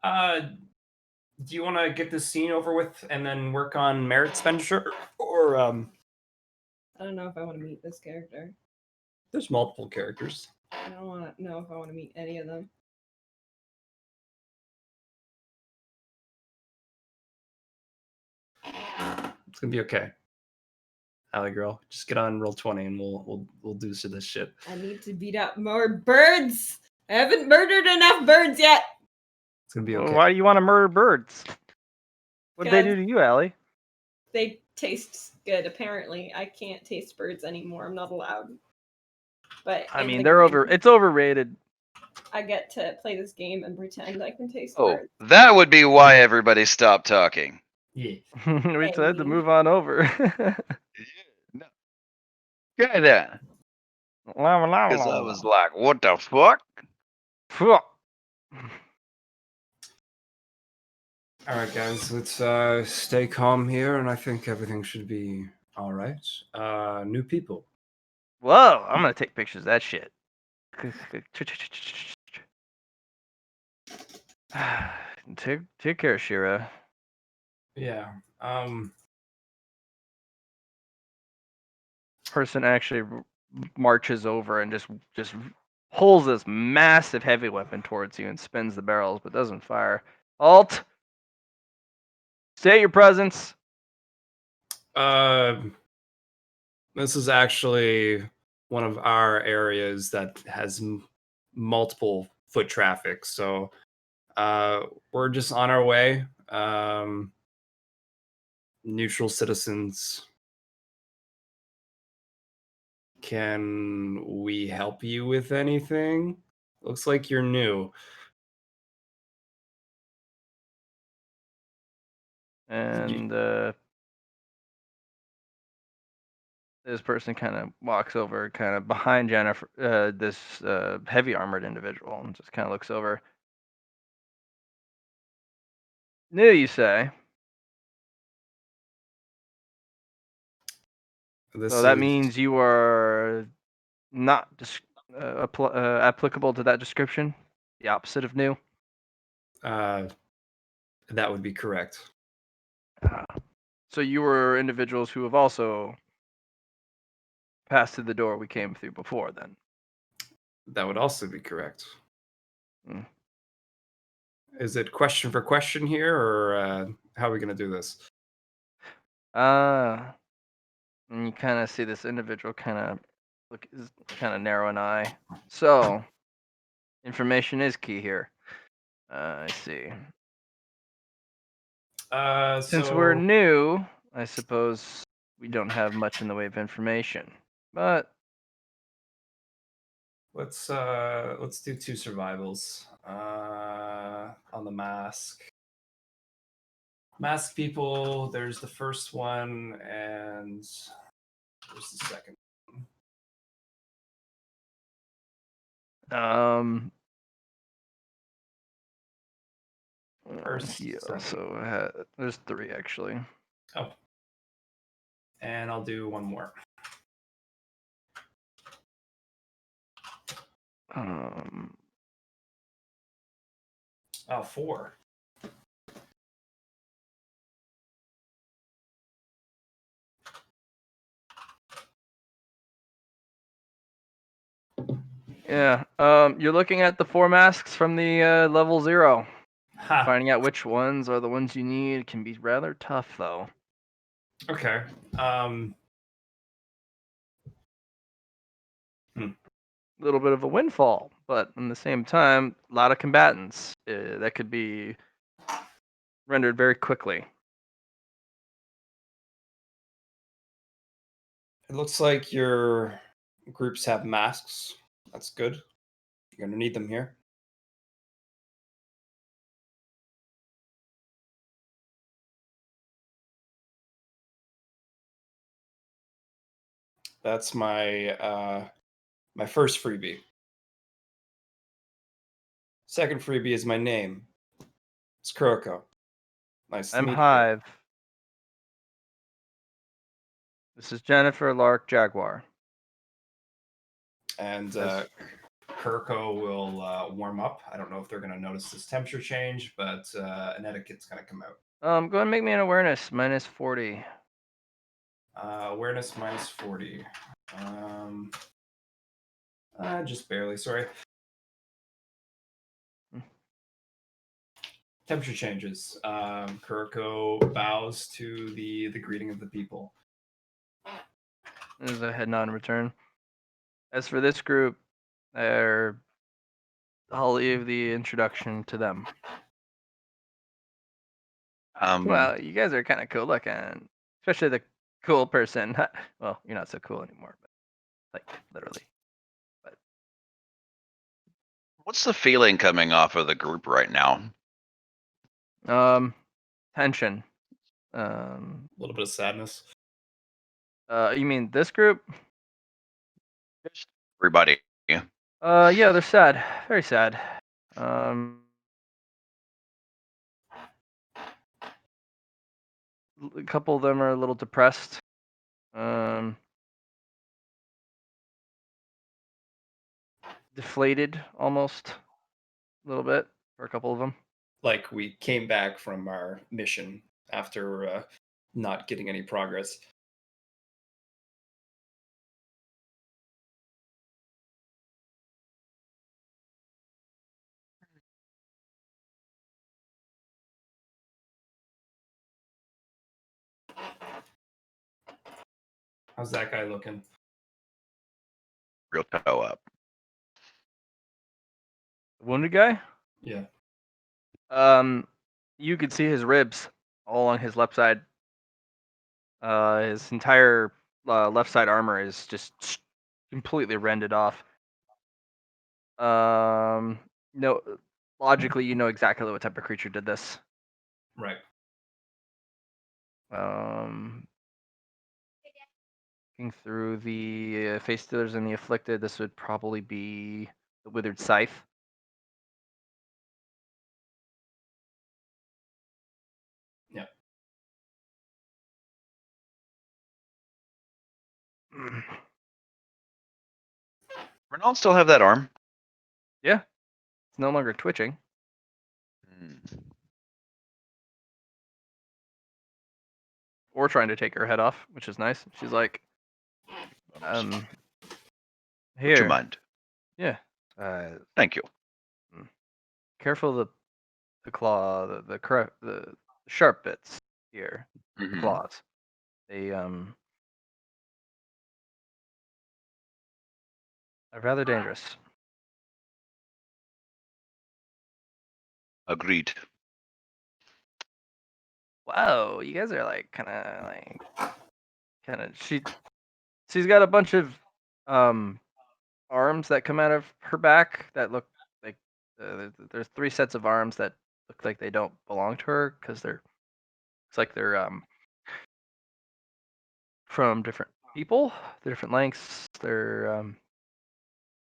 Do you want to get this scene over with and then work on merit expenditure, or I don't know if I want to meet this character. there's multiple characters. I don't want to know if I want to meet any of them. It's gonna be okay. Alley girl, just get on roll 20 and we'll do this shit. I need to beat up more birds. I haven't murdered enough birds yet. It's gonna be okay. Why do you want to murder birds? What'd they do to you, Allie? They taste good. Apparently, I can't taste birds anymore. I'm not allowed. But I mean, it's overrated. I get to play this game and pretend I can taste Oh, birds. that would be why everybody stopped talking. Yeah. We had to move on over. No. Okay then. Because I was like, what the fuck? All right, guys, let's stay calm here, and I think everything should be all right. New people. Whoa, I'm gonna take pictures of that shit. Take care, Shira. Yeah. Person actually marches over and just pulls this massive heavy weapon towards you and spins the barrels, but doesn't fire. Halt! State your presence. This is actually one of our areas that has multiple foot traffic, so we're just on our way. Neutral citizens. Can we help you with anything? Looks like you're new. And this person kind of walks over, kind of behind Jennifer, this heavy armored individual, and just kind of looks over. New, you say? So that means you are not applicable to that description? The opposite of new? That would be correct. So you were individuals who have also passed through the door we came through before, then? That would also be correct. Mm. Is it question for question here, or how are we going to do this? And you kind of see this individual kind of narrow an eye. So, information is key here. I see. Since we're new, I suppose we don't have much in the way of information. But let's do 2 survivals on the mask. Mask people, there's the first one, and there's the second one. First, so there's 3 actually. Oh, and I'll do one more. 4. Yeah. You're looking at the 4 masks from the level 0. Finding out which ones are the ones you need can be rather tough, though. Okay. A little bit of a windfall, but at the same time, a lot of combatants. That could be rendered very quickly. It looks like your groups have masks. That's good. You're going to need them here. That's my my first freebie. Second freebie is my name. It's Kuroko. Nice to meet Hive. This is Jennifer Lark Jaguar. And Kirko will warm up. I don't know if they're going to notice this temperature change, but an etiquette's going to come out. Go ahead and make me an awareness, minus 40. Awareness minus 40. Just barely, sorry. Temperature changes. Kuroko bows to the greeting of the people. There's a head nod in return. As for this group, I'll leave the introduction to them. Well, you guys are kind of cool looking, especially the cool person. Well, you're not so cool anymore, but like literally. But what's the feeling coming off of the group right now? Tension. A little bit of sadness. You mean this group? Just everybody. Yeah, they're sad. Very sad. A couple of them are a little depressed. Deflated almost a little bit for a couple of them. Like we came back from our mission after not getting any progress. How's that guy looking? Real toe up. The wounded guy? Yeah. You could see his ribs all on his left side. His entire left side armor is just completely rended off. No, logically, you know exactly what type of creature did this. Right. Looking through the face stealers and the afflicted, this would probably be the withered scythe. Yeah. Renault still have that arm? Yeah, it's no longer twitching. Or trying to take her head off, which is nice. She's like, Would here. you mind? Yeah. Thank you. Careful the claw, the sharp bits here, the claws. They are rather dangerous. Agreed. Wow, you guys are like kind of she's got a bunch of arms that come out of her back that look like there's 3 sets of arms that look like they don't belong to her because they're from different people, they're different lengths, they're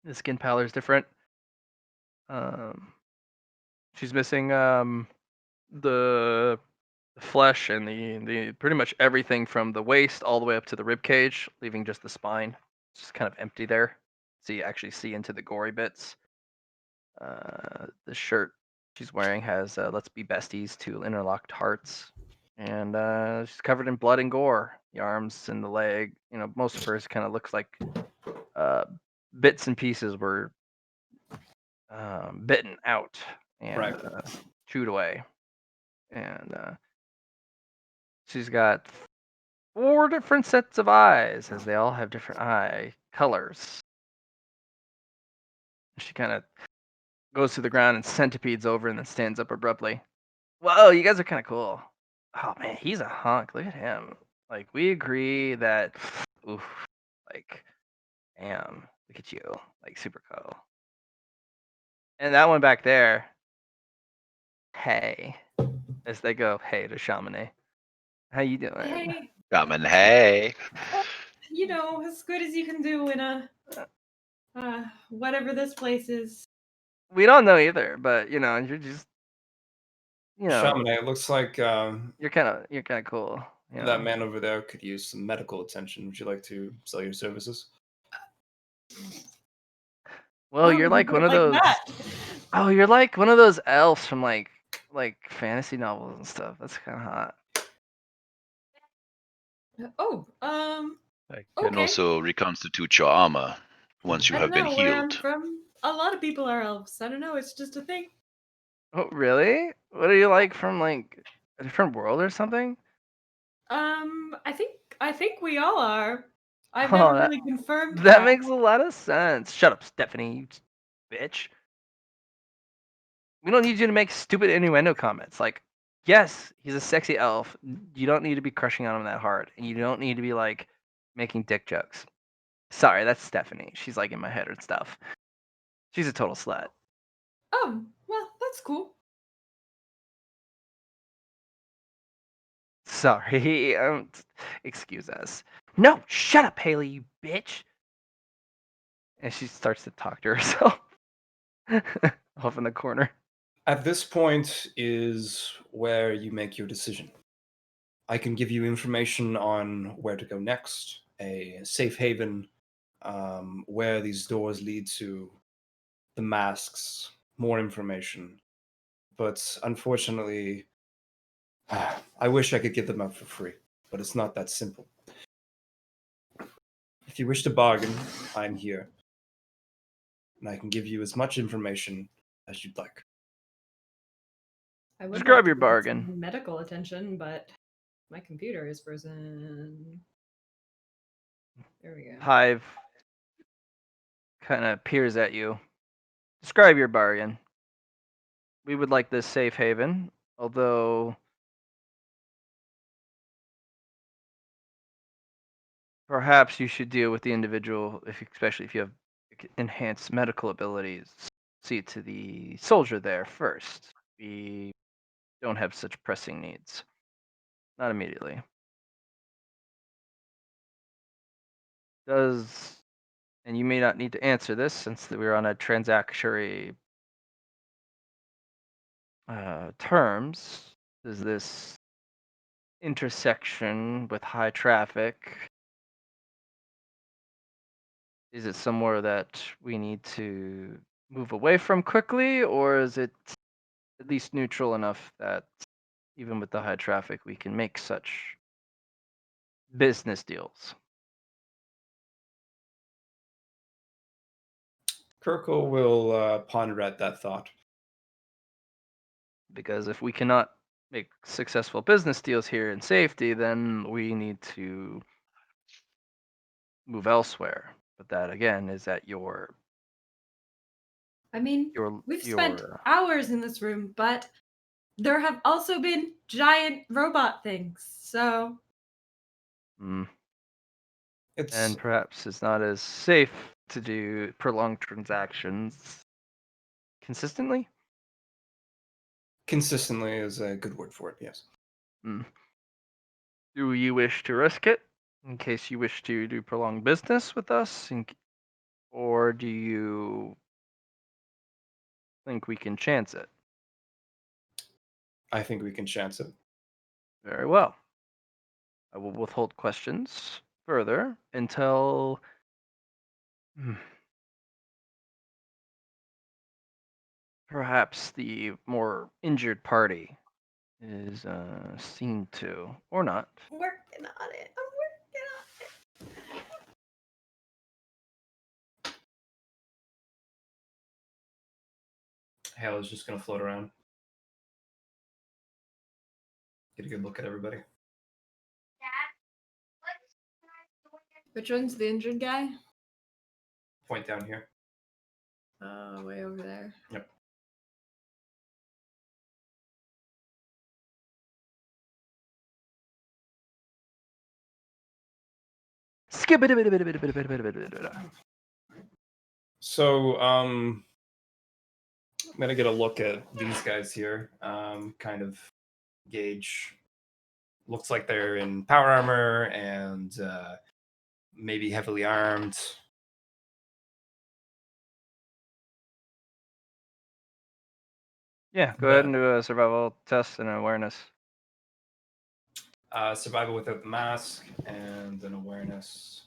the skin pallor is different. She's missing the flesh and the pretty much everything from the waist all the way up to the rib cage, leaving just the spine. It's just kind of empty there. So you actually see into the gory bits. The shirt she's wearing has "Let's be besties" 2 interlocked hearts, and she's covered in blood and gore. The arms and the leg, most of hers kind of looks like bits and pieces were bitten out and Right. chewed away. And she's got 4 different sets of eyes, as they all have different eye colors. She kind of goes to the ground and centipedes over and then stands up abruptly. Whoa, you guys are kind of cool. Oh man, he's a hunk. Look at him. Like, we agree that, oof, like, damn, look at you. Like, super cool. And that one back there, hey, as they go, hey to Chamonix. How you doing? Hey, Coming, hey. as good as you can do in a whatever this place is. We don't know either, but you're just Chamonix, it looks like you're kind of cool. that man over there could use some medical attention. Would you like to sell your services? Well, you're you like don't one of like those. that. Oh, you're like one of those elves from like fantasy novels and stuff. That's kind of hot. Oh, I can okay. also reconstitute your armor once you I have don't been know where I'm healed. from. A lot of people are elves. I don't know. It's just a thing. Oh, really? What are you like from like a different world or something? I think we all are. I've Oh, never really confirmed that that. makes a lot of sense. Shut up, Stephanie, you bitch. We don't need you to make stupid innuendo comments. Like, yes, he's a sexy elf. You don't need to be crushing on him that hard, and you don't need to be like making dick jokes. Sorry, that's Stephanie. She's like in my head and stuff. She's a total slut. Oh, well, that's cool. Sorry. Excuse us. No, shut up, Haley, you bitch. And she starts to talk to herself off in the corner. At this point is where you make your decision. I can give you information on where to go next, a safe haven, where these doors lead to, the masks, more information. But unfortunately, I wish I could give them up for free, but it's not that simple. If you wish to bargain, I'm here, and I can give you as much information as you'd like. I would Describe like to your get bargain. some medical attention, but my computer is frozen. There we go. Hive kind of peers at you. Describe your bargain. We would like this safe haven, although perhaps you should deal with the individual, especially if you have enhanced medical abilities. See to the soldier there first. We don't have such pressing needs. Not immediately. And you may not need to answer this since we're on a transactionary terms. Does this intersection with high traffic, is it somewhere that we need to move away from quickly, or is it at least neutral enough that even with the high traffic we can make such business deals? Kirkle will ponder at that thought. Because if we cannot make successful business deals here in safety, then we need to move elsewhere. But that again is at your I mean, your we've spent your hours in this room, but there have also been giant robot things. So, mm, It's and perhaps it's not as safe to do prolonged transactions consistently. consistently is a good word for it, yes. Mm. Do you wish to risk it in case you wish to do prolonged business with us, or do you think we can chance it? I think we can chance it. Very well. I will withhold questions further until perhaps the more injured party is seen to, or not. working on it. I'm working on it. Halo's just gonna float around. Get a good look at everybody. Which one's the injured guy? Point down here. Way over there. Yep. Skip it. So, I'm gonna get a look at these guys here. Kind of gauge. Looks like they're in power armor and maybe heavily armed. Yeah, go ahead and do a survival test and awareness. Survival without the mask and an awareness.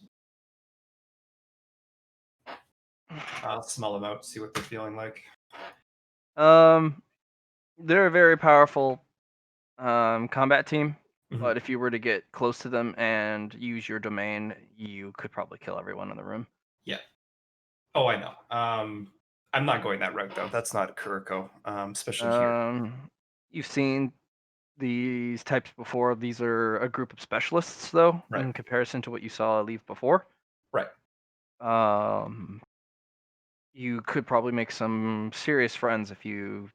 I'll smell them out, see what they're feeling like. They're a very powerful combat team, Mhm. but if you were to get close to them and use your domain, you could probably kill everyone in the room. Yeah. Oh, I know. I'm not going that route though. That's not Kuriko, especially here. You've seen these types before. These are a group of specialists, though, Right. in comparison to what you saw leave before. Right. You could probably make some serious friends if you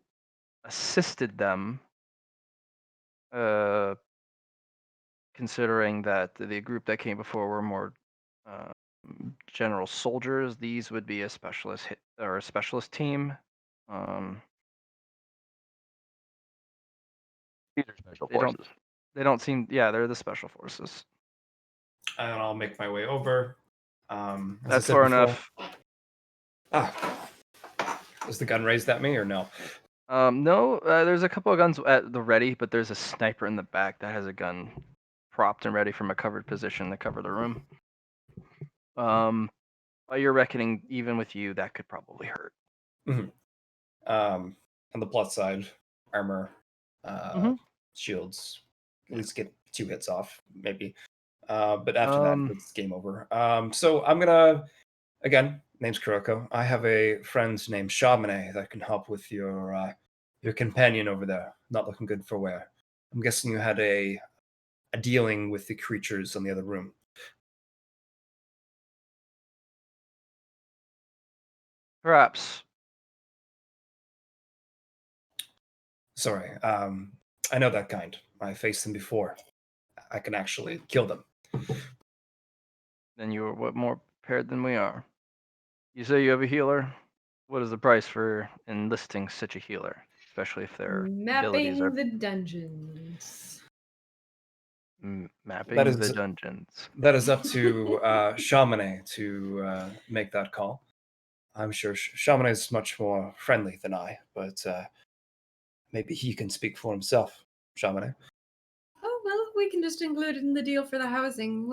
assisted them. Considering that the group that came before were more general soldiers, these would be a specialist hit or a specialist team. These are special They forces. don't seem. Yeah, they're the special forces. And I'll make my way over. As That's I said far before, enough. Is the gun raised at me or no? No, there's a couple of guns at the ready, but there's a sniper in the back that has a gun propped and ready from a covered position to cover the room. By your reckoning, even with you, that could probably hurt. On the plus side, armor, Mhm. shields, at Yeah. least get 2 hits off, maybe. But after that, Um, it's game over. So I'm gonna, again, name's Kuroko. I have a friend named Shamane that can help with your companion over there. Not looking good for wear. I'm guessing you had a dealing with the creatures in the other room. Perhaps. Sorry, I know that kind. I faced them before. I can actually kill them. Then you are what more prepared than we are. You say you have a healer. What is the price for enlisting such a healer, especially if their abilities are Mapping the dungeons. mapping That the is dungeons? that is up to Shamane to make that call. I'm sure Shamane is much more friendly than I, but maybe he can speak for himself. Shamane. Oh, well, we can just include it in the deal for the housing.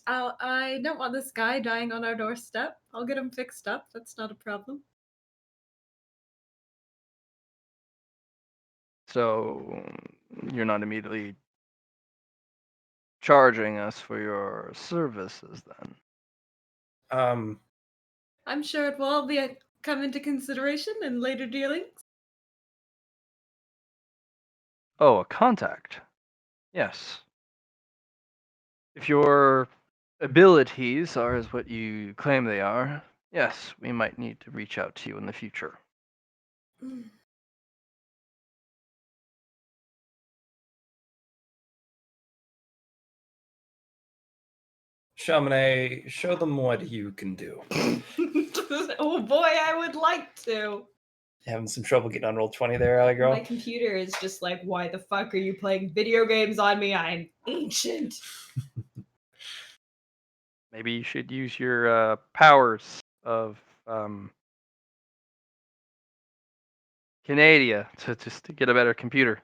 I don't want this guy dying on our doorstep. I'll get him fixed up. That's not a problem. So you're not immediately charging us for your services, then? I'm sure it will all come into consideration in later dealings. Oh, a contact. Yes. If your abilities are as what you claim they are, yes, we might need to reach out to you in the future. Shamane, show them what you can do. Oh boy, I would like to. Having some trouble getting on roll 20 there, Alley Girl? My computer is just like, why the fuck are you playing video games on me? I'm ancient. Maybe you should use your powers of Canada to get a better computer.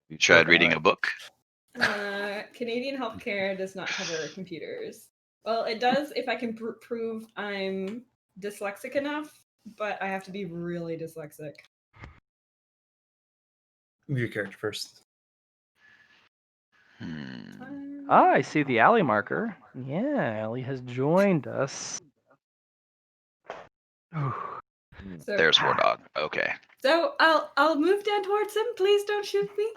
You tried Okay, reading alright. a book? Canadian healthcare does not cover computers. Well, it does if I can prove I'm dyslexic enough, but I have to be really dyslexic. Move your character first. I see the alley marker. Yeah, Allie has joined us. So, There's War Dog. Okay. So I'll move down towards him. Please don't shoot me.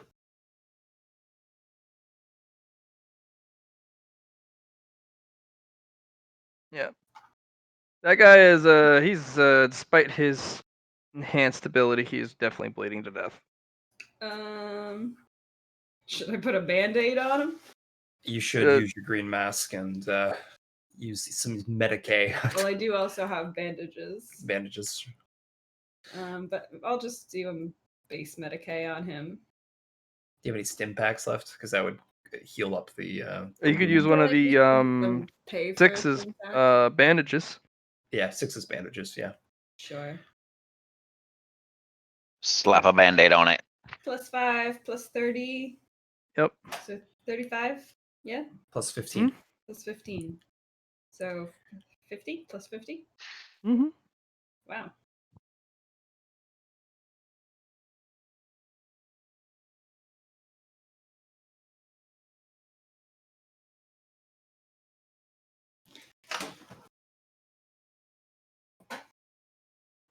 Yeah. That guy is he's despite his enhanced ability, he is definitely bleeding to death. Should I put a band-aid on him? You should use your green mask and use some Medicae. Well, I do also have bandages. Bandages. But I'll just do a base Medicae on him. Do you have any stim packs left? Because that would heal up the. You could use one of the pay for Six's it back. bandages. Yeah, 6's bandages. Yeah. Sure. Slap a band-aid on it. +5, +30. Yep. So 35. Yeah. Plus 15. +15. So 50 +50. Mm-hmm. Wow.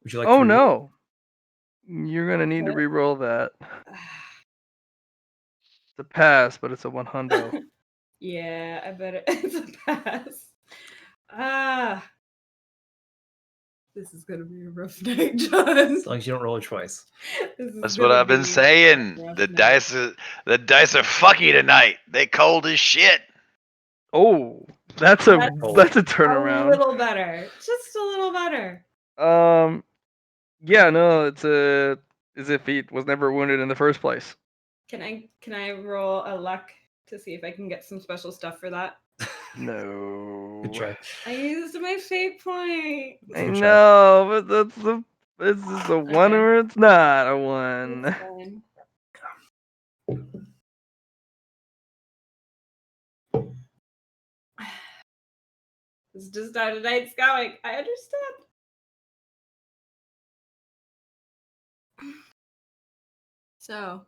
Would you like Oh to? no! You're gonna need to re-roll that. It's a pass, but it's a 100. Yeah, I bet it's a pass. Ah. This is gonna be a rough night, John. As long as you don't roll it twice. That's what I've been saying. The dice are fucky tonight. They cold as shit. Oh, that's a A turnaround. little better. Just a little better. Yeah, no, it's as if he was never wounded in the first place. Can I roll a luck to see if I can get some special stuff for that? No. Good try. I used my fate point. I Good try. know, but is this a one Okay. or it's not a one? That's fine. This is just how tonight's going. I understand. So,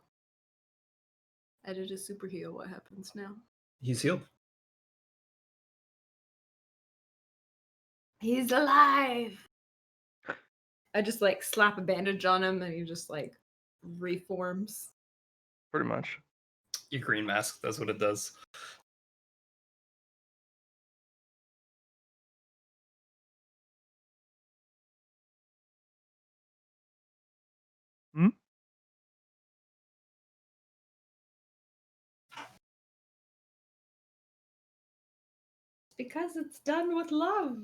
I did a super heal. What happens now? He's healed. He's alive. I just like slap a bandage on him and he just like reforms. Pretty much. Your green mask. That's what it does. Hmm? Because it's done with love.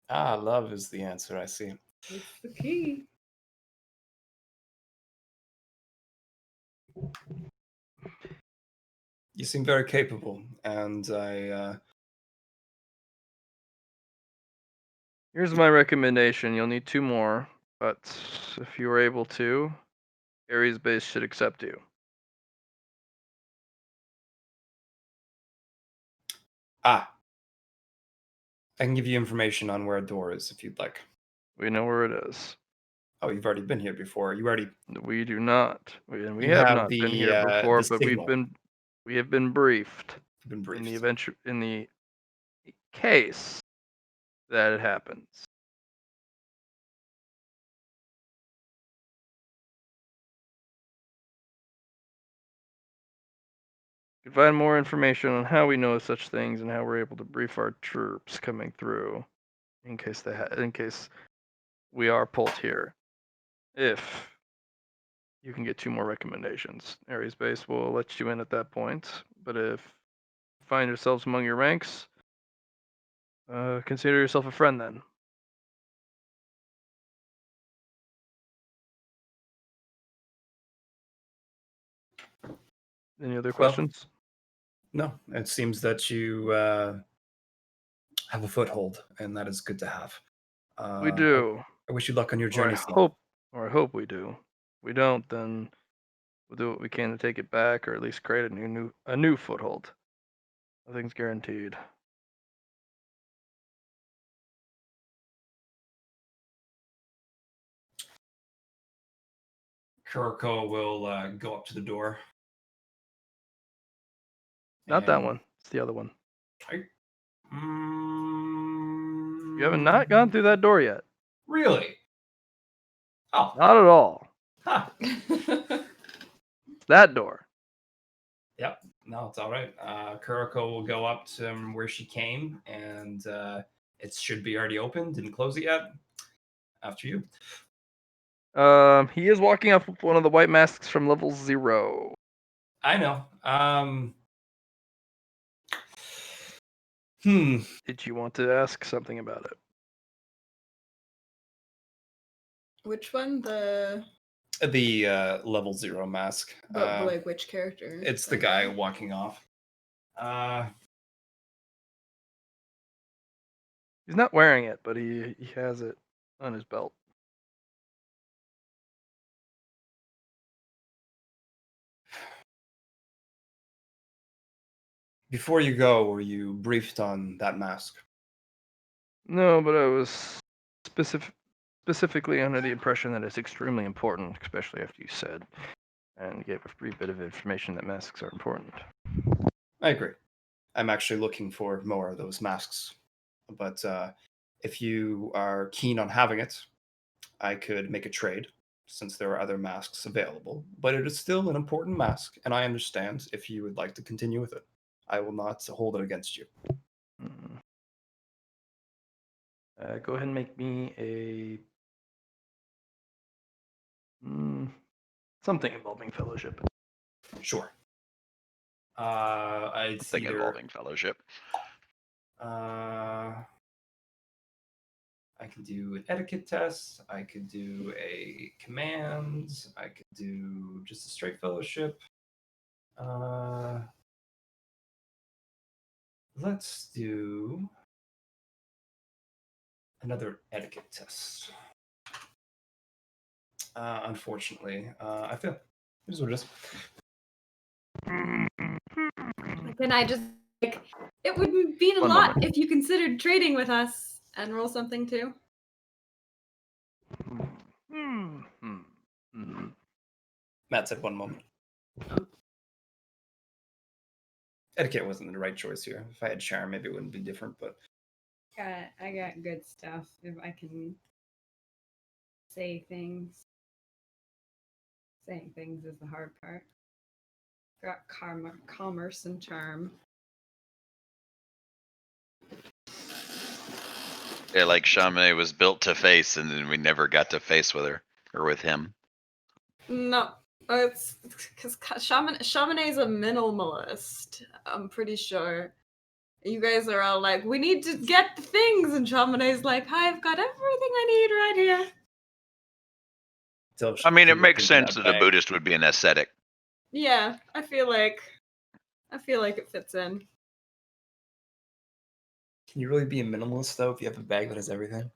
Ah, love is the answer. I see. It's the key. You seem very capable, and Here's my recommendation. You'll need 2 more, but if you were able to, Ares base should accept you. I can give you information on where a door is if you'd like. We know where it is. Oh, you've already been here before. You already. We do not. We You have have not been the, here before, the but signal. we have been briefed. You've been briefed. In the case that it happens. You can find more information on how we know such things and how we're able to brief our troops coming through, in case we are pulled here. If you can get 2 more recommendations, Ares base will let you in at that point. But if you find yourselves among your ranks, consider yourself a friend then. Any other questions? No, it seems that you have a foothold, and that is good to have. We do. I wish you luck on your Or journey. I hope we do. If we don't, then we'll do what we can to take it back, or at least create a new foothold. Nothing's guaranteed. Kuroko will go up to the door. Not that one. It's the other one. You haven't not gone through that door yet. Really? Oh. Not at all. Huh. It's that door. Yep. No, it's all right. Kuroko will go up to where she came, and it should be already open. Didn't close it yet. After you. He is walking up with one of the white masks from level 0. I know. Did you want to ask something about it? Which one? The level 0 mask. but like which character? It's the guy walking off. He's not wearing it, but he has it on his belt. Before you go, were you briefed on that mask? No, but I was specifically under the impression that it's extremely important, especially after you said and gave a brief bit of information that masks are important. I agree. I'm actually looking for more of those masks. But if you are keen on having it, I could make a trade since there are other masks available. But it is still an important mask, and I understand if you would like to continue with it. I will not hold it against you. Mm. Go ahead and make me a something involving fellowship. Sure. It's Something either involving fellowship. I could do an etiquette test. I could do a commands. I could do just a straight fellowship. Let's do another etiquette test. Unfortunately, I fail. It is what it is. Can I just it would mean a One lot moment. if you considered trading with us and roll something too. Matt said 1 moment. Etiquette wasn't the right choice here. If I had charm, maybe it wouldn't be different, but I got good stuff if I can say things. Saying things is the hard part. Got commerce and charm. Yeah, like Chamonix was built to face, and then we never got to face with her or with him. No, it's because Chamonix is a minimalist. I'm pretty sure. You guys are all like, we need to get the things, and Chamonix's like, I've got everything I need right here. I mean, it makes into sense that that a bag. Buddhist would be an ascetic. Yeah, I feel like it fits in. Can you really be a minimalist though if you have a bag that has everything?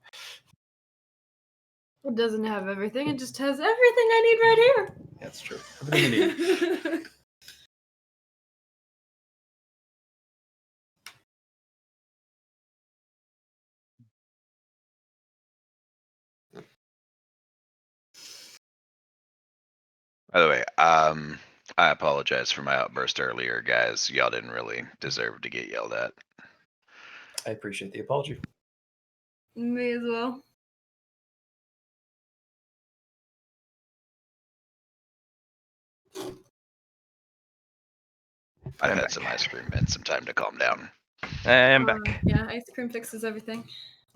It doesn't have everything. It just has everything I need right That's true. Everything you need. here. By the way, I apologize for my outburst earlier, guys. Y'all didn't really deserve to get yelled at. I appreciate the apology. Me as well. I've I'm had back. some ice cream and some time to calm down. I'm back. Yeah, ice cream fixes everything.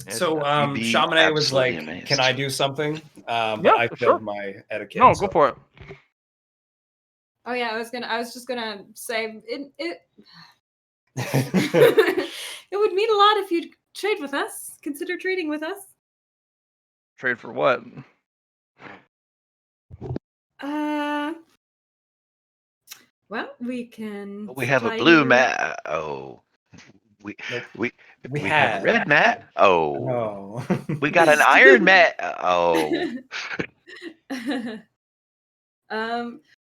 Yes, So it You'd be Chamonix was absolutely like, amazed. "Can I do something?" But Yeah, I sure. failed my etiquette. No, so- go for it. Oh yeah, I was just gonna say it it would mean a lot if you'd trade with us. Consider trading with us. Trade for what? Well, we can. We have a supply blue you- mat. Oh, we Nope. we We we have a had. red mat. Oh, No. we got an iron mat. Oh,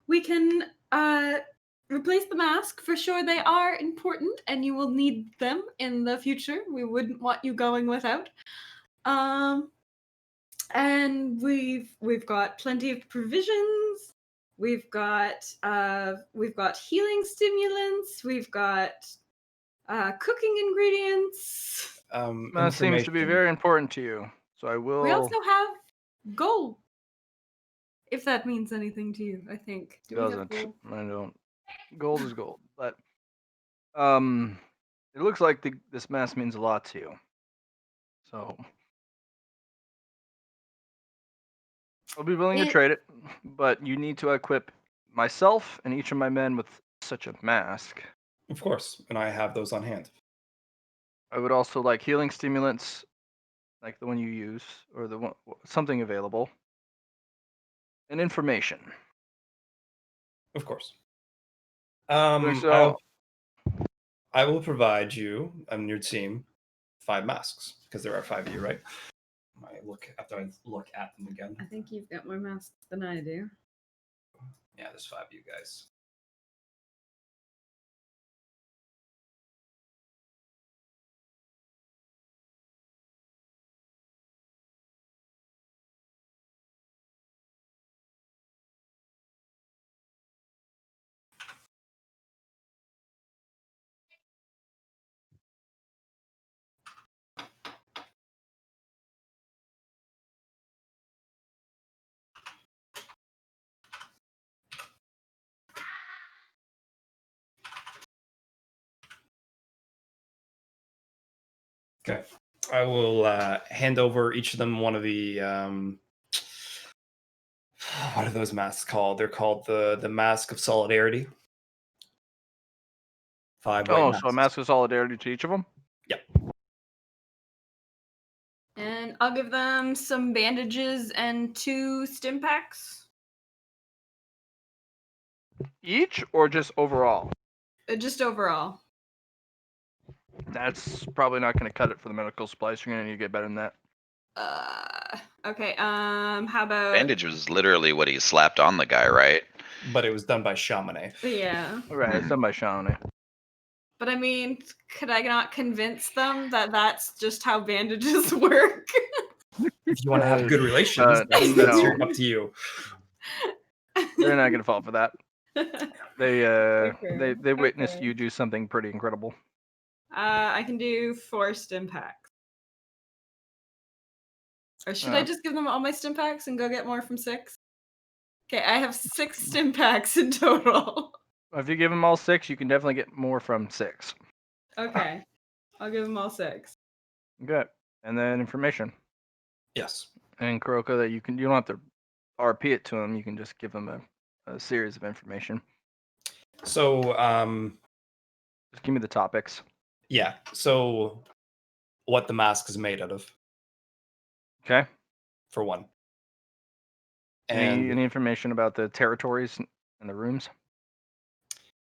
We can replace the mask for sure. They are important, and you will need them in the future. We wouldn't want you going without. And we've got plenty of provisions. We've got healing stimulants. We've got cooking ingredients. That seems to be Information. very important to you. So I will. We also have gold. If that means anything to you, I think. Do we have Doesn't. gold? I don't. Gold is gold, but it looks like this mask means a lot to you. So I'll be willing to trade it, but you need to equip myself and each of my men with such a mask. Of course, and I have those on hand. I would also like healing stimulants, like the one you use, or the one something available, and information. Of course. So I will provide you and your team 5 masks because there are 5 of you, right? I look after I look at them again. I think you've got more masks than I do. Yeah, there's 5 of you guys. Okay. I will hand over each of them one of the what are those masks called? They're called the Mask of Solidarity. 5 white Oh, masks. so a mask of solidarity to each of them? Yep. And I'll give them some bandages and 2 stim packs. Each or just overall? Just overall. That's probably not going to cut it for the medical supplies. You're going to need to get better than that. Okay. How about Bandage was literally what he slapped on the guy, right? But it was done by Chamonix. Yeah. Right, it's done by Shawnee. But I mean, could I not convince them that that's just how bandages work? If you want to have good relations, that's no. up to you. They're not going to fall for that. They Okay, they witnessed okay. you do something pretty incredible. I can do 4 stim packs. Or should I just give them all my stim packs and go get more from 6? Okay, I have 6 stim packs in total. If you give them all 6, you can definitely get more from 6. Okay, I'll give them all 6. Good. And then information. Yes. And Kuroka, that you don't have to RP it to them. You can just give them a series of information. So, Just give me the topics. yeah. So, what the mask is made out of, Okay. for one. And Any information about the territories and the rooms?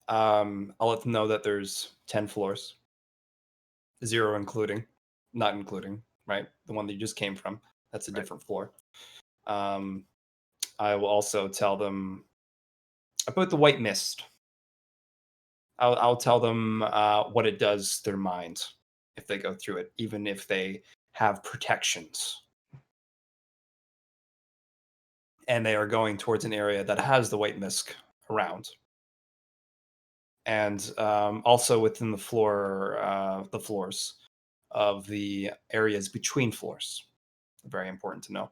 I'll let them know that there's 10 floors, 0 including, not including, right? The one that you just came from. That's a Right. different floor. I will also tell them about the white mist. I'll tell them what it does to their minds if they go through it, even if they have protections. And they are going towards an area that has the white mist around. And also within the floors of the areas between floors. Very important to know.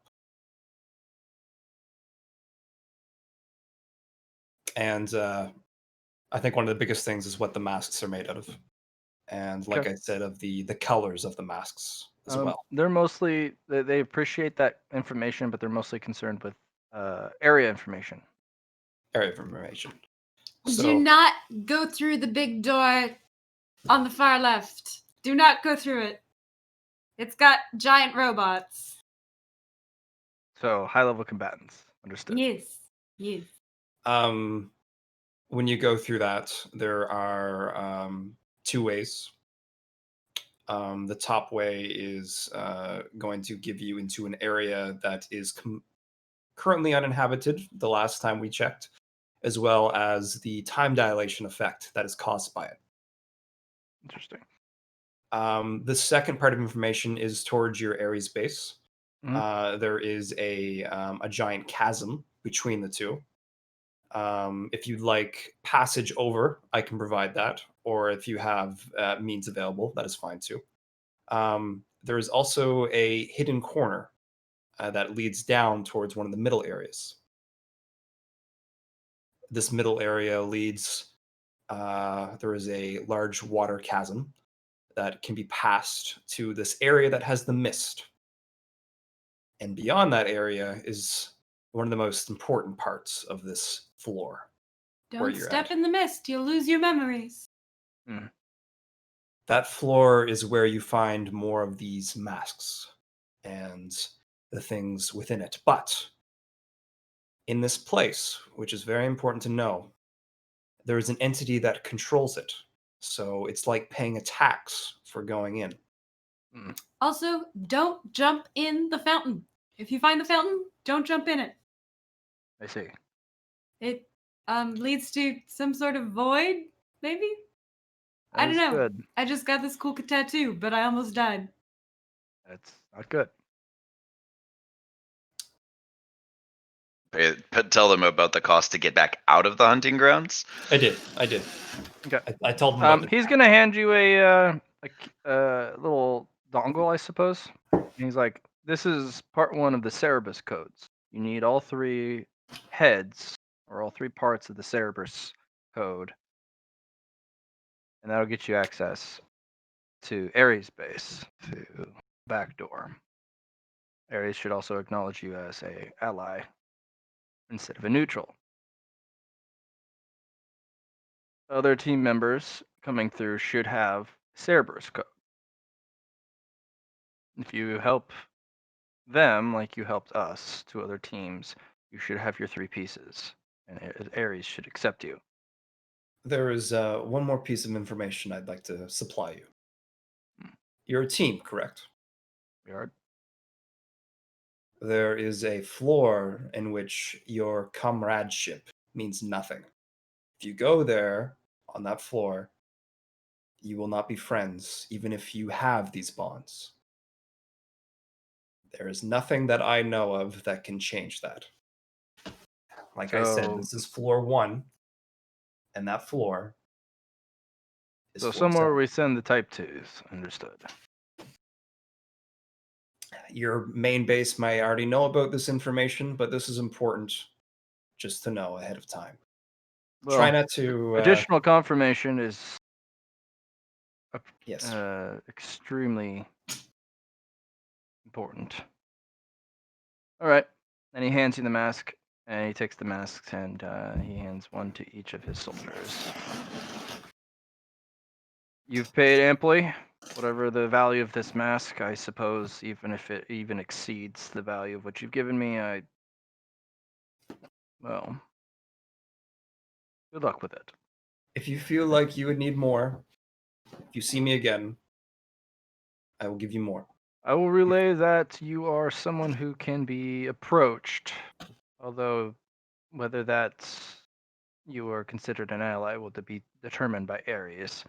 And I think one of the biggest things is what the masks are made out of. And like Okay. I said, of the colors of the masks as well. They're mostly they appreciate that information, but they're mostly concerned with area information. Area of information. Do So not go through the big door on the far left. Do not go through it. It's got giant robots. So high level combatants. Understood. Yes. Yes. when you go through that, there are 2 ways. The top way is going to give you into an area that is currently uninhabited the last time we checked, as well as the time dilation effect that is caused by it. Interesting. The second part of information is towards your Ares base. Mhm. There is a giant chasm between the two. If you'd like passage over, I can provide that. Or if you have means available, that is fine too. There is also a hidden corner that leads down towards one of the middle areas. This middle area leads, there is a large water chasm that can be passed to this area that has the mist. And beyond that area is one of the most important parts of this floor. Where Don't you're step at. in the mist. You'll lose your memories. That floor is where you find more of these masks and the things within it. But in this place, which is very important to know, there is an entity that controls it. So it's like paying a tax for going in. Also, don't jump in the fountain. If you find the fountain, don't jump in it. I see. It leads to some sort of void, maybe? I don't That's know. good. I just got this cool tattoo, but I almost died. That's not good. Tell them about the cost to get back out of the hunting grounds. I did. Okay. I told him about the He's gonna hand you a little dongle, I suppose. And he's like, "This is part 1 of the Cerebus codes. You need all 3 heads or all 3 parts of the Cerebus code, and that'll get you access to Ares' base through back door. Ares should also acknowledge you as a ally instead of a neutral. Other team members coming through should have Cerberus code. If you help them like you helped us to other teams, you should have your 3 pieces, and Ares should accept you. There is one more piece of information I'd like to supply you. Hmm. You're a team, correct? We are. There is a floor in which your comradeship means nothing. If you go there on that floor, you will not be friends, even if you have these bonds. There is nothing that I know of that can change that. Like I said, So, this is floor 1, and that floor is so floor somewhere 7. we send the type 2s. Understood. Your main base may already know about this information, but this is important just to know ahead of time. Try Well, not to. additional confirmation is Yes. extremely important. All right. And he hands you the mask, and he takes the masks, and he hands one to each of his soldiers. You've paid amply, whatever the value of this mask, I suppose, even if it even exceeds the value of what you've given me, well, good luck with it. If you feel like you would need more, if you see me again, I will give you more. I will relay that you are someone who can be approached, although whether that's you are considered an ally will be determined by Ares.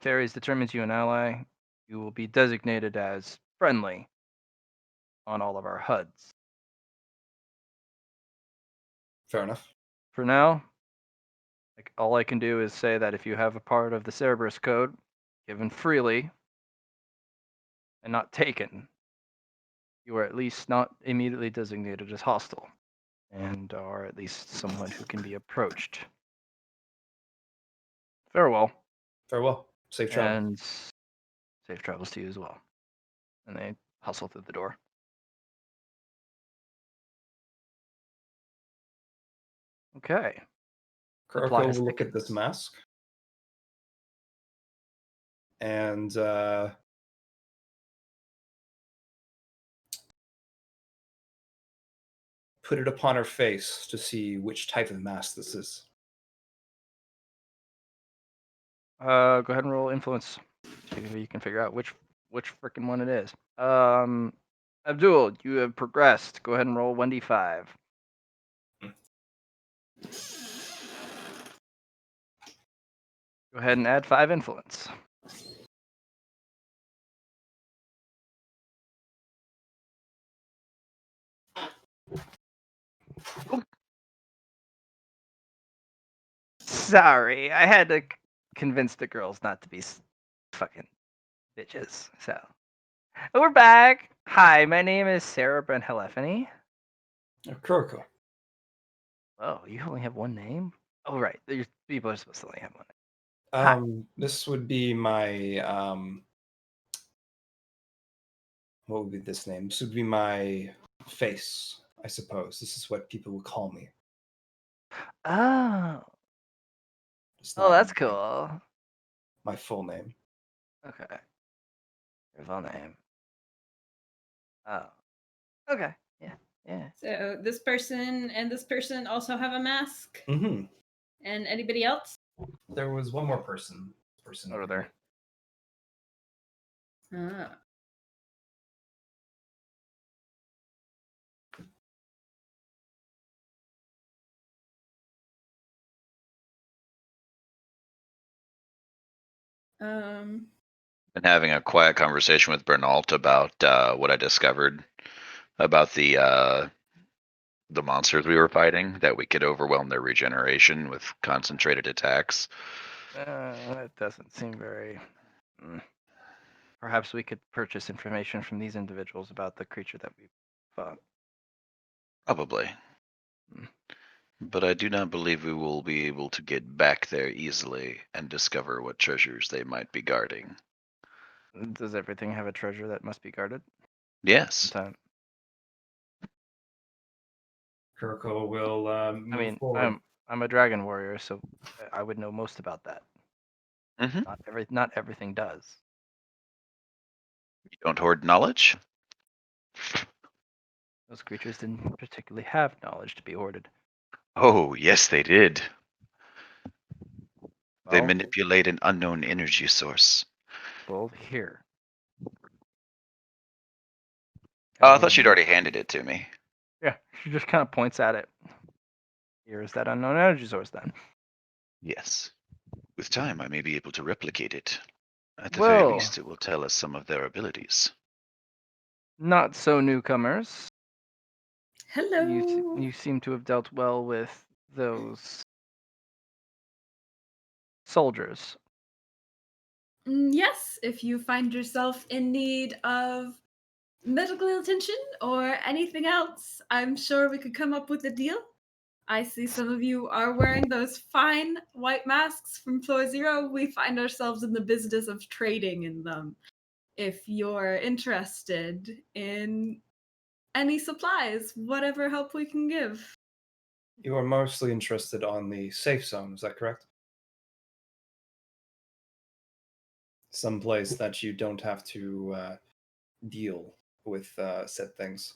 If Ares determines you an ally, you will be designated as friendly on all of our HUDs. Fair enough. For now, all I can do is say that if you have a part of the Cerberus code given freely and not taken, you are at least not immediately designated as hostile and are at least someone who can be approached. Farewell, Farewell. Safe travel. and safe travels to you as well. And they hustle through the door. Okay. The plot Kuroko has will look thickened. at this mask and put it upon her face to see which type of mask this is. Go ahead and roll influence. So you can figure out which freaking one it is. Abdul, you have progressed. Go ahead and roll 1d5. Go ahead and add 5 influence. Sorry, I had to convince the girls not to be fucking bitches. So we're back. Hi, my name is Sarah Brent Helephany. Kuroko. Oh, you only have one name? Oh, right. People are supposed to only have one name. This would be my what would be this name? This would be my face, I suppose. This is what people would call me. Oh. It's Oh, not that's cool. my full name. Okay. Your full name. Oh. Okay. Yeah. So this person and this person also have a mask, Mm-hmm. and anybody else? There was one more person. Over there. Ah. Been having a quiet conversation with Bernalt about what I discovered about the monsters we were fighting, that we could overwhelm their regeneration with concentrated attacks. That doesn't seem very. Perhaps we could purchase information from these individuals about the creature that we fought. Probably. But I do not believe we will be able to get back there easily and discover what treasures they might be guarding. Does everything have a treasure that must be guarded? Yes. Sometime. Kirko will I move mean, forward. I'm a dragon warrior, so I would know most about that. Hmm. Not everything does. You don't hoard knowledge? Those creatures didn't particularly have knowledge to be hoarded. Oh, yes, they did. They Well, manipulate an unknown energy source. well, here. Oh, Have I thought she'd you? already handed it to me. Yeah, she just kind of points at it. Here's that unknown energy source then. Yes. With time, I may be able to replicate it. At the very Well, least, it will tell us some of their abilities. not so newcomers. Hello. You seem to have dealt well with those soldiers. Yes, if you find yourself in need of medical attention or anything else, I'm sure we could come up with a deal. I see some of you are wearing those fine white masks from Floor Zero. We find ourselves in the business of trading in them. If you're interested in any supplies, whatever help we can give. You are mostly interested on the safe zone, is that correct? Some place that you don't have to deal with said things.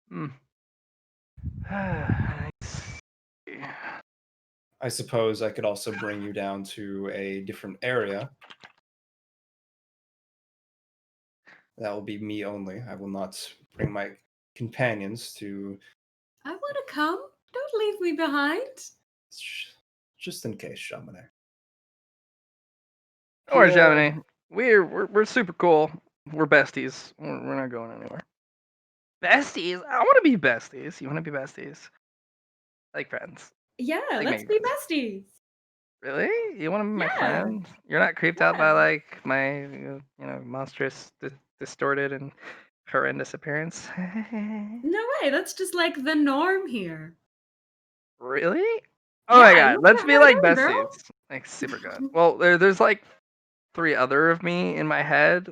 Hmm. I see. I suppose I could also bring you down to a different area. That will be me only. I will not bring my companions to. I want to come. Don't leave me behind. Just in case, Shamane. Don't worry, Gemini. We're super cool. We're besties. We're not going anywhere. Besties? I want to be besties. You want to be besties? Like friends. Yeah, Like let's making be friends. besties. Really? You want to be my Yeah. friend? You're not creeped out by Yeah. like my monstrous, distorted, and horrendous appearance? No way, that's just like the norm here. Really? Oh my Yeah, god, you'll let's get be right like on, girl. besties. Like super good. Well, there's like three other of me in my head.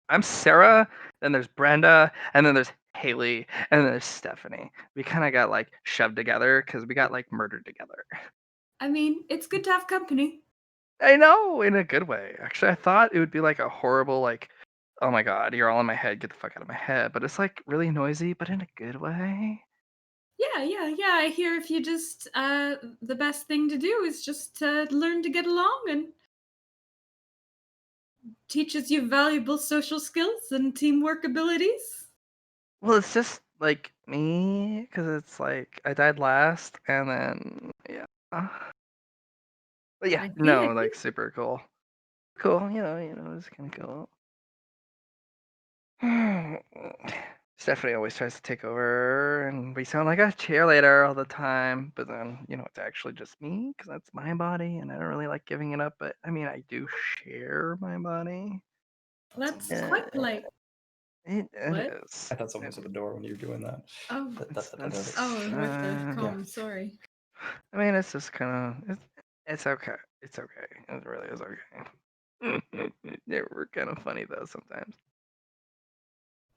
I'm Sarah, then there's Brenda, and then there's Haley, and then there's Stephanie. We kind of got like shoved together because we got like murdered together. I mean, it's good to have company. I know, in a good way. Actually, I thought it would be like a horrible like, oh my god, you're all in my head, get the fuck out of my head. But it's like really noisy, but in a good way. Yeah. I hear if you just the best thing to do is just to learn to get along and teaches you valuable social skills and teamwork abilities. Well, it's just like me, because it's like I died last, and then yeah. But yeah, I see, no, I see. like super cool. Cool, it's kind of cool. Stephanie always tries to take over, and we sound like a cheerleader all the time. But then, it's actually just me because that's my body, and I don't really like giving it up. But I mean, I do share my body. That's Yeah, quite polite. it What? is. I thought someone was at the door when you were doing that. Oh, That's, with the Yeah. comb, sorry. I mean, it's just kind of it's okay. It's okay. It really is okay. We're kind of funny though sometimes.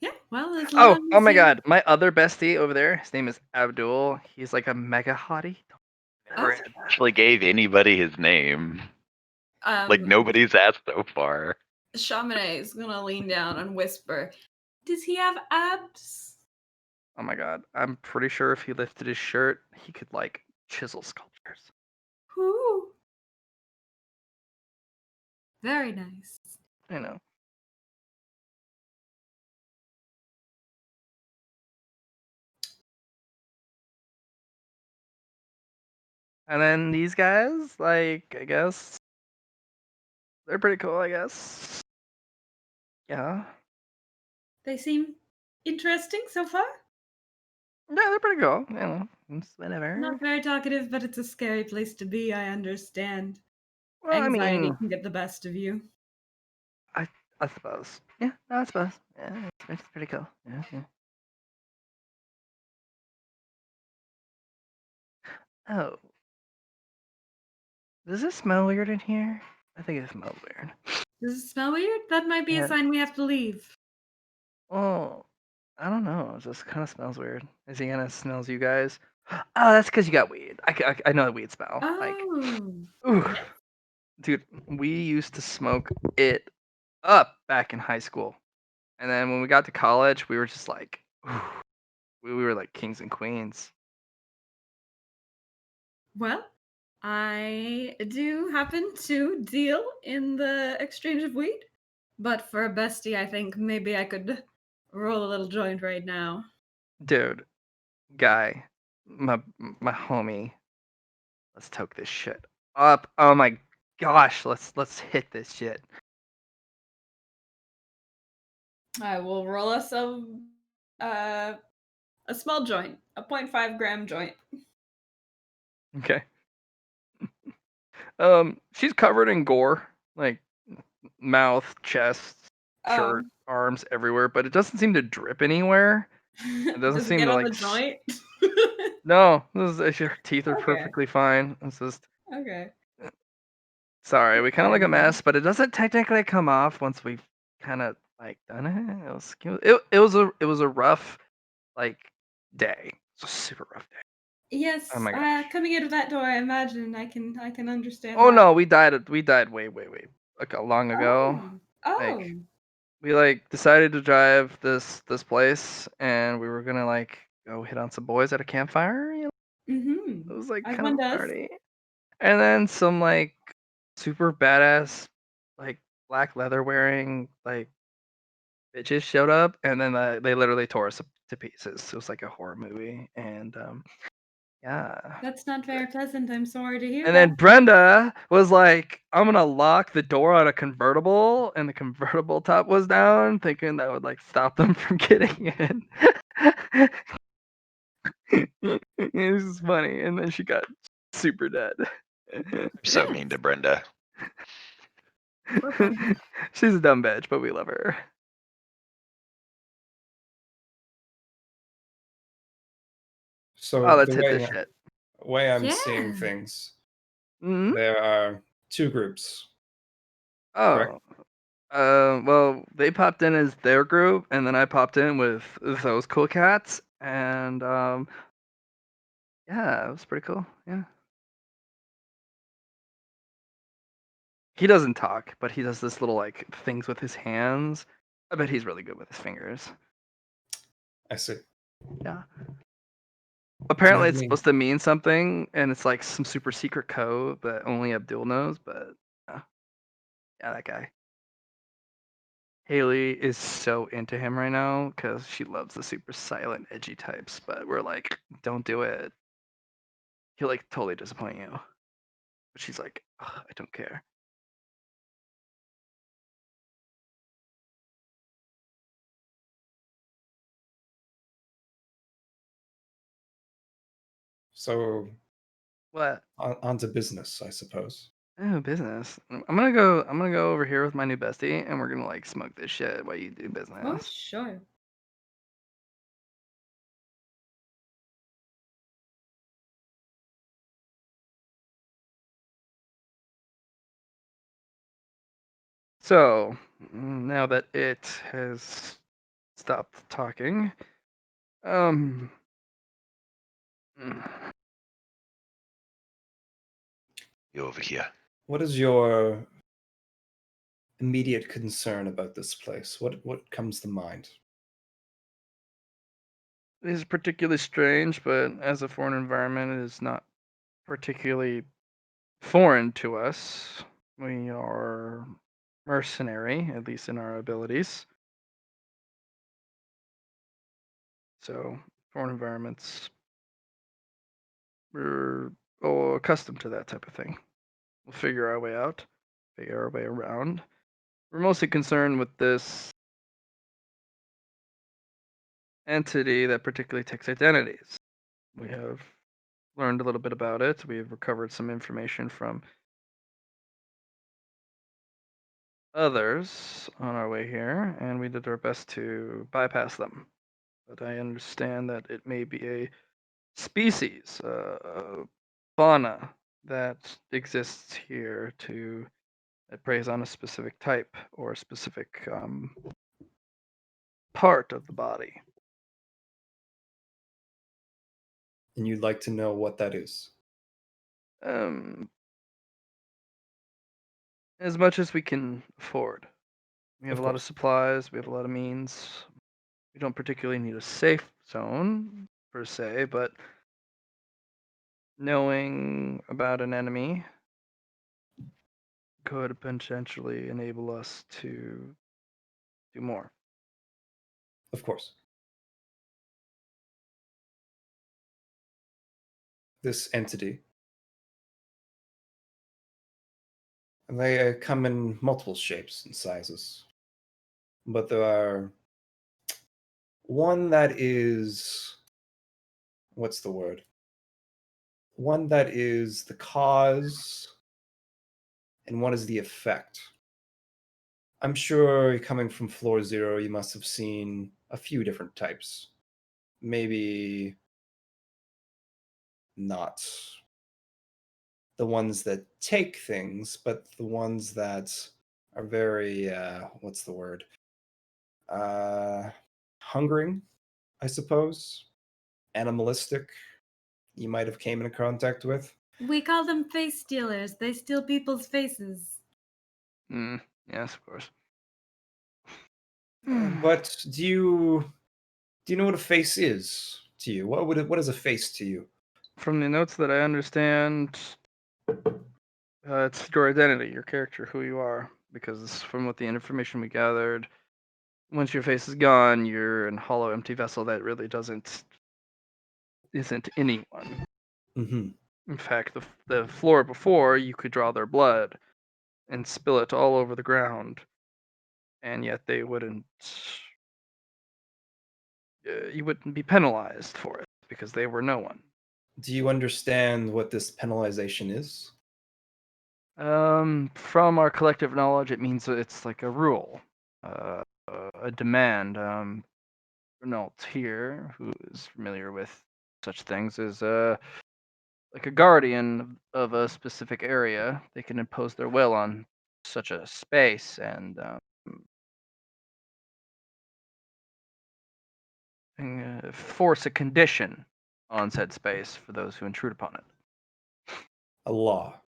Yeah, well, as Oh long as my you. God, my other bestie over there, his name is Abdul. He's like a mega hottie. Never Oh, actually gave anybody his name. Like, um, nobody's asked so far. Chaminade is gonna lean down and whisper, "Does he have abs?" Oh my God, I'm pretty sure if he lifted his shirt, he could like chisel sculptures. Ooh, very nice. I know. And then these guys, like, I guess they're pretty cool. I guess. Yeah. They seem interesting so far. Yeah, they're pretty cool. It's whatever. Not very talkative, but it's a scary place to be. I understand. Well, I Anxiety mean, can get the best of you. I I suppose. Yeah, no, I suppose. Yeah, it's pretty cool. Yeah. Oh, does it smell weird in here? I think it smells weird. Does it smell weird? That might be a Yeah. sign we have to leave. Oh, I don't know. It just kind of smells weird. Is he gonna smells you guys? Oh, that's because you got weed. I know the weed smell. Like, Oh. ooh, Yes. dude, we used to smoke it up back in high school, and then when we got to college, we were just like, ooh, we were like kings and queens. Well, I do happen to deal in the exchange of weed, but for a bestie, I think maybe I could roll a little joint right now. Dude, guy, my homie, let's toke this shit up. Oh my gosh, let's hit this shit. I will roll us uh, a small joint, a 0.5 gram joint. Okay. She's covered in gore, like mouth, chest, shirt, Oh, arms, everywhere, but it doesn't seem to drip anywhere. It doesn't does it seem get to on like. the joint? No, this is, her teeth are Okay, perfectly fine. It's just okay. sorry, we kind of look a Fine. mess, but it doesn't technically come off once we've kind of like done it. It was a rough like day. It's a super rough day. Oh Yes, my gosh. coming out of that door, I imagine I can understand Oh that. no, we died way like long ago. Oh, Like oh. we like decided to drive this place and we were gonna like go hit on some boys at a campfire. Mm-hmm. It was like As kind of one a does. party. And then some like super badass like black leather wearing like bitches showed up and then they literally tore us to pieces. It was like a horror movie and yeah. That's not very pleasant. I'm sorry to hear And that. then Brenda was like, I'm gonna lock the door on a convertible, and the convertible top was down, thinking that would like stop them from getting in. It was just funny, and then she got super dead. So mean to Brenda. Poor Brenda. She's a dumb bitch, but we love her. Oh, So let's hit this shit. way I'm seeing Yeah. things, Hmm. there are two groups, correct? Oh, well, they popped in as their group, and then I popped in with those cool cats, and yeah, it was pretty cool. Yeah. He doesn't talk, but he does this little like things with his hands. I bet he's really good with his fingers. I see. Yeah. Do you Apparently have it's any? supposed to mean something and it's like some super secret code that only Abdul knows, but yeah, that guy. Haley is so into him right now because she loves the super silent, edgy types, but we're like, don't do it. He'll like totally disappoint you. But she's like, "Ugh, I don't care." So What? on to business, I suppose. Oh, business. I'm gonna go over here with my new bestie and we're gonna like smoke this shit while you do Oh, business. sure. So now that it has stopped talking, um, mm, You over here. What is your immediate concern about this place? What comes to mind? it is particularly strange, but as a foreign environment, it is not particularly foreign to us. We are mercenary, at least in our abilities. So foreign environments, we're accustomed to that type of thing. We'll figure our way out, figure our way around. We're mostly concerned with this entity that particularly takes identities. We have learned a little bit about it. We have recovered some information from others on our way here, and we did our best to bypass them. But I understand that it may be a species, fauna that exists here to It preys on a specific type or a specific part of the body. And you'd like to know what that is. Um, as much as we can afford. We have Of a lot of course. supplies. We have a lot of means. We don't particularly need a safe zone per se, but knowing about an enemy could potentially enable us to do more. Of course. This entity. And they come in multiple shapes and sizes. But there are one that is, what's the word? One that is the cause, and one is the effect. I'm sure coming from floor 0, you must have seen a few different types. Maybe not the ones that take things, but the ones that are very, what's the word? Hungering, I suppose. Animalistic, you might have came into contact with. We call them face stealers. They steal people's faces. Yes, of course. But do you know what a face is to you? What is a face to you? From the notes that I understand, it's your identity, your character, who you are. Because from what the information we gathered, once your face is gone, you're in a hollow, empty vessel that really isn't anyone. Mm-hmm. In fact, the floor before, you could draw their blood and spill it all over the ground, and yet they wouldn't. You wouldn't be penalized for it because they were no one. Do you understand what this penalization is? From our collective knowledge, it means that it's like a rule, a demand. Renault here, who is familiar with such things, is like a guardian of a specific area. They can impose their will on such a space and force a condition on said space for those who intrude upon it. A law,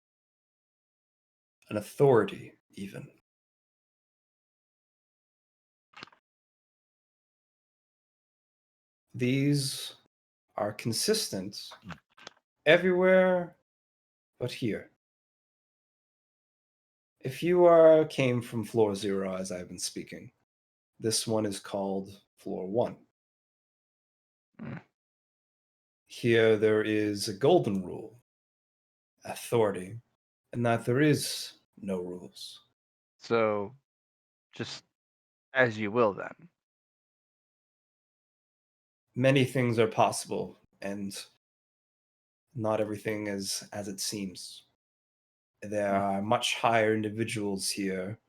an authority, even. These are consistent everywhere but here. If you came from floor 0 as I've been speaking, this one is called floor 1. Mm. Here there is a golden rule, authority, and that there is no rules. So, just as you will then. Many things are possible, and not everything is as it seems. There are much higher individuals here,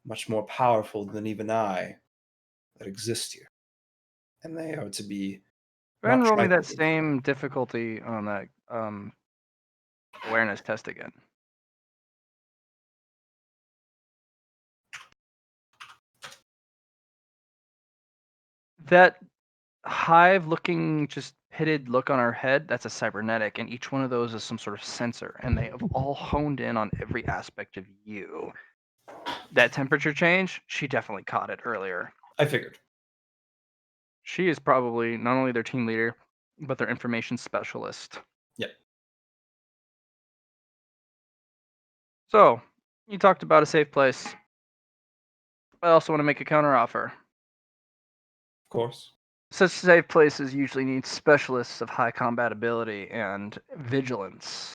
much more powerful than even I, that exist here. And they are to be Go ahead not and roll me that trifled with. same difficulty on that awareness test again. That hive looking, just pitted look on her head, that's a cybernetic, and each one of those is some sort of sensor, and they have all honed in on every aspect of you. That temperature change, she definitely caught it earlier. I figured. She is probably not only their team leader, but their information specialist. Yep. So, you talked about a safe place. I also want to make a counteroffer. Of course. Such safe places usually need specialists of high combat ability and vigilance.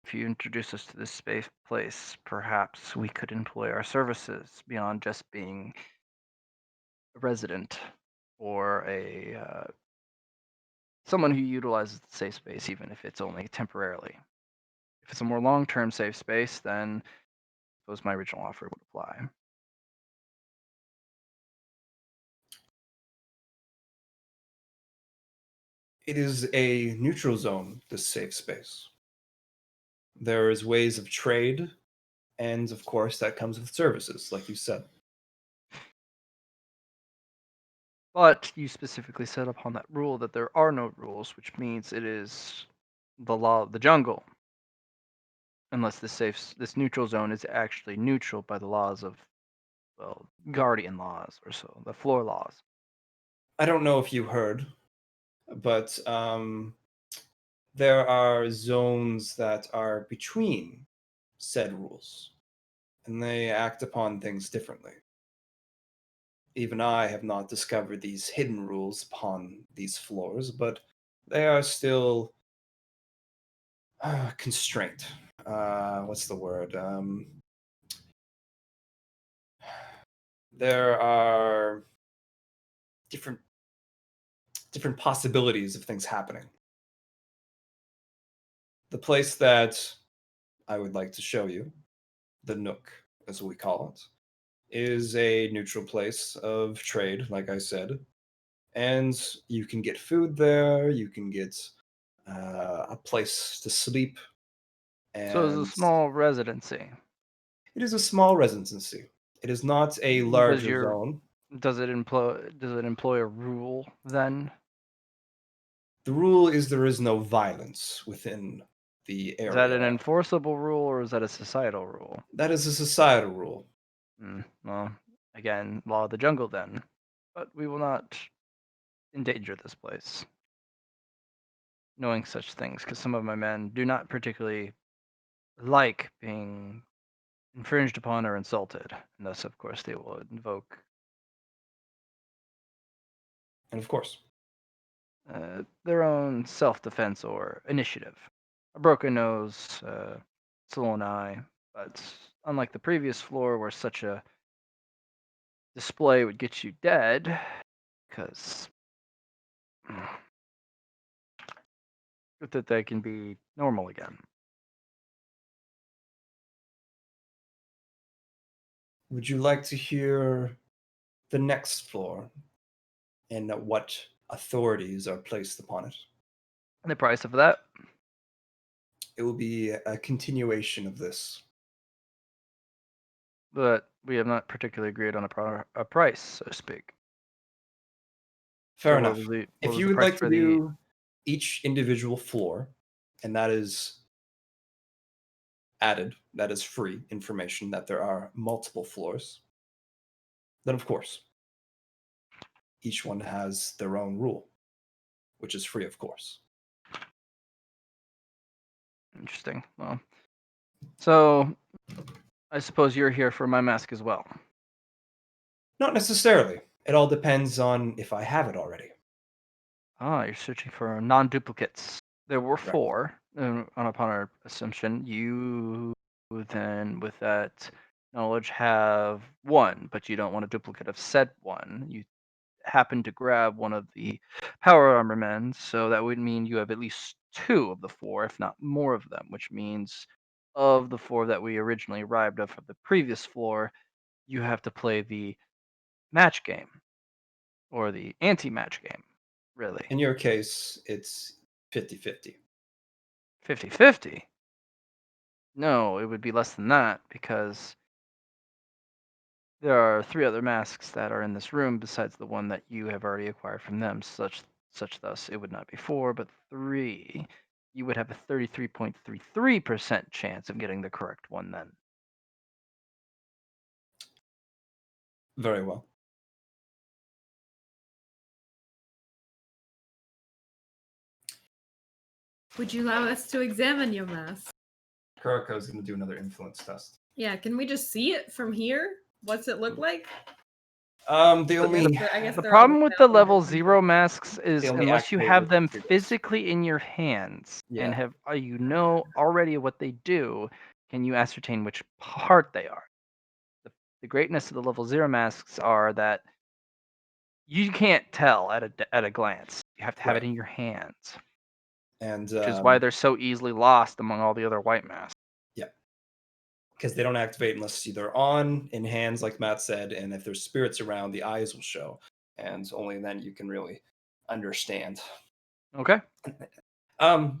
If you introduce us to this safe place, perhaps we could employ our services beyond just being a resident or a someone who utilizes the safe space, even if it's only temporarily. If it's a more long-term safe space, then I suppose my original offer would apply. It is a neutral zone, this safe space. There is ways of trade And of course, that comes with services, like you said. But you specifically set upon that rule that there are no rules, which means it is the law of the jungle. Unless this neutral zone is actually neutral by the laws of, well, guardian laws or so, the floor laws. I don't know if you heard, but there are zones that are between said rules, and they act upon things differently. Even I have not discovered these hidden rules upon these floors, but they are still constraint. What's the word? There are different possibilities of things happening. The place that I would like to show you, the Nook, as we call it, is a neutral place of trade, like I said. And you can get food there, you can get a place to sleep, So it's a and small residency. it is a small residency. It is not a Does larger your zone. does it employ a rule then? The rule is there is no violence within the Is that an area. enforceable rule or is that a societal rule? That is a societal rule. Well, again, law of the jungle then. But we will not endanger this place. Knowing such things, because some of my men do not particularly like being infringed upon or insulted. And thus, of course, they will invoke And of course, their own self-defense or initiative. A broken nose, swollen eye, but unlike the previous floor where such a display would get you dead, because that they can be normal again. would you like to hear the next floor and what authorities are placed upon it? And the price of that? It will be a continuation of this. But we have not particularly agreed on a price, so to speak. Fair So enough. what If was you the would price like to for the? do each individual floor, and that is added, that is free information that there are multiple floors, then of course, each one has their own rule, which is free, of course. Interesting. Well, so I suppose you're here for my mask as well. Not necessarily. It all depends on if I have it already. Ah, you're searching for non-duplicates. There were Correct. 4, upon our assumption. You then, with that knowledge, have 1, but you don't want a duplicate of said 1. You happen to grab one of the power armor men, so that would mean you have at least 2 of the 4, if not more of them, which means of the 4 that we originally arrived at from the previous floor, you have to play the match game, or the anti-match game, really. In your case, it's 50-50. 50-50? No, it would be less than that, because there are 3 other masks that are in this room besides the one that you have already acquired from them, such thus it would not be 4, but 3. You would have a 33.33% chance of getting the correct one then. Very well. Would you allow us to examine your mask? Kurako is going to do another influence test. Yeah, can we just see it from here? What's it look like? The only I guess The they're on problem with the camera or level something. 0 masks is They only unless you activate have with them triggers. physically in your hands and Yeah. have you know already what they do, can you ascertain which part they are? The greatness of the level 0 masks are that you can't tell at a glance. You have to have it Right. in your hands, And which is why they're so easily lost among all the other white masks. yeah, because they don't activate unless they're on in hands, like Matt said, and if there's spirits around, the eyes will show, and only then you can really understand. Okay.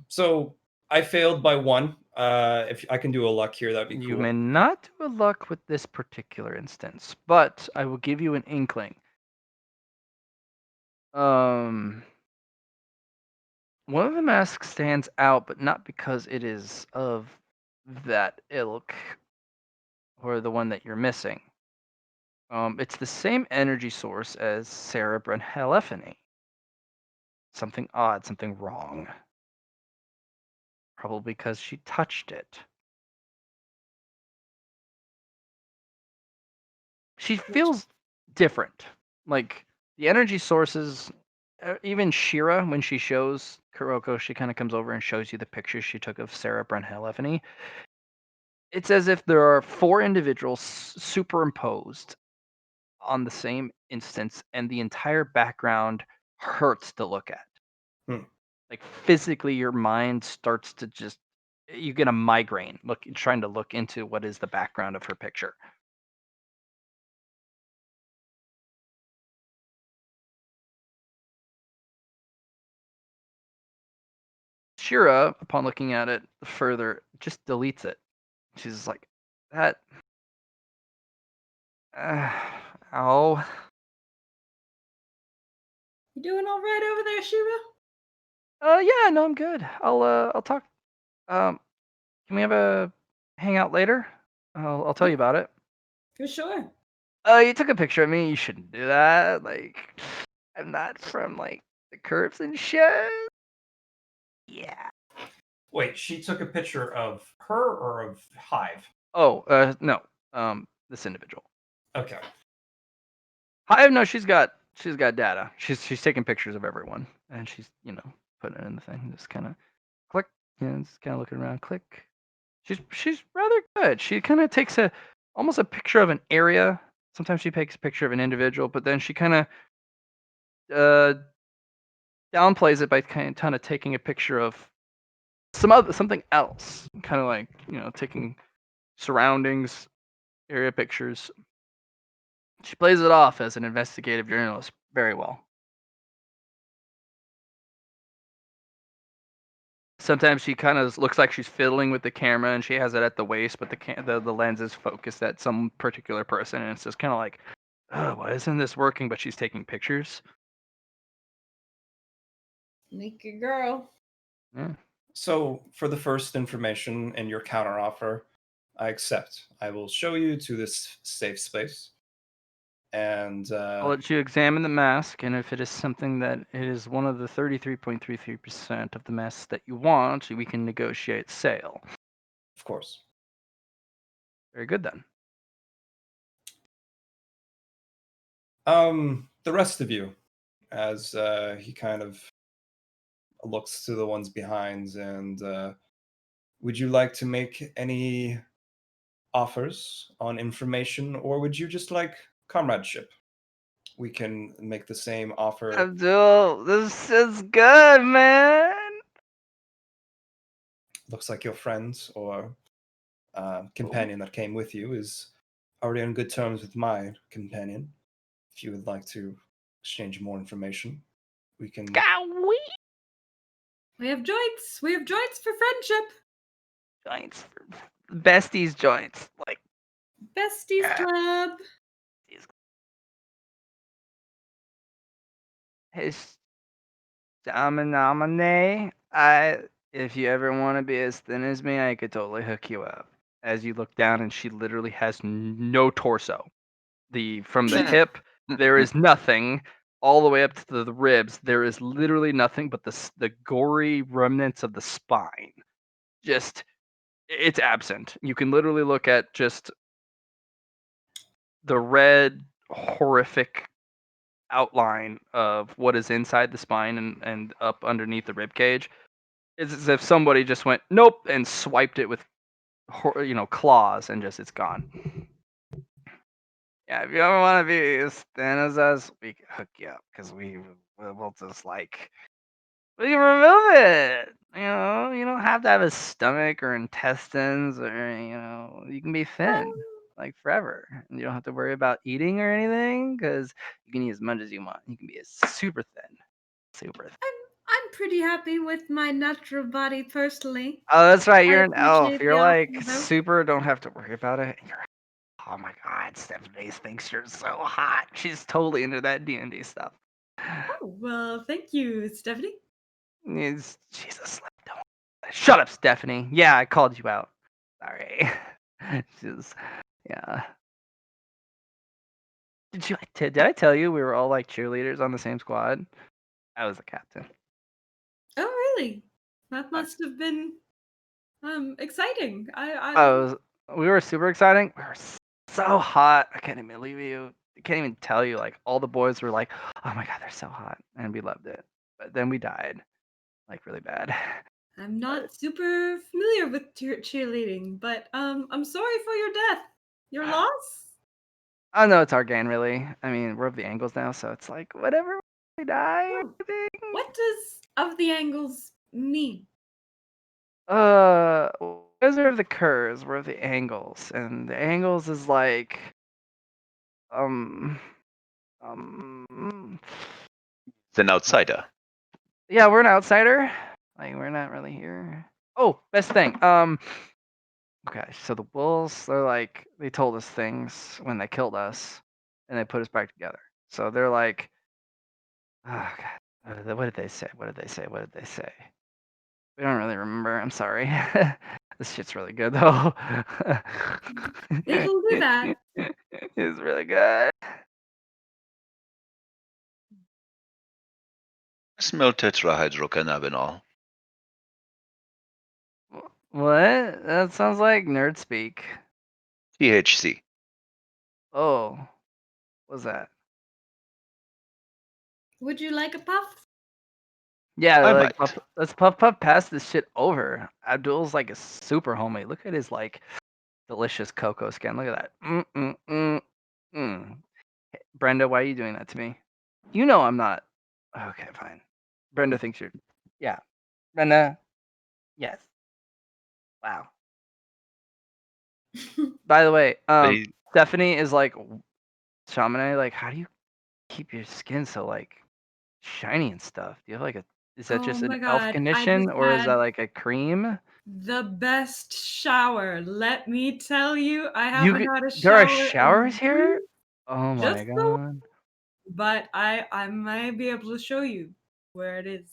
So I failed by 1. If I can do a luck here, that'd be You cool. may not do a luck with this particular instance, but I will give you an inkling. One of the masks stands out, but not because it is of that ilk or the one that you're missing. It's the same energy source as Sarah Brunhelephany. Something odd, something wrong. Probably because she touched it. She feels different. Like the energy sources, even Shira, when she shows Kuroko, she kind of comes over and shows you the pictures she took of Sarah Brunhelephany. It's as if there are 4 individuals superimposed on the same instance, and the entire background hurts to look at. Hmm. Like physically, your mind starts to just you get a migraine trying to look into what is the background of her picture. Shira, upon looking at it further, just deletes it. She's like, that. Ow. You doing all right over there, Shira? Yeah, no, I'm good. I'll talk. Can we have a hangout later? I'll tell you about it. For sure. You took a picture of me. You shouldn't do that. Like, I'm not from like the curves and shit. Yeah. Wait, she took a picture of her or of Hive? Oh, no. This individual. Okay. Hive, no, she's got data. She's taking pictures of everyone, and she's putting it in the thing. Just kind of click, just kind of looking around. Click. She's rather good. She kind of takes almost a picture of an area. Sometimes she takes a picture of an individual, but then she kind of uh, downplays it by kind of taking a picture of something else. Kind of like taking surroundings, area pictures. She plays it off as an investigative journalist very well. Sometimes she kind of looks like she's fiddling with the camera and she has it at the waist, but the lens is focused at some particular person, and it's just kind of like, oh, why isn't this working? But she's taking pictures. Naked girl. Yeah. So, for the first information and your counteroffer, I accept. I will show you to this safe space. And I'll let you examine the mask, and if it is something that it is one of the 33.33% of the masks that you want, we can negotiate sale. of course. Very good then. The rest of you, as he kind of looks to the ones behind, and would you like to make any offers on information, or would you just like comradeship? We can make the same offer. Abdul, this is good, man. Looks like your friend or companion that came with you is already on good terms with my companion. If you would like to exchange more information, we can. Golly. We have joints. We have joints for friendship. Joints, besties joints, like Besties club. his nominee. If you ever want to be as thin as me, I could totally hook you up. As you look down, and she literally has no torso. From the hip, there is nothing. All the way up to the ribs, there is literally nothing but the gory remnants of the spine. Just it's absent. You can literally look at just the red, horrific outline of what is inside the spine and up underneath the rib cage. It's as if somebody just went nope and swiped it with claws, and just it's gone. Yeah, if you ever want to be as thin as us, we can hook you up because we'll just we can remove it. You don't have to have a stomach or intestines, or you can be thin like forever. And you don't have to worry about eating or anything because you can eat as much as you want. You can be super thin, super thin. I'm pretty happy with my natural body personally. Oh, that's right. I You're an elf. appreciate You're the like offer, though. super. Don't have to worry about it. Oh my God, Stephanie thinks you're so hot. She's totally into that D&D stuff. Oh, well, thank you, Stephanie. She's a slut. Shut up, Stephanie. Yeah, I called you out. Sorry. She's, yeah. Did I tell you we were all like cheerleaders on the same squad? I was the captain. Oh, really? That must have been exciting. We were super exciting. We were so hot. I can't even believe you. I can't even tell you. Like all the boys were like, "Oh my God, they're so hot," and we loved it. But then we died, like really bad. I'm not super familiar with cheerleading, but I'm sorry for your death. Your loss? Oh no, it's our gang really. I mean, we're of the angles now, so it's like whatever. We die. Oh, what does of the angles mean? Those are the curves. We're of the angles, and the angles is like um um. It's an outsider. Yeah, we're an outsider. Like we're not really here. Oh, best thing. Okay, so the wolves, they're like they told us things when they killed us, and they put us back together. So they're like, oh God, what did they say? What did they say? What did they say? We don't really remember. I'm sorry. This shit's really good though. It'll do that. It's really good. Smell tetrahydrocannabinol. What? That sounds like nerd speak. THC. Oh, what's that? Would you like a puff? Yeah, I like might. let's puff pass this shit over. Abdul's like a super homie. Look at his like delicious cocoa skin. Look at that. Brenda, why are you doing that to me? You know I'm not. Okay, fine. Brenda thinks you're. Yeah, Brenda. Yes. Wow. By the way, They, Stephanie is like Shamane. Like, how do you keep your skin so like shiny and stuff? Do you have like a? Is that Oh just an my elf god, I condition, just or is that had like a cream? the best shower. Let me tell you, I You haven't had a there are shower showers in here? weeks, Oh just my the one, God. but I might be able to show you where it is.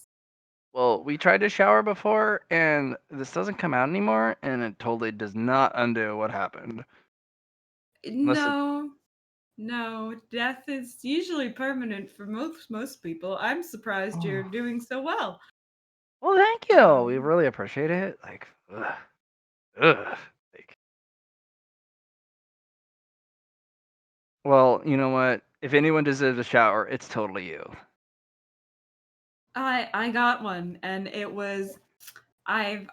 Well, we tried to shower before, and this doesn't come out anymore, and it totally does not undo what happened. Unless it. No, no, death is usually permanent for most people. I'm surprised you're Oh. doing so well. Well, thank you. We Um, really appreciate it. Like, ugh. Like, well, you know what? If anyone deserves a shower, it's totally you. I got one, and it was I've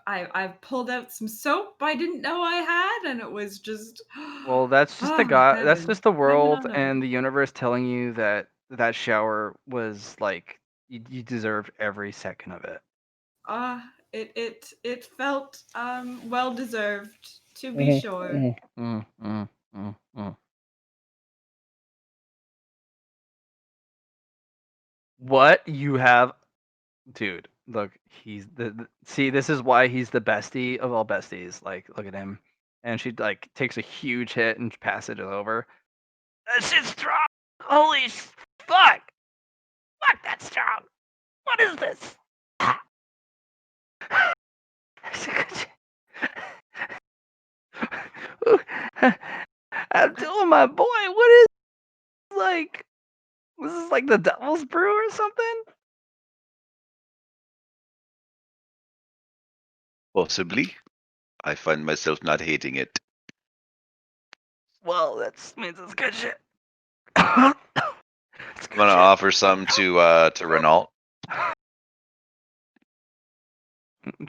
pulled out some soap I didn't know I had, and it was just Well, that's just the oh God. That's heaven, just the heaven world on earth. and the universe telling you that that shower was like you deserved every second of it. It felt well deserved to be Mhm, sure. mhm, mm, mm, mm, mm. What you have, dude? Look, he's see. This is why he's the bestie of all besties. Like, look at him. And she like takes a huge hit and passes it over. That shit's strong. Holy fuck! Fuck, that's strong. What is this? That's a good shit. Abdullah, my boy, what is like? This is like the devil's brew or something? possibly. I find myself not hating it. Well, that means it's good shit. It's I'm good gonna shit. offer some to Renault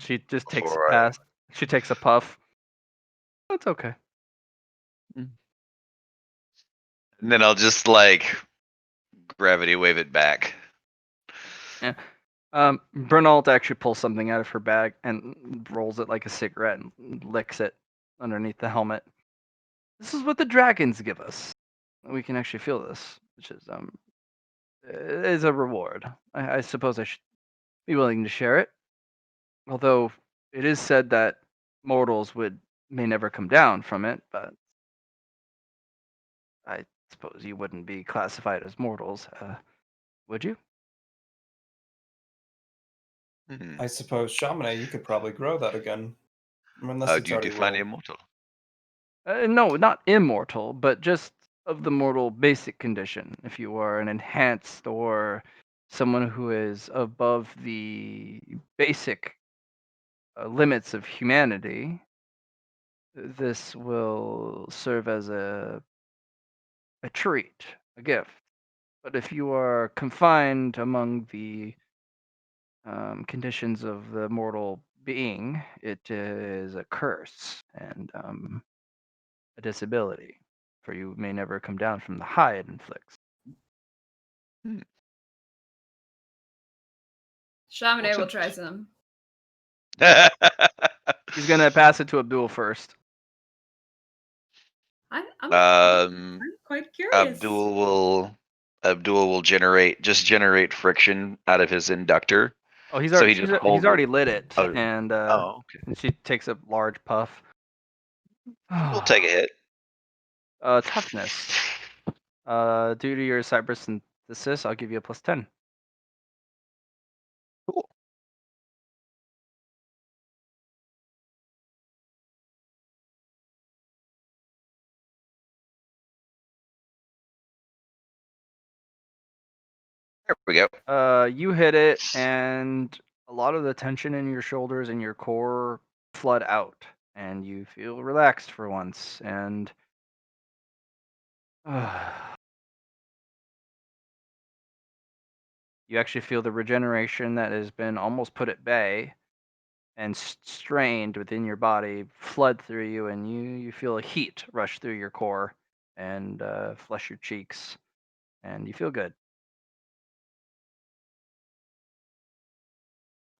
She just takes a for. pass. She takes a puff. That's okay. And then I'll just like gravity wave it back. Yeah. Bernald actually pulls something out of her bag and rolls it like a cigarette and licks it underneath the helmet. This is what the dragons give us. We can actually feel this, which is a reward. I suppose I should be willing to share it. Although it is said that mortals may never come down from it, but I suppose you wouldn't be classified as mortals, would you? Hmm. I suppose, Shamane, you could probably grow that again. Unless How it's do you already define rolled. immortal? No, not immortal, but just of the mortal basic condition. If you are an enhanced or someone who is above the basic limits of humanity, this will serve as a treat, a gift. But if you are confined among the conditions of the mortal being, it is a curse and a disability, for you may never come down from the high it inflicts. Hmm. Shamane What's will it? try some. He's gonna pass it to Abdul first. I'm um, quite curious. Abdul will generate friction out of his inductor. Oh, he's So already he just he's holds it. already lit it, Oh, and oh, okay. she takes a large puff. We'll take a hit. Toughness. Due to your cyber synthesis, I'll give you a +10. Cool. There we go. You hit it, and a lot of the tension in your shoulders and your core flood out, and you feel relaxed for once. And you actually feel the regeneration that has been almost put at bay and strained within your body flood through you, and you feel a heat rush through your core and flush your cheeks, and you feel good.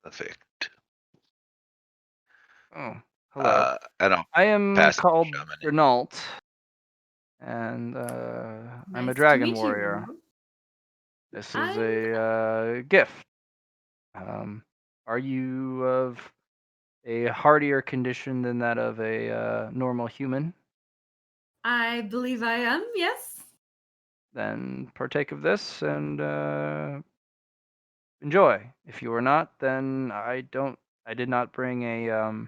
Perfect. Oh, hello. I don't I am pass it to called Shaman. Renault, and I'm a Nice to dragon meet you, warrior. Renault. This is I'm a gift. Are you of a hardier condition than that of a normal human? I believe I am, yes. Then partake of this and enjoy. If you are not, then I did not bring a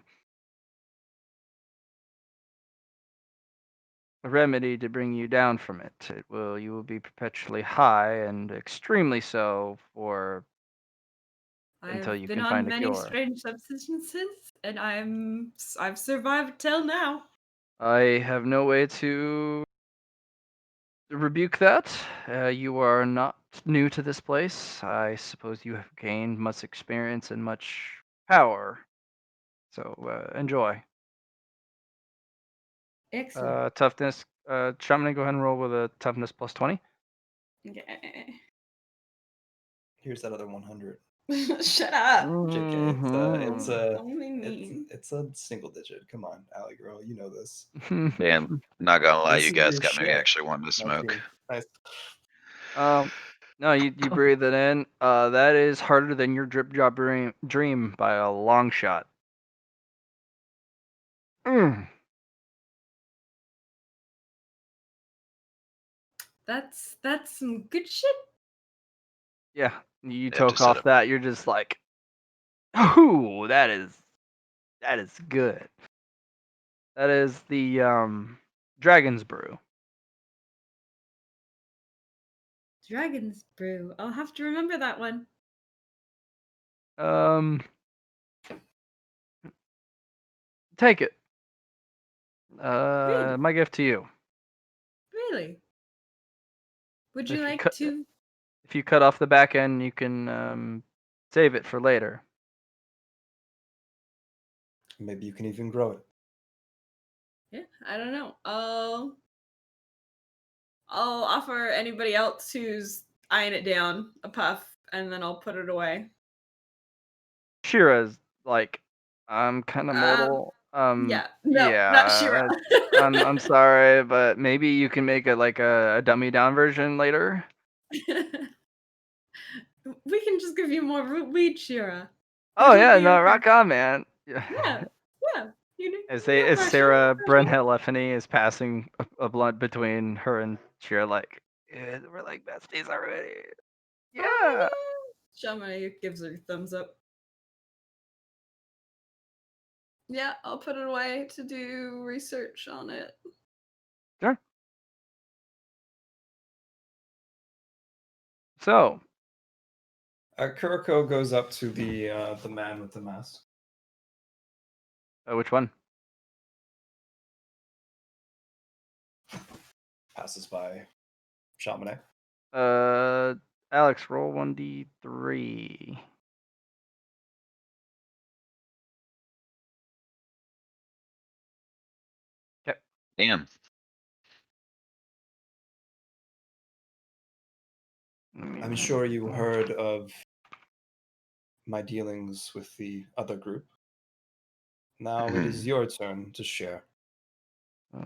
remedy to bring you down from it. You will be perpetually high and extremely so for until I've you been can on find a many cure. strange substances, and I've survived till now. I have no way to rebuke that. You are not new to this place. I suppose you have gained much experience and much power. So enjoy. Excellent. Toughness. Shaman, go ahead and roll with a toughness +20. Okay. Here's that other 100. Shut up. JK, Mhm. Only me. it's a single digit. Come on, Allie girl, you know this. Man, not gonna lie, This you is guys your got me shit. actually wanting to smoke. 19. Nice. No, you breathe it in. That is harder than your drip job dream by a long shot. Mm. That's some good shit. Yeah, you They have to toke set off up. that. You're just like, ooh, that is good. That is the Dragon's Brew. Dragon's brew. I'll have to remember that one. Um, take it. Really? My gift to you. Really? Would you If you like cut to? if you cut off the back end, you can save it for later. Maybe you can even grow it. Yeah, I don't know. I'll offer anybody else who's eyeing it down a puff, and then I'll put it away. Shira's like, I'm kind of mortal. Yeah, no, not Shira. Yeah, I'm sorry, but maybe you can make a dummy down version later. We can just give you more weed, Shira. Oh It'll yeah, be no, okay. rock on, man. Yeah, yeah. As No as pressure, Sarah no pressure. Brenhelephany is passing a blunt between her and Shira, like, yeah, we're like besties already. Yeah. Oh, yeah. Shamane gives her a thumbs up. Yeah, I'll put it away to do research on it. Sure. So, Kuriko goes up to the man with the mask. which one? Passes by Shamane. Alex, roll 1d3. Okay. Damn. I'm sure you heard of my dealings with the other group. Now it is your turn to share.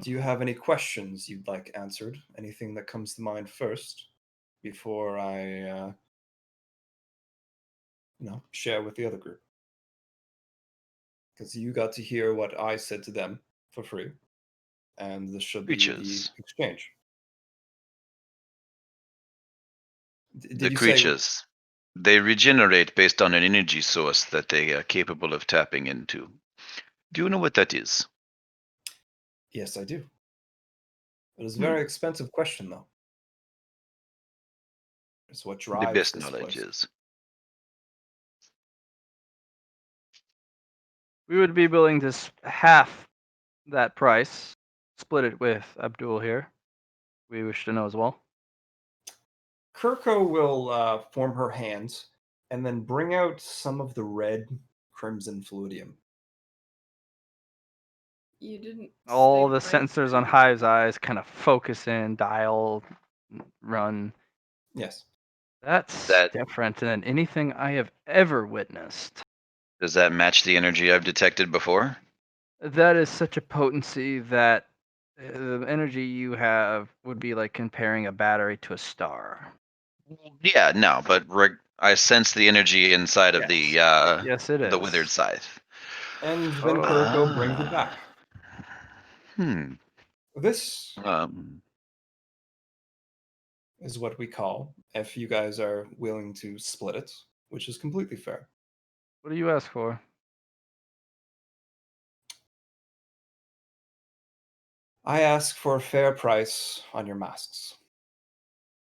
Do you have any questions you'd like answered? Anything that comes to mind first before I, share with the other group? Because you got to hear what I said to them for free, and this should be the Creatures. exchange. Did The you say? creatures. They regenerate based on an energy source that they are capable of tapping into. Do you know what that is? Yes, I do. It is a very expensive question, though. It's what The drives best this knowledge place. is. We would be willing to half that price, split it with Abdul here. We wish to know as well. Kirko will form her hands and then bring out some of the red crimson fluidium. You didn't. All stay the right sensors on there. Hive's eyes kind of focus in, dial, run. Yes. That's That different than anything I have ever witnessed. does that match the energy I've detected before? That is such a potency that the energy you have would be like comparing a battery to a star. Yeah, no, but I sense the energy inside of Yes, it the is. withered scythe. And then Kirko brings it back. Hmm. This Um. is what we call, if you guys are willing to split it, which is completely fair. What do you ask for? I ask for a fair price on your masks.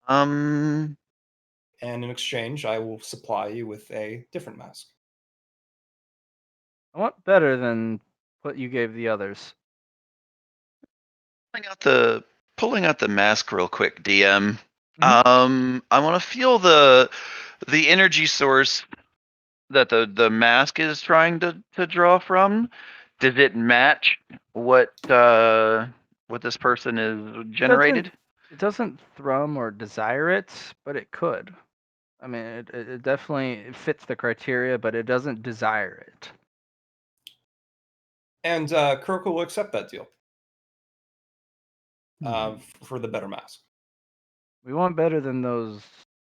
Um. And in exchange, I will supply you with a different mask. I want better than what you gave the others. Pulling out the mask real quick, DM. Mhm. I want to feel the energy source that the mask is trying to draw from. Does it match what this person is generated? It doesn't thrum or desire it, but it could. I mean, it definitely fits the criteria, but it doesn't desire it. And Kirko will accept that deal for the better mask. We want better than those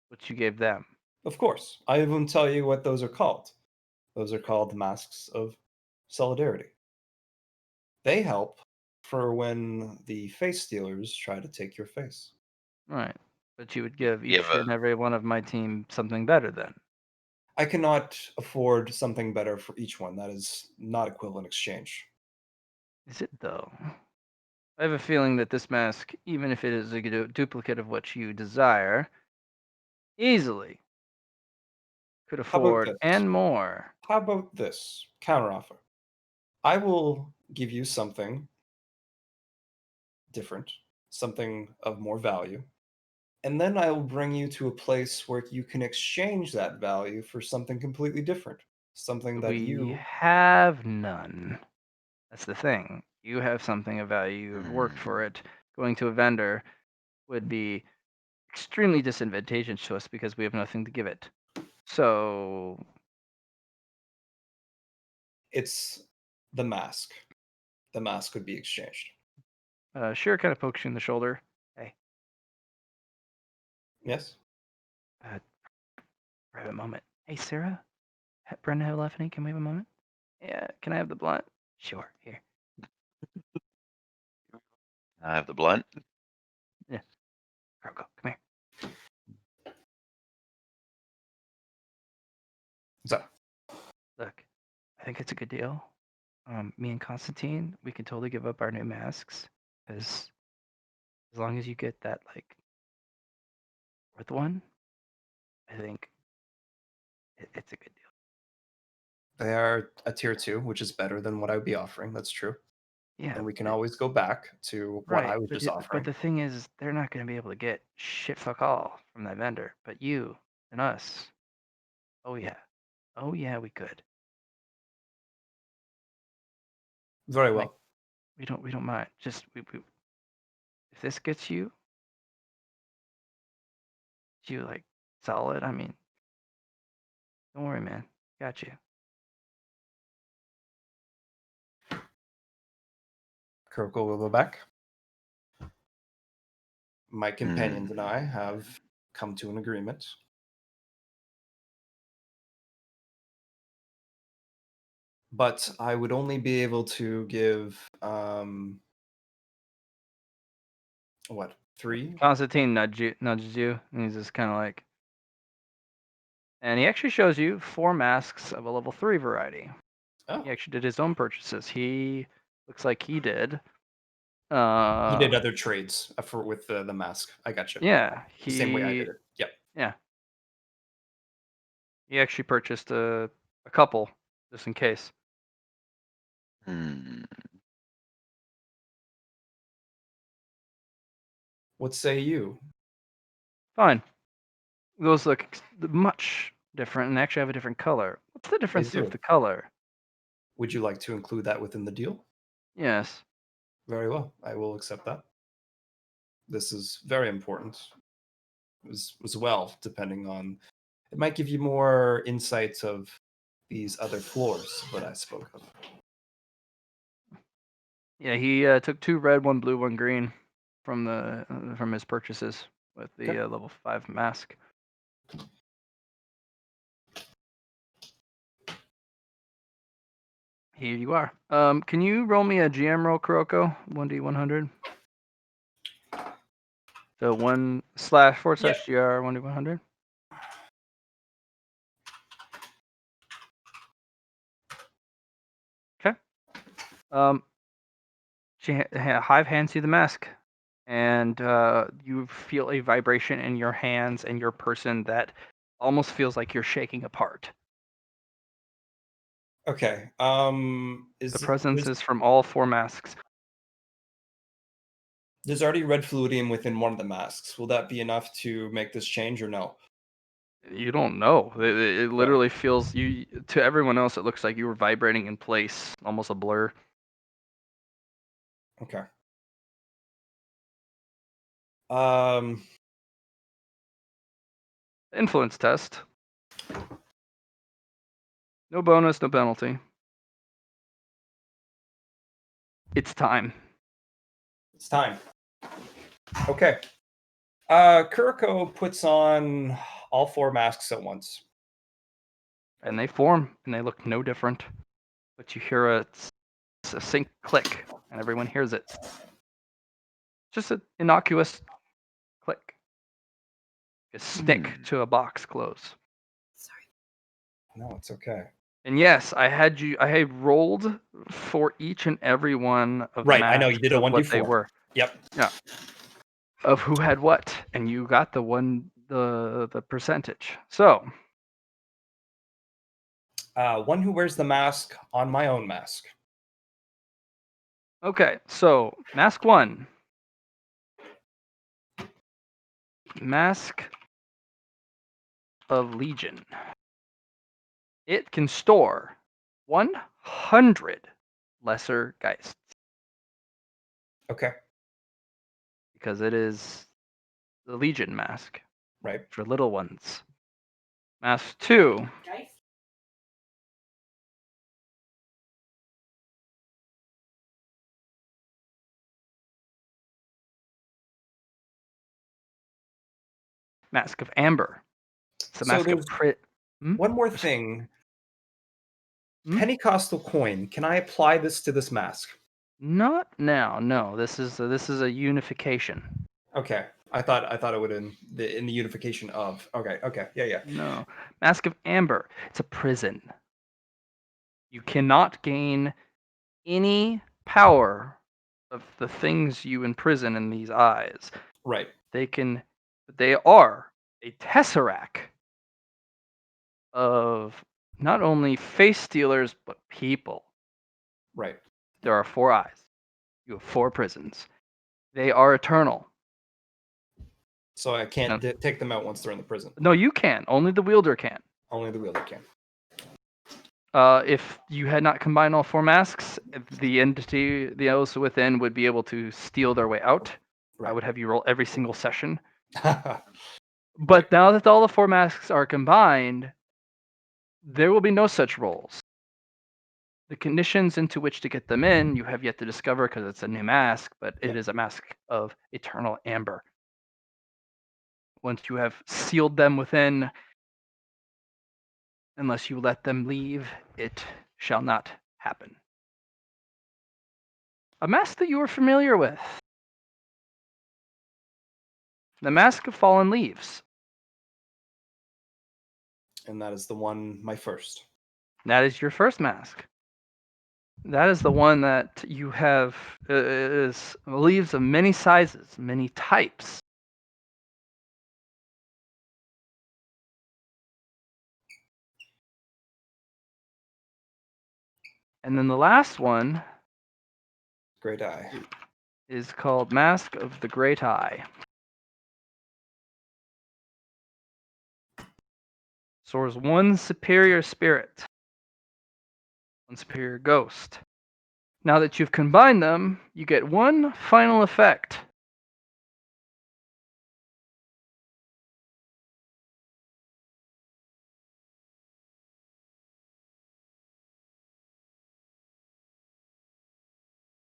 what you gave them. Of course. I even tell you what those are called. Those are called masks of solidarity. They help for when the face stealers try to take your face. Right. But you would give Give each a and every one of my team something better then. I cannot afford something better for each one. That is not equivalent exchange. Is it though? I have a feeling that this mask, even if it is a duplicate of what you desire, easily could How about afford this? and more. How about this counteroffer? I will give you something different, something of more value, and then I will bring you to a place where you can exchange that value for something completely different, something that We you have none. That's the thing. You have something of value. You've worked Hmm. for it. Going to a vendor would be extremely disadvantageous to us because we have nothing to give it. So, it's the mask. The mask could be exchanged. Shira kind of pokes you in the shoulder. Hey, Yes? uh, have a moment. Hey, Sarah, Brenda Helephany, can we have a moment? Yeah, can I have the blunt? Sure, here. I have the blunt. Yeah, Kuroko, come here. So, Look, I think it's a good deal. Me and Constantine, we can totally give up our new masks, because as long as you get that, like, fourth one, I think it's a good deal. they are a tier 2, which is better than what I would be offering. That's true. Yeah, And we can always go back to what I was just but offering. the thing is, they're not going to be able to get shit fuck all from that vendor. But you and us, oh yeah, we could. Very Like, well. we don't mind. Just if this gets you like solid, I mean, don't worry, man, got you. Kuroko will go back. My Hmm. companions and I have come to an agreement. But I would only be able to give what, 3? Constantine nudges you, and he's just kind of like, and he actually shows you 4 masks of a level 3 variety. Oh, He actually did his own purchases. He looks like he did. he did other trades for with the mask. I got you. Yeah, The same way I did it. Yep. Yeah, he actually purchased a couple just in case. Hmm. What say you? Fine. Those look much different and actually have a different color. What's the They difference of do. the color? Would you like to include that within the deal? Yes. Very well. I will accept that. This is very important as well, depending on it might give you more insights of these other floors that I spoke of. Yeah, he took 2 red, 1 blue, 1 green from his purchases with the Okay. level 5 mask. Here you are. Can you roll me a GM roll, Kuroko? 1d100. So 1///GR 1d100. Okay. Hive hands you the mask, and you feel a vibration in your hands and your person that almost feels like you're shaking apart. Okay. The presence is from all 4 masks. There's already red fluidium within one of the masks. Will that be enough to make this change or no? You don't know. It Okay. literally feels you to everyone else. It looks like you were vibrating in place, almost a blur. Okay. Influence test. No bonus, no penalty. It's time. It's time. Okay. Kuroko puts on all 4 masks at once. And they form, and they look no different. But you hear a sync click, and everyone hears it. Just an innocuous click. A stick to a box close. Sorry. No, it's okay. And yes, I had rolled for each and every one of the Right, I know you masks did a of what they 1d4. were. Yep. Yeah. Of who had what, and you got the percentage. So One who wears the mask on my own mask. okay, so mask 1. Mask of Legion. It can store 100 lesser geists Okay. because it is the Legion mask Right. for little ones. Mask 2. Guys? Mask of Amber. It's a So mask of there's One more thing. Hmm? Pentecostal coin. Can I apply this to this mask? Not now. No, this is a unification. Okay. I thought it would in the unification of. Okay. Yeah. No, Mask of Amber. It's a prison. You cannot gain any power of the things you imprison in these eyes. Right. They are a tesseract of not only face stealers but people. Right. There are 4 eyes. You have 4 prisons. They are eternal. So I can't No, take them out once they're in the prison. no, you can. Only the wielder can. Only the wielder can. If you had not combined all 4 masks, the entity, the Elsa within, would be able to steal their way out. I Right. would have you roll every single session. Right. But now that all the 4 masks are combined, there will be no such rolls. The conditions into which to get them in, you have yet to discover because it's a new mask, but it Yeah. is a mask of eternal amber. Once you have sealed them within, unless you let them leave, it shall not happen. A mask that you are familiar with. The Mask of Fallen Leaves. And that is the one, my first. That is your first mask. That is the one that you have is leaves of many sizes, many types. And then the last one Great eye. is called Mask of the Great Eye. Soars 1 superior spirit, 1 superior ghost. Now that you've combined them, you get 1 final effect.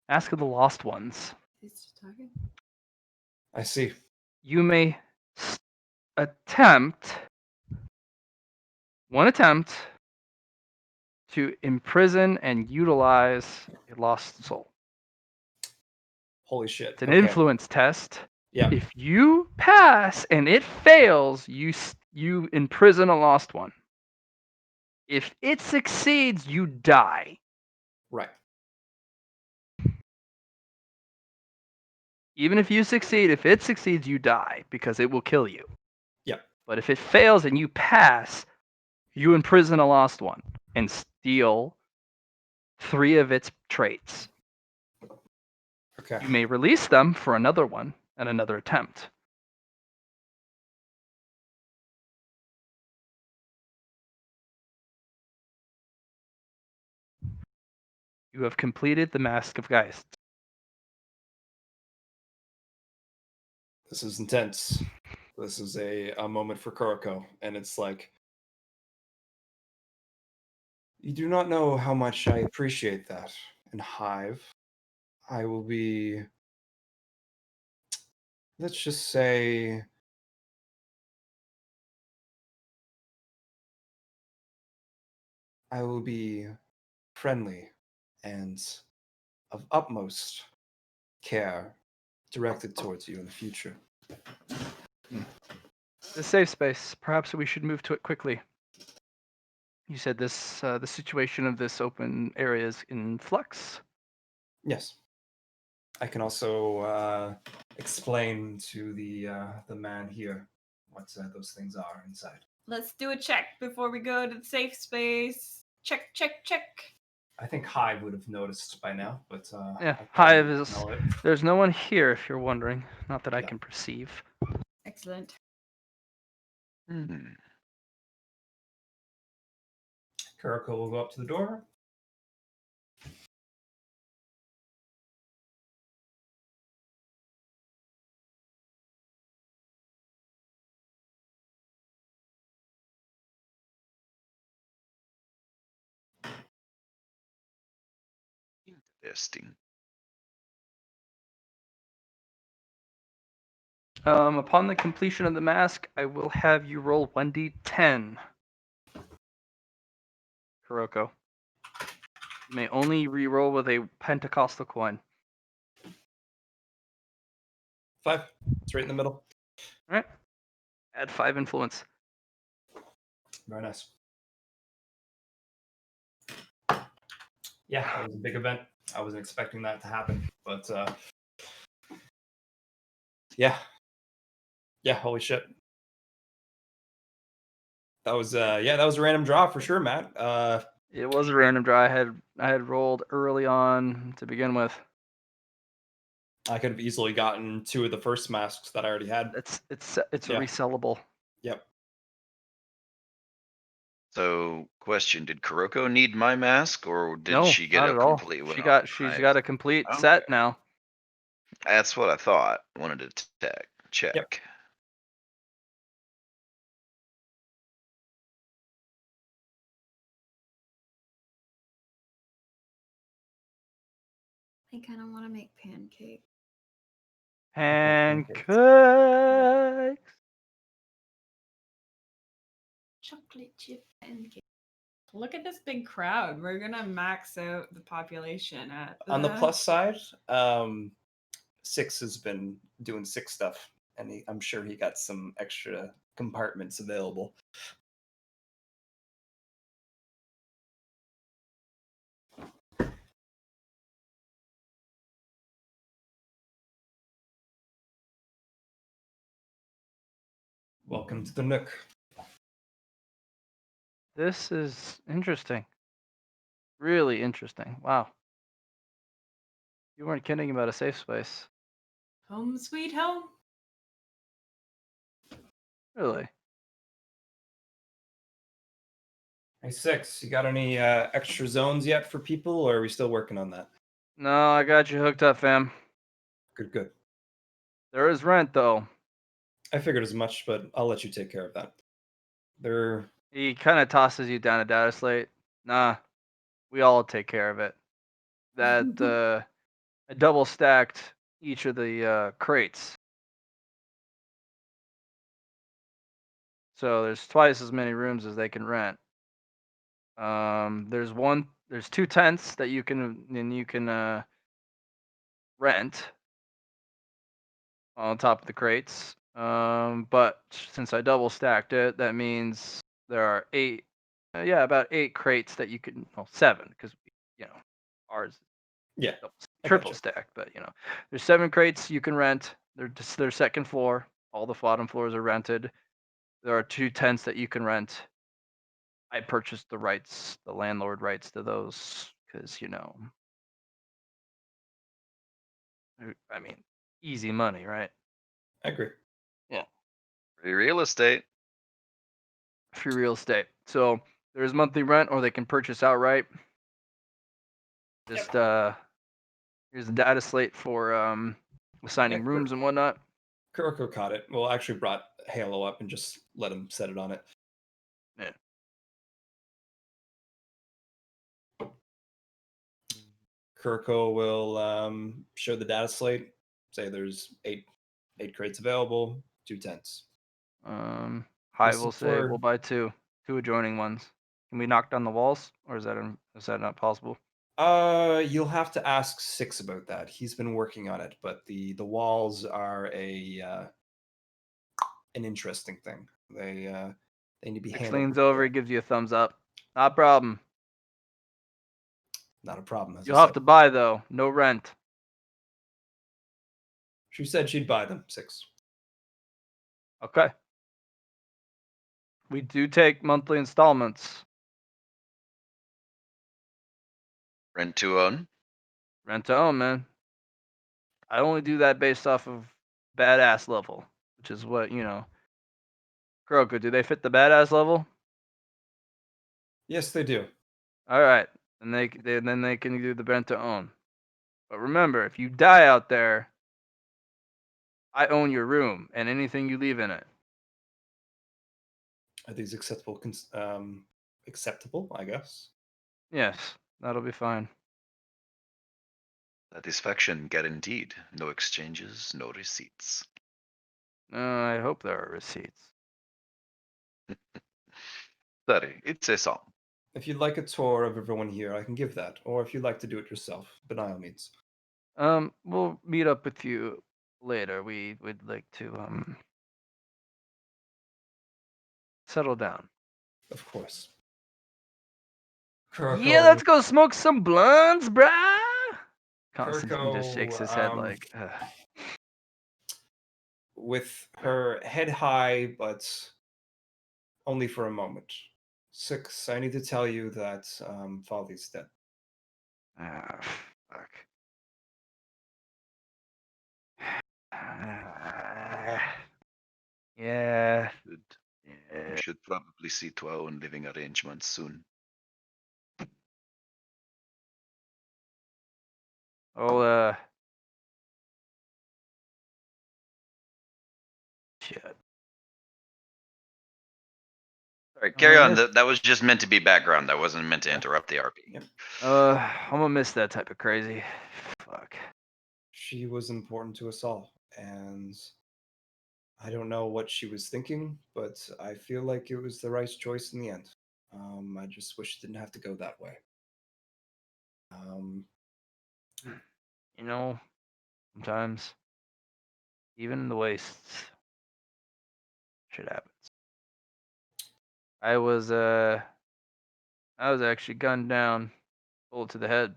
Mask of the Lost Ones. I see. You may attempt 1 attempt to imprison and utilize a lost soul. Holy shit. It's an Okay. influence test. Yeah. If you pass and it fails, you imprison a lost one. If it succeeds, you die. Right. Even if you succeed, if it succeeds, you die because it will kill you. Yeah. But if it fails and you pass, you imprison a lost one and steal 3 of its traits. Okay. You may release them for another one and another attempt. You have completed the Mask of Geist. This is intense. This is a moment for Kuroko, and it's like, you do not know how much I appreciate that. And Hive, I will be, let's just say, I will be friendly and of utmost care directed towards you in the future. The safe space. Perhaps we should move to it quickly. You said this the situation of this open area is in flux. Yes. I can also explain to the man here what those things are inside. Let's do a check before we go to the safe space. Check. I think Hive would have noticed by now, but Yeah, I Hive probably is. know it. There's no one here, if you're wondering. Not that I Yeah. can perceive. Excellent. Kuroko will go up to the door. Interesting. Upon the completion of the mask, I will have you roll 1d10. Kuroko. You may only re-roll with a Pentecostal coin. 5. It's right in the middle. All right. Add 5 influence. Very nice. Yeah, that was a big event. I wasn't expecting that to happen, but yeah, holy shit. That was that was a random draw for sure, Matt. It was a random draw. I had rolled early on to begin with. I could have easily gotten 2 of the first masks that I already had. It's Yeah. a resellable. Yep. So, question: did Kuroko need my mask, or did No, she get not a at all. complete one? She's got a complete set now. That's what I thought. Wanted to check. Yep. I kind of want to make pancakes. Pancakes. Chocolate chip pancakes. Look at this big crowd. We're gonna max out the population at On the plus side, 6 has been doing 6 stuff, and I'm sure he got some extra compartments available. Welcome to the Nook. This is interesting. Really interesting. Wow. You weren't kidding about a safe space. home sweet home. Really? Hey, 6, you got any extra zones yet for people, or are we still working on that? No, I got you hooked up, fam. Good. There is rent though. I figured as much, but I'll let you take care of that. He kind of tosses you down a data slate. Nah, we all take care of it. That I double stacked each of the crates. So there's twice as many rooms as they can rent. There's 2 tents that you can rent on top of the crates. But since I double stacked it, that means there are 8, about 8 crates that you can, 7 because ours Yeah, triple gotcha. stacked. But there's 7 crates you can rent. They're second floor. All the bottom floors are rented. There are 2 tents that you can rent. I purchased the landlord rights to those because I mean, easy money, right? I agree. Yeah. Free real estate. Free real estate. So there's monthly rent, or they can purchase outright. Just here's the data slate for assigning Yeah, rooms and whatnot. Kuroko caught it. Well, actually brought Halo up and just let him set it on it. Yeah. Kuroko will show the data slate. Say there's eight crates available, 2 tents. High will say we'll buy 2 adjoining ones. Can we knock down the walls, or is that not possible? You'll have to ask 6 about that. He's been working on it, but the walls are an interesting thing. They need to be Six handled. leans over, he gives you a thumbs up. Not a problem. Not a problem. As You'll I have said. to buy though, no rent. She said she'd buy them 6. Okay. We do take monthly installments. Rent to own. Rent to own, man. I only do that based off of badass level, which is what, Kuroko, do they fit the badass level? Yes, they do. All right. And then they can do the rent to own. But remember, if you die out there, I own your room and anything you leave in it. Are these acceptable? Acceptable, I guess. Yes, that'll be fine. Satisfaction guaranteed. No exchanges, no receipts. I hope there are receipts. Sorry, it's a song. If you'd like a tour of everyone here, I can give that. Or if you'd like to do it yourself, by all means. We'll meet up with you later. We would like to settle down. Of course. Yeah, let's go smoke some blunts, bruh. Constantine just Kirko, shakes his head like, ugh. with her head high, but only for a moment. 6, I need to tell you that Folly's dead. Ah, fuck. Yeah. Good. Yeah. We should probably see to our own living arrangements soon. Oh, shit. Sorry, carry on. miss- That was just meant to be background. That wasn't meant to interrupt the RP. Yep. I'm gonna miss that type of crazy. Fuck. She was important to us all, and I don't know what she was thinking, but I feel like it was the right choice in the end. I just wish it didn't have to go that way. You know, sometimes even in the wastes, shit happens. I was actually gunned down, bullet to the head,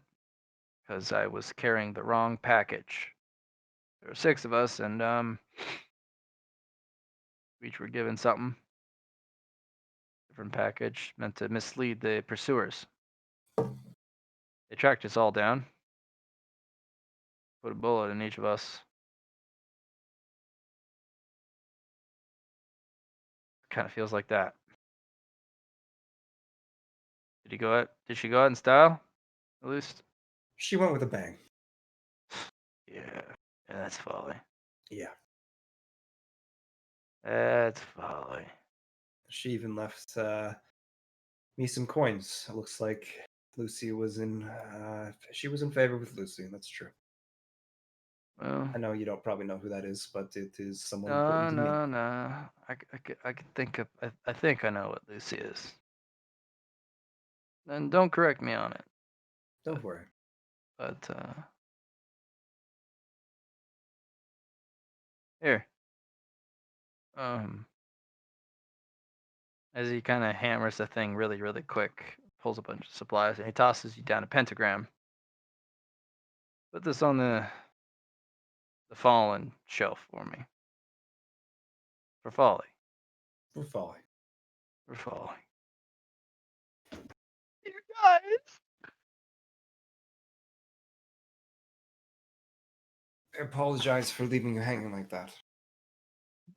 because I was carrying the wrong package. There were 6 of us, and we each were given something. Different package, meant to mislead the pursuers. They tracked us all down, put a bullet in each of us. Kind of feels like that. Did she go out in style? At least? She went with a bang. Yeah. Yeah, that's Folly. Yeah. That's Folly. She even left me some coins. It looks like Lucy was in. She was in favor with Lucy. That's true. Well, I know you don't probably know who that is, but it is someone no, important to me. no. I could think of. I think I know what Lucy is. And don't correct me on it. Don't worry. But here. As he kind of hammers the thing really, really quick, pulls a bunch of supplies, and he tosses you down a pentagram. Put this on the fallen shelf for me. For Folly. For Folly. For Folly. You guys. I apologize for leaving you hanging like that.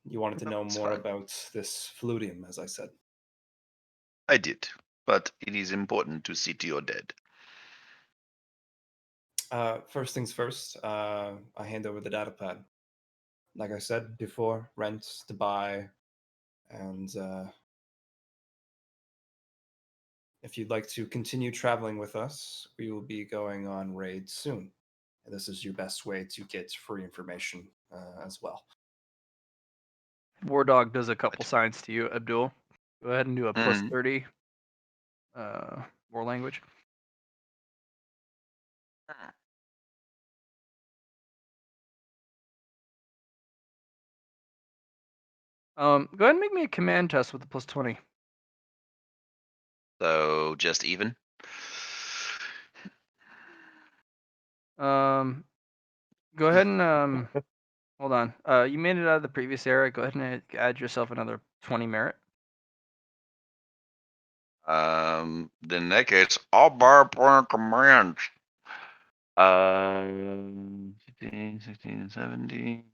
You wanted to No, know it's more fine. about this fludium, as I said. I did, but it is important to see to your dead. First things first, I hand over the data pad. Like I said before, rent to buy, and if you'd like to continue traveling with us, we will be going on raids soon. And this is your best way to get free information as well. War Dog does a couple Right. signs to you, Abdul. Go ahead and do a plus Mhm. 30 war language. Go ahead and make me a command test with a plus 20. So just even. Go ahead and hold on. You made it out of the previous era. Go ahead and add yourself another 20 merit. Then in that case, I'll buy a point of command. 15, 16, 17.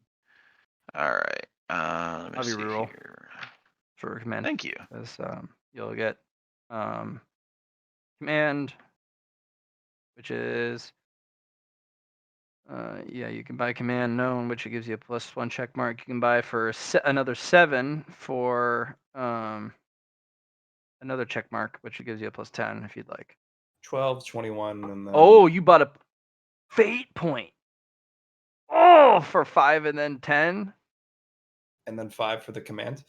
All right. Let me I'll be see reroll. here. For command. Thank you. Because you'll get command, which is yeah, you can buy command known, which gives you a +1 check mark. You can buy for another 7 for another check mark, which gives you a +10 if you'd like. 12, 21, and then. Oh, you bought a fate point. Oh, for 5 and then 10. And then 5 for the command.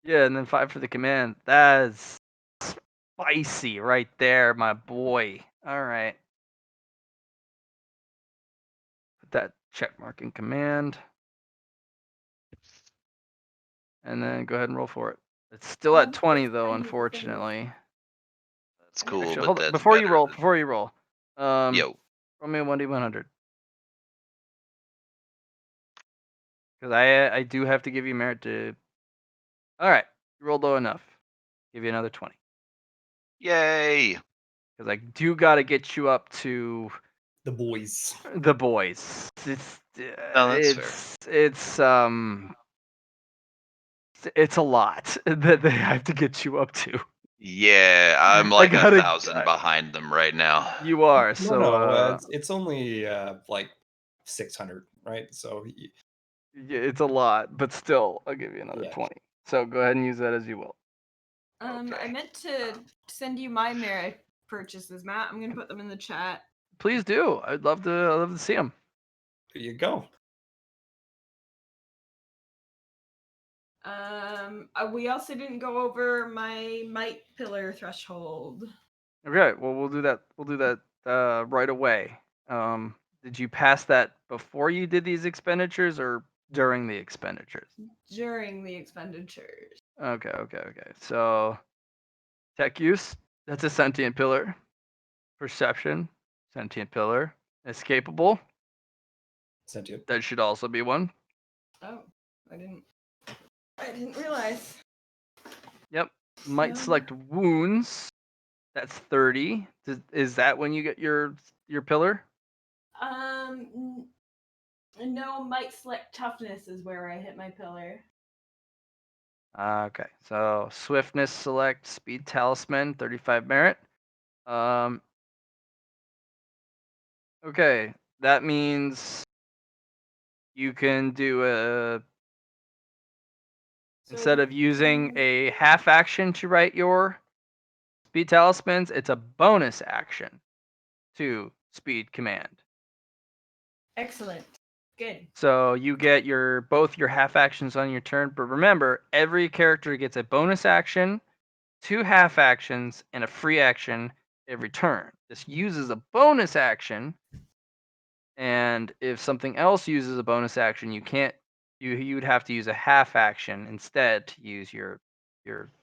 Yeah, and then 5 for the command. That's spicy right there, my boy. All right. Put that check mark in command. And then go ahead and roll for it. It's still at 20 though, unfortunately. That's cool, Actually, but hold on. that's Before you better roll, than- Yo. roll me a 1d100. Because I do have to give you merit to. All right, you rolled low enough. Give you another 20. Yay! Because I do got to get you up to The boys. the boys. That's fair. It's a lot that they have to get you up to. Yeah, I'm I like gotta. 1,000 behind them right now. You are No, so. no, it's only like 600, right? So Yeah, it's a lot, but still, I'll give you another yeah. 20. So go ahead and use that as you will. Okay. I meant to send you my merit purchases, Matt. I'm gonna put them in the chat. Please do. I'd love to see them. There you go. We also didn't go over my might pillar threshold. Okay, well we'll do that. We'll do that right away. Did you pass that before you did these expenditures or during the expenditures? During the expenditures. Okay. So tech use, that's a sentient pillar. Perception, sentient pillar. Escapable, Sentient. that should also be one. Oh, I didn't realize. Yep. Might select wounds. That's 30. Is that when you get your pillar? No, might select toughness is where I hit my pillar. Okay. So swiftness select speed talisman 35 merit. Okay, that means you can do instead of using a half action to write your speed talismans, it's a bonus action to speed command. Excellent. Good. So you get both your half actions on your turn, but remember, every character gets a bonus action, 2 half actions, and a free action every turn. This uses a bonus action, and if something else uses a bonus action, you would have to use a half action instead to use your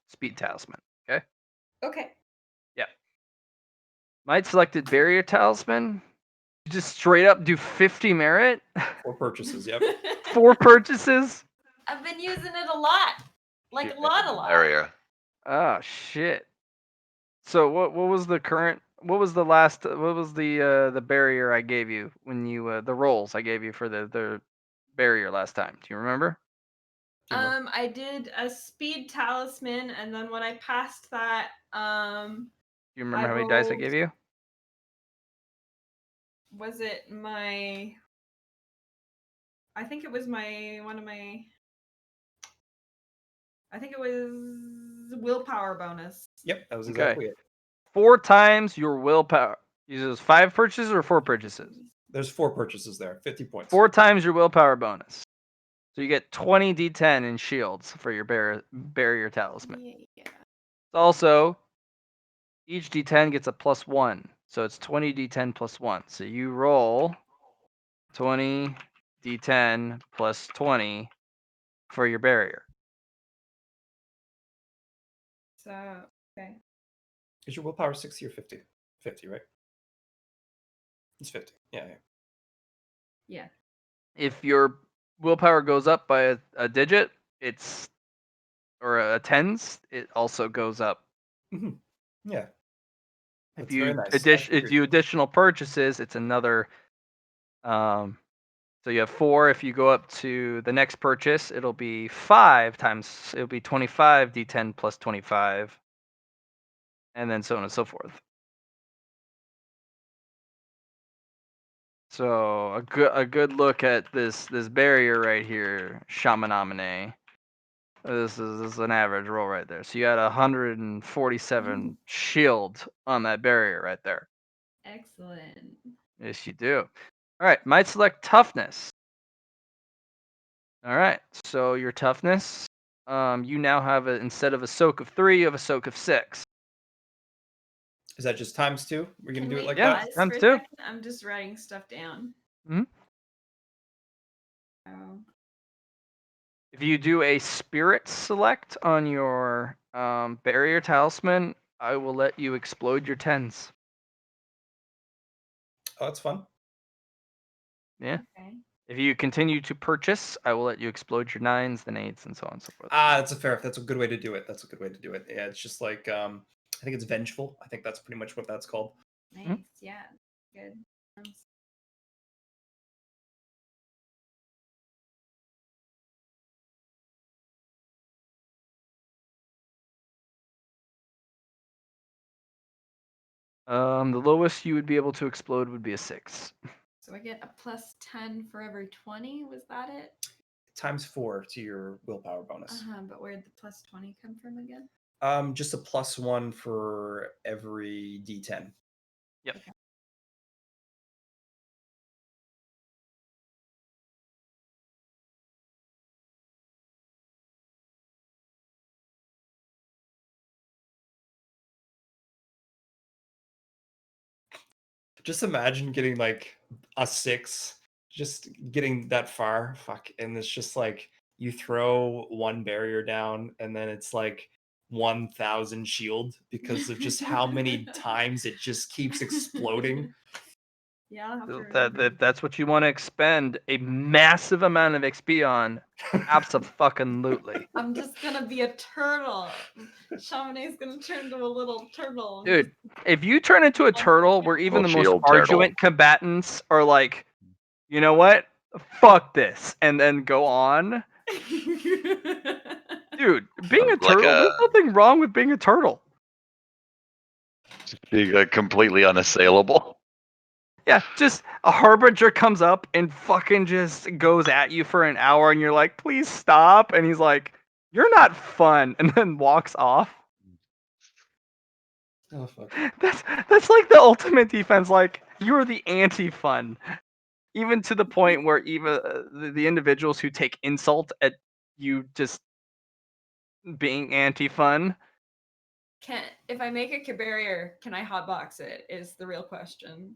speed talisman. Okay? Okay. Yeah. Might selected barrier talisman. Just straight up do 50 merit. 4 purchases, yep. 4 purchases. I've been using it a lot. Like a lot. Area. Oh shit. So what was the current? What was the last? What was the barrier I gave you when you the rolls I gave you for the barrier last time? Do you remember? I did a speed talisman, and then when I passed that, Do you remember I how many dice I rolled- gave you? was it my? I think it was my one of my. I think it was willpower bonus. Yep, that was Okay. exactly it. 4 times your willpower. Uses 5 purchases or 4 purchases? There's 4 purchases there, 50 points. 4 times your willpower bonus. So you get 20 d10 in shields for your barrier talisman. Yeah. Also, each d10 gets a +1. So it's 20 d10 plus 1. So you roll 20 d10 plus 20 for your barrier. So okay. Is your willpower 60 or 50? 50, right? It's 50. Yeah. Yeah. If your willpower goes up by a digit, or a tens, it also goes up. Mm-hmm. Yeah. If That's you very nice. do additional purchases, it's another. So you have 4. If you go up to the next purchase, it'll be 5 times. It'll be 25 d10 plus 25, and then so on and so forth. So a good look at this barrier right here, Shamanamine. This is an average roll right there. So you had 147 shield on that barrier right there. Excellent. Yes, you do. All right, might select toughness. All right, so your toughness, you now have instead of a soak of 3, you have a soak of 6. Is that just times 2? We're gonna Can do we it like Yeah, that? pause times for a 2. second? I'm just writing stuff down. Mhm. Oh. If you do a spirit select on your barrier talisman, I will let you explode your 10s. Oh, that's fun. Yeah. Okay. If you continue to purchase, I will let you explode your 9s, then 8s, and so on and so forth. That's a good way to do it. That's a good way to do it. Yeah, it's just like I think it's vengeful. I think that's pretty much what that's called. Nice. Yeah. Good. The lowest you would be able to explode would be a 6. So I get a plus 10 for every 20. Was that it? Times 4 to your willpower bonus. But where'd the plus 20 come from again? Just a +1 for every D10. Yep. Okay. Just imagine getting like a 6, just getting that far. Fuck, and it's just like you throw one barrier down, and then it's like 1,000 shield because of just how many times it just keeps exploding. Yeah, I'll have to So remember. if that's what you want to expend a massive amount of XP on, abso-fucking-lutely. I'm just gonna be a turtle. Chamonix's gonna turn into a little turtle. Dude, if you turn into a turtle where even the Little most shield turtle. arduent combatants are like, you know what? Fuck this, and then go on. Dude, being a Like turtle, there's nothing wrong with being a turtle. being completely unassailable. Yeah, just a harbinger comes up and fucking just goes at you for an hour, and you're like, please stop. And he's like, you're not fun, and then walks off. Oh fuck. That's like the ultimate defense. Like, you're the anti-fun. Even to the point where even the individuals who take insult at you just being anti-fun. If I make a barrier, can I hotbox it? Is the real question.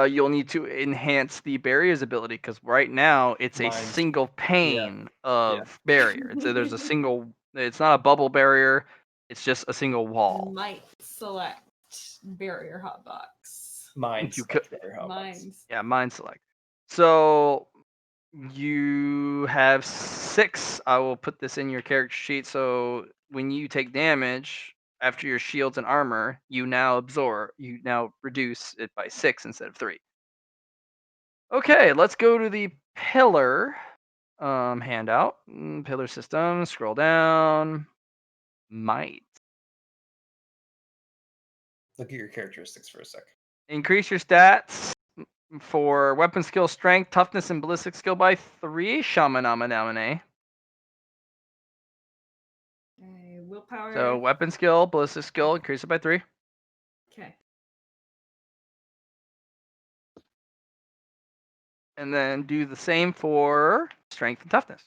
You'll need to enhance the barrier's ability because right now it's a Mine's- single pane of barrier. There's a single. It's not a bubble barrier. It's just a single wall. Might select barrier hotbox. Mine You select barrier hotbox. Mine's. Yeah, mine select. So you have 6. I will put this in your character sheet. So when you take damage after your shields and armor, you now reduce it by 6 instead of 3. Okay, let's go to the pillar handout. Pillar system, scroll down. Might. Look at your characteristics for a sec. Increase your stats for weapon skill, strength, toughness, and ballistic skill by 3. Shamanamane. Okay, willpower. So weapon skill, ballistic skill, increase it by 3. Okay. And then do the same for strength and toughness.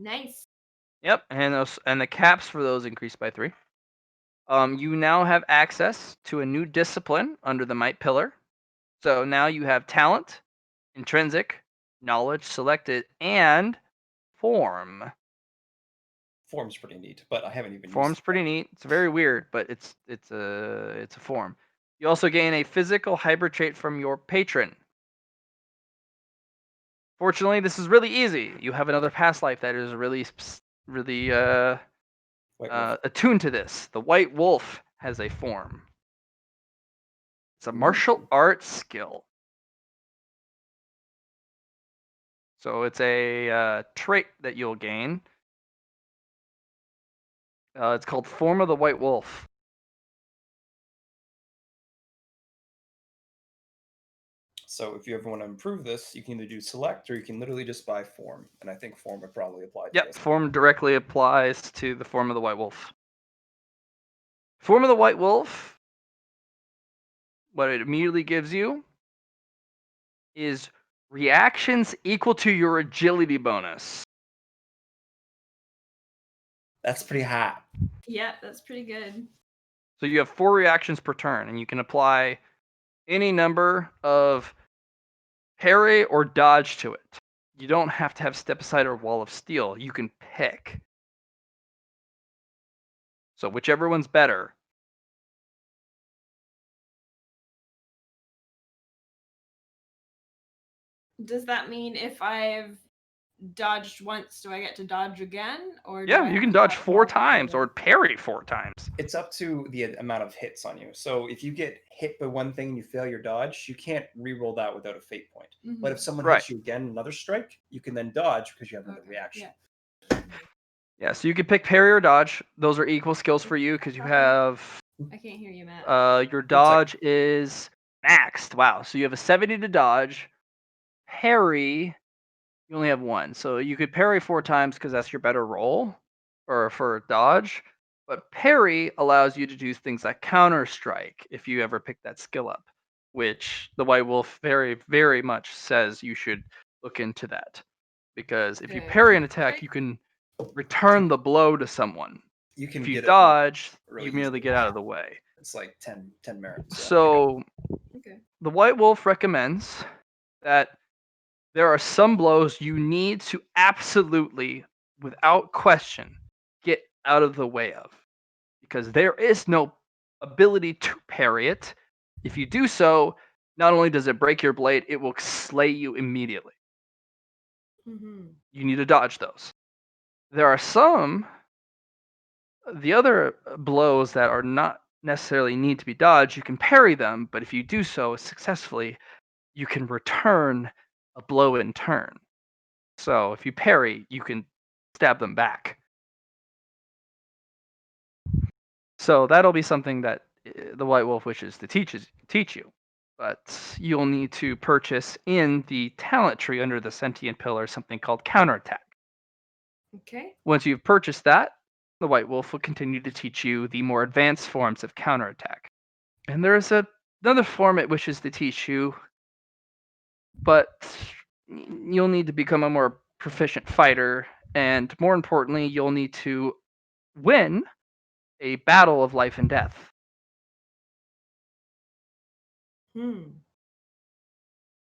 Nice. Yep, and the caps for those increase by 3. You now have access to a new discipline under the Might pillar. So now you have talent, intrinsic, knowledge selected, and form. Form's pretty neat, but I haven't even Form's used pretty neat. It's very weird, but it's a form. You also gain a physical hybrid trait from your patron. Fortunately, this is really easy. You have another past life that is really White Wolf. attuned to this. The White Wolf has a form. It's a martial Ooh. arts skill. So it's a trait that you'll gain. It's called Form of the White Wolf. So if you ever want to improve this, you can either do select or you can literally just buy form. And I think form would probably apply to Yep, this. form directly applies to the Form of the White Wolf. Form of the White Wolf, what it immediately gives you is Reactions equal to your agility bonus. That's pretty hot. Yeah, that's pretty good. So you have 4 reactions per turn, and you can apply any number of parry or dodge to it. You don't have to have step aside or wall of steel. You can pick. So whichever one's better. Does that mean if I've dodged once, do I get to dodge again, or do Yeah, I you have can to dodge dodge 4 times or multiple? parry 4 times. It's up to the amount of hits on you. So if you get hit by one thing and you fail your dodge, you can't re-roll that without a fate point. But if someone Right. hits you again, another strike, you can then dodge because you have another Okay, reaction. yeah. Yeah, so you can pick parry or dodge. Those are equal skills for you because you have I can't hear you, Matt. your One dodge is maxed. Wow, so you have a 70 to dodge. Parry, you only have 1. So you could parry 4 times because that's your better roll or for dodge. But parry allows you to do things like counter strike if you ever pick that skill up, which the White Wolf very, very much says you should look into that. Because if you Okay. parry an attack, you can return the blow to someone. You can If you get dodge, really you merely easily. get out of the way. It's like 10 merits. Yeah. So Okay. the White Wolf recommends that there are some blows you need to absolutely, without question, get out of the way of. Because there is no ability to parry it. If you do so, not only does it break your blade, it will slay you immediately. You need to dodge those. There are some, the other blows that are not necessarily need to be dodged, you can parry them, but if you do so successfully, you can return a blow in turn. So if you parry, you can stab them back. So that'll be something that the White Wolf wishes to teach you. But you'll need to purchase in the talent tree under the sentient pillar something called counterattack. Okay. Once you've purchased that, the White Wolf will continue to teach you the more advanced forms of counterattack. And there is another form it wishes to teach you, but you'll need to become a more proficient fighter, and more importantly, you'll need to win a battle of life and death.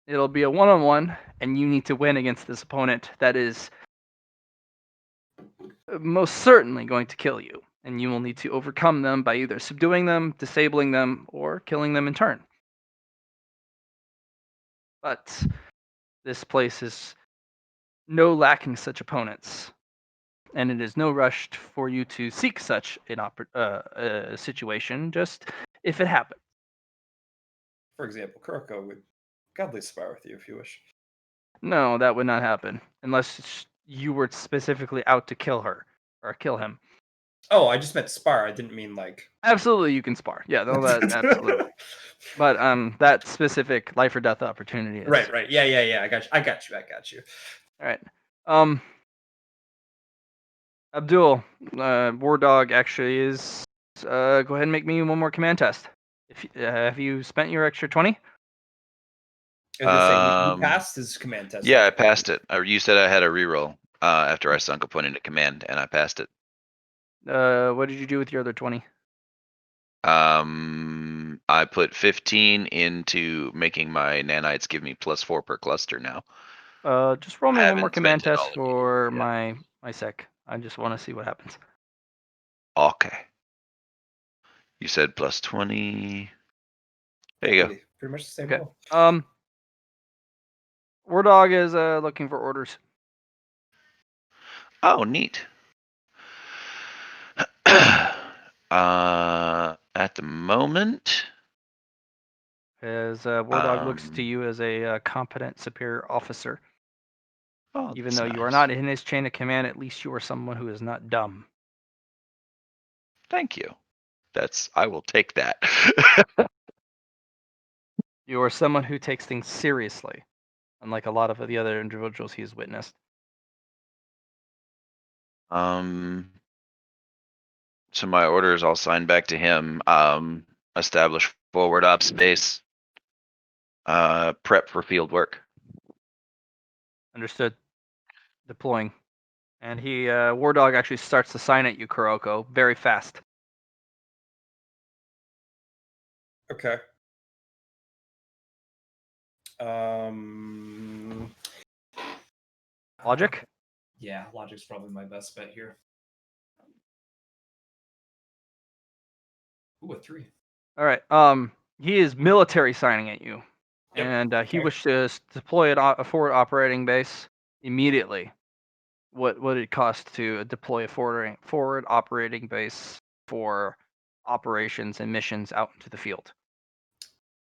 It'll be a one-on-one, and you need to win against this opponent that is most certainly going to kill you, and you will need to overcome them by either subduing them, disabling them, or killing them in turn. But this place is no lacking such opponents, and it is no rush for you to seek such an situation, just if it happens. For example, Kuroko would gladly spar with you if you wish. No, that would not happen, unless you were specifically out to kill her, or kill him. Oh, I just meant spar. I didn't mean like. Absolutely, you can spar. Yeah, no, that absolutely. But that specific life or death opportunity is Right. Yeah. I got you. all right. Abdul, War Dog actually is. Go ahead and make me one more command test. If have you spent your extra 20? I was gonna say you passed his command test. Yeah, I passed it. You said I had a reroll after I sunk a point into command, and I passed it. What did you do with your other 20? I put 15 into making my nanites give me +4 per cluster now. Just roll me one more Haven't command spent it all test for immediately my sec. I just want to see what happens. Okay. You said +20. There you go. Pretty much the same Okay. roll. War Dog is looking for orders. Oh, neat. At the moment, As War Dog looks to you as a competent superior officer. oh, Even that's though you are nice. not in his chain of command, at least you are someone who is not dumb. Thank you. I will take that. You are someone who takes things seriously, unlike a lot of the other individuals he has witnessed. So my orders I'll sign back to him. Establish forward op space. Prep for field work. Understood. Deploying. And War Dog actually starts to sign at you, Kuroko, very fast. Okay. Um. Logic? Yeah, logic's probably my best bet here. Ooh, a 3. All right. He is military signing at you, Yep, and he okay. wishes to deploy a forward operating base immediately. What would it cost to deploy a forward operating base for operations and missions out into the field?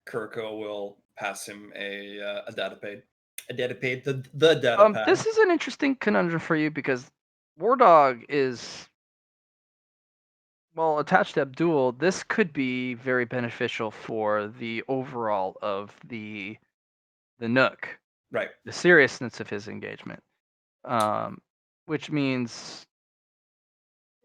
Kurko will pass him a data pad. A data pad, the data pad. This is an interesting conundrum for you because War Dog is attached to Abdul. This could be very beneficial for the overall of the Nook, Right. the seriousness of his engagement. Which means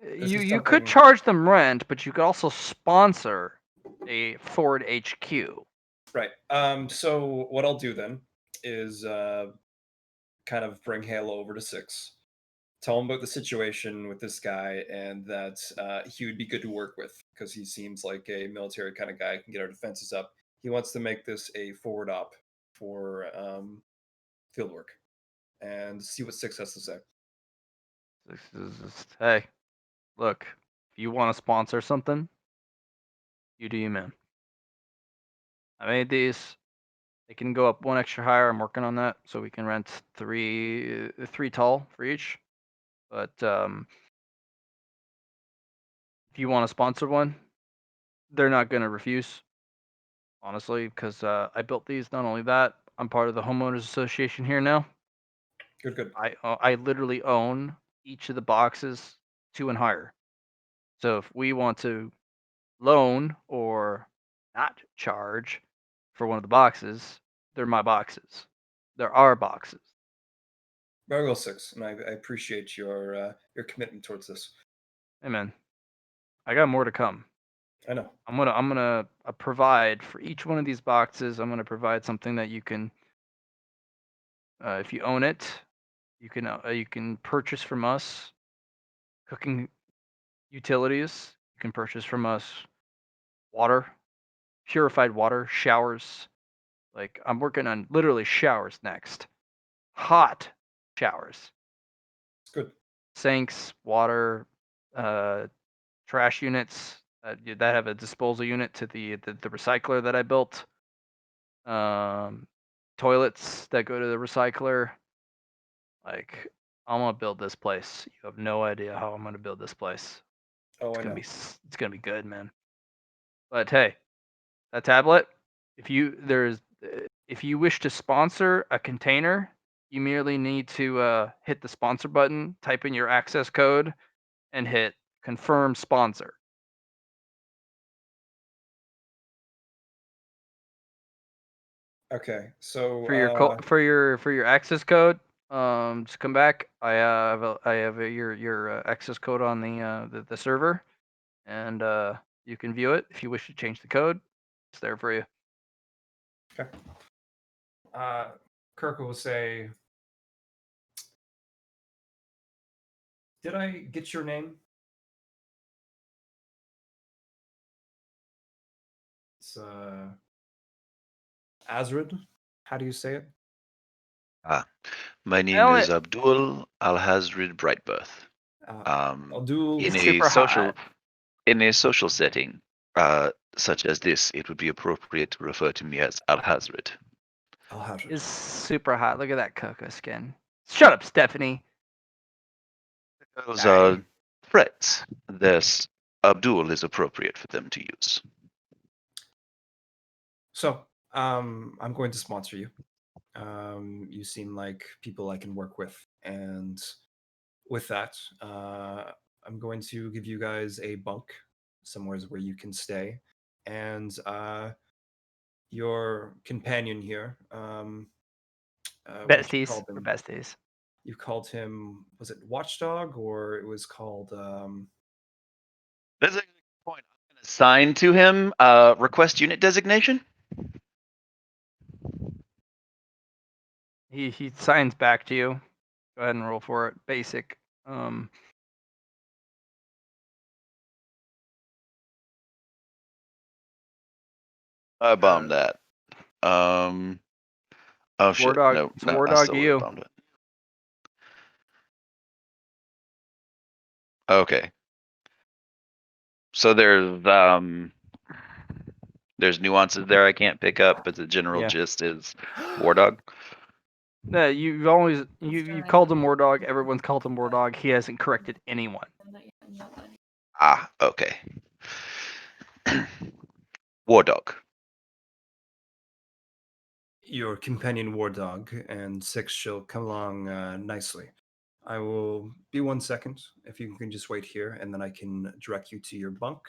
This is you could something. charge them rent, but you could also sponsor a forward HQ. Right. So what I'll do then is kind of bring Halo over to 6. Tell him about the situation with this guy and that he would be good to work with because he seems like a military kind of guy, can get our defenses up. He wants to make this a forward op for field work and see what 6 has to say. This is just, hey, look, if you want to sponsor something, you do you, man. I made these. They can go up one extra higher. I'm working on that, so we can rent three tall for each. But if you want to sponsor one, they're not gonna refuse, honestly, because I built these. Not only that, I'm part of the homeowners association here now. Good. I literally own each of the boxes 2 and higher. So if we want to loan or not charge for one of the boxes, they're my boxes. They're our boxes. Very well, 6, and I appreciate your commitment towards this. Hey man, I got more to come. I know. I'm gonna provide for each one of these boxes. I'm gonna provide something that you can, if you own it, you can purchase from us cooking utilities. You can purchase from us water, purified water, showers. Like I'm working on literally showers next. Hot showers, It's good. sinks, water, trash units that have a disposal unit to the recycler that I built. Toilets that go to the recycler. Like I'm gonna build this place. You have no idea how I'm gonna build this place. Oh, I know. It's gonna be good, man. But hey, that tablet, if you wish to sponsor a container, you merely need to hit the sponsor button, type in your access code, and hit confirm sponsor. Okay, so For your access code, just come back. I have your access code on the server, and you can view it if you wish to change the code. It's there for you. okay. Kirk will say, "Did I get your name?" It's Azrid. How do you say it? My name is Abdul Al-Hazrid Brightbirth. Abdul. He's super hot. In a social setting, such as this, it would be appropriate to refer to me as Al-Hazrid. Al-Hazrid. Is super hot. Look at that cocoa skin. Shut up, Stephanie. Those Sorry. are threats. This Abdul is appropriate for them to use. So, I'm going to sponsor you. You seem like people I can work with, and with that, I'm going to give you guys a bunk somewhere where you can stay, and your companion here. What did you Besties. call We're him? besties. You called him, was it Watchdog, or it was called? That's a good point. I'm going to assign to him request unit designation. He signs back to you. Go ahead and roll for it. Basic. I bombed that. Oh War shit! dog. No, It's no, war I dog still to would have you. bombed it. Okay. So there's nuances there I can't pick up, but the general Yeah. gist is War Dog. No, you've called him war dog. Everyone's called him war dog. He hasn't corrected anyone. Ah, okay. War Dog. Your companion war dog and Six shall come along nicely. I will be 1 second if you can just wait here, and then I can direct you to your bunk.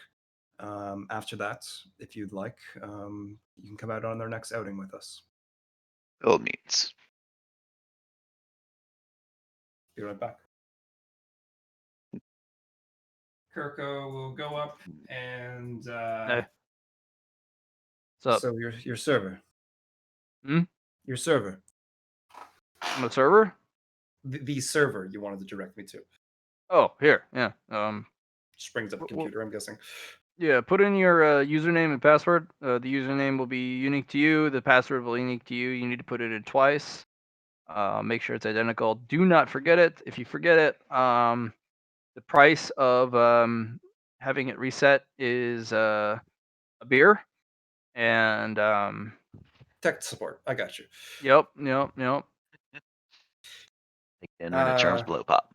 After that, if you'd like, you can come out on their next outing with us. All means. Be right back. Kirko will go up and Hey. What's up? so your server. Hmm? Your server. On the server? The server you wanted to direct me to. Oh, here. Yeah. Just brings up a computer, I'm guessing. Yeah. Put in your username and password. The username will be unique to you. The password will be unique to you. You need to put it in twice. Make sure it's identical. Do not forget it. If you forget it, the price of having it reset is a beer. And Tech support. I got you. yep. And when it turns blow pop.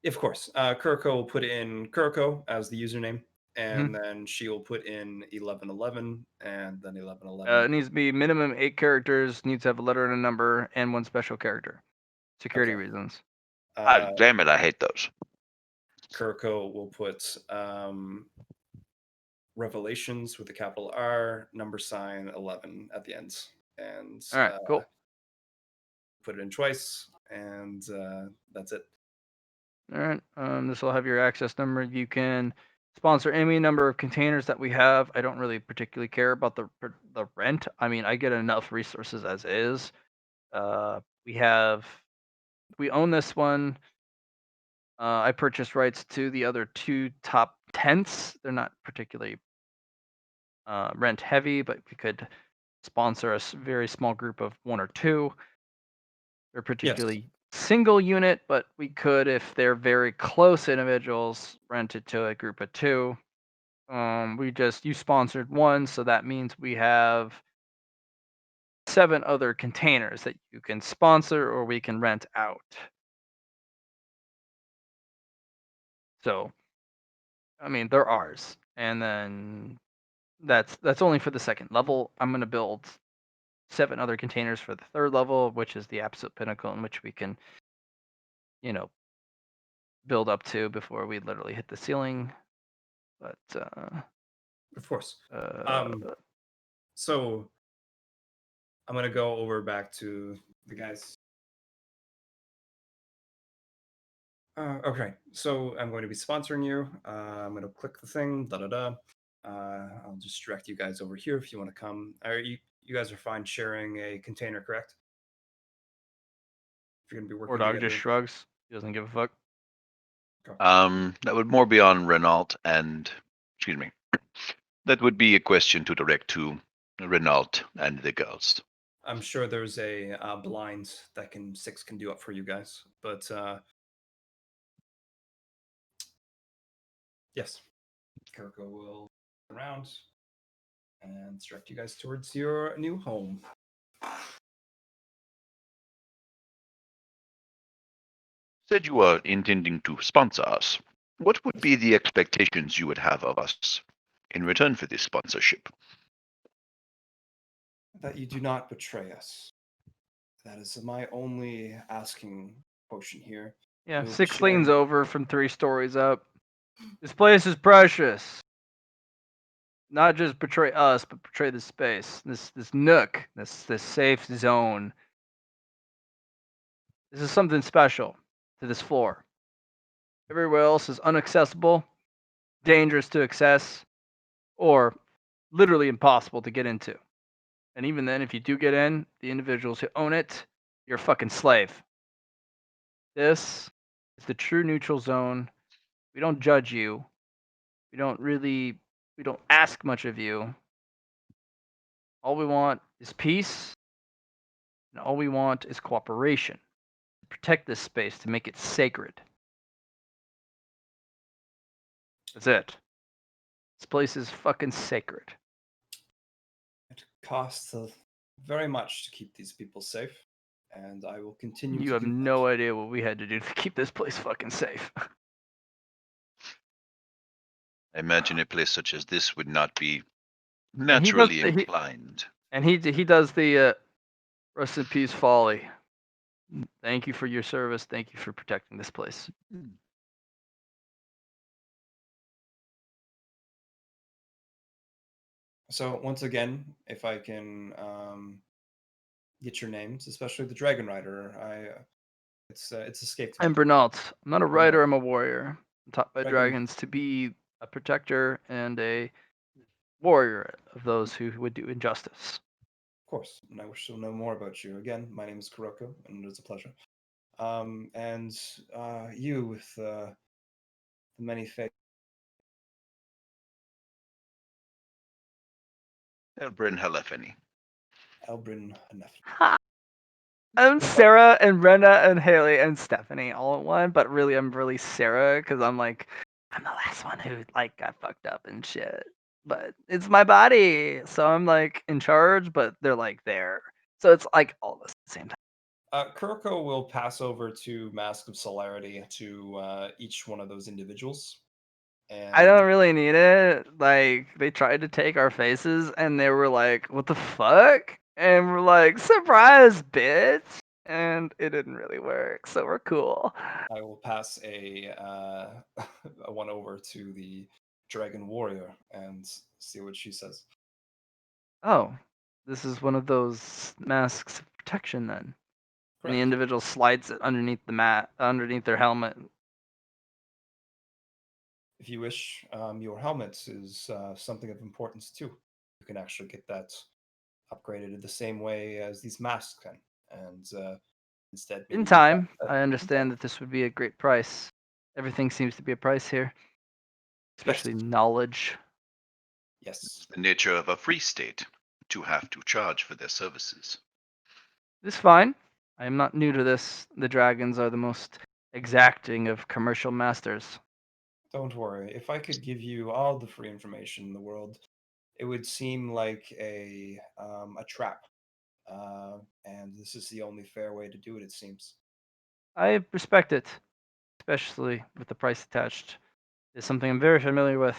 Of course. Kurko will put in Kurko as the username, and Mhm. then she will put in 1111 and then It 1111. needs to be minimum 8 characters. Needs to have a letter and a number and one special character. Security Okay. reasons. Ah, damn it! I hate those. Kurko will put Revelations with a capital R, number sign 11 at the end, and All right. Cool. put it in twice, and that's it. All right. This will have your access number. You can sponsor any number of containers that we have. I don't really particularly care about the rent. I mean, I get enough resources as is. We own this one. I purchased rights to the other 2 top tents. They're not particularly rent heavy, but we could sponsor a very small group of 1 or 2. They're Yes. particularly single unit, but we could, if they're very close individuals, rent it to a group of 2. You sponsored 1, so that means we have 7 other containers that you can sponsor or we can rent out. So, I mean, they're ours. And then that's only for the second level. I'm going to build 7 other containers for the third level, which is the absolute pinnacle in which we can, build up to before we literally hit the ceiling. But Of course. So I'm gonna go over back to the guys. Okay, so I'm going to be sponsoring you. I'm going to click the thing. Da da da. I'll just direct you guys over here if you want to come. Are you guys are fine sharing a container, correct? If you're going to be War working Dog together. just shrugs. He doesn't give a fuck. That would more be on Renault and, excuse me, that would be a question to direct to Renault and the girls. I'm sure there's a blind that Six can do up for you guys, but yes, Kirko will around and direct you guys towards your new home. Said you were intending to sponsor us. What would be the expectations you would have of us in return for this sponsorship? That you do not betray us. That is my only asking quotient here. Yeah, We'll be 6 leans sharing- over from 3 stories up. This place is precious. Not just betray us, but betray the space. This nook, this safe zone. This is something special to this floor. Everywhere else is inaccessible, dangerous to access, or literally impossible to get into. And even then, if you do get in, the individuals who own it You're a fucking slave. This is the true neutral zone. We don't judge you. We don't ask much of you. All we want is peace, and all we want is cooperation. To protect this space, to make it sacred. That's it. This place is fucking sacred. It costs very much to keep these people safe, and I will continue You to have do no that. idea what we had to do to keep this place fucking safe. I imagine a place such as this would not be And he does naturally inclined. he does the rest in peace, Folly. Thank you for your service. Thank you for protecting this place. So once again, if I can get your names, especially the Dragon Rider, it's escaped me. I'm Bernault. I'm not a Renault. writer. I'm a warrior. I'm taught by Dragon, dragons to be a protector and a warrior of those who would do injustice. of course, and I wish to know more about you. Again, my name is Kuroko, and it's a pleasure. And you with the many faces. Elbrin Halefany. Elbrin Nef. Ha! I'm Sarah and Brenna and Haley and Stephanie all in one, but really I'm really Sarah because I'm the last one who like got fucked up and shit. But it's my body, so I'm like in charge, but they're like there. So it's like all of us at the same time. Kuroko will pass over to Mask of Celerity to each one of those individuals. I And don't really need it. Like they tried to take our faces and they were like, "What the fuck?" And we're like, "Surprise, bitch!" And it didn't really work, so we're cool. I will pass a one over to the Dragon Warrior and see what she says. Oh, this is one of those masks of protection then. And the Correct. individual slides it underneath the mat, underneath their helmet. If you wish, your helmet is something of importance too. You can actually get that upgraded the same way as these masks can, and instead In maybe you find time, that. I understand that this would be a great price. Everything seems to be a price here, Yes, especially knowledge. yes. The nature of a free state to have to charge for their services. This is fine. I am not new to this. The dragons are the most exacting of commercial masters. Don't worry. If I could give you all the free information in the world, it would seem like a trap. And this is the only fair way to do it. It seems. I respect it, especially with the price attached. It's something I'm very familiar with.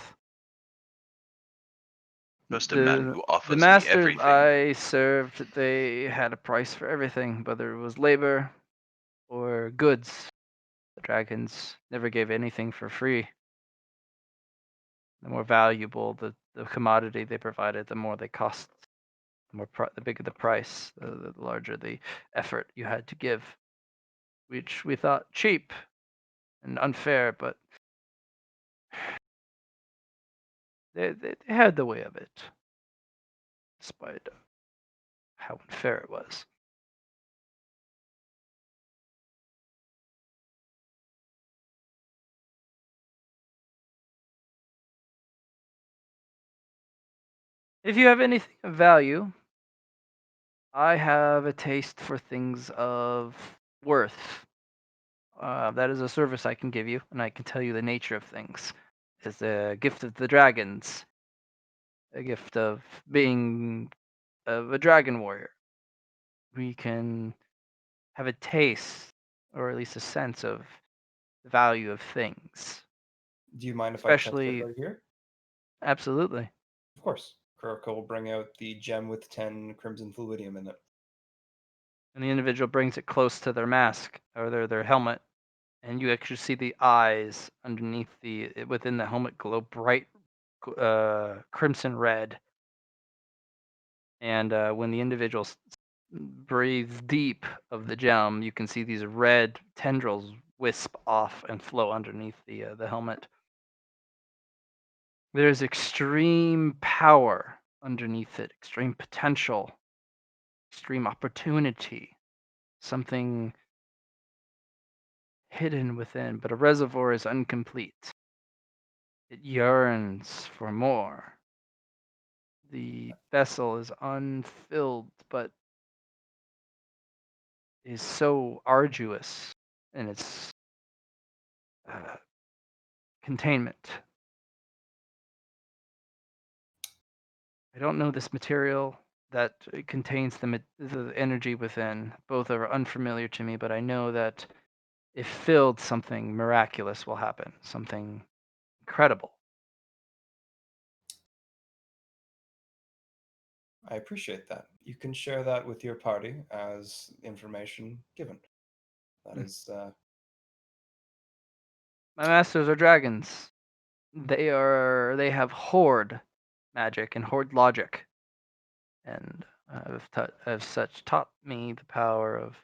Just a man The who the offers me masters everything. I served, they had a price for everything, whether it was labor or goods. The dragons never gave anything for free. The more valuable the commodity they provided, the more they cost. The bigger the price, the larger the effort you had to give, which we thought cheap and unfair, but they had the way of it, despite how unfair it was. If you have anything of value, I have a taste for things of worth. That is a service I can give you, and I can tell you the nature of things. It's a gift of the dragons, a gift of being a dragon warrior. We can have a taste, or at least a sense of the value of things. Do you mind if I test it Especially, right here? absolutely. Of course. Kuroko will bring out the gem with 10 crimson fluidium in it. And the individual brings it close to their mask or their helmet, and you actually see the eyes underneath within the helmet glow bright crimson red. And when the individual breathes deep of the gem, you can see these red tendrils wisp off and flow underneath the helmet. There's extreme power underneath it, extreme potential, extreme opportunity, something hidden within, but a reservoir is incomplete. It yearns for more. The vessel is unfilled, but is so arduous in its containment. I don't know this material that contains the energy within. Both are unfamiliar to me, but I know that if filled, something miraculous will happen, something incredible. I appreciate that. You can share that with your party as information given. That Mm. is, My masters are dragons. They have horde magic and horde logic, and have such taught me the power of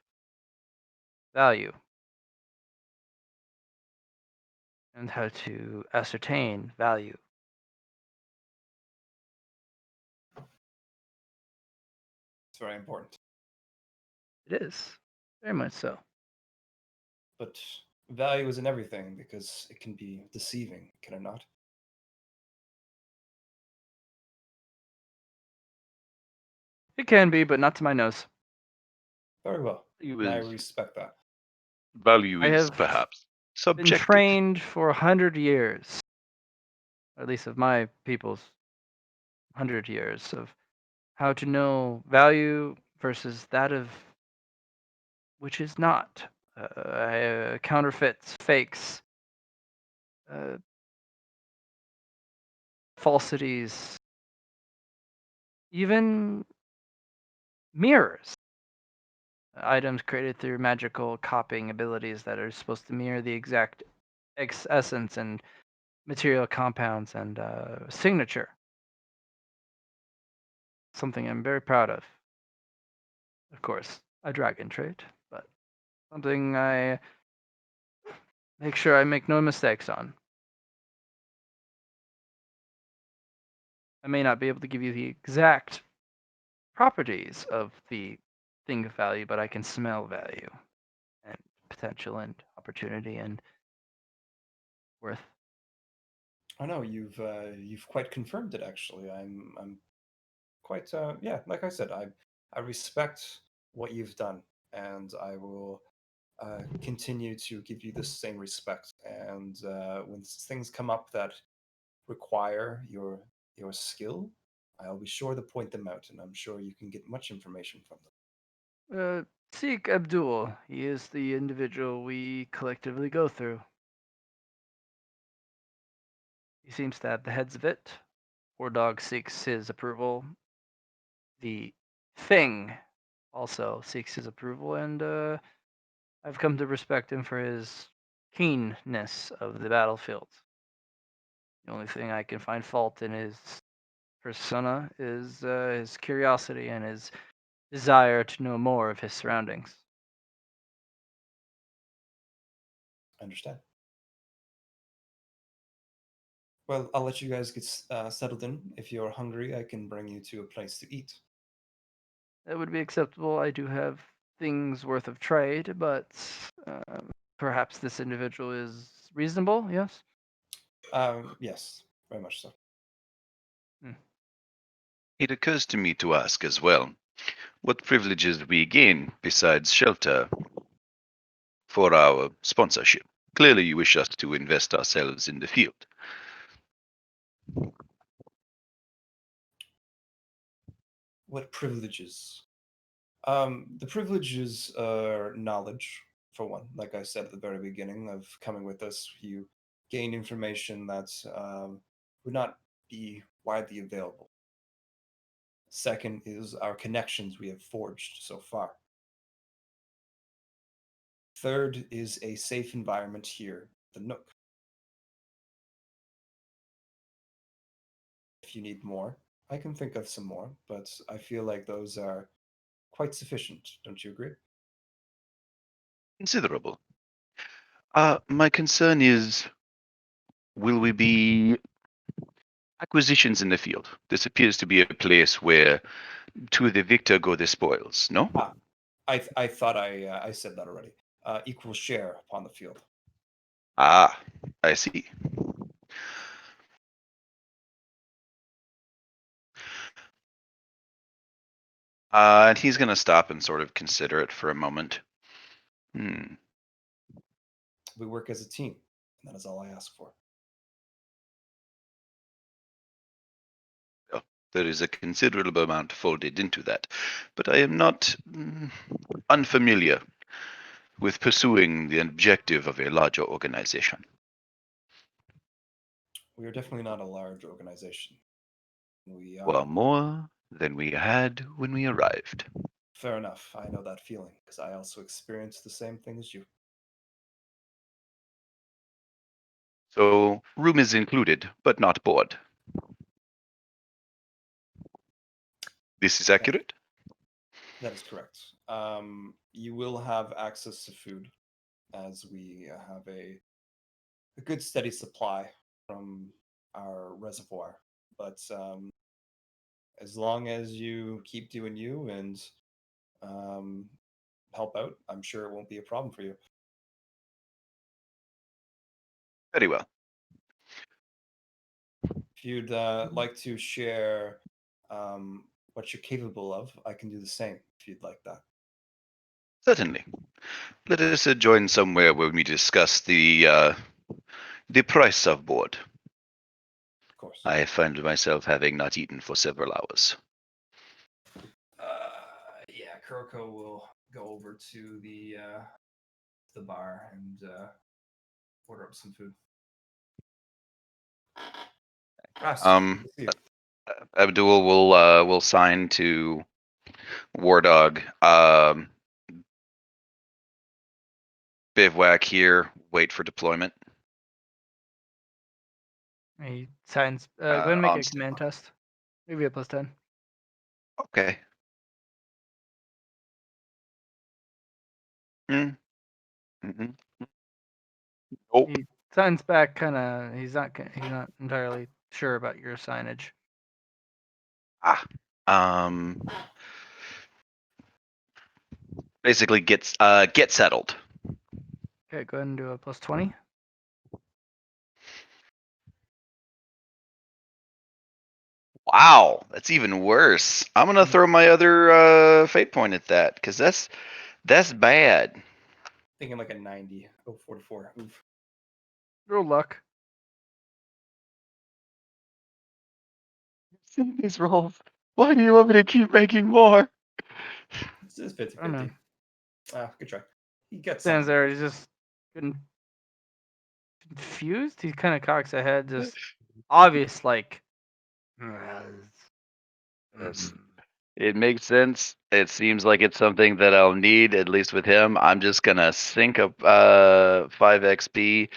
value and how to ascertain value. it's very important. It is very much so. But value isn't everything because it can be deceiving, can it not? It can be, but not to my nose. Very well. You And I is respect that. value I is have perhaps been subjective. trained for 100 years, at least of my people's 100 years, of how to know value versus that of which is not. Counterfeits, fakes, uh, falsities, even mirrors. Items created through magical copying abilities that are supposed to mirror the exact essence and material compounds and signature. Something I'm very proud of. Of course, a dragon trait, but something I make sure I make no mistakes on. I may not be able to give you the exact properties of the thing of value, but I can smell value and potential and opportunity and worth. I know you've quite confirmed it. Actually, I'm quite yeah. Like I said, I respect what you've done, and I will continue to give you the same respect. And when things come up that require your skill, I'll be sure to point them out, and I'm sure you can get much information from them. Seek Abdul. He is the individual we collectively go through. He seems to have the heads of it. War Dog seeks his approval. The Thing also seeks his approval, and I've come to respect him for his keenness of the battlefield. The only thing I can find fault in his persona is his curiosity and his desire to know more of his surroundings. I understand. Well, I'll let you guys get settled in. If you're hungry, I can bring you to a place to eat. That would be acceptable. I do have things worth of trade, but perhaps this individual is reasonable. Yes. Yes, very much so. It occurs to me to ask as well, what privileges we gain besides shelter for our sponsorship. Clearly, you wish us to invest ourselves in the field. What privileges? The privileges are knowledge, for one. Like I said at the very beginning of coming with us, you gain information that would not be widely available. Second is our connections we have forged so far. Third is a safe environment here, the Nook. If you need more, I can think of some more, but I feel like those are quite sufficient. Don't you agree? Considerable. My concern is, will we be acquisitions in the field? This appears to be a place where to the victor go the spoils, no? I thought I said that already. Equal share upon the field. Ah, I see. And he's going to stop and sort of consider it for a moment. Hmm. We work as a team, and that is all I ask for. Oh, there is a considerable amount folded into that, but I am not unfamiliar with pursuing the objective of a larger organization. We are definitely not a large organization. We are. Well, more than we had when we arrived. Fair enough. I know that feeling because I also experienced the same thing as you. So, room is included, but not board. This is accurate? That is correct. You will have access to food as we have a good steady supply from our reservoir. But as long as you keep doing you and help out, I'm sure it won't be a problem for you. Very well. If you'd like to share what you're capable of, I can do the same if you'd like that. Certainly. Let us join somewhere where we discuss the price of board. Of course. I find myself having not eaten for several hours. Yeah, Kuroko will go over to the bar and order up some food. Rast, good to see you. Abdul will sign to War Dog. Bivouac here. Wait for deployment. He signs. Go ahead and make On a command test. Maybe a +10. Okay. Mm-hmm. Nope. He signs back, kind of. He's not entirely sure about your signage. Basically, get settled. Okay, go ahead and do a +20. Wow, that's even worse. I'm gonna throw my other fate point at that because that's bad. Thinking like a 90. Oh, 44. Oof. Roll luck. These rolls. Why do you want me to keep making more? This is 50 I don't know. 50. Good try. He gets Stands something. there. He's just confused. He kind of cocks a head, just obvious, like. Yes. It makes sense. It seems like it's something that I'll need, at least with him. I'm just gonna sink up 5 XP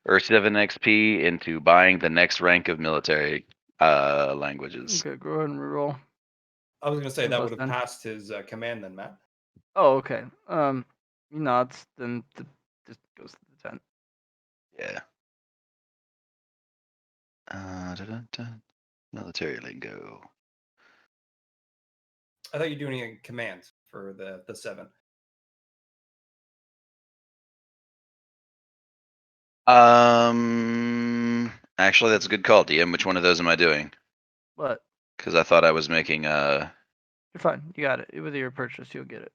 or 7 XP into buying the next rank of military languages. Okay, go ahead and reroll. I was going to say And that plus would have 10. passed his command then, Matt. Oh, okay. He nods, then just goes to the 10. Yeah. Dun-dun-dun. Military lingo. I thought you were doing a command for the 7. Actually, that's a good call, DM. Which one of those am I doing? But Because I thought I was making you're fine. You got it. With your purchase, you'll get it.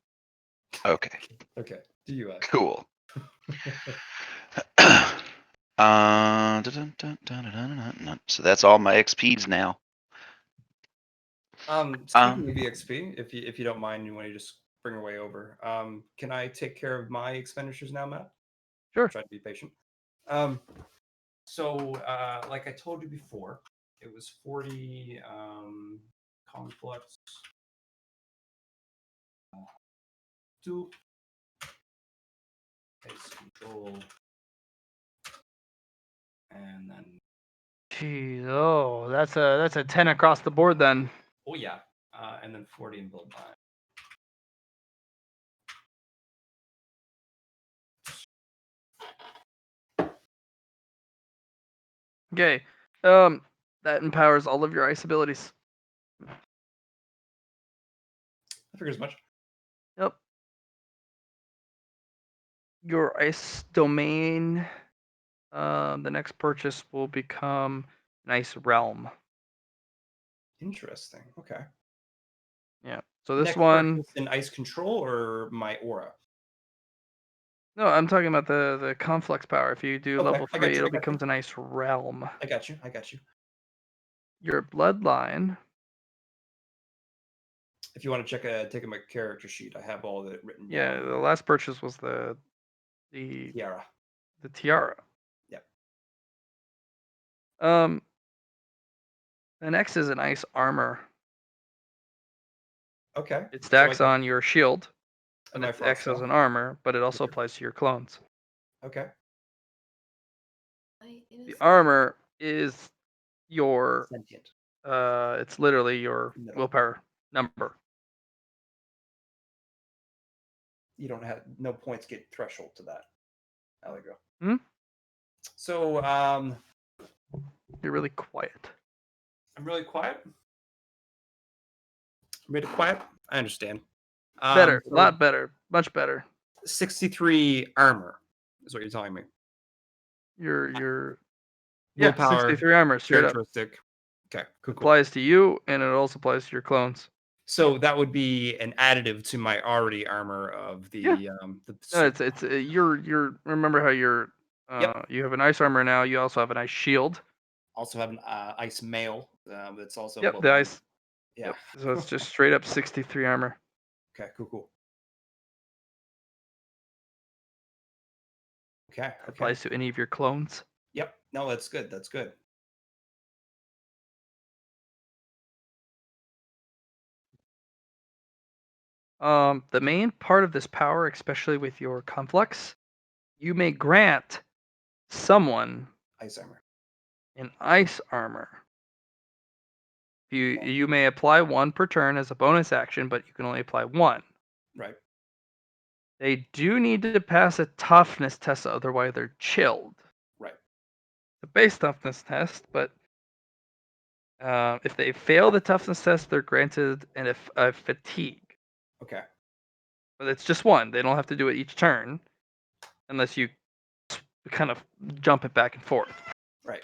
Okay, Okay. Do you cool. So that's all my XPs now. Speaking of EXP, if you don't mind, you want to just bring her way over. Can I take care of my expenditures now, Matt? Sure. Try to be patient. So like I told you before, it was 40 complex 2 pace control, and then Jeez, oh, that's a 10 across the board then. oh yeah, and then 40 in build time. Okay. That empowers all of your ice abilities. I figure as much. Yep. your ice domain, the next purchase will become an ice realm. Interesting. Okay. Yeah. So this Next one, purchase in ice control or my aura? no, I'm talking about the complex power. If you do Okay, level I got 3, you. it'll I got you. becomes an ice realm. I got you. I got you. Your bloodline, If you want to take my character sheet, I have all of it written yeah, down. the last purchase was the Tiara. tiara. Yep. The next is an ice armor. Okay. It So I stacks got on your shield, but my it frost acts as spell. an armor, but it also Sure. applies to your clones. Okay. The armor is your Sentient. it's literally your Middle. willpower number. You don't have no points get threshold to that. Allegro. Hmm? So You're really quiet. I'm really quiet. I'm really quiet. I understand. Better, a So lot better, much better. 63 armor is what you're telling me. Your yeah, Willpower 63 armor straight up characteristic. Okay, cool. applies to you, and it also applies to your clones. So that would be an additive to my already armor of the Yeah. No, it's you're remember how you're Yep. you have an ice armor now. You also have an ice shield. Also have an ice mail. That's also Yep, both. the ice. Yeah. Yep. So it's just straight up 63 armor. Okay. Cool. Okay. Applies to any of your clones. Yep. No, that's good. That's good. The main part of this power, especially with your complex, you may grant someone Ice armor. an ice armor. You may apply one per turn as a bonus action, but you can only apply one. Right. They do need to pass a toughness test, otherwise they're chilled. Right. The base toughness test, but if they fail the toughness test, they're granted a fatigue. Okay. But it's just one. They don't have to do it each turn, unless you kind of jump it back and forth. Right.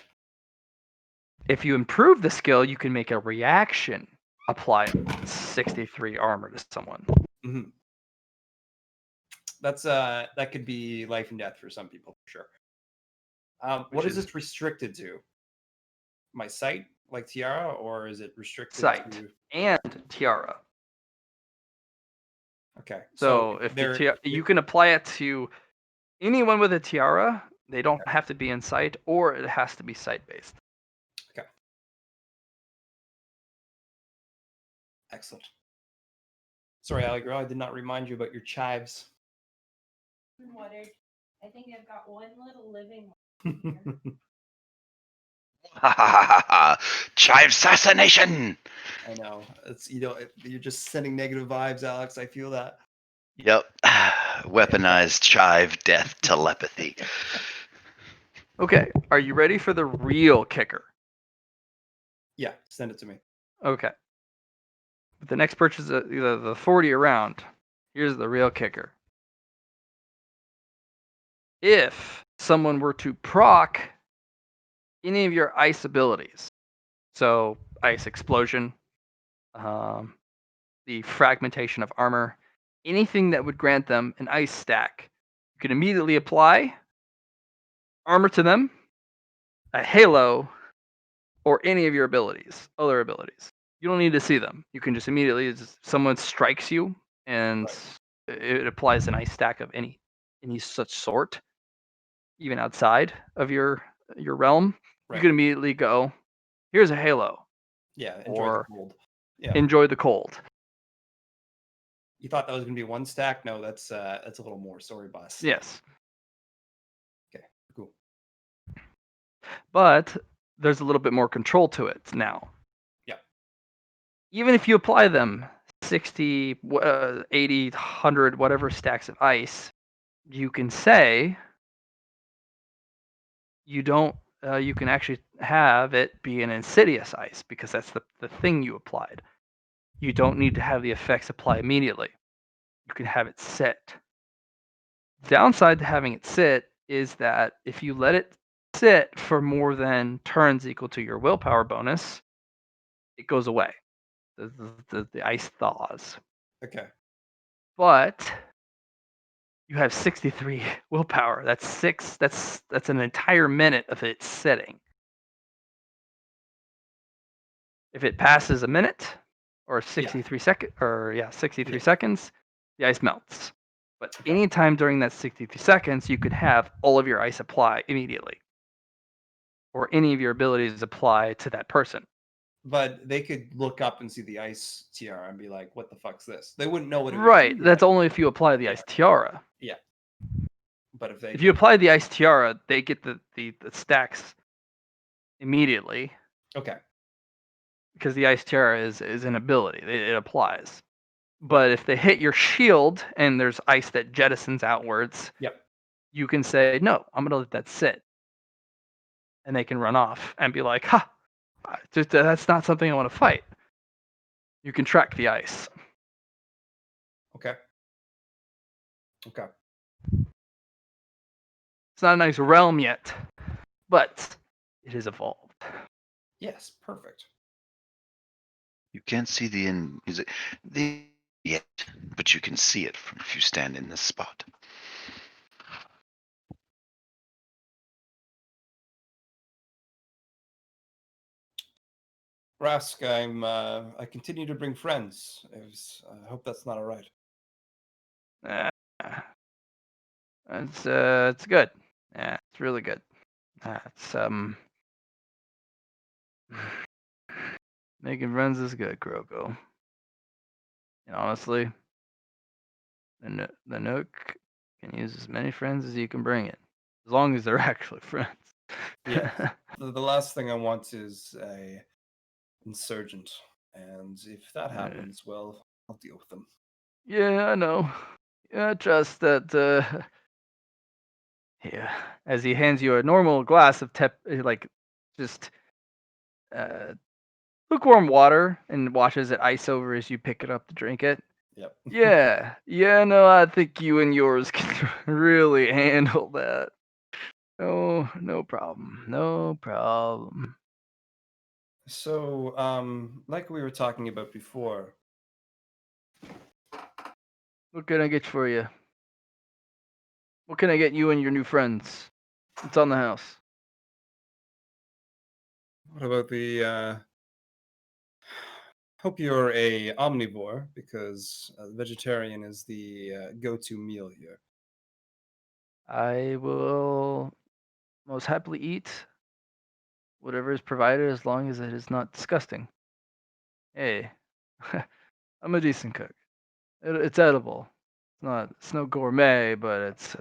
If you improve the skill, you can make a reaction apply 63 armor to someone. Mm-hmm. That's that could be life and death for some people, for sure. What is this restricted to? My sight, like Tiara, or is it restricted Sight to? and tiara. Okay. So if you can apply it to anyone with a tiara, they don't have to be in sight, or it has to be sight based. Okay. Excellent. Sorry, Allegro, I did not remind you about your chives. I think I've got one little living Chive assassination. I know. It's you're just sending negative vibes, Alex. I feel that. Yep. Weaponized chive death telepathy. Okay, are you ready for the real kicker? Yeah, send it to me. Okay. The next purchase, the 40 around. Here's the real kicker. If someone were to proc any of your ice abilities, so ice explosion, the fragmentation of armor, anything that would grant them an ice stack, you can immediately apply armor to them, a halo, or any of your other abilities. You don't need to see them. You can just immediately, someone strikes you, and it applies an ice stack of any such sort, even outside of your realm. Right. You can immediately go, here's a halo. Yeah, enjoy the cold. Yeah. Enjoy the cold. You thought that was gonna be one stack? No, that's a little more. Sorry, boss. Yes. Okay, cool. But there's a little bit more control to it now. Yeah. Even if you apply them 60, 80, 100, whatever stacks of ice, you can say you don't. You can actually have it be an insidious ice because that's the thing you applied. You don't need to have the effects apply immediately. You can have it set. Downside to having it sit is that if you let it sit for more than turns equal to your willpower bonus, it goes away. The ice thaws. Okay. But you have 63 willpower. That's six. That's an entire minute of it sitting. If it passes a minute or 63 Yeah. seconds, the ice melts. But Okay. anytime during that 63 seconds, you could have all of your ice apply immediately, or any of your abilities apply to that person. But they could look up and see the ice tiara and be like, "What the fuck's this?" They wouldn't know what it would Right. do That's yet. only if you apply the ice tiara. Yeah. But if they If you could, apply the ice tiara, they get the stacks immediately okay, because the ice tiara is an ability. It applies. right, But if they hit your shield and there's ice that jettisons outwards, yep, you can say, no, I'm going to let that sit. And they can run off and be like, ha, that's not something I want to fight. You can track the ice. okay, okay. It's not a nice realm yet, but it has evolved. Yes, perfect. You can't see the yet, but you can see it from if you stand in this spot. Rask, I continue to bring friends. I hope that's not all right. Uh, it's good. Yeah, it's really good. It's making friends is good, Kuroko. And honestly, the Nook can use as many friends as you can bring it, as long as they're actually friends. Yeah. The last thing I want is a insurgent, and if that happens, well, I'll deal with them. Yeah, I know. Yeah, I trust that. Yeah, as he hands you a normal glass of like just uh, lukewarm water and watches it ice over as you pick it up to drink it. Yep. Yeah, no, I think you and yours can really handle that. Oh, no problem. No problem. So, like we were talking about before, What can I get for you? What can I get you and your new friends? It's on the house. what about the hope you're a omnivore because vegetarian is the go-to meal here. I will most happily eat whatever is provided as long as it is not disgusting. Hey, I'm a decent cook. It's edible. It's no gourmet, but it's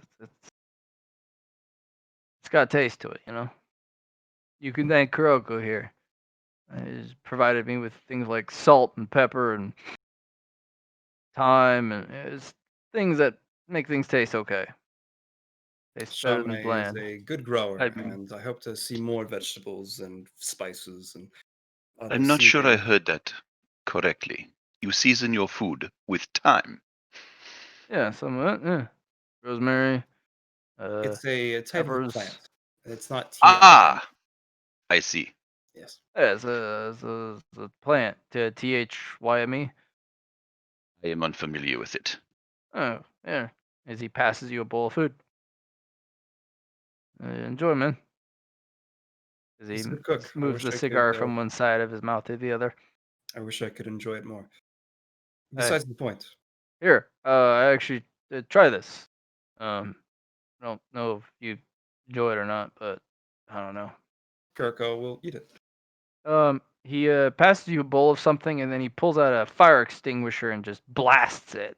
got taste to it, you know. You can thank Kuroko here. He's provided me with things like salt and pepper and thyme, and it's things that make things taste okay. Tastes better than Chamonix is bland. a good grower, I mean, and I hope to see more vegetables and spices and other I'm not sure I soothing. heard that correctly. You season your food with thyme. yeah, some of it. Yeah, rosemary, It's a type of peppers. plant. It's not TIM. Ah, I see. Yes. Yeah, it's a plant. THYME. I am unfamiliar with it. Oh, yeah. As he passes you a bowl of food. Enjoy, man. As he He's a good cook. I moves wish the I could. cigar from one side of his mouth to the other. I wish I could enjoy it more. Hey, Besides the point, here. I actually try this. I don't know if you enjoy it or not, but I don't know. Kirko will eat it. He passes you a bowl of something, and then he pulls out a fire extinguisher and just blasts it.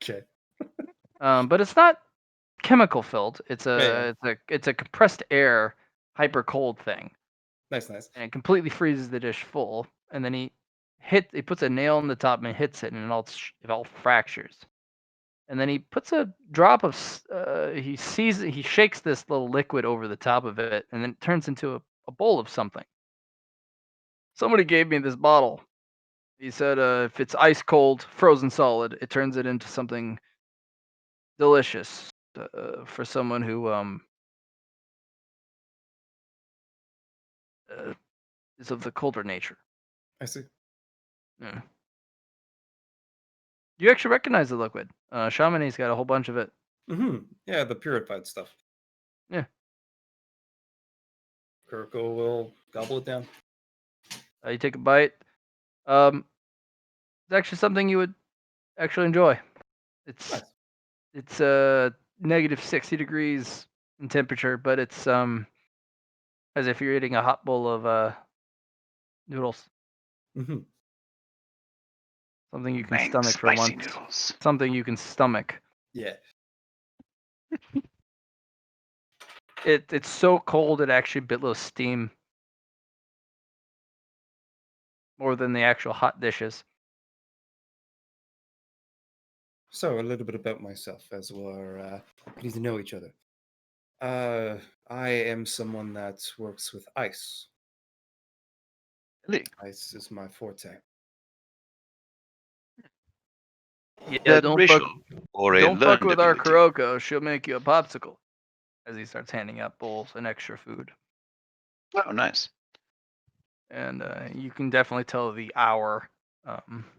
Okay. But it's not chemical filled. Yeah. It's a compressed air hyper cold thing, Nice, nice. and it completely freezes the dish full. And then he puts a nail in the top and hits it, and it all fractures. And then he puts a drop of he shakes this little liquid over the top of it, and then it turns into a bowl of something. Somebody gave me this bottle. He said if it's ice cold, frozen solid, it turns it into something delicious. for someone who is of the colder nature. I see. Yeah. You actually recognize the liquid. Chamonix's got a whole bunch of it. Yeah, the purified stuff. Yeah. Kuroko will gobble it down. You take a bite. It's actually something you would actually enjoy. It's Nice. it's negative 60 degrees in temperature, but it's as if you're eating a hot bowl of noodles. Mm-hmm. Something you can Bang, stomach for spicy once. noodles. Something you can stomach. Yeah. It's so cold it actually billows steam more than the actual hot dishes. So a little bit about myself as we're getting to know each other. I am someone that works with ice. Really? Ice is my forte. Yeah, don't fuck Racial or a don't fuck learned with our ability? Kuroko. She'll make you a popsicle. As he starts handing out bowls and extra food. Oh, nice. And you can definitely tell the hour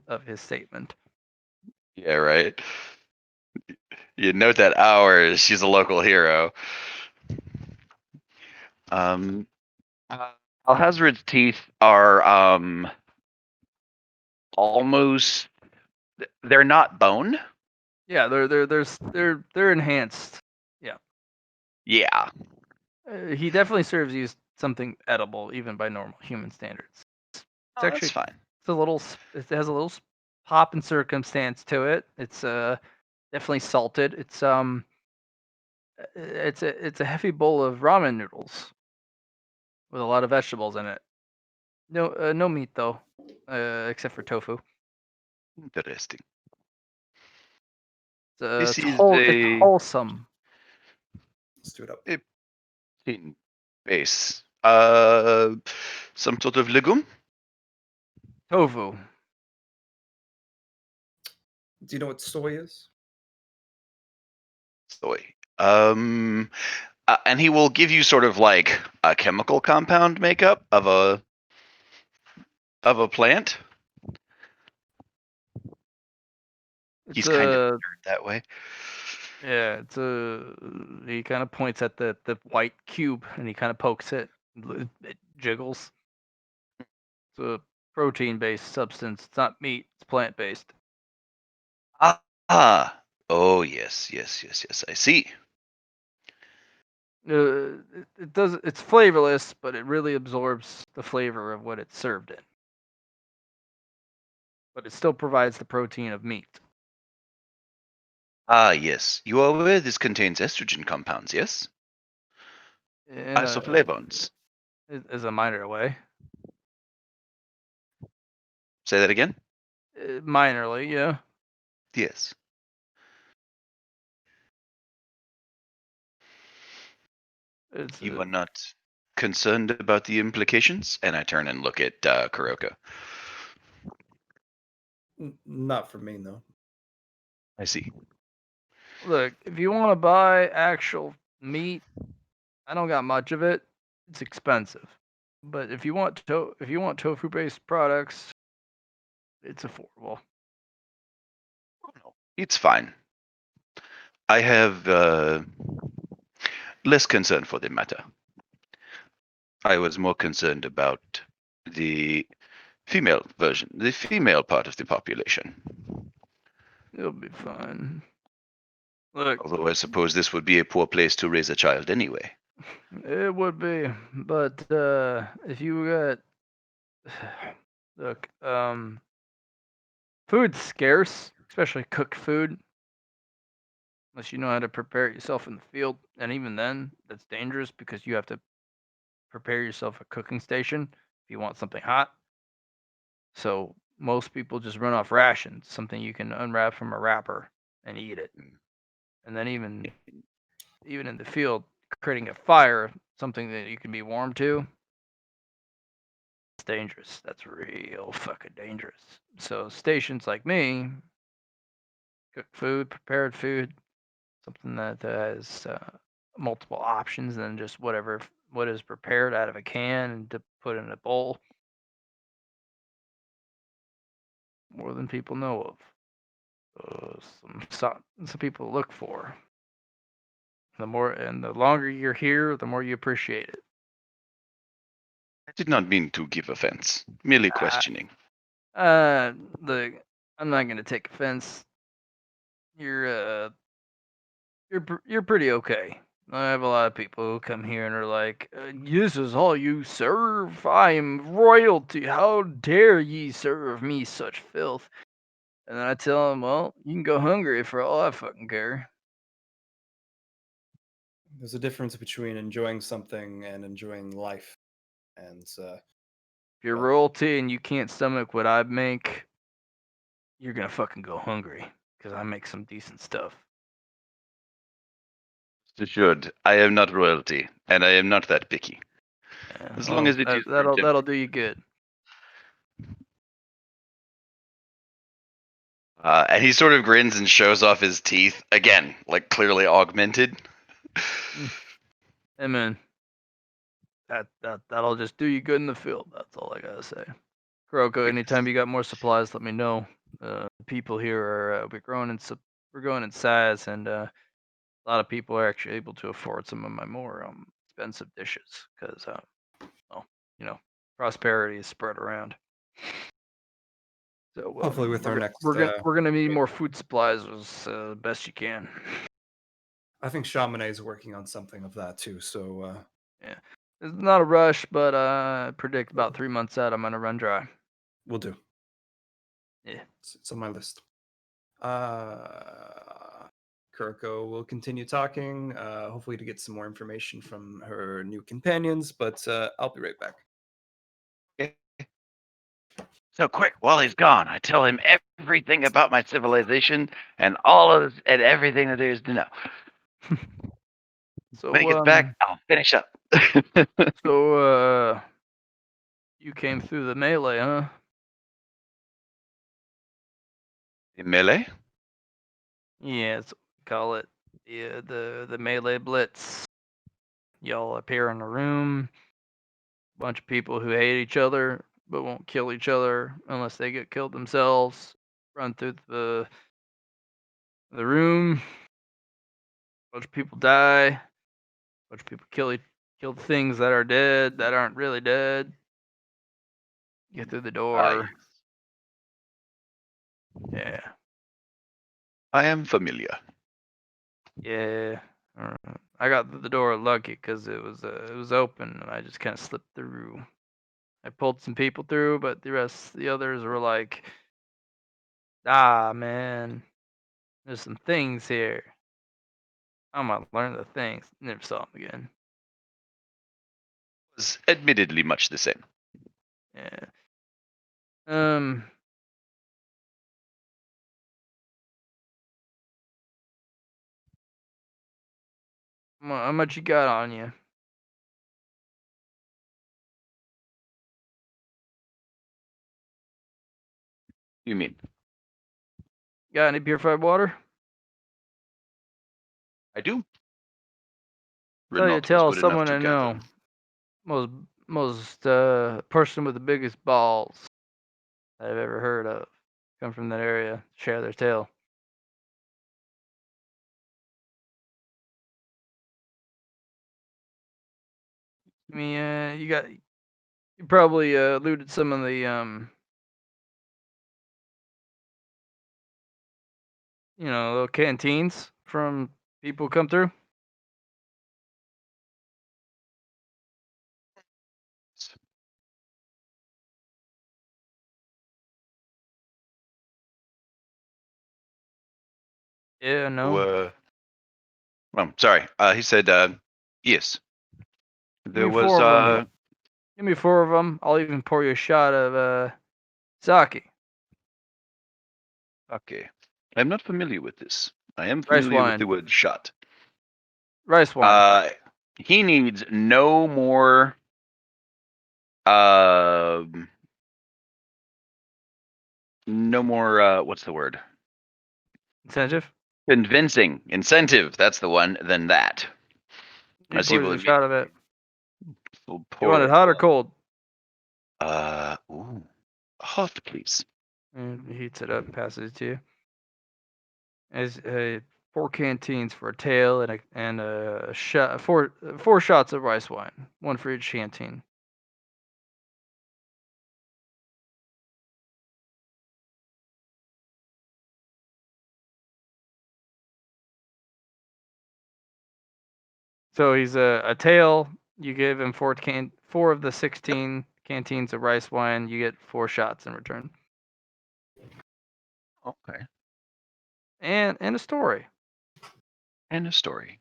of his statement. Yeah, right. You note that hour. She's a local hero. Alhazred's teeth are almost. They're not bone. Yeah, they're enhanced. Yeah, Yeah. he definitely serves you something edible, even by normal human standards. It's Oh, actually that's fine. it has a little pop and circumstance to it. It's definitely salted. It's a heavy bowl of ramen noodles with a lot of vegetables in it. No meat though, except for tofu. Interesting. It's This is it's a wholesome. Let's do it up. protein base. Some sort of legume. Tofu. Do you know what soy is? Soy. And he will give you sort of like a chemical compound makeup of a plant. It's He's kind of nerd that way. yeah. It's a. He kind of points at the white cube and he kind of pokes it. It jiggles. It's a protein based substance. It's not meat. It's plant based. Ah. Oh yes. I see. It does. It's flavorless, but it really absorbs the flavor of what it's served in. But it still provides the protein of meat. Ah yes. You are aware this contains estrogen compounds, yes? In Isoflavones. as a minor way. Say that again? Minorly, yeah. Yes. It's You are not concerned about the implications? And I turn and look at Kuroko. Not for me, though. I see. look. If you want to buy actual meat, I don't got much of it. It's expensive. But if you want tofu based products, it's affordable. It's fine. I have less concern for the matter. I was more concerned about the female version, the female part of the population. It'll be fine. Look, Although I suppose this would be a poor place to raise a child anyway. it would be, but if you got look, food's scarce, especially cooked food, unless you know how to prepare it yourself in the field, and even then, that's dangerous because you have to prepare yourself a cooking station if you want something hot. So most people just run off rations, something you can unwrap from a wrapper and eat it. And then even in the field, creating a fire, something that you can be warm to, it's dangerous. That's real fucking dangerous. So stations like me, cook food, prepared food, something that has multiple options than just what is prepared out of a can and to put in a bowl. More than people know of. Some people look for. The longer you're here, the more you appreciate it. I did not mean to give offense. Merely questioning. I'm not gonna take offense. You're pretty okay. I have a lot of people who come here and are like, "This is all you serve. I am royalty. How dare ye serve me such filth?" And then I tell them, "Well, you can go hungry for all I fucking care." There's a difference between enjoying something and enjoying life. And If you're Well- royalty and you can't stomach what I make, you're gonna fucking go hungry because I make some decent stuff. Assured, I am not royalty, and I am not that picky. Yeah, As long as it is that'll do you good. And he sort of grins and shows off his teeth again, like clearly augmented. Hey man, that'll just do you good in the field. That's all I gotta say. Kuroko, anytime you got more supplies, let me know. People here are we're growing in size, and a lot of people are actually able to afford some of my more expensive dishes because, well, prosperity is spread around. So hopefully with our next, we're gonna need more food supplies as best you can. I think Chamonix is working on something of that too. So Yeah, it's not a rush, but I predict about 3 months out I'm gonna run dry. we'll do. Yeah. It's on my list. Kuroko will continue talking, hopefully to get some more information from her new companions, but I'll be right back. So quick, while he's gone, I tell him everything about my civilization and everything that there is to know. So When he gets back, I'll finish up. So you came through the melee, huh? In melee? Yeah, that's what we call it. Yeah, the melee blitz. Y'all appear in a room, bunch of people who hate each other but won't kill each other unless they get killed themselves. Run through the room. Bunch of people die. Bunch of people kill things that are dead that aren't really dead. Get through the door. Yeah. I am familiar. Yeah. I got through the door lucky because it was open and I just kind of slipped through. I pulled some people through, but the others were like, "Ah, man, there's some things here. I'm gonna learn the things." Never saw them again. It was admittedly much the same. Yeah. How much you got on you? You mean? Got any purified water? I do. Tell you, Renault was tell good enough someone to I gather. know. Most person with the biggest balls that I've ever heard of come from that area. Share their tale. I mean, you probably looted some of the little canteens from people who come through. Yeah, no. Well, sorry. He said, yes. Give There me was, 4 of them. Give me 4 of them. I'll even pour you a shot of sake. okay. I'm not familiar with this. I am Rice familiar with the wine. word shot. Rice wine. He needs no more, what's the word? Incentive. Convincing. Incentive. That's the one. Then that. He Let's see pours what a we shot of it. we'll You pour want it hot or cold? Ooh. Hot, please. And he heats it up and passes it to you. As 4 canteens for a tail and a shot, four shots of rice wine, one for each canteen. So he's a tail. You give him 4 of the 16 canteens of rice wine. You get 4 shots in return, Okay. and a story. And a story.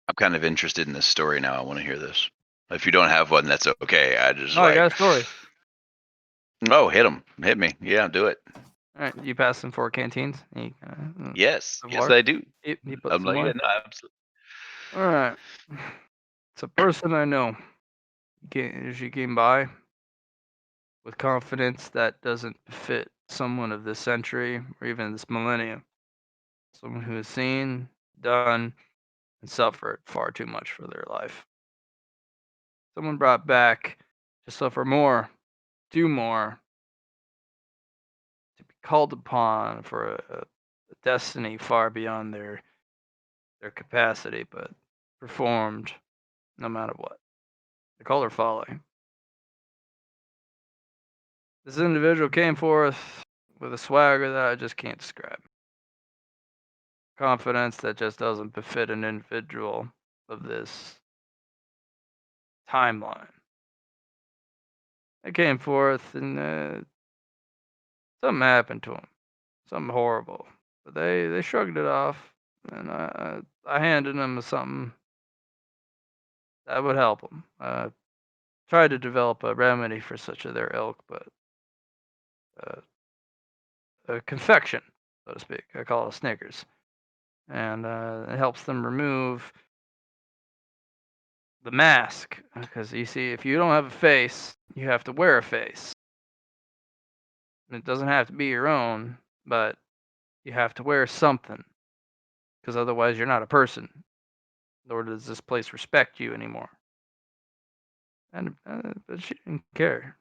I'm kind of interested in this story now. I want to hear this. If you don't have one, that's okay. I just Oh, I got a story. Oh, hit him. Hit me. Yeah, do it. All right, you pass him 4 canteens. Yes. Of Yes, water. I do. He puts I'm some like, yeah, water. no, absolutely. All right. It's a person I know. She came by with confidence that doesn't befit someone of this century or even this millennium. Someone who has seen, done, and suffered far too much for their life. Someone brought back to suffer more, do more, to be called upon for a destiny far beyond their capacity, but performed no matter what. They call her Folly. This individual came forth with a swagger that I just can't describe. Confidence that just doesn't befit an individual of this timeline. They came forth and something happened to them. Something horrible. But they shrugged it off, and I handed them something that would help them. Tried to develop a remedy for such of their ilk, but a confection, so to speak. I call it a Snickers. And it helps them remove the mask. Because you see, if you don't have a face, you have to wear a face. And it doesn't have to be your own, but you have to wear something. Because otherwise, you're not a person. Nor does this place respect you anymore. And but she didn't care.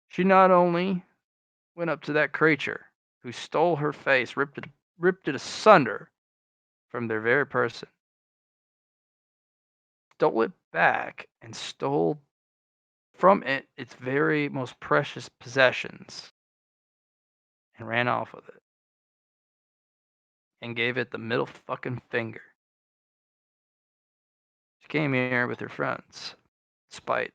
She not only went up to that creature who stole her face, ripped it asunder from their very person, stole it back, and stole from it its very most precious possessions, and ran off with it, and gave it the middle fucking finger. She came here with her friends, despite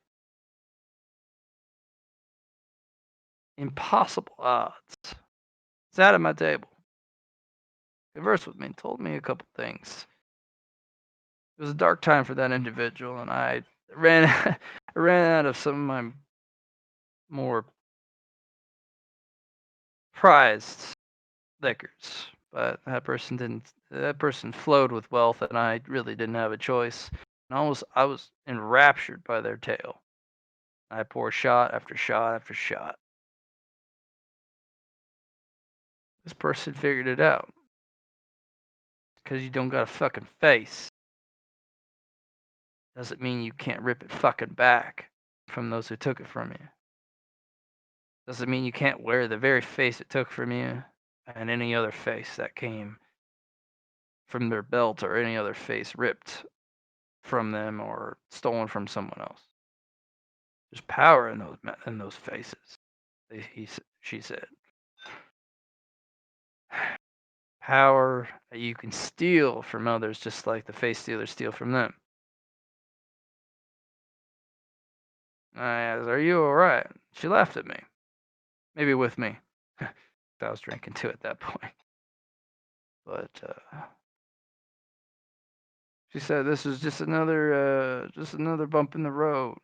impossible odds. Sat at my table, conversed with me, and told me a couple things. It was a dark time for that individual, and I ran I ran out of some of my more prized liquors. But that person didn't. That person flowed with wealth, and I really didn't have a choice. And I was enraptured by their tale. I poured shot after shot after shot. This person figured it out. Because you don't got a fucking face doesn't mean you can't rip it fucking back from those who took it from you. Doesn't mean you can't wear the very face it took from you and any other face that came from their belt or any other face ripped from them or stolen from someone else. There's power in those faces. She said. Power that you can steal from others, just like the face stealers steal from them. I asked, "Are you all right?" She laughed at me. Maybe with me. I was drinking too at that point. But she said this is just another bump in the road.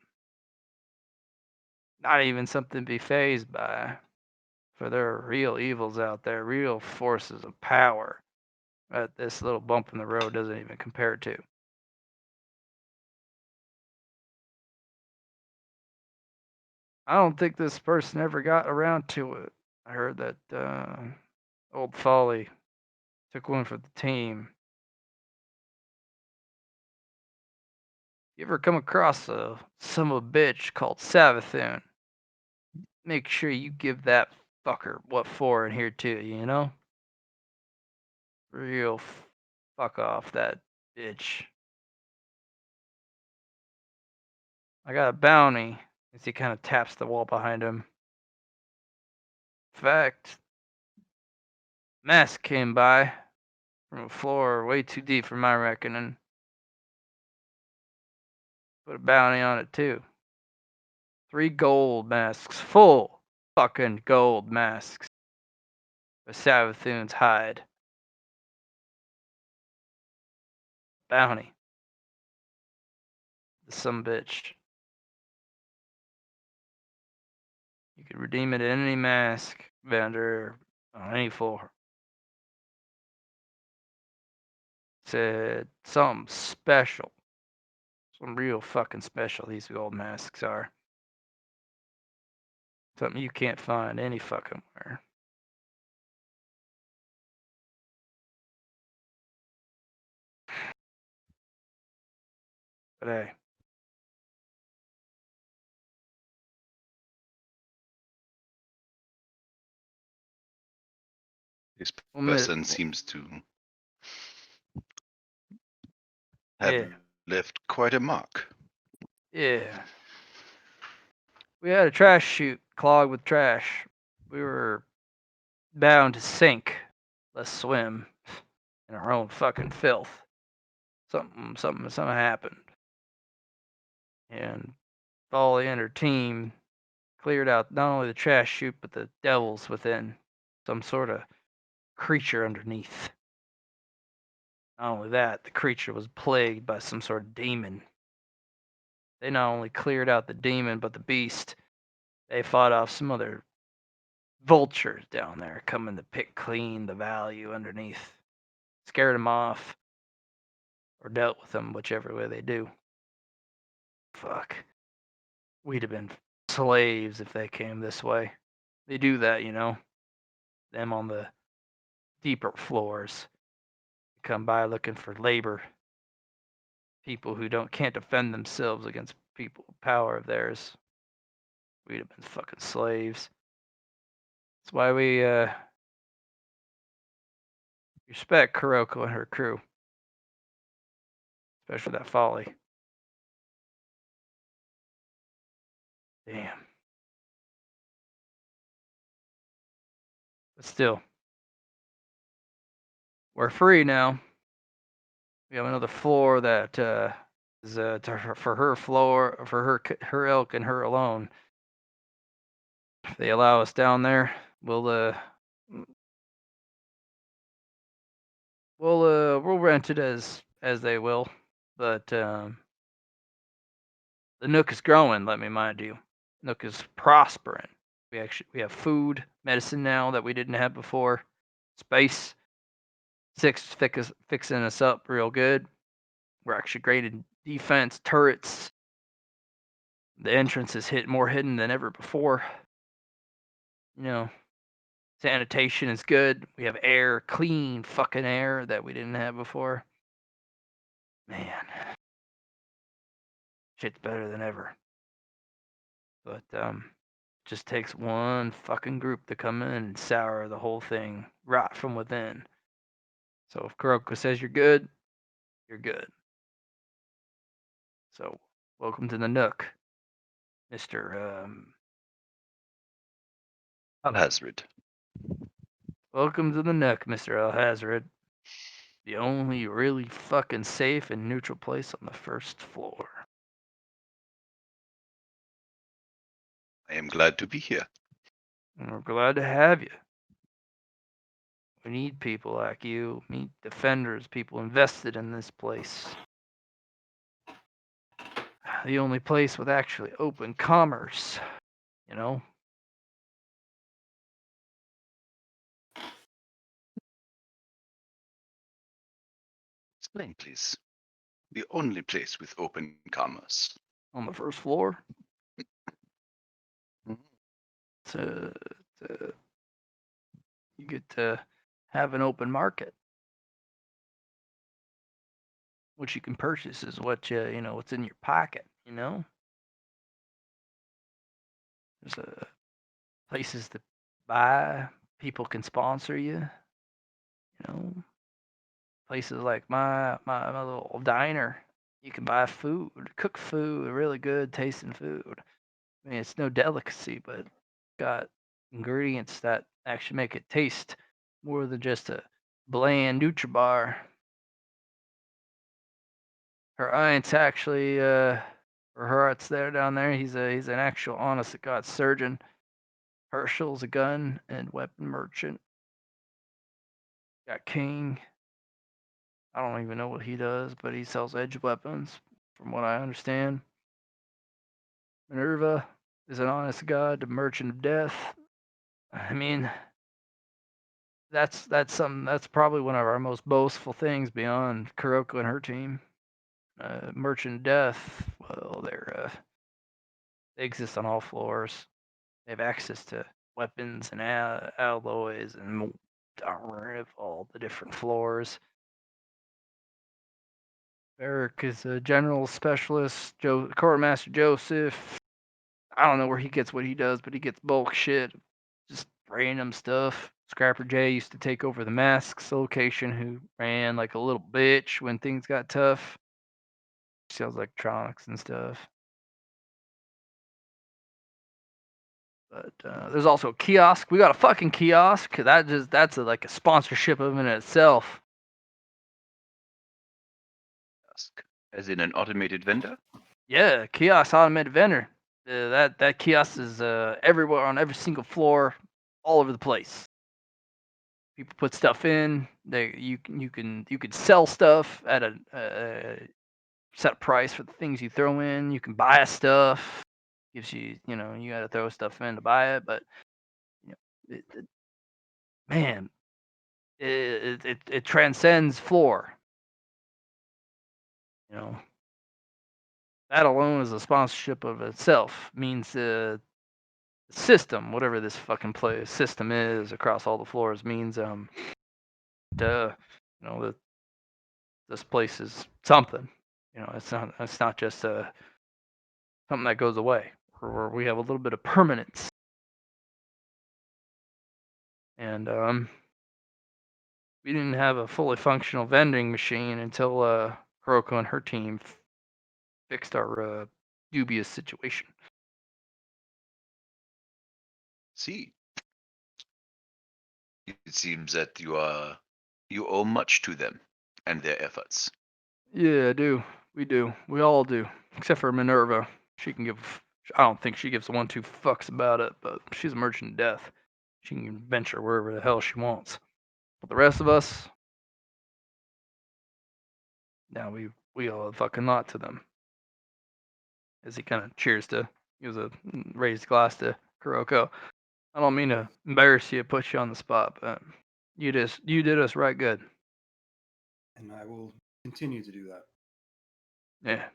Not even something to be fazed by. For there are real evils out there, real forces of power that this little bump in the road doesn't even compare to. I don't think this person ever got around to it. I heard that old Folly took one for the team. You ever come across a son of a bitch called Savathun? Make sure you give that fucker what for in here too, you know? Real fuck off that bitch. I got a bounty as he kind of taps the wall behind him. In fact, Mask came by from a floor way too deep for my reckoning. Put a bounty on it too. 3 gold masks, full fucking gold masks. With Savathun's hide. Bounty. The some bitch. You can redeem it at any mask vendor on any floor. Said something special. Some real fucking special these gold masks are. Something you can't find any fucking where. But hey. This One minute. person seems to have Yeah. left quite a mark. Yeah. We had a trash chute clogged with trash. We were bound to sink. Let's swim in our own fucking filth. Something happened. And Folly and her team cleared out not only the trash chute, but the devils within. Some sort of creature underneath. Not only that, the creature was plagued by some sort of demon. They not only cleared out the demon, but the beast. They fought off some other vultures down there coming to pick clean the value underneath. Scared them off. Or dealt with them, whichever way they do. Fuck. We'd have been slaves if they came this way. They do that, you know. Them on the deeper floors come by looking for labor. People who can't defend themselves against people power of theirs. We'd have been fucking slaves. That's why we respect Kuroko and her crew. Especially that Folly. Damn. But still. We're free now. We have another floor that is for her floor, for her ilk and her alone. If they allow us down there, we'll rent it as they will. But the Nook is growing. Let me mind you, Nook is prospering. We have food, medicine now that we didn't have before. Space. Six fixing us up real good. We're actually great in defense, turrets. The entrance is more hidden than ever before. You know, sanitation is good. We have air, clean fucking air that we didn't have before. Man, shit's better than ever. But just takes one fucking group to come in and sour the whole thing right from within. So if Kuroko says you're good, you're good. So welcome to the Nook, Mr. Alhazred. Welcome to the Nook, Mr. Alhazred. The only really fucking safe and neutral place on the first floor. I am glad to be here. And we're glad to have you. We need people like you, meet defenders, people invested in this place. The only place with actually open commerce, you know? Explain, please. The only place with open commerce. On the first floor. to you get to have an open market. What you can purchase is what what's in your pocket. There's places to buy. People can sponsor you. Places like my little diner. You can buy food, cook food, really good tasting food. I mean, it's no delicacy, but got ingredients that actually make it taste more than just a bland Nutribar. Her aunt's actually, or her aunt's there down there. He's an actual honest to God surgeon. Herschel's a gun and weapon merchant. Got King. I don't even know what he does, but he sells edge weapons, from what I understand. Minerva is an honest to God, the merchant of death. I mean, that's something that's probably one of our most boastful things beyond Kuroko and her team. Merchant of death. Well, they exist on all floors. They have access to weapons and alloys and armor of all the different floors. Eric is a general specialist. Quartermaster Joseph. I don't know where he gets what he does, but he gets bulk shit, just random stuff. Scrapper J used to take over the masks location, who ran like a little bitch when things got tough. Sells electronics and stuff. But there's also a kiosk. We got a fucking kiosk. That's like a sponsorship of in itself. As in an automated vendor? Yeah, kiosk automated vendor. That kiosk is everywhere on every single floor, all over the place. People put stuff in. You can sell stuff at a set price for the things you throw in. You can buy stuff. Gives you you got to throw stuff in to buy it, but man, it transcends floor. That alone is a sponsorship of itself. Means the system, whatever this fucking play system is across all the floors, means that this place is something. It's not just something that goes away. Or we have a little bit of permanence. And we didn't have a fully functional vending machine until Kuroko and her team fixed our dubious situation. See, it seems that you owe much to them and their efforts. Yeah, I do. We do. We all do. Except for Minerva. She can give. I don't think she gives 1-2 fucks about it, but she's a merchant of death. She can venture wherever the hell she wants. But the rest of us, now we owe a fucking lot to them. As he kind of cheers to, he was a raised glass to Kuroko. I don't mean to embarrass you, put you on the spot, but you did us right good. And I will continue to do that. Yeah.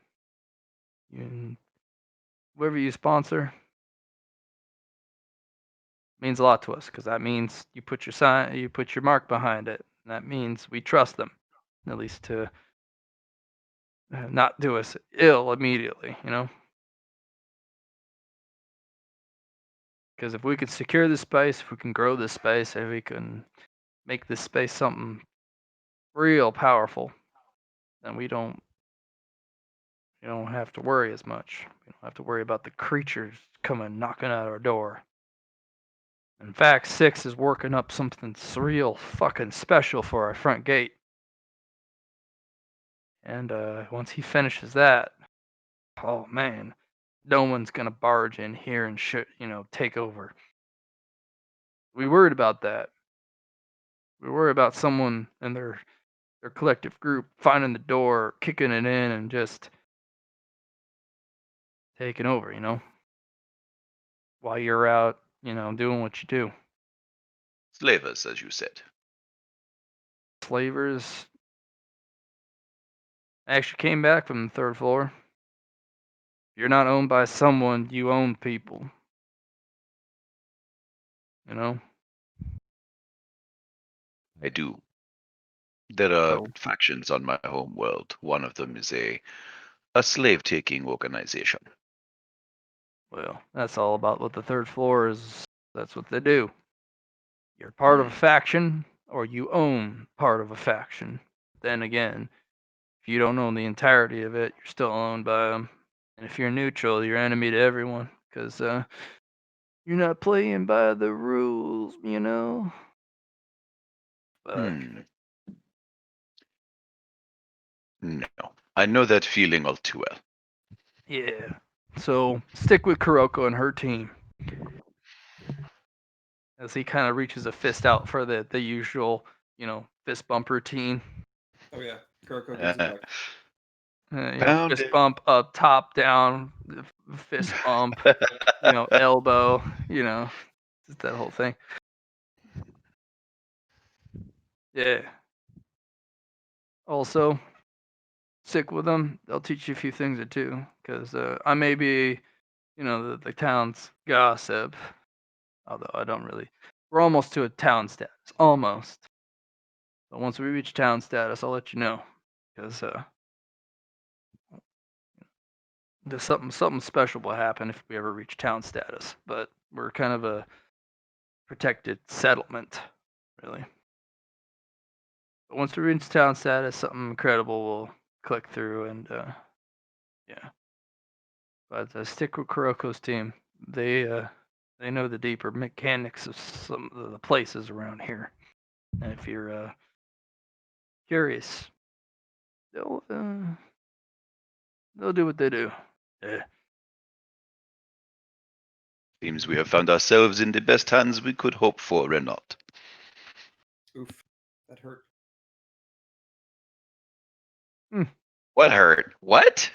Whoever you sponsor means a lot to us, because that means you put your mark behind it. And that means we trust them, at least to not do us ill immediately. Because if we can secure this space, if we can grow this space, if we can make this space something real powerful, then we don't have to worry as much. We don't have to worry about the creatures coming knocking at our door. In fact, 6 is working up something surreal fucking special for our front gate. And once he finishes that, oh man, no one's gonna barge in here and take over. We worried about that. We worry about someone and their collective group finding the door, kicking it in, and just taking over. While you're out, doing what you do. Slavers, as you said. Slavers. I actually came back from the 3rd floor. You're not owned by someone, you own people. You know? I do. There are So, factions on my home world. One of them is a slave taking organization. well, that's all about what the third floor is. That's what they do. You're part of a faction, or you own part of a faction. Then again, if you don't own the entirety of it, you're still owned by them. And if you're neutral, you're enemy to everyone, because you're not playing by the rules, you know? Fuck. Hmm. No. I know that feeling all too well. Yeah. So stick with Kuroko and her team. As he kind of reaches a fist out for the usual, fist bump routine. Oh yeah, Kuroko gives it back. Found Fist it. bump up, top, down, fist bump, elbow, just that whole thing. Yeah. Also, stick with them. They'll teach you a few things or two. Because I may be, the town's gossip. Although I don't really. We're almost to a town status. Almost. But once we reach town status, I'll let you know. Because there's something special will happen if we ever reach town status. But we're kind of a protected settlement, really. But once we reach town status, something incredible will click through, and yeah. But stick with Kuroko's team. They know the deeper mechanics of some of the places around here. And if you're curious, they'll do what they do. Yeah. Seems we have found ourselves in the best hands we could hope for, Renault. Oof, that hurt. What hurt? What?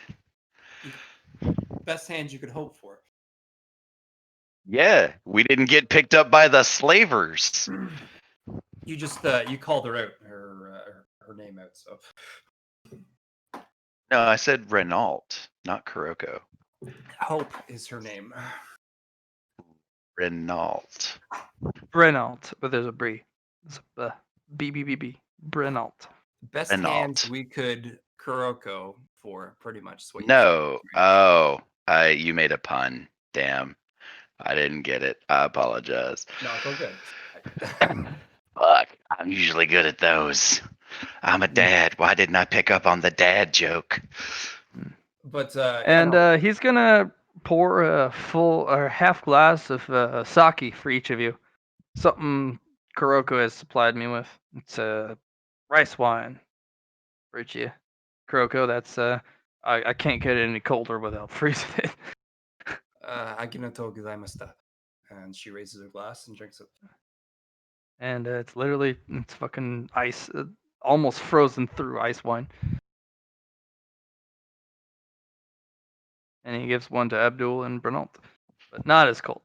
Best hands you could hope for. Yeah, we didn't get picked up by the slavers. You just you called her out, her name out. So No, I said Renault, not Kuroko. Hope is her name. Renault. Brennalt, but there's a brie. It's a B. Brennalt. Best Renault. hands we could Kuroko for, pretty much. Is what No. you're saying. Oh, you made a pun. Damn. I didn't get it. I apologize. No, it's all good. Fuck. I'm usually good at those. I'm a dad. Why didn't I pick up on the dad joke? But And he's gonna pour a full or half glass of sake for each of you. Something Kuroko has supplied me with. It's rice wine for each of you. Kuroko, that's I can't get it any colder without freezing it. Aginato gozaimashita. And she raises her glass and drinks it. And it's fucking ice, almost frozen through ice wine. And he gives one to Abdul and Bernalt, but not as cold.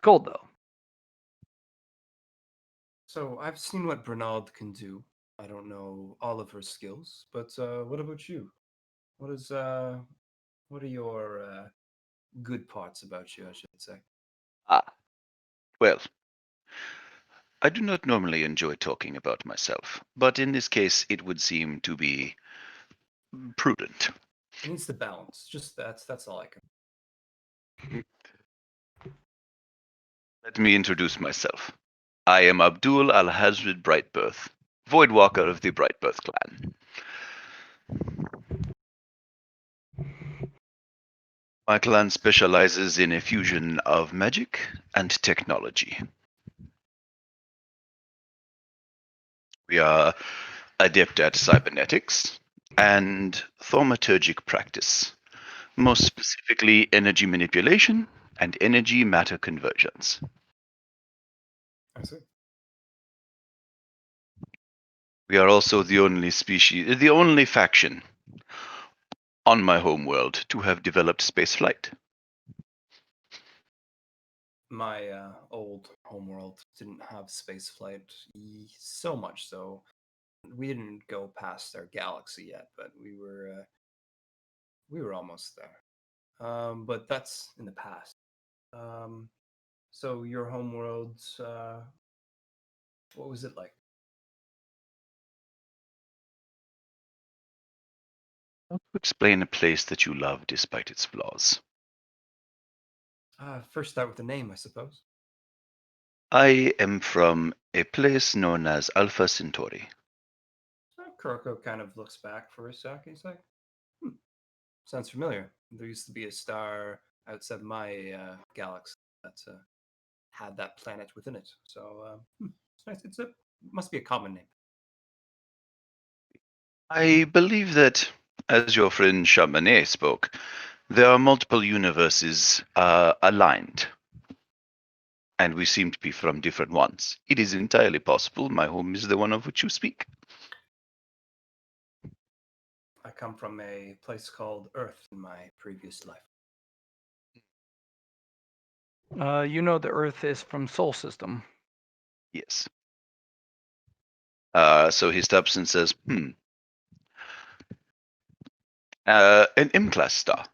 Cold though. So I've seen what Bernard can do. I don't know all of her skills, but what about you? What are your good parts about you, I should say? Well, I do not normally enjoy talking about myself, but in this case it would seem to be prudent. It needs to balance. Just that's all I can. Let me introduce myself. I am Abdul Al-Hazred Brightbirth, Voidwalker of the Brightbirth clan. My clan specializes in a fusion of magic and technology. We are adept at cybernetics and thaumaturgic practice, most specifically energy manipulation and energy matter conversions. I see. We are also the only faction on my homeworld to have developed spaceflight. My old homeworld didn't have space flight so much so we didn't go past our galaxy yet, but we were almost there. But that's in the past. So your homeworld, what was it like? How to explain a place that you love despite its flaws? First start with the name, I suppose. I am from a place known as Alpha Centauri. Kuroko kind of looks back for a sec. He's like, sounds familiar. There used to be a star outside my galaxy that had that planet within it. So it's nice. Must be a common name. I believe that, as your friend Chamanet spoke, there are multiple universes aligned, and we seem to be from different ones. It is entirely possible my home is the one of which you speak. I come from a place called Earth in my previous life. You know the Earth is from Sol System. Yes. So he stops and says, an M-class star.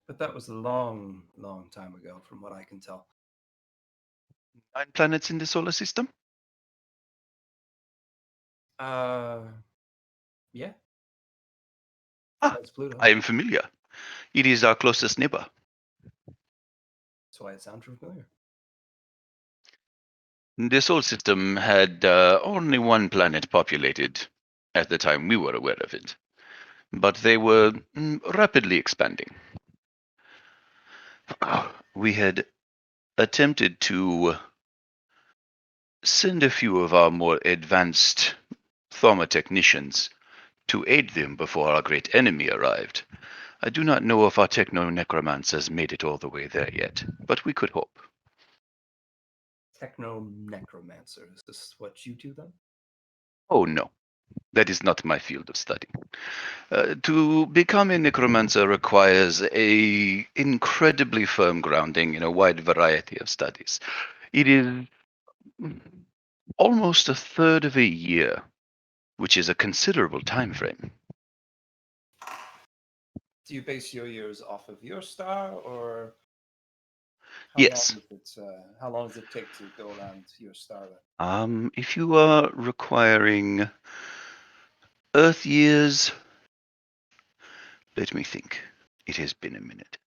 But that was a long, long time ago, from what I can tell. 9 planets in the solar system? Uh, yeah. Ah, That's Pluto. I am familiar. It is our closest neighbor. That's why it sounds familiar. The solar system had only one planet populated at the time we were aware of it, but they were rapidly expanding. We had attempted to send a few of our more advanced Thoma technicians to aid them before our great enemy arrived. I do not know if our techno-necromancers made it all the way there yet, but we could hope. Techno necromancer. Is this what you do then? Oh no, that is not my field of study. To become a necromancer requires a incredibly firm grounding in a wide variety of studies. It is almost a third of a year, which is a considerable time frame. Do you base your years off of your star, or Yes. how long does it take to go around your star? If you are requiring Earth years, let me think. It has been a minute.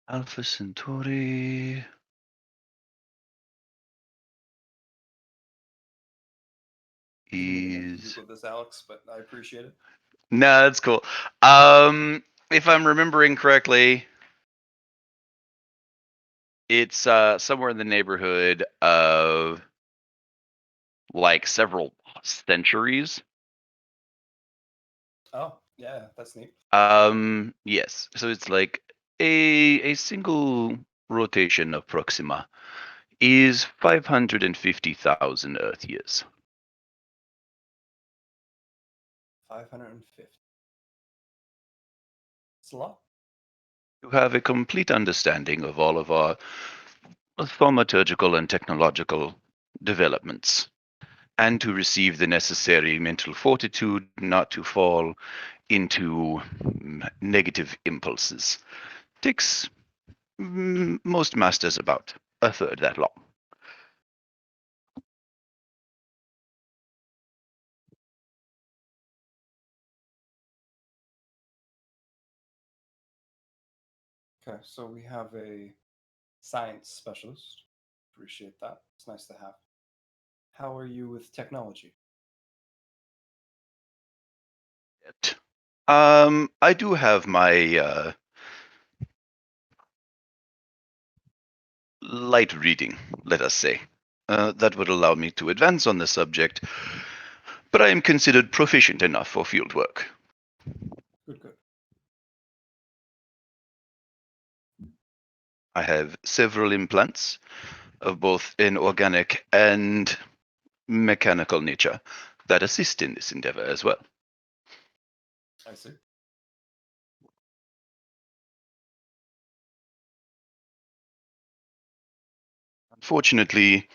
Alpha Centauri. Is Google this, Alex, but I appreciate it. no, that's cool. If I'm remembering correctly, it's somewhere in the neighborhood of like several centuries. Oh, yeah, that's neat. Yes. So it's like a single rotation of Proxima is 550,000 Earth years. 550. It's a lot. To have a complete understanding of all of our thaumaturgical and technological developments, and to receive the necessary mental fortitude not to fall into negative impulses. Takes most masters about a third that long. Okay, so we have a science specialist. Appreciate that. It's nice to have. How are you with technology? I do have my light reading, let us say. That would allow me to advance on the subject, but I am considered proficient enough for field work. Good, good. I have several implants of both an organic and mechanical nature that assist in this endeavor as well. I see. Unfortunately,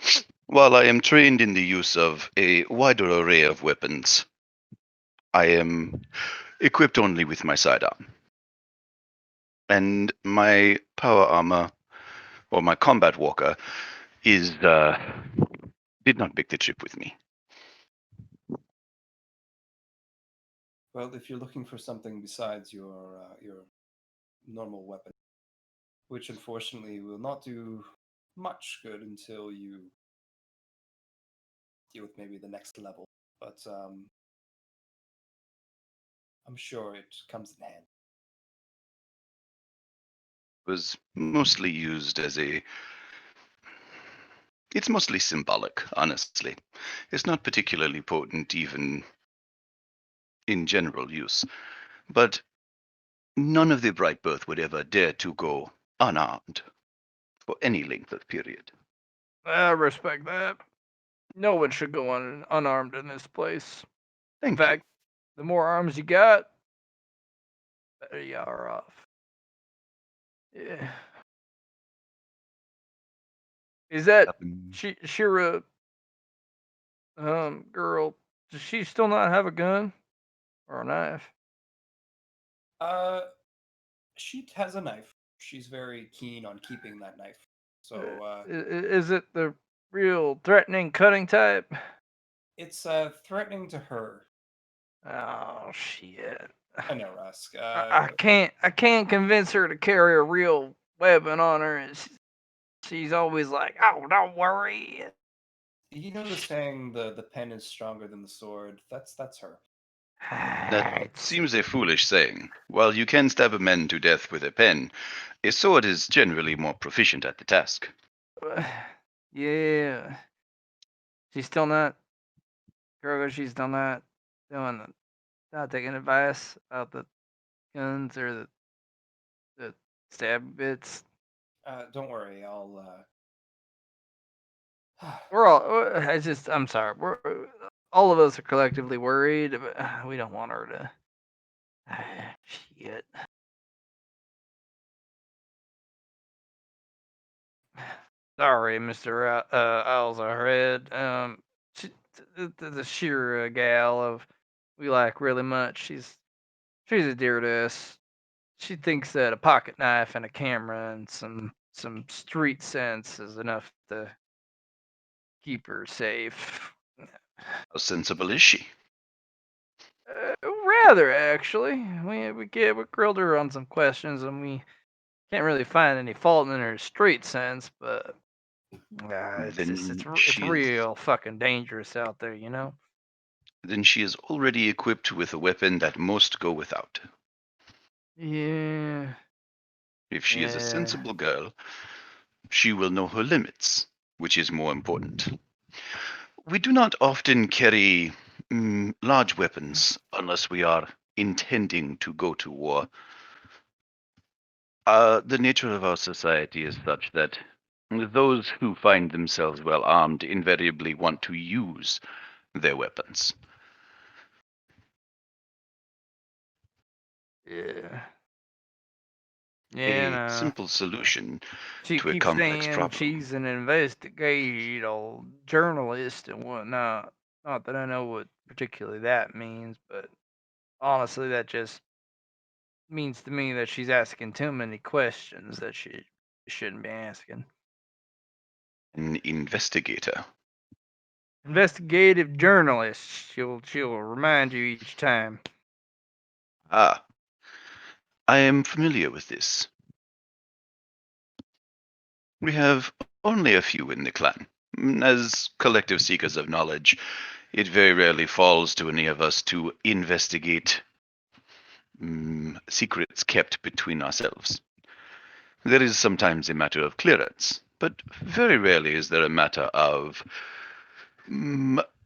while I am trained in the use of a wider array of weapons, I am equipped only with my sidearm. And my power armor, or my combat walker, did not make the trip with me. Well, if you're looking for something besides your normal weapon, which unfortunately will not do much good until you deal with maybe the next level, but I'm sure it comes in handy. Was mostly used as it's mostly symbolic, honestly. It's not particularly potent even in general use. But none of the Bright Birth would ever dare to go unarmed for any length of period. I respect that. No one should go unarmed in this place. In Thank fact, the more arms you got, the better you are off. Yeah. Is that you. Shira girl? Does she still not have a gun or a knife? Uh, she has a knife. She's very keen on keeping that knife. So Is it the real threatening cutting type? it's threatening to her. Oh shit! I know, Rusk. I can't convince her to carry a real weapon on her, and she's always like, "Oh, don't worry." You know the saying, the pen is stronger than the sword. That's her. That It's seems a foolish saying. While you can stab a man to death with a pen, a sword is generally more proficient at the task. yeah. She's still not, Grogu. She's still not not taking advice about the guns or the stab bits. Don't worry, I'll. We're all. I'm sorry. We're all of us are collectively worried, but we don't want her to. Shit. Sorry, Mister Alzarhead. She, the sheer gal of we like really much. She's a dear to us. She thinks that a pocket knife and a camera and some street sense is enough to keep her safe. How sensible is she? Rather, actually, we grilled her on some questions and we can't really find any fault in her street sense, but it's just Then it's she is real fucking dangerous out there, you know. then she is already equipped with a weapon that most go without. Yeah, If she is a yeah, sensible girl, she will know her limits, which is more important. We do not often carry large weapons unless we are intending to go to war. The nature of our society is such that those who find themselves well armed invariably want to use their weapons. yeah, yeah. A No, simple solution she to a keeps complex saying problem. she's an investigative journalist and whatnot. Not that I know what particularly that means, but honestly, that just means to me that she's asking too many questions that she shouldn't be asking. An investigator. Investigative journalist. She'll remind you each time. Ah, I am familiar with this. We have only a few in the clan. As collective seekers of knowledge, it very rarely falls to any of us to investigate secrets kept between ourselves. There is sometimes a matter of clearance, but very rarely is there a matter of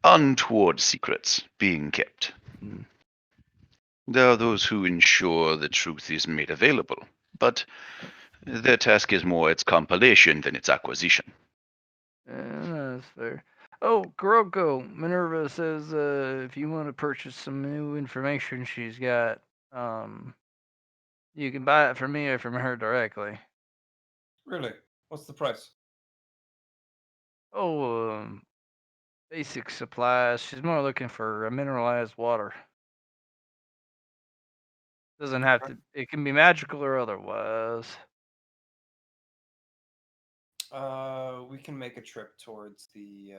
untoward secrets being kept. There are those who ensure the truth is made available, but their task is more its compilation than its acquisition. That's fair. Oh, Kuroko, Minerva says if you want to purchase some new information she's got, you can buy it from me or from her directly. Really? What's the price? Oh, basic supplies. She's more looking for mineralized water. Doesn't have to. It can be magical or otherwise. We can make a trip towards the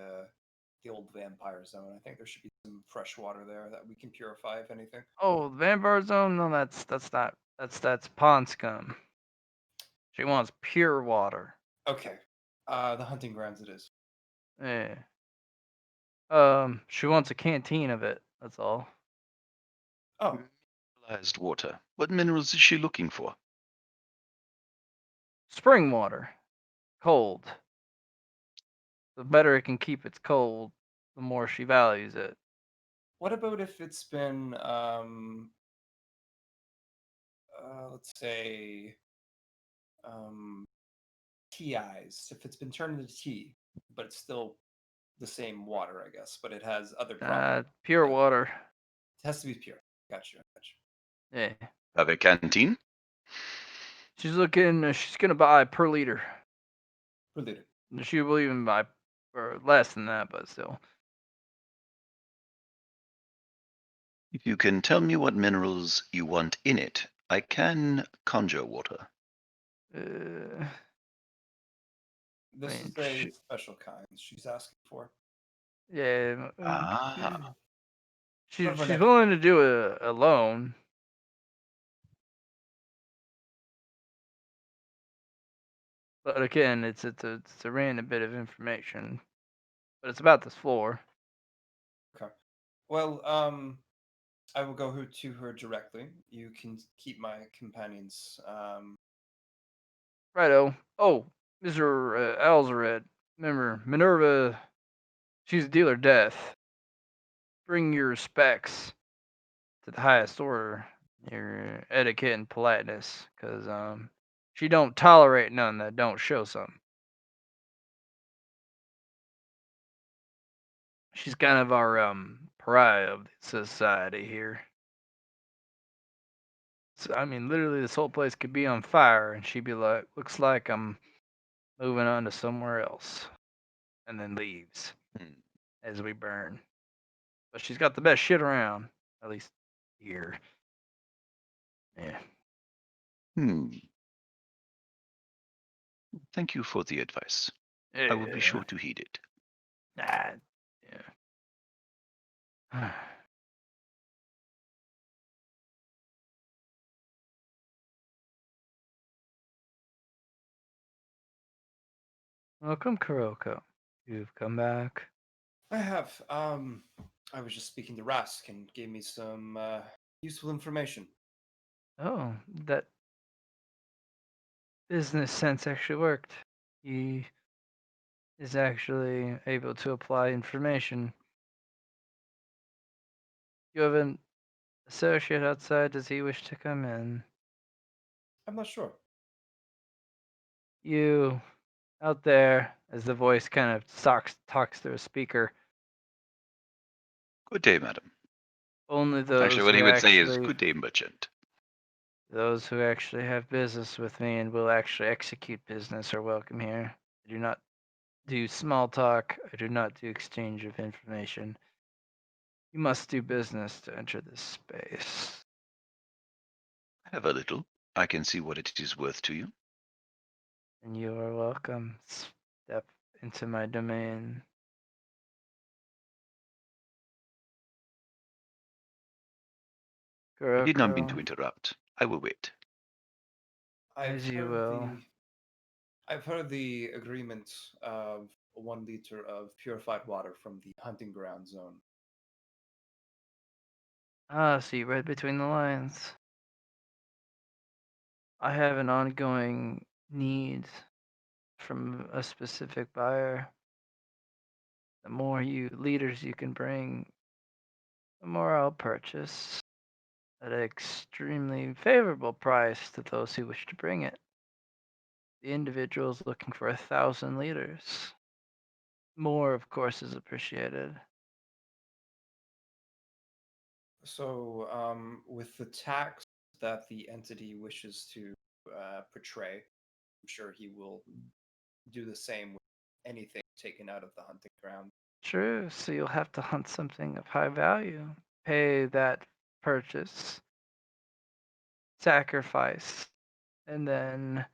old vampire zone. I think there should be some fresh water there that we can purify, if anything. Oh, the vampire zone? No, that's not. That's pond scum. She wants pure water. Okay. The hunting grounds it is. Yeah. She wants a canteen of it. That's all. Oh, Mineralized water. What minerals is she looking for? Spring water. Cold. The better it can keep its cold, the more she values it. what about if it's been, let's say, um, teaized? If it's been turned into tea, but it's still the same water, I guess, but it has other properties. Pure Yeah. water. It has to be pure. Gotcha. Yeah. Have a canteen? She's looking. She's gonna buy per liter. Related. She will even buy for less than that, but still. If you can tell me what minerals you want in it, I can conjure water. This mean, is a special kind she's asking for. Yeah. Ah, Sort of an She's willing to do a loan. But again, it's a random bit of information. But it's about this floor. Okay. Well, I will go to her directly. You can keep my companions. Righto. Oh, Mr. Alzared. Remember, Minerva, she's a dealer death. Bring your respects to the highest order, your etiquette and politeness, because she don't tolerate none that don't show something. She's kind of our pariah of the society here. So, I mean, literally, this whole place could be on fire, and she'd be like, "Looks like I'm moving on to somewhere else," and then leaves hmm. as we burn. But she's got the best shit around, at least here. Yeah. Hmm. Thank you for the advice. I will be sure to heed it. Ah, yeah. Welcome, Kuroko. You've come back. I have. I was just speaking to Rask and gave me some useful information. Oh, that business sense actually worked. He is actually able to apply information. You have an associate outside. Does he wish to come in? I'm not sure. You out there, as the voice kind of talks through a speaker. Good day, madam. Only Actually, those what who he would say is, actually good day, merchant. those who actually have business with me and will actually execute business are welcome here. I do not do small talk. I do not do exchange of information. You must do business to enter this space. I have a little. I can see what it is worth to you. And you are welcome. Step into my domain. I did not mean Kuroko, to interrupt. I will wait. I've as you heard will. the I've heard the agreement of 1 liter of purified water from the hunting ground zone. Ah, so you read between the lines. I have an ongoing need from a specific buyer. The more you leaders you can bring, the more I'll purchase at an extremely favorable price to those who wish to bring it. The individual is looking for 1,000 liters. More, of course, is appreciated. So, with the tax that the entity wishes to portray, I'm sure he will do the same with anything taken out of the hunting ground. True, so you'll have to hunt something of high value. Pay that purchase sacrifice and then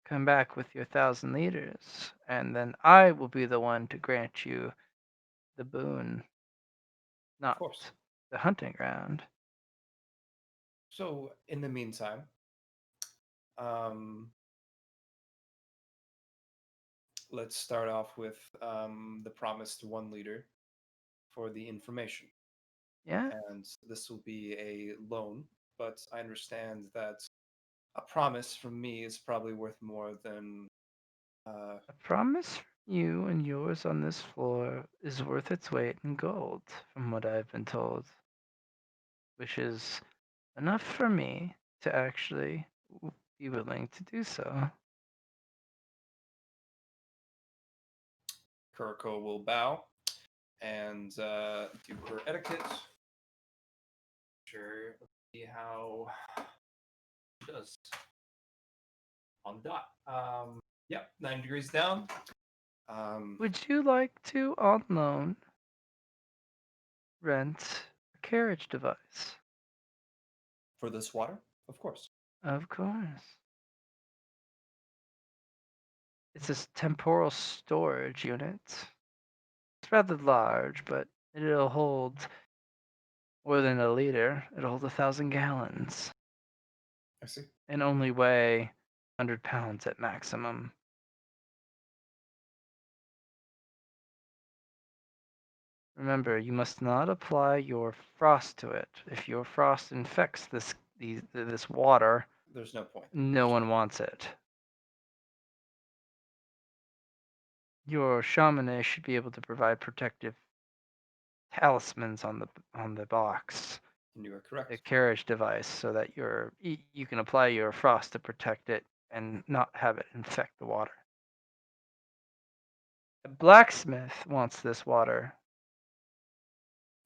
come back with your 1,000 liters, and then I will be the one to grant you the boon, Of not course. the hunting ground. So, in the meantime, um, let's start off with the promised 1 liter for the information. Yeah, And this will be a loan, but I understand that a promise from me is probably worth more than. a promise from you and yours on this floor is worth its weight in gold, from what I've been told, which is enough for me to actually be willing to do so. Kuriko will bow and do her etiquette. Sure, let's see how she does on dot. Yep, 9 degrees down. Would you like to, on loan, rent a carriage device? For this water, of course. Of course. It's a temporal storage unit. It's rather large, but it'll hold more than a liter. It'll hold 1,000 gallons I see. and only weigh 100 pounds at maximum. Remember, you must not apply your frost to it. If your frost infects this water, There's no point. no one wants it. Your shaman should be able to provide protective talismans on the box, And you are a correct. carriage device, so that you can apply your frost to protect it and not have it infect the water. A blacksmith wants this water,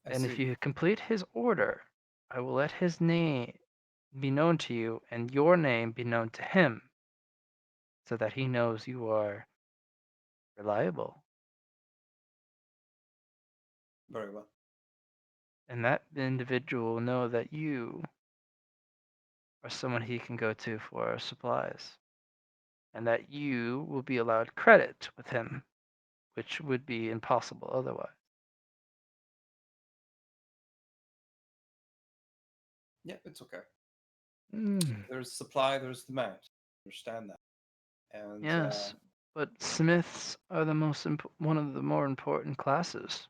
I and if see. you complete his order, I will let his name be known to you and your name be known to him, so that he knows you are reliable. Very well. And that individual will know that you are someone he can go to for supplies, and that you will be allowed credit with him, which would be impossible otherwise. Yeah, it's okay. Mm, There's supply, there's demand. Understand that. And yes, but smiths are one of the more important classes,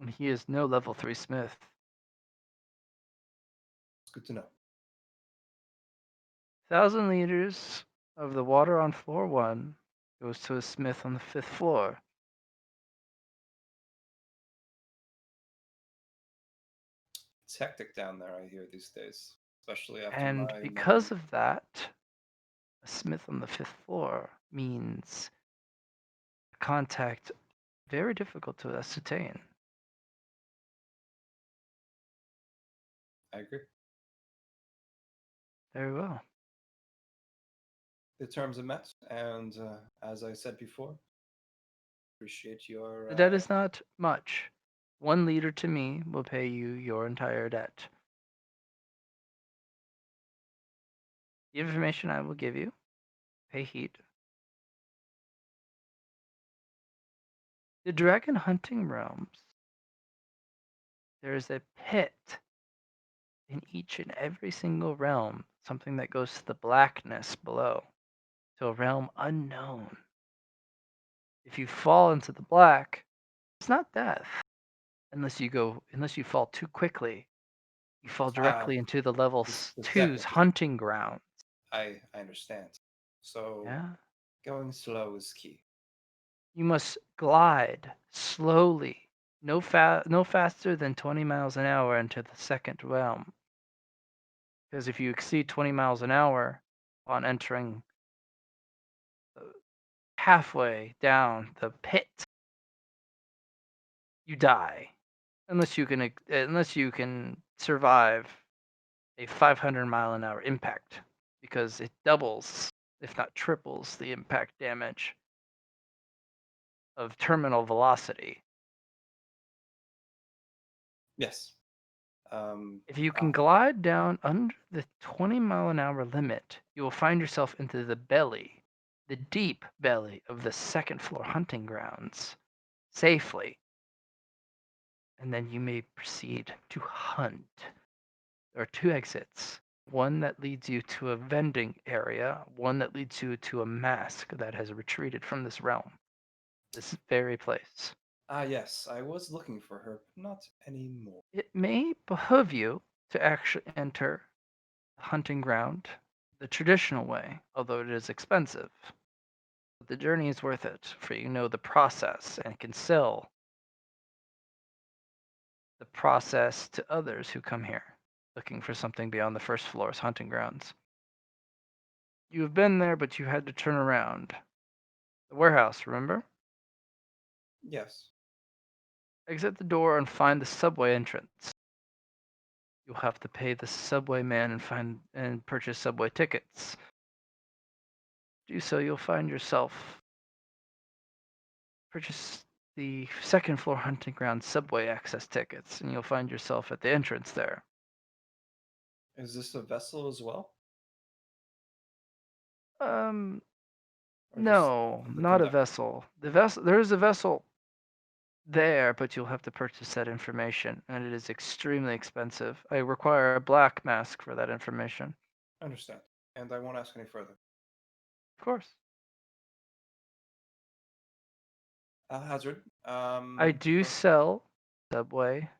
and he is no level 3 smith. it's good to know. 1,000 liters of the water on floor 1 goes to a smith on the 5th floor. It's hectic down there, I hear these days, especially after And my because of that, a smith on the 5th floor means contact very difficult to ascertain. I agree. Very well. The terms are met, and as I said before, appreciate your. The debt is not much. 1 liter to me will pay you your entire debt. The information I will give you, pay heed. The dragon hunting realms, there is a pit in each and every single realm, something that goes to the blackness below, to a realm unknown. If you fall into the black, it's not death, unless you fall too quickly. You fall Ah, directly into the level the 2's technical. hunting ground. I understand. So Yeah. going slow is key. You must glide slowly, no faster than 20 miles an hour into the second realm. Because if you exceed 20 miles an hour upon entering halfway down the pit, you die. Unless you can survive a 500-mile-an-hour impact, because it doubles, if not triples, the impact damage of terminal velocity. Yes, If you can I'll- glide down under the 20-mile-an-hour limit, you will find yourself into the belly, the deep belly of the second floor hunting grounds, safely. And then you may proceed to hunt. There are two exits. One that leads you to a vending area, one that leads you to a mask that has retreated from this realm, this very place. yes, I was looking for her, but not anymore. It may behoove you to actually enter the hunting ground the traditional way, although it is expensive. But the journey is worth it, for you know the process and can sell the process to others who come here looking for something beyond the first floor's hunting grounds. You have been there, but you had to turn around. The warehouse, remember? Yes. Exit the door and find the subway entrance. You'll have to pay the subway man and purchase subway tickets. Do so, you'll find yourself purchase the second floor hunting ground subway access tickets, and you'll find yourself at the entrance there. Is this a vessel as well? Um, Or just no, the not a conductor? vessel. There is a vessel there, but you'll have to purchase that information, and it is extremely expensive. I require a black mask for that information. I understand. And I won't ask any further. Of course. Hazard. I do For- sell subway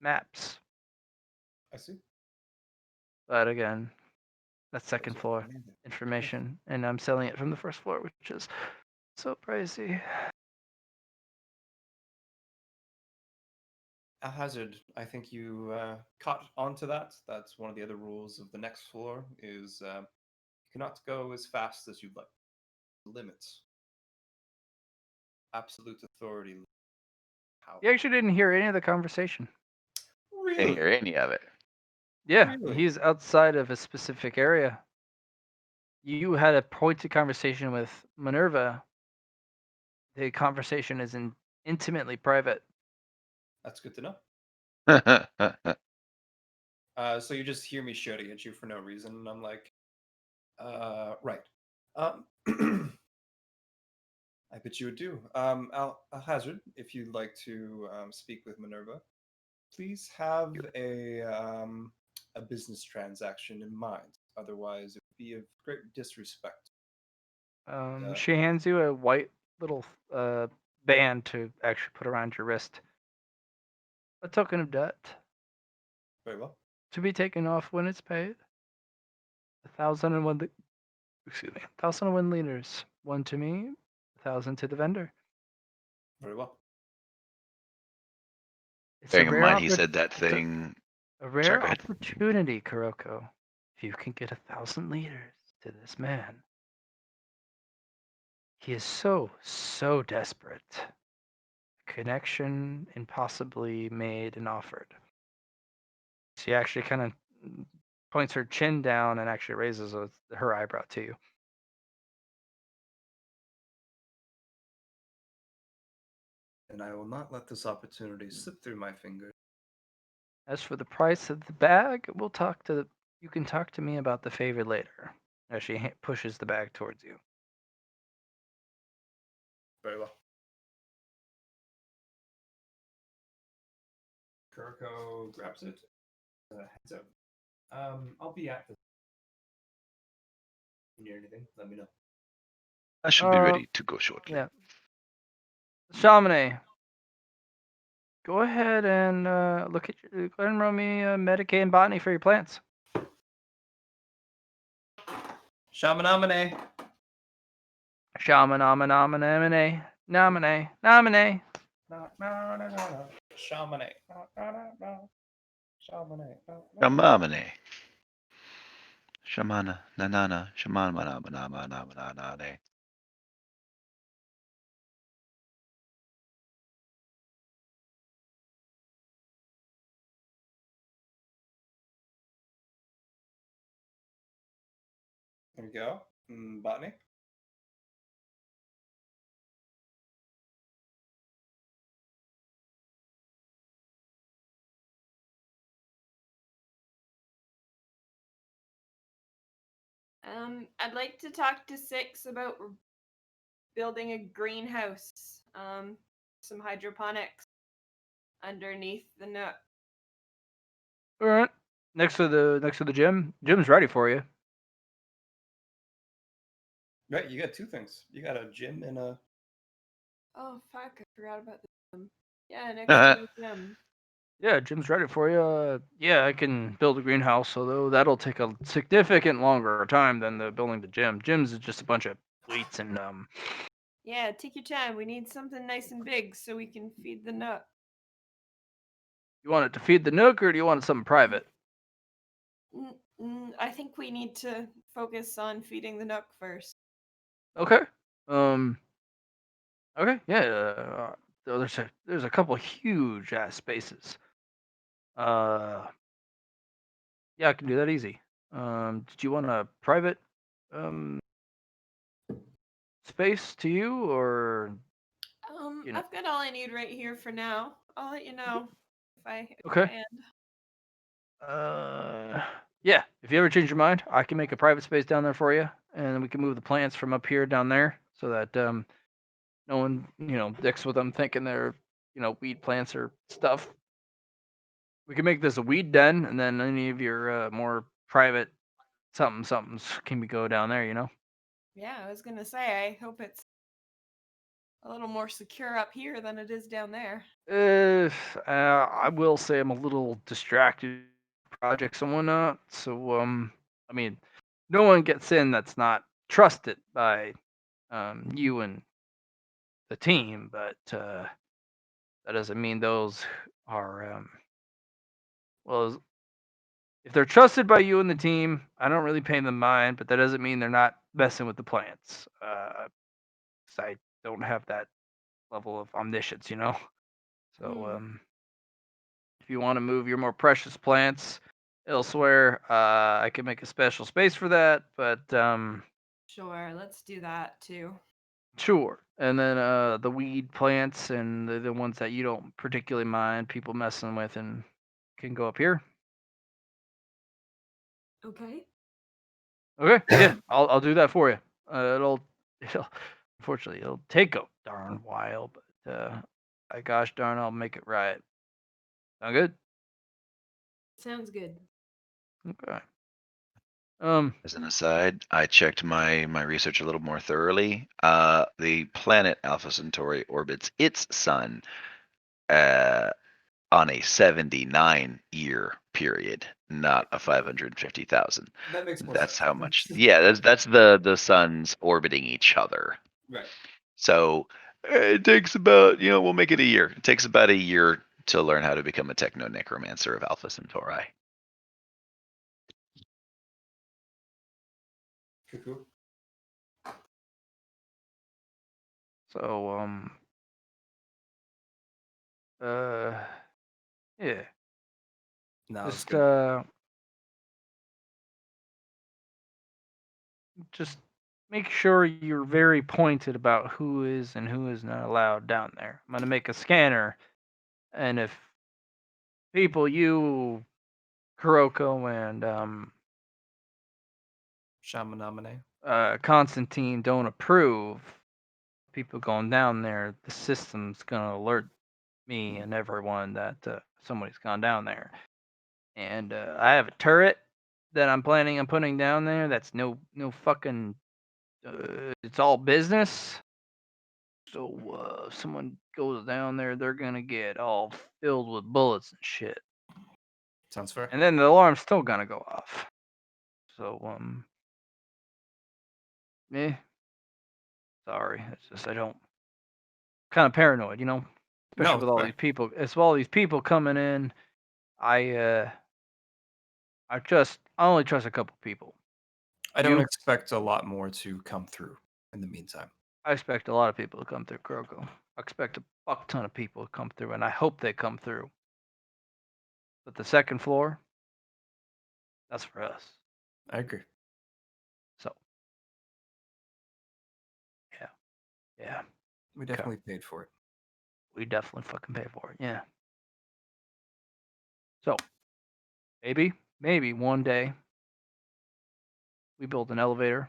maps, I see. but again, that's Those second are floor amazing. information, and I'm selling it from the first floor, which is so pricey. Hazard, I think you caught onto that. That's one of the other rules of the next floor is you cannot go as fast as you'd like. Limits. Absolute authority. Power. You actually didn't hear any of the conversation. Didn't Really? hear any of it. Yeah, Really? he's outside of a specific area. You had a pointed conversation with Minerva. The conversation is intimately private. That's good to know. So you just hear me shouting at you for no reason, and I'm like, right. Um, I bet you would do. Al Hazard, if you'd like to speak with Minerva, please have a business transaction in mind. Otherwise, it would be of great disrespect. She hands you a white little band to actually put around your wrist. A token of debt Very well. to be taken off when it's paid. 1,001. Excuse me. 1,001 liters. One to me. 1,000 to the vendor. Very well. It's a Bearing in rare mind, he oppor- said that it's thing. a Sorry, rare go ahead. opportunity, Kuroko. If you can get 1,000 liters to this man, he is so desperate. Connection impossibly made and offered. She actually kind of points her chin down and actually raises her eyebrow to you. And I will not let this opportunity slip through my fingers. As for the price of the bag, you can talk to me about the favor later. As she pushes the bag towards you. Very well. Kuroko grabs it, heads out. I'll be at this. If you need anything, let me know. I should be ready to go shortly. Yeah. Chamonix, go ahead and go ahead and roll me Medicaid and botany for your plants. Shamanamane. Shaman, nominee, nominee. No, no, no, no, no. Shamane. No, no, no, no. Shamane. No, no. Shamamane. Shamana. Nanana. Shamana. Manamana. There we go. Botany. I'd like to talk to Six about building a greenhouse. Some hydroponics underneath the nook. All right. Next to the gym. Gym's ready for you. Right, you got two things. You got a gym and a. Oh fuck! I forgot about the gym. Yeah, next to the gym. Yeah, gym's ready for you. Yeah, I can build a greenhouse, although that'll take a significant longer time than the building the gym. Gym's is just a bunch of weights and Yeah, take your time. We need something nice and big so we can feed the nook. You want it to feed the nook, or do you want something private? I think we need to focus on feeding the nook first. Okay. Um. Okay. Yeah. There's a couple huge ass spaces. Uh. Yeah, I can do that easy. Did you want a private um space to you, or you know? I've got all I need right here for now. I'll let you know if Okay. I end. Yeah. If you ever change your mind, I can make a private space down there for you, and we can move the plants from up here down there, so that no one dicks with them thinking they're weed plants or stuff. We can make this a weed den, and then any of your more private somethings can go down there. Yeah, I was gonna say I hope it's a little more secure up here than it is down there. I will say I'm a little distracted with projects and whatnot. So I mean, no one gets in that's not trusted by you and the team, but that doesn't mean those are well. If they're trusted by you and the team, I don't really pay them mind, but that doesn't mean they're not messing with the plants. 'Cause I don't have that level of omniscience. So if you want to move your more precious plants elsewhere, I can make a special space for that. But Sure, let's do that too. sure. And then the weed plants and the ones that you don't particularly mind people messing with and can go up here. Okay. Okay, yeah, I'll do that for you. It'll unfortunately it'll take a darn while, but I gosh darn I'll make it right. Sound good? Sounds good. Okay. As an aside, I checked my research a little more thoroughly. The planet Alpha Centauri orbits its sun uh, on a 79-year period, not a 550,000. That makes more That's sense. how much. Yeah, that's the suns orbiting each other. Right. So it takes about, we'll make it a year. It takes about a year to learn how to become a techno necromancer of Alpha Centauri. Cuckoo. So uh yeah, No, it's just good. just make sure you're very pointed about who is and who is not allowed down there. I'm gonna make a scanner, and if people you, Kuroko, and Shamanamane. Constantine don't approve people going down there, the system's gonna alert me and everyone that somebody's gone down there. And I have a turret that I'm planning on putting down there. That's no fucking. It's all business. So if someone goes down there, they're gonna get all filled with bullets and shit. Sounds fair. And then the alarm's still gonna go off. So eh, sorry. It's just I don't kind of paranoid, No, especially with it's all fair. these people. It's with all these people coming in. I I only trust a couple people. I don't You, expect a lot more to come through in the meantime. I expect a lot of people to come through Krogo. I expect a fuck ton of people to come through, and I hope they come through. But the second floor, that's for us. I agree. So yeah, yeah, We okay. definitely paid for it. We definitely fucking pay for it. Yeah. So maybe one day we build an elevator,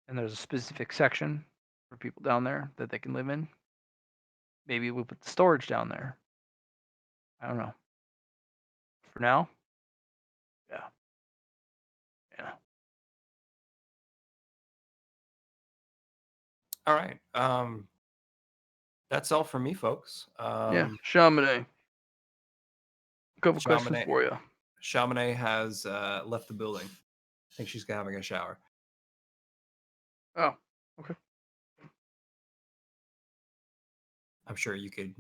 and there's a specific section for people down there that they can live in. Maybe we put the storage down there. I don't know. For now, yeah. All right. That's all for me, folks. Yeah, Chamonix. A couple questions Chamonix, for you. Chamonix has left the building. I think she's having a shower. Oh, okay. I'm sure you could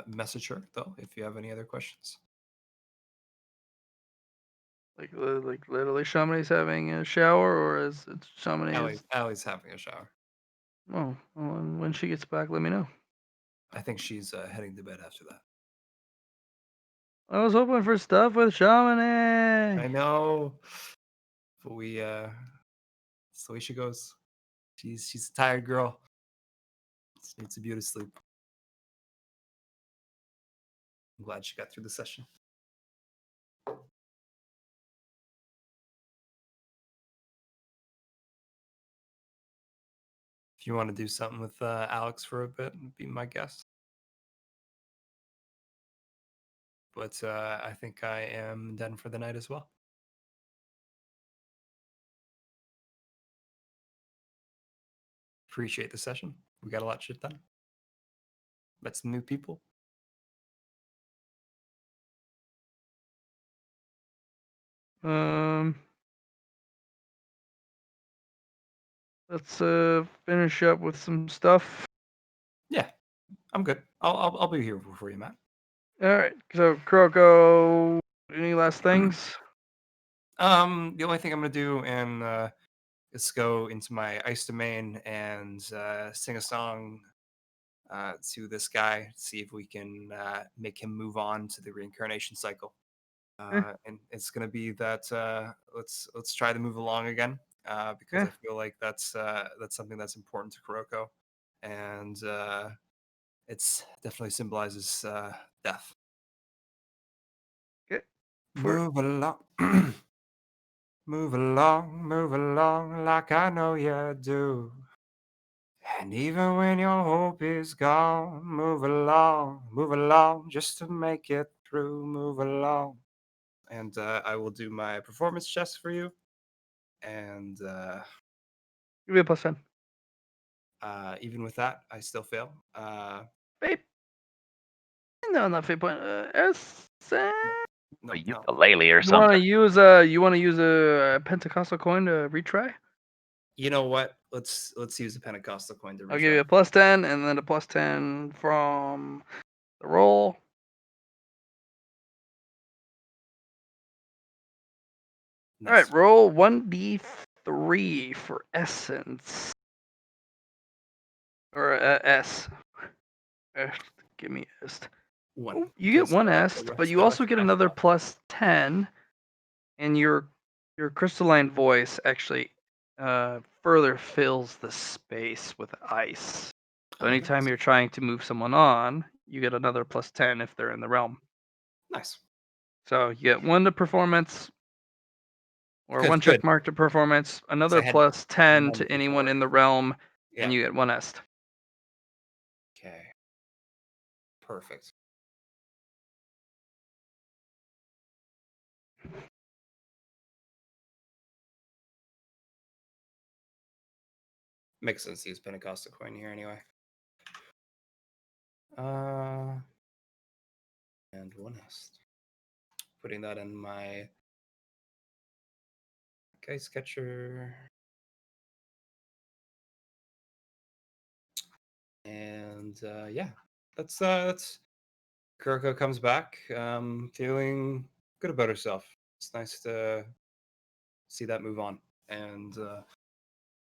message her though if you have any other questions. Like literally, Chamonix having a shower, or is it Chamonix? Allie's having a shower. Oh, well, when she gets back, let me know. I think she's heading to bed after that. I was hoping for stuff with Chamonix. I know, but it's the way she goes. She's a tired girl. She needs a beauty sleep. I'm glad she got through the session. If you want to do something with Alex for a bit, be my guest. But I think I am done for the night as well. Appreciate the session. We got a lot of shit done. Met some new people. Let's finish up with some stuff. Yeah, I'm good. I'll be here for you, Matt. All right. So Kuroko, any last things? The only thing I'm gonna do is go into my ice domain and sing a song to this guy, see if we can make him move on to the reincarnation cycle. And it's gonna be that let's try to move along again because I feel like that's something that's important to Kuroko, and it's definitely symbolizes death. Okay. Move along. Move along like I know you do. And even when your hope is gone, move along just to make it through. Move along. And I will do my performance checks for you. And Give me a +10. even with that, I still fail. Fate. No, not fate point. No, A no. ukulele or You want to something. use a Pentecostal coin to retry? You know what? Let's use a Pentecostal coin to retry. I'll give you a +10 and then a +10 from the roll. Nice. All right, roll 1d3 for essence. Or S. Give me S. One. You get Because, one the S, but rest- you the also rest get of my another stuff- +10, and your crystalline voice actually further fills the space with ice. So Oh, anytime nice. you're trying to move someone on, you get another +10 if they're in the realm. Nice. So you get one to performance, or Good, one check good. mark to performance, another I had +10 one to anyone before. in the realm, Yeah. and you get one est. Okay. Perfect. Makes sense to use Pentecostal coin here anyway. And one est. Putting that in my sketcher. And yeah, that's Kuroko comes back, feeling good about herself. It's nice to see that move on, and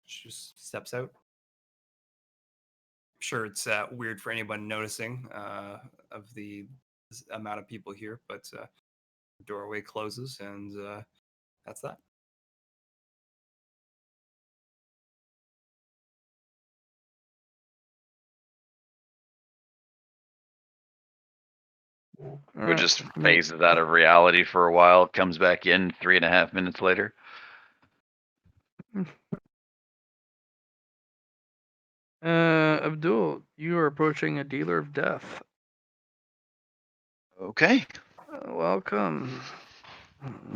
she just steps out. I'm sure it's weird for anyone noticing of the amount of people here, but the doorway closes, and that's that. Who just phases out of reality for a while, comes back in 3.5 minutes later. Abdul, you are approaching a dealer of death. Okay. Welcome.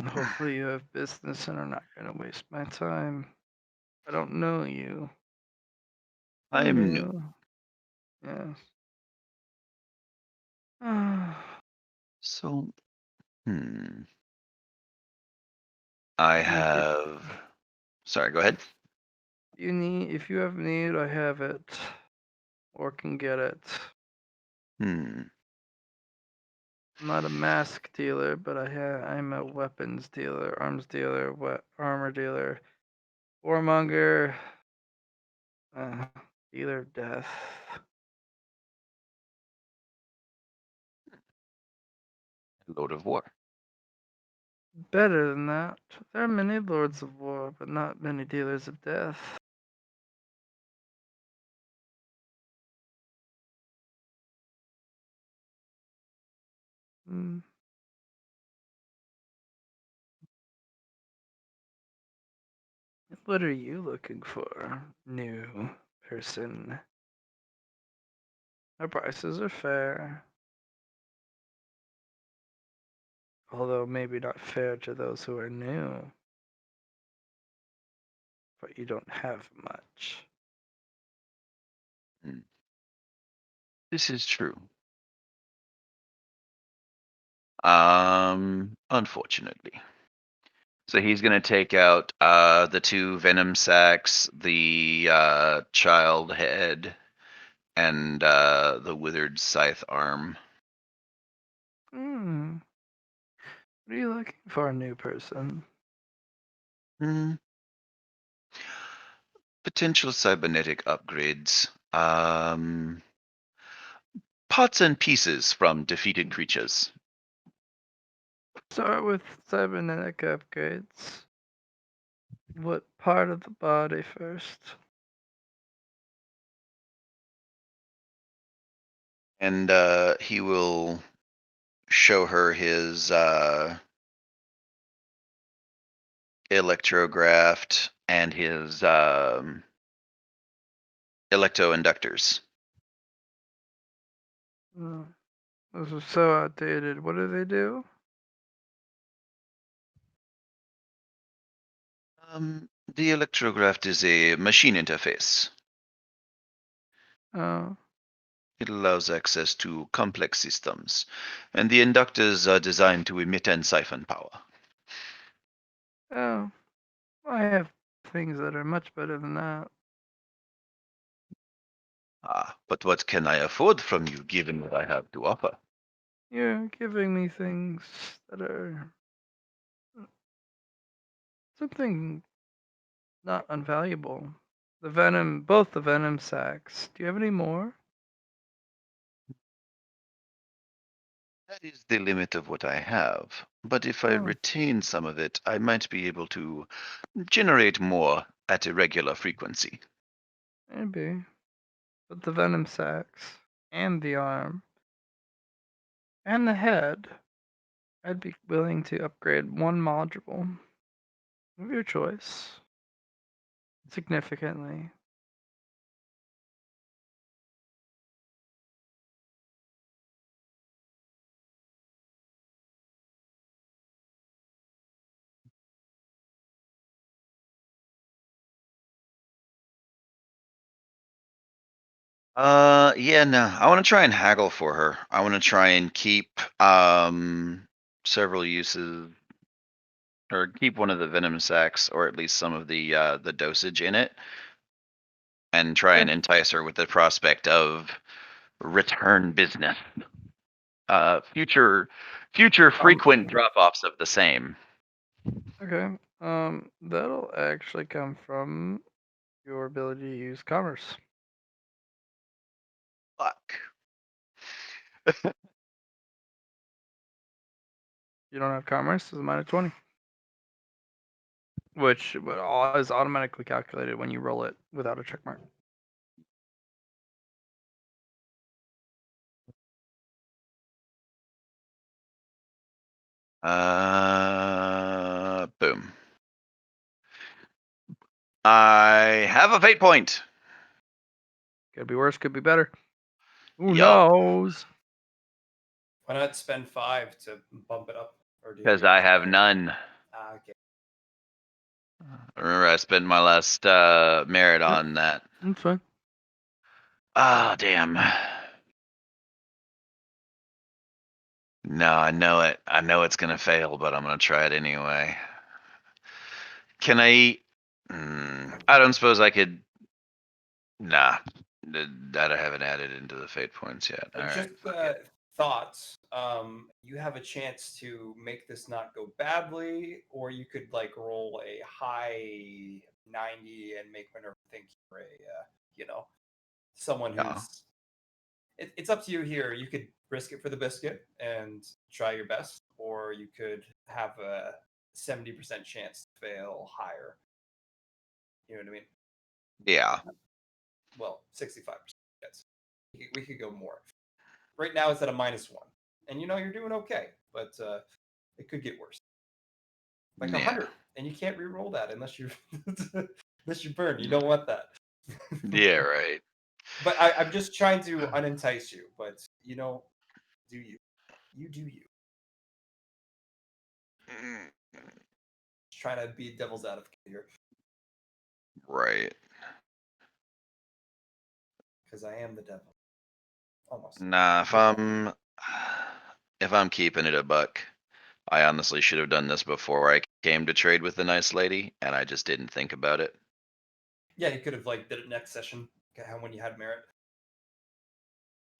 Hopefully you have business and are not going to waste my time. I don't know you. I'm new. Yes. So, I If have. Sorry, go ahead. if you have need, I have it, or can get it. Hmm. I'm not a mask dealer, but I'm a weapons dealer, arms dealer, armor dealer, warmonger, uh, dealer of death. Lord of War. Better than that. There are many lords of war, but not many dealers of death. Hmm. What are you looking for, new person? Our prices are fair, although maybe not fair to those who are new. But you don't have much. This is true. Unfortunately. So he's gonna take out the 2 venom sacks, the child head, and the withered scythe arm. Hmm. What are you looking for, a new person? Hmm. Potential cybernetic upgrades. Parts and pieces from defeated creatures. Start with cybernetic upgrades. What part of the body first? And he will show her his electrographed and his electroinductors. Oh, those are so outdated. What do they do? The electrographed is a machine interface. Oh, It allows access to complex systems, and the inductors are designed to emit and siphon power. oh, I have things that are much better than that. But what can I afford from you given what I have to offer? You're giving me things that are something not unvaluable. Both the venom sacks. Do you have any more? That is the limit of what I have. But if I Oh, retain some of it, I might be able to generate more at a regular frequency. maybe. But the venom sacks and the arm and the head, I'd be willing to upgrade one module of your choice significantly. Yeah, no. I want to try and haggle for her. I want to try and keep several uses, or keep one of the venom sacs, or at least some of the dosage in it, and try and Okay. entice her with the prospect of return business. Future frequent drop-offs of the same. Okay. That'll actually come from your ability to use commerce. Fuck. You don't have commerce, it's a minus 20. Which is automatically calculated when you roll it without a check mark. Boom. I have a fate point. Could be worse, could be better. Who Yup. knows? Why not spend 5 to bump it up? Or do you Because I have extra? none. Okay. Remember, I spent my last merit Yep. on that. That's fine. Ah, damn. No, I know it. I know it's gonna fail, but I'm gonna try it anyway. Can I? I don't suppose I could. Nah, that I haven't added into the fate points yet. All right, Just fuck it. thoughts. You have a chance to make this not go badly, or you could like roll a high 90 and make Minerva think you're a, someone Yeah. who's. It's up to you here. You could risk it for the biscuit and try your best, or you could have a 70% chance to fail higher. You know what I mean? Yeah. Well, 65% chance. We could go more. Right now it's at a -1, and you're doing okay, but it could get worse. Like Yeah. 100, and you can't re-roll that unless you unless you burn. You don't want that. Yeah. Right. But I'm just trying to unentice you. But do you? You do you. Just trying to be devil's advocate here Right. because I am the devil. Almost. Nah. If I'm keeping it a buck, I honestly should have done this before I came to trade with the nice lady, and I just didn't think about it. Yeah, you could have did it next session when you had merit.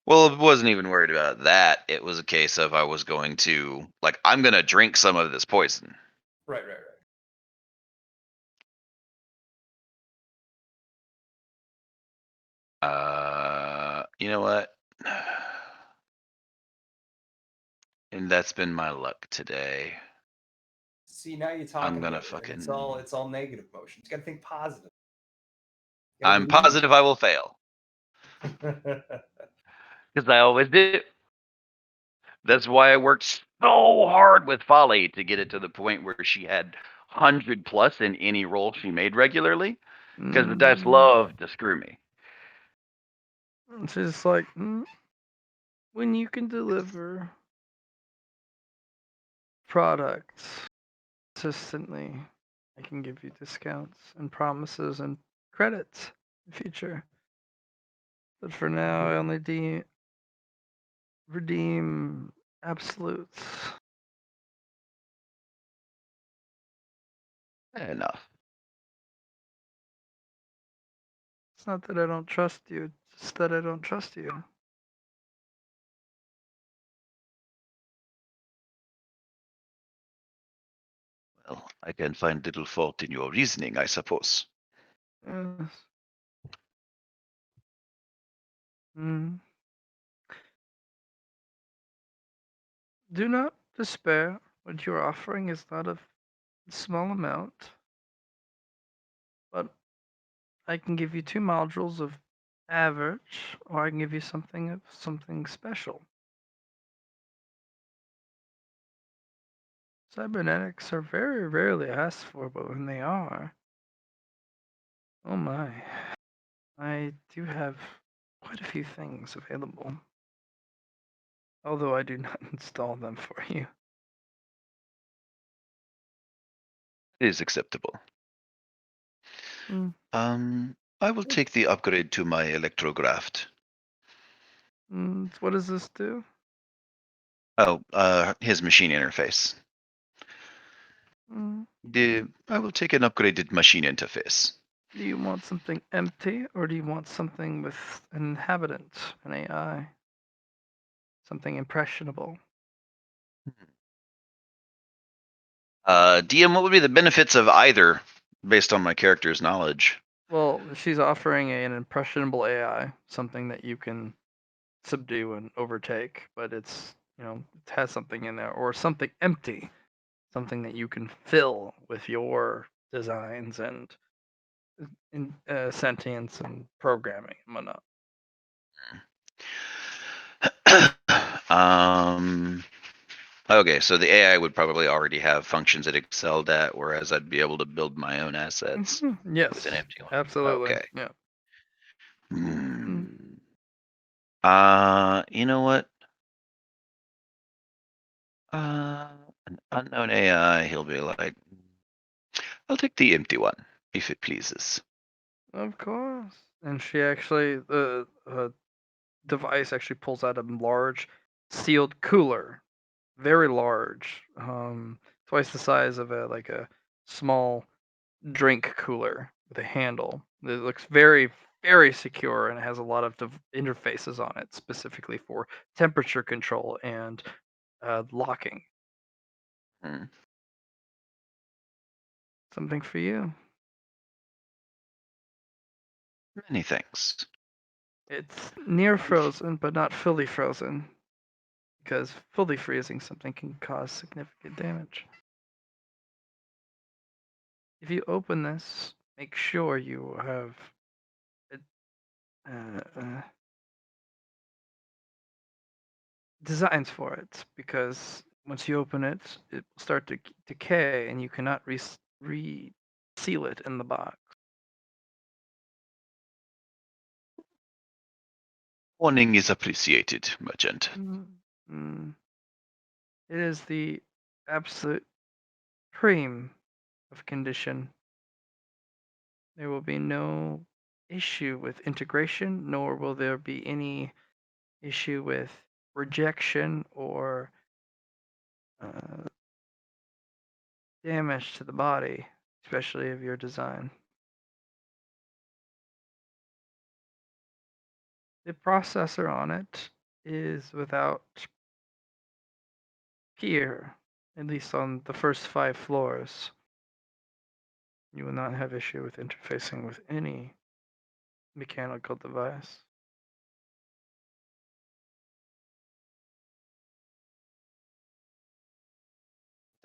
Well, I wasn't even worried about that. It was a case of I was going to I'm gonna drink some of this poison. Right. You know what? And that's been my luck today. See, now you're I'm talking gonna about it. It's all negative emotions. You got to think positive. You gotta I'm positive I will fail. believe. Because I always do. That's why I worked so hard with Folly to get it to the point where she had 100+ in any roll she made regularly. Because the dice love to screw me. It's just like, when you can deliver products consistently, I can give you discounts and promises and credits in the future. But for now, I only redeem absolutes. Enough. It's not that I don't trust you, it's just that I don't trust you. Well, I can find little fault in your reasoning, I suppose. Yes. Mm. Do not despair. What you're offering is not a small amount, but I can give you 2 modules of average, or I can give you something special. Cybernetics are very rarely asked for, but when they are, oh my, I do have quite a few things available. Although I do not install them for you. It is acceptable. Mm. I will take the upgrade to my electrograft. What does this do? Oh, his machine interface. Mm. I will take an upgraded machine interface. Do you want something empty, or do you want something with an inhabitant, an AI? Something impressionable? DM, what would be the benefits of either, based on my character's knowledge? Well, she's offering an impressionable AI, something that you can subdue and overtake, but it's, it has something in there, or something empty, something that you can fill with your designs and sentience and programming and whatnot. Okay, so the AI would probably already have functions it excelled at, whereas I'd be able to build my own assets Yes, with an empty one. absolutely. Okay. Yeah. Hmm. You know what? An unknown AI, he'll be like, I'll take the empty one, if it pleases. Of course. And she actually, the device actually pulls out a large sealed cooler, very large, twice the size of a small drink cooler with a handle. It looks very, very secure, and it has a lot of interfaces on it, specifically for temperature control and locking. Hmm. Something for you. Many thanks. It's near frozen, but not fully frozen, because fully freezing something can cause significant damage. If you open this, make sure you have designs for it, because once you open it, it will start to decay, and you cannot seal it in the box. Warning is appreciated, merchant. Mm. It is the absolute cream of condition. There will be no issue with integration, nor will there be any issue with rejection or uh, damage to the body, especially of your design. The processor on it is without peer, at least on the first 5 floors. You will not have issue with interfacing with any mechanical device.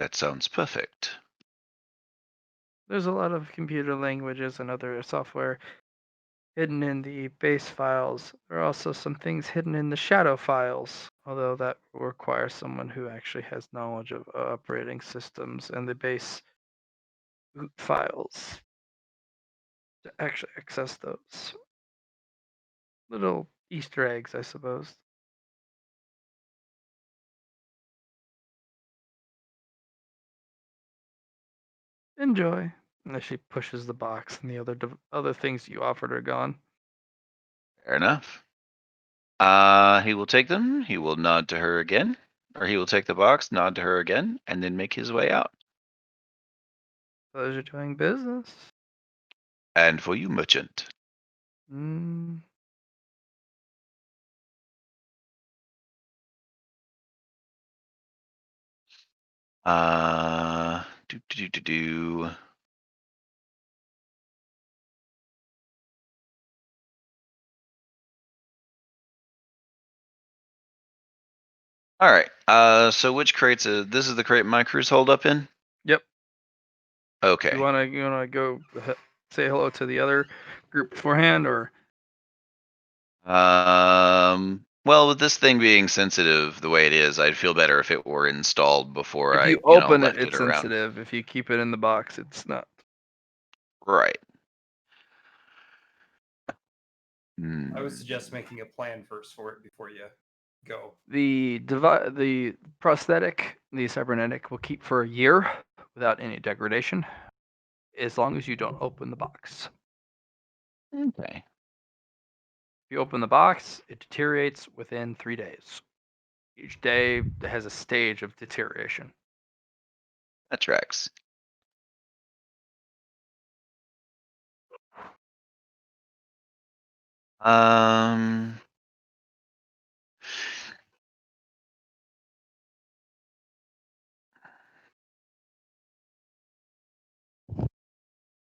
That sounds perfect. There's a lot of computer languages and other software hidden in the base files. There are also some things hidden in the shadow files, although that requires someone who actually has knowledge of operating systems and the base files to actually access those. Little Easter eggs, I suppose. Enjoy. And then she pushes the box, and the other things you offered are gone. Fair enough. He will take them. He will nod to her again, or he will take the box, nod to her again, and then make his way out. Pleasure doing business. And for you, merchant. Mm. Do. All right. So which crates? This is the crate my crew's holed up in. Yep. Okay. You wanna go say hello to the other group beforehand, or Well, with this thing being sensitive the way it is, I'd feel better if it were installed before if I, you open it, left it it's around. sensitive. If you keep it in the box, it's not. I Right. would suggest making a plan first for it before you go. The prosthetic, the cybernetic, will keep for a year without any degradation, as long as you don't open the box. Okay. If you open the box, it deteriorates within 3 days. Each day has a stage of deterioration. That tracks. Um.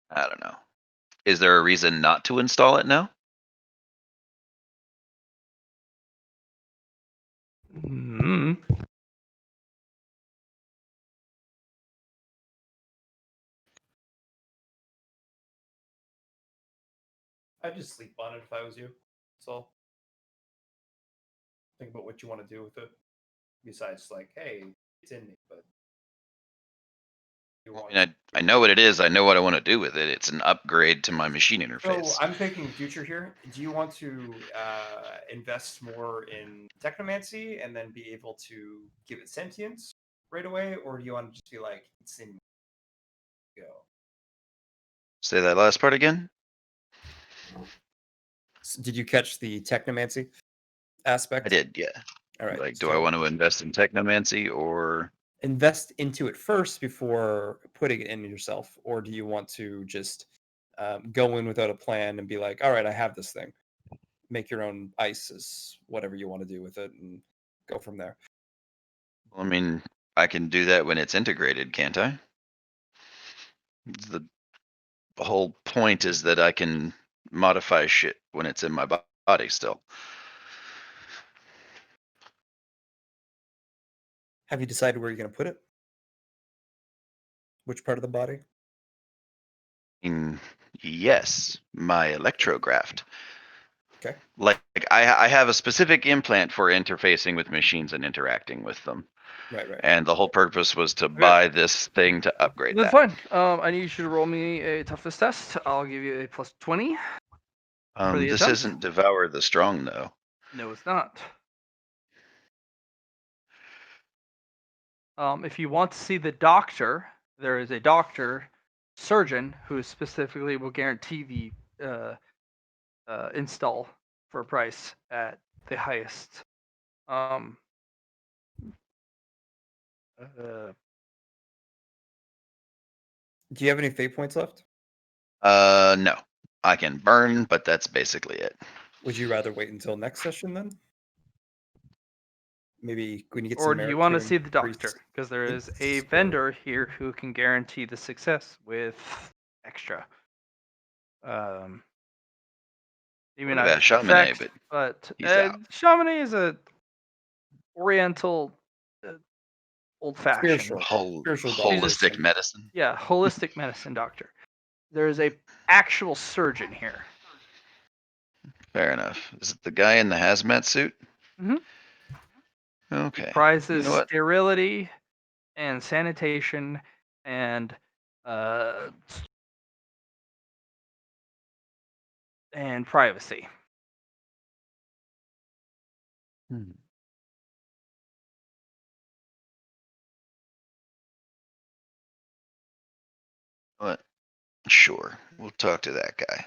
I don't know. Is there a reason not to install it now? Mm-hmm. I'd just sleep on it if I was you. That's all. Think about what you want to do with it. Besides, like, hey, it's in me, but You want I know what it is. I know what I want to do with it. It's an upgrade to my machine So interface. I'm thinking future here. Do you want to invest more in technomancy and then be able to give it sentience right away, or do you want to just be like it's in go? Say that last part again. Did you catch the technomancy aspect? I did, yeah. All right. Like, do I want to invest in technomancy or invest into it first before putting it in yourself, or do you want to just go in without a plan and be like, all right, I have this thing, make your own ices, whatever you want to do with it, and go from there? I mean, I can do that when it's integrated, can't I? The whole point is that I can modify shit when it's in my body still. Have you decided where you're going to put it? Which part of the body? Yes, my electrograft. Okay. Like I have a specific implant for interfacing with machines and interacting with them. Right. And the whole purpose was to buy this thing to upgrade That's that. fine. I need you to roll me a toughness test. I'll give you a plus 20 for the This attempt. isn't Devour the Strong though. No, it's not. If you want to see the doctor, there is a doctor, surgeon, who specifically will guarantee the install for a price at the highest. Do you have any fate points left? No. I can burn, but that's basically it. Would you rather wait until next session then? Maybe when you get Or some do you merit want to to see the increase doctor? Because there is a its- vendor here who can guarantee the success with extra. Maybe What not about extra Chamonix, effect, but but he's out. Chamonix is a oriental, old-fashioned, spiritual doctor. Holistic medicine. yeah, holistic medicine doctor. There is a actual surgeon here. Fair enough. Is it the guy in the hazmat suit? Mhm. Okay. He prizes You know what? sterility and sanitation and privacy. What? Sure. We'll talk to that guy.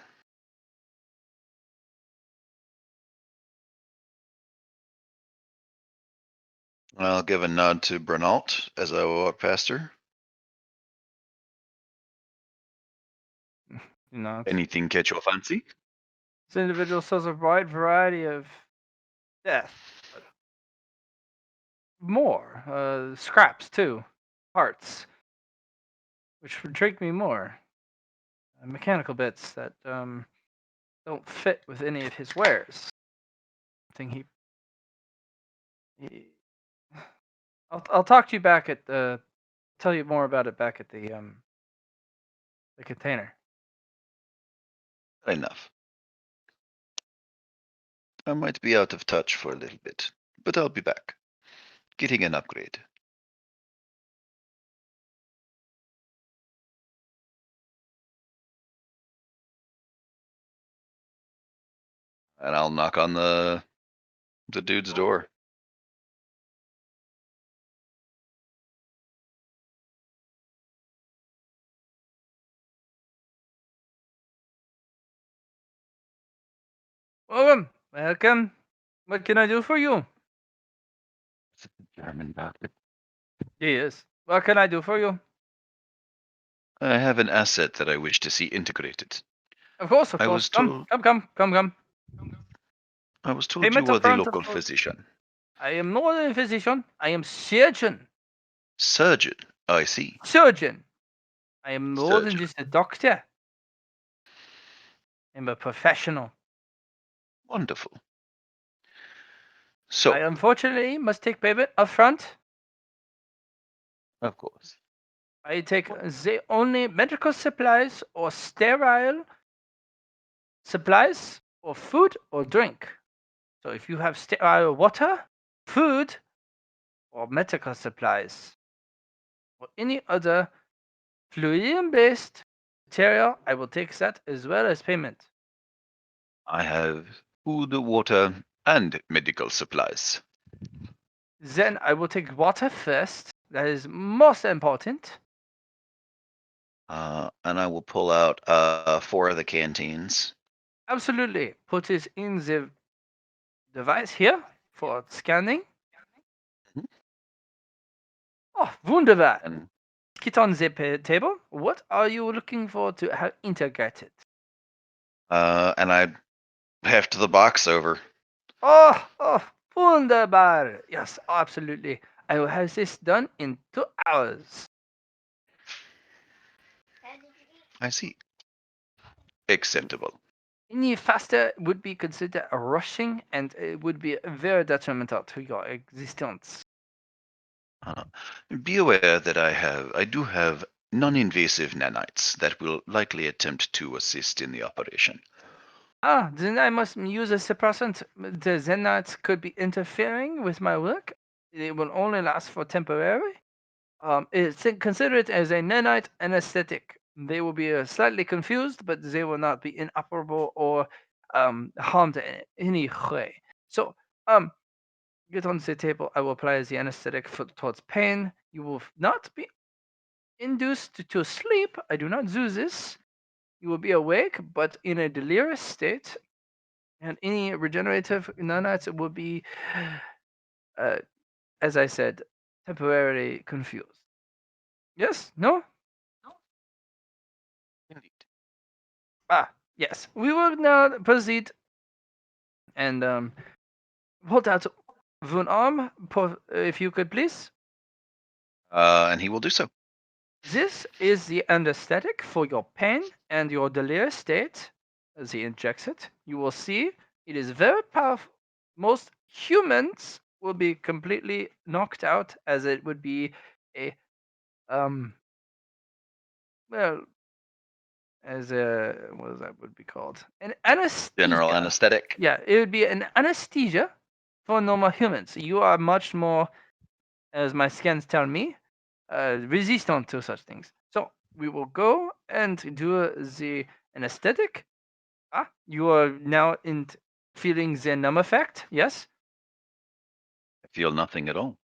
I'll give a nod to Bernault as I walk past her. You know, Anything catch your fancy? this individual sells a wide variety of death, but more scraps too, parts, which would intrigue me more. Mechanical bits that don't fit with any of his wares. I think he I'll talk to you back at the tell you more about it back at the container. Enough. I might be out of touch for a little bit, but I'll be back. Getting an upgrade. And I'll knock on the dude's door. Welcome, welcome. What can I do for you? German doctor. Yes. What can I do for you? I have an asset that I wish to see integrated. Of course, of I course. was Come. I was told Payment you were the upfront, local of course. physician. I am not a physician. I am surgeon. Surgeon. I see. Surgeon. I am more than Surgeon. just a doctor. I'm a professional. Wonderful. I So, unfortunately must take payment upfront. of course. I take the only medical supplies or sterile supplies or food or drink. So if you have sterile water, food, or medical supplies, or any other fluorine-based material. I will take that as well as payment. I have food, water, and medical supplies. Then I will take water first. That is most important. And I will pull out 4 of the canteens. Absolutely. Put it in the device here for scanning. Mhm. Oh, wunderbar. And Get on the table. What are you looking for to have integrated? I heft the box over. Oh, wunderbar. Yes, absolutely. I will have this done in 2 hours. I see. Acceptable. Any faster would be considered a rushing and it would be very detrimental to your existence. Uh, be aware that I do have non-invasive nanites that will likely attempt to assist in the operation. Then I must use a suppressant. The Zenites could be interfering with my work. It will only last for temporary. Consider it as a nanite anesthetic. They will be slightly confused, but they will not be inoperable or harmed in any way. So, get on the table. I will apply the anesthetic towards pain. You will not be induced to sleep. I do not do this. You will be awake, but in a delirious state, and any regenerative nanites will be, uh, as I said, temporarily confused. Yes? No? Indeed. Yes. We will now proceed and hold out one arm, if you could please. And he will do so. This is the anesthetic for your pain and your delirious state. As he injects it, you will see it is very powerful. Most humans will be completely knocked out, as it would be a um well as a what is that would be called an General anesthesia. anesthetic. Yeah, it would be an anesthesia for normal humans. You are much more, as my scans tell me, resistant to such things. So we will go and do the anesthetic. You are now in feeling the numb effect. Yes, I feel nothing at all.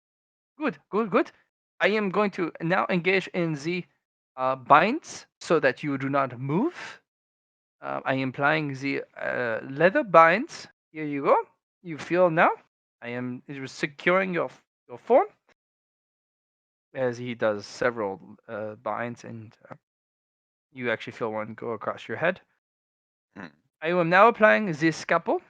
good. I am going to now engage in the binds so that you do not move. I am applying the leather binds. Here you go. You feel now. I am securing your form as he does several binds, and you actually feel one go across your head. Hmm. I am now applying this scalpel.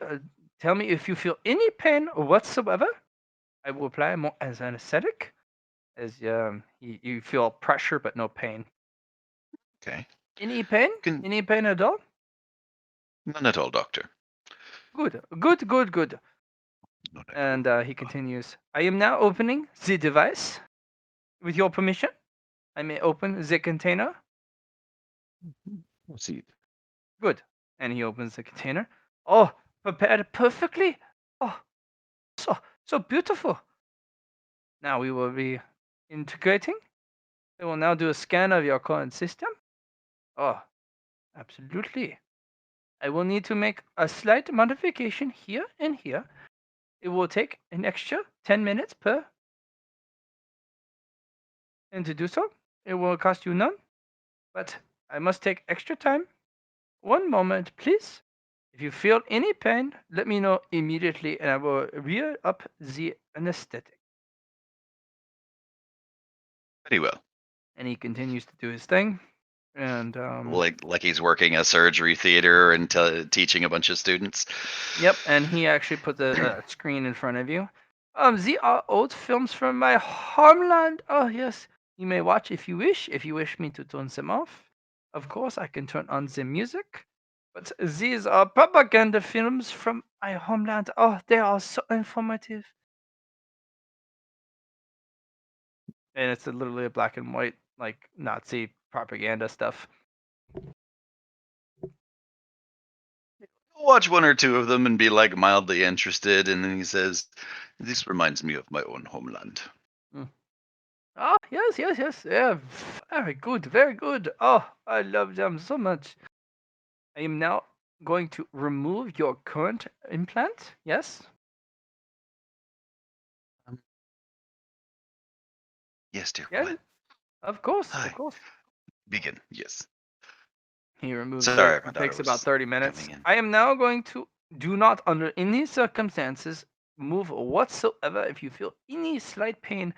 Uh, Tell me if you feel any pain whatsoever. I will apply more as anesthetic, as you feel pressure but no pain. Okay. Any pain? Can, Any pain at all? none at all, Doctor. Good. Not at all. And he continues. I am now opening the device. With your permission, I may open the container. Proceed. Good. And he opens the container. Oh, prepared perfectly. Oh, so beautiful. Now we will be integrating. We will now do a scan of your current system. Oh, absolutely. I will need to make a slight modification here and here. It will take an extra 10 minutes per. And to do so, it will cost you none. But I must take extra time. One moment, please. If you feel any pain, let me know immediately and I will rear up the anesthetic. Very well. And he continues to do his thing. And Like he's working a surgery theater and teaching a bunch of students. yep, and he actually put the screen in front of you. These are old films from my homeland. Oh yes, you may watch if you wish. If you wish me to turn them off, of course I can turn on the music. But these are propaganda films from my homeland. Oh, they are so informative. And it's literally a black and white, like Nazi propaganda stuff. Watch one or two of them and be like mildly interested, and then he says, "This reminds me of my own homeland." Oh, yes, yes, yes. Yeah, very good, very good. Oh, I love them so much. I am now going to remove your current implant. Yes? Yes, dear Yes, Gwen. of course, of Hi. course. Begin. Yes. He removes it. Sorry, my It daughter takes about was 30 minutes. coming in. I am now going to do not, under any circumstances, move whatsoever if you feel any slight pain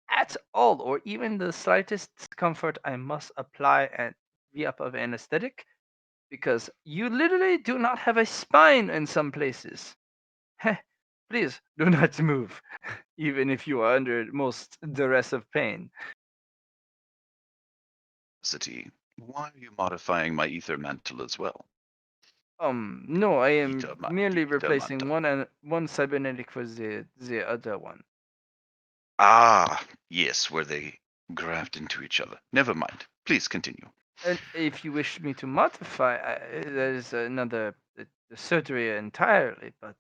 at all, or even the slightest discomfort. I must apply a re-up of anesthetic because you literally do not have a spine in some places. Please do not move, even if you are under most duress of pain. City. Why are you modifying my ether mantle as well? No, I Ether, am the merely ether replacing mantle. one cybernetic for the other one. Ah, yes, where they graft into each other. Never mind. Please continue. And if you wish me to modify, there's another surgery entirely. But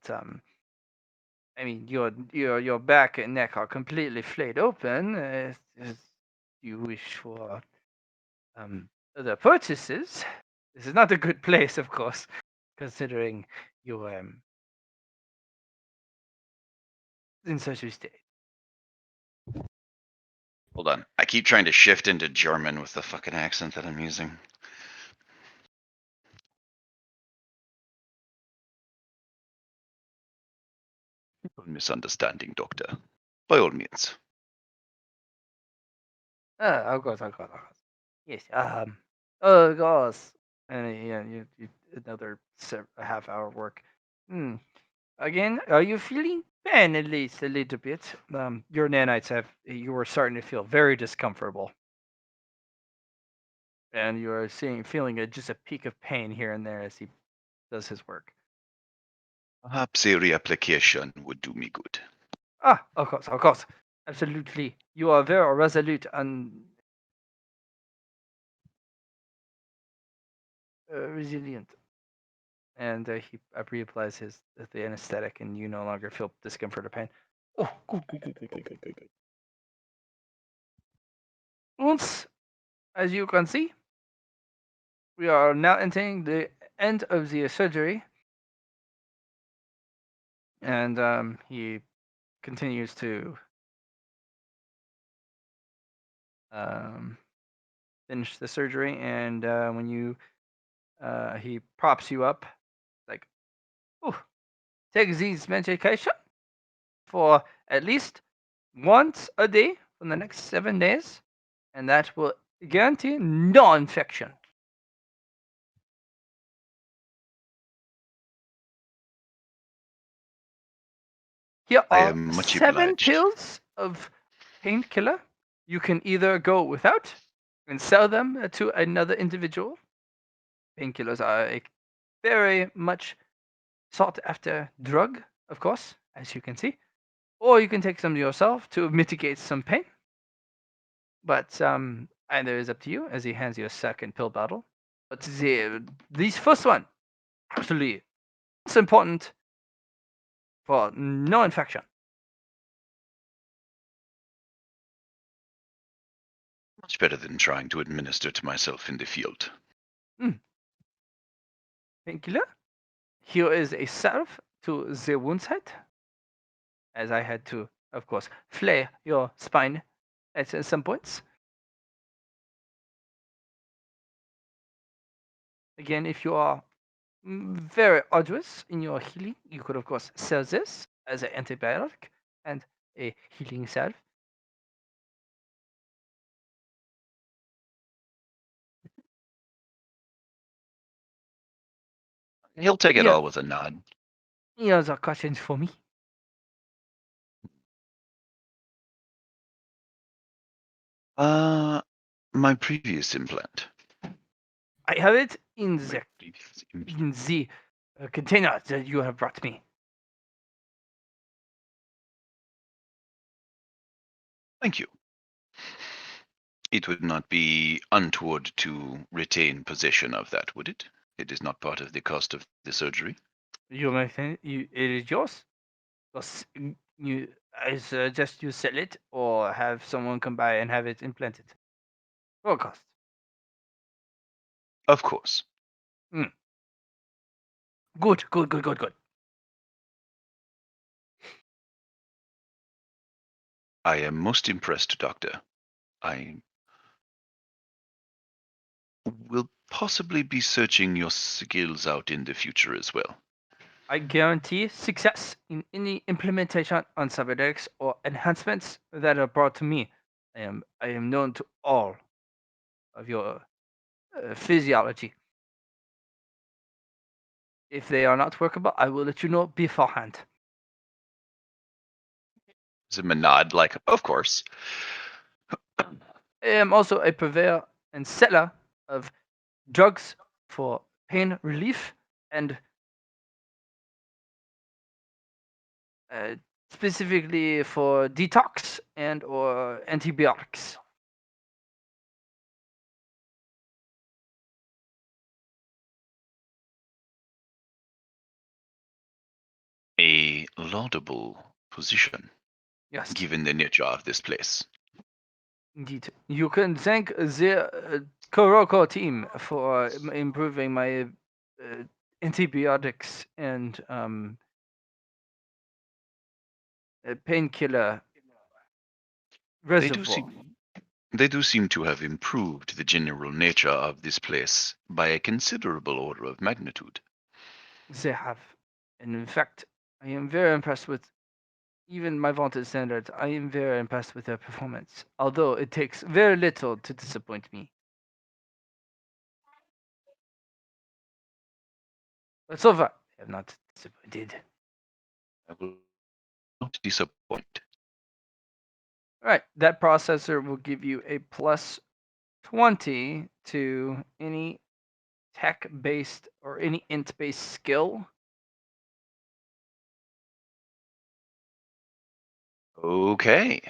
I mean, your back and neck are completely flayed open. If you wish for other purchases, this is not a good place, of course, considering you in such a state. Hold on. I keep trying to shift into German with the fucking accent that I'm using. Misunderstanding, Doctor. By all means. Of course, of course, of course. Yes. Of course. And yeah, you another a half hour work. Hmm. Again, are you feeling pain at least a little bit? Your nanites you were starting to feel very discomfortable, and you are feeling just a peak of pain here and there as he does his work. Perhaps a reapplication would do me good. Ah, of course, absolutely. You are very resolute and resilient. And he reapplies the anesthetic, and you no longer feel discomfort or pain. Oh, good, good, good, good, good, good, good, good. Once, as you can see, we are now entering the end of the surgery, and he continues to um, finish the surgery. And when you he props you up, like, oh, take these medication for at least once a day for the next 7 days, and that will guarantee no infection. Here I are am much obliged. pills of painkiller. You can either go without and sell them to another individual. Painkillers are a very much sought after drug, of course, as you can see. Or you can take some yourself to mitigate some pain. But either is up to you, as he hands you a second pill bottle. But these first one, absolutely, it's important for no infection. Much better than trying to administer to myself in the field. Painkiller. Here is a salve to the wound site, as I had to, of course, flay your spine at some points. Again, if you are very arduous in your healing, you could, of course, sell this as an antibiotic and a healing salve. He'll take it Yeah, all with a nod. any other questions for me? Uh, my previous implant. I have it in My the previous implant. container that you have brought me. Thank you. It would not be untoward to retain possession of that, would it? It is not part of the cost of the surgery. You may think it is yours. I suggest you sell it or have someone come by and have it implanted. What cost? Of course. Good, good, good, good, good. I am most impressed, Doctor. I will possibly be searching your skills out in the future as well. I guarantee success in any implementation on cybernetics or enhancements that are brought to me. I am known to all of your physiology. If they are not workable, I will let you know beforehand. Is it a nod? Like, of course. I am also a purveyor and seller of drugs for pain relief and uh, specifically for detox and or antibiotics. A laudable position, Yes, given the nature of this place. indeed. You can thank the Kuroko team for improving my antibiotics and painkiller They do reservoir. seem they do seem to have improved the general nature of this place by a considerable order of magnitude. They have. And in fact, I am very impressed with even my vaunted standards. I am very impressed with their performance, although it takes very little to disappoint me. But so far, they have not disappointed. I will not disappoint. All right, that processor will give you a plus 20 to any tech based or any int based skill. Okay.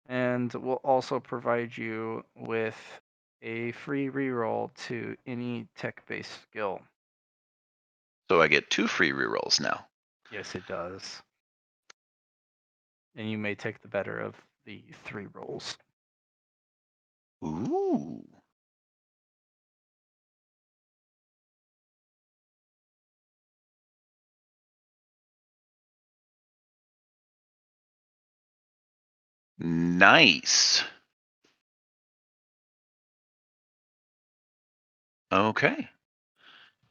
And will also provide you with a free reroll to any tech based skill. So I get 2 free rerolls now. Yes, it does. And you may take the better of the 3 rolls. Ooh. Nice. Okay.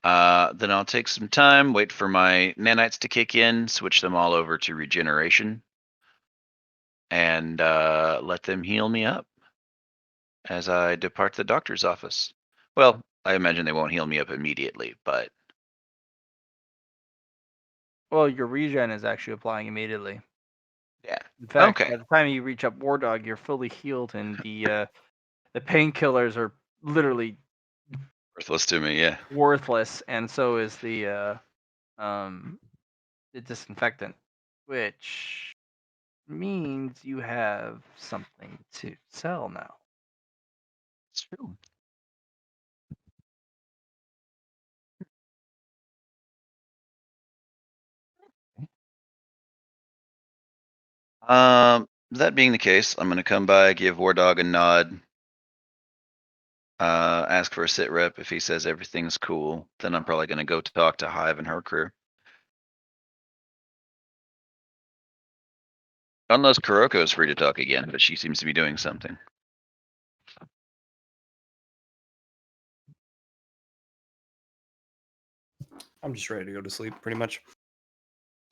Then I'll take some time, wait for my nanites to kick in, switch them all over to regeneration, and let them heal me up as I depart the doctor's office. Well, I imagine they won't heal me up immediately, but Well, your regen is actually applying immediately. yeah. In fact, Okay. by the time you reach up War Dog, you're fully healed, and the painkillers are literally Worthless to me, yeah. worthless, and so is the disinfectant, which means you have something to sell now. It's true. That being the case, I'm gonna come by, give War Dog a nod, ask for a sit rep. If he says everything's cool, then I'm probably gonna go talk to Hive and her crew. Unless Kuroko is free to talk again, but she seems to be doing something. I'm just ready to go to sleep, pretty much.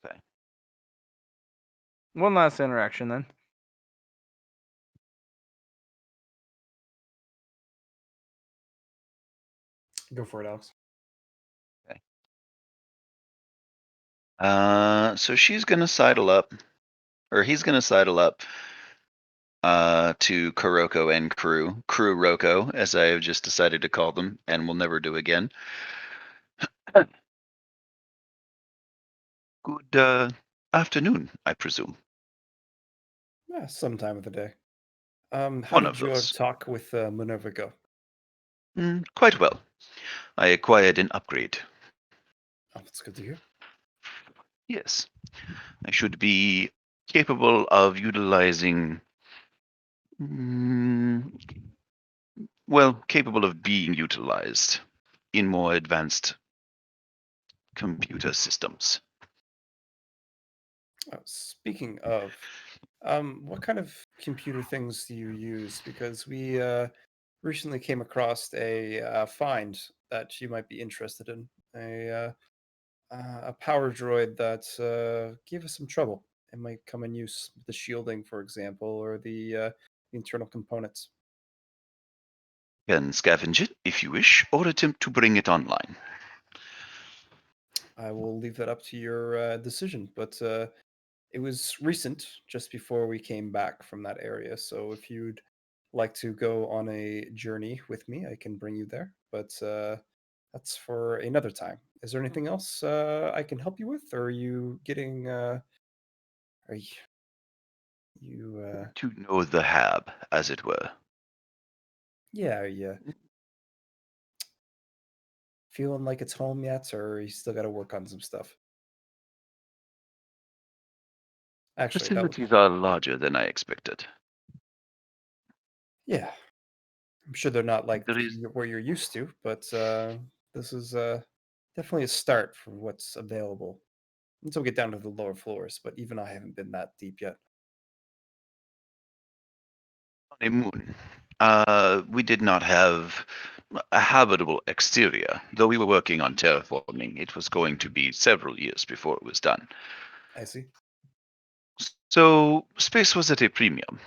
Okay. One last interaction then. Go for it, Alex. So she's gonna sidle up, or he's gonna sidle up to Kuroko and Crew Roko, as I have just decided to call them, and will never do again. Good afternoon, I presume. Yeah, some time of the day. How One did of your those. talk with Minerva go? Quite well. I acquired an upgrade. Oh, that's good to hear. Yes, I should be capable of utilizing, mm, well, capable of being utilized in more advanced computer systems. Speaking of, what kind of computer things do you use? Because we recently came across a find that you might be interested in. A power droid that gave us some trouble. It might come in use with the shielding, for example, or the internal components. Can scavenge it if you wish, or attempt to bring it online. I will leave that up to your decision, but it was recent, just before we came back from that area. So if you'd like to go on a journey with me, I can bring you there. But that's for another time. Is there anything else I can help you with, or are you getting? Are you? To know the hab, as it were. Yeah, are you feeling like it's home yet, or you still got to work on some stuff? Actually, that would. Facilities are larger than I expected. Yeah, I'm sure they're not like There is where you're used to, but this is definitely a start for what's available until we get down to the lower floors. But even I haven't been that deep yet. a moon. We did not have a habitable exterior, though we were working on terraforming. It was going to be several years before it was done. I see. So space was at a premium.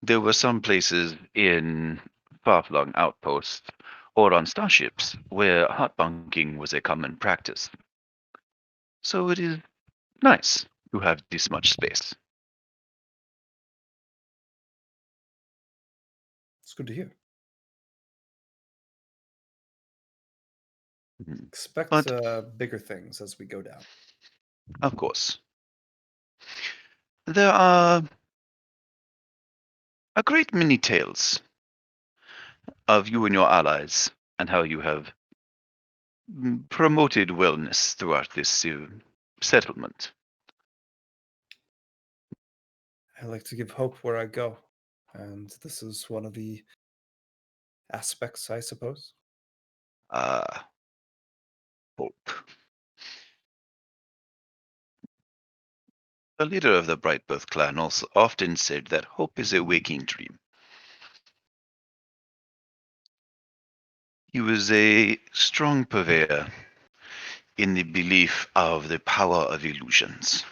There were some places in far-flung outposts or on starships where hot bunking was a common practice. So it is nice to have this much space. It's good to hear. Mhm. Expect But, bigger things as we go down. of course, there are a great many tales of you and your allies and how you have promoted wellness throughout this settlement. I like to give hope where I go, and this is one of the aspects, I suppose. Ah, hope. The leader of the Brightbirth clan also often said that hope is a waking dream. He was a strong purveyor in the belief of the power of illusions.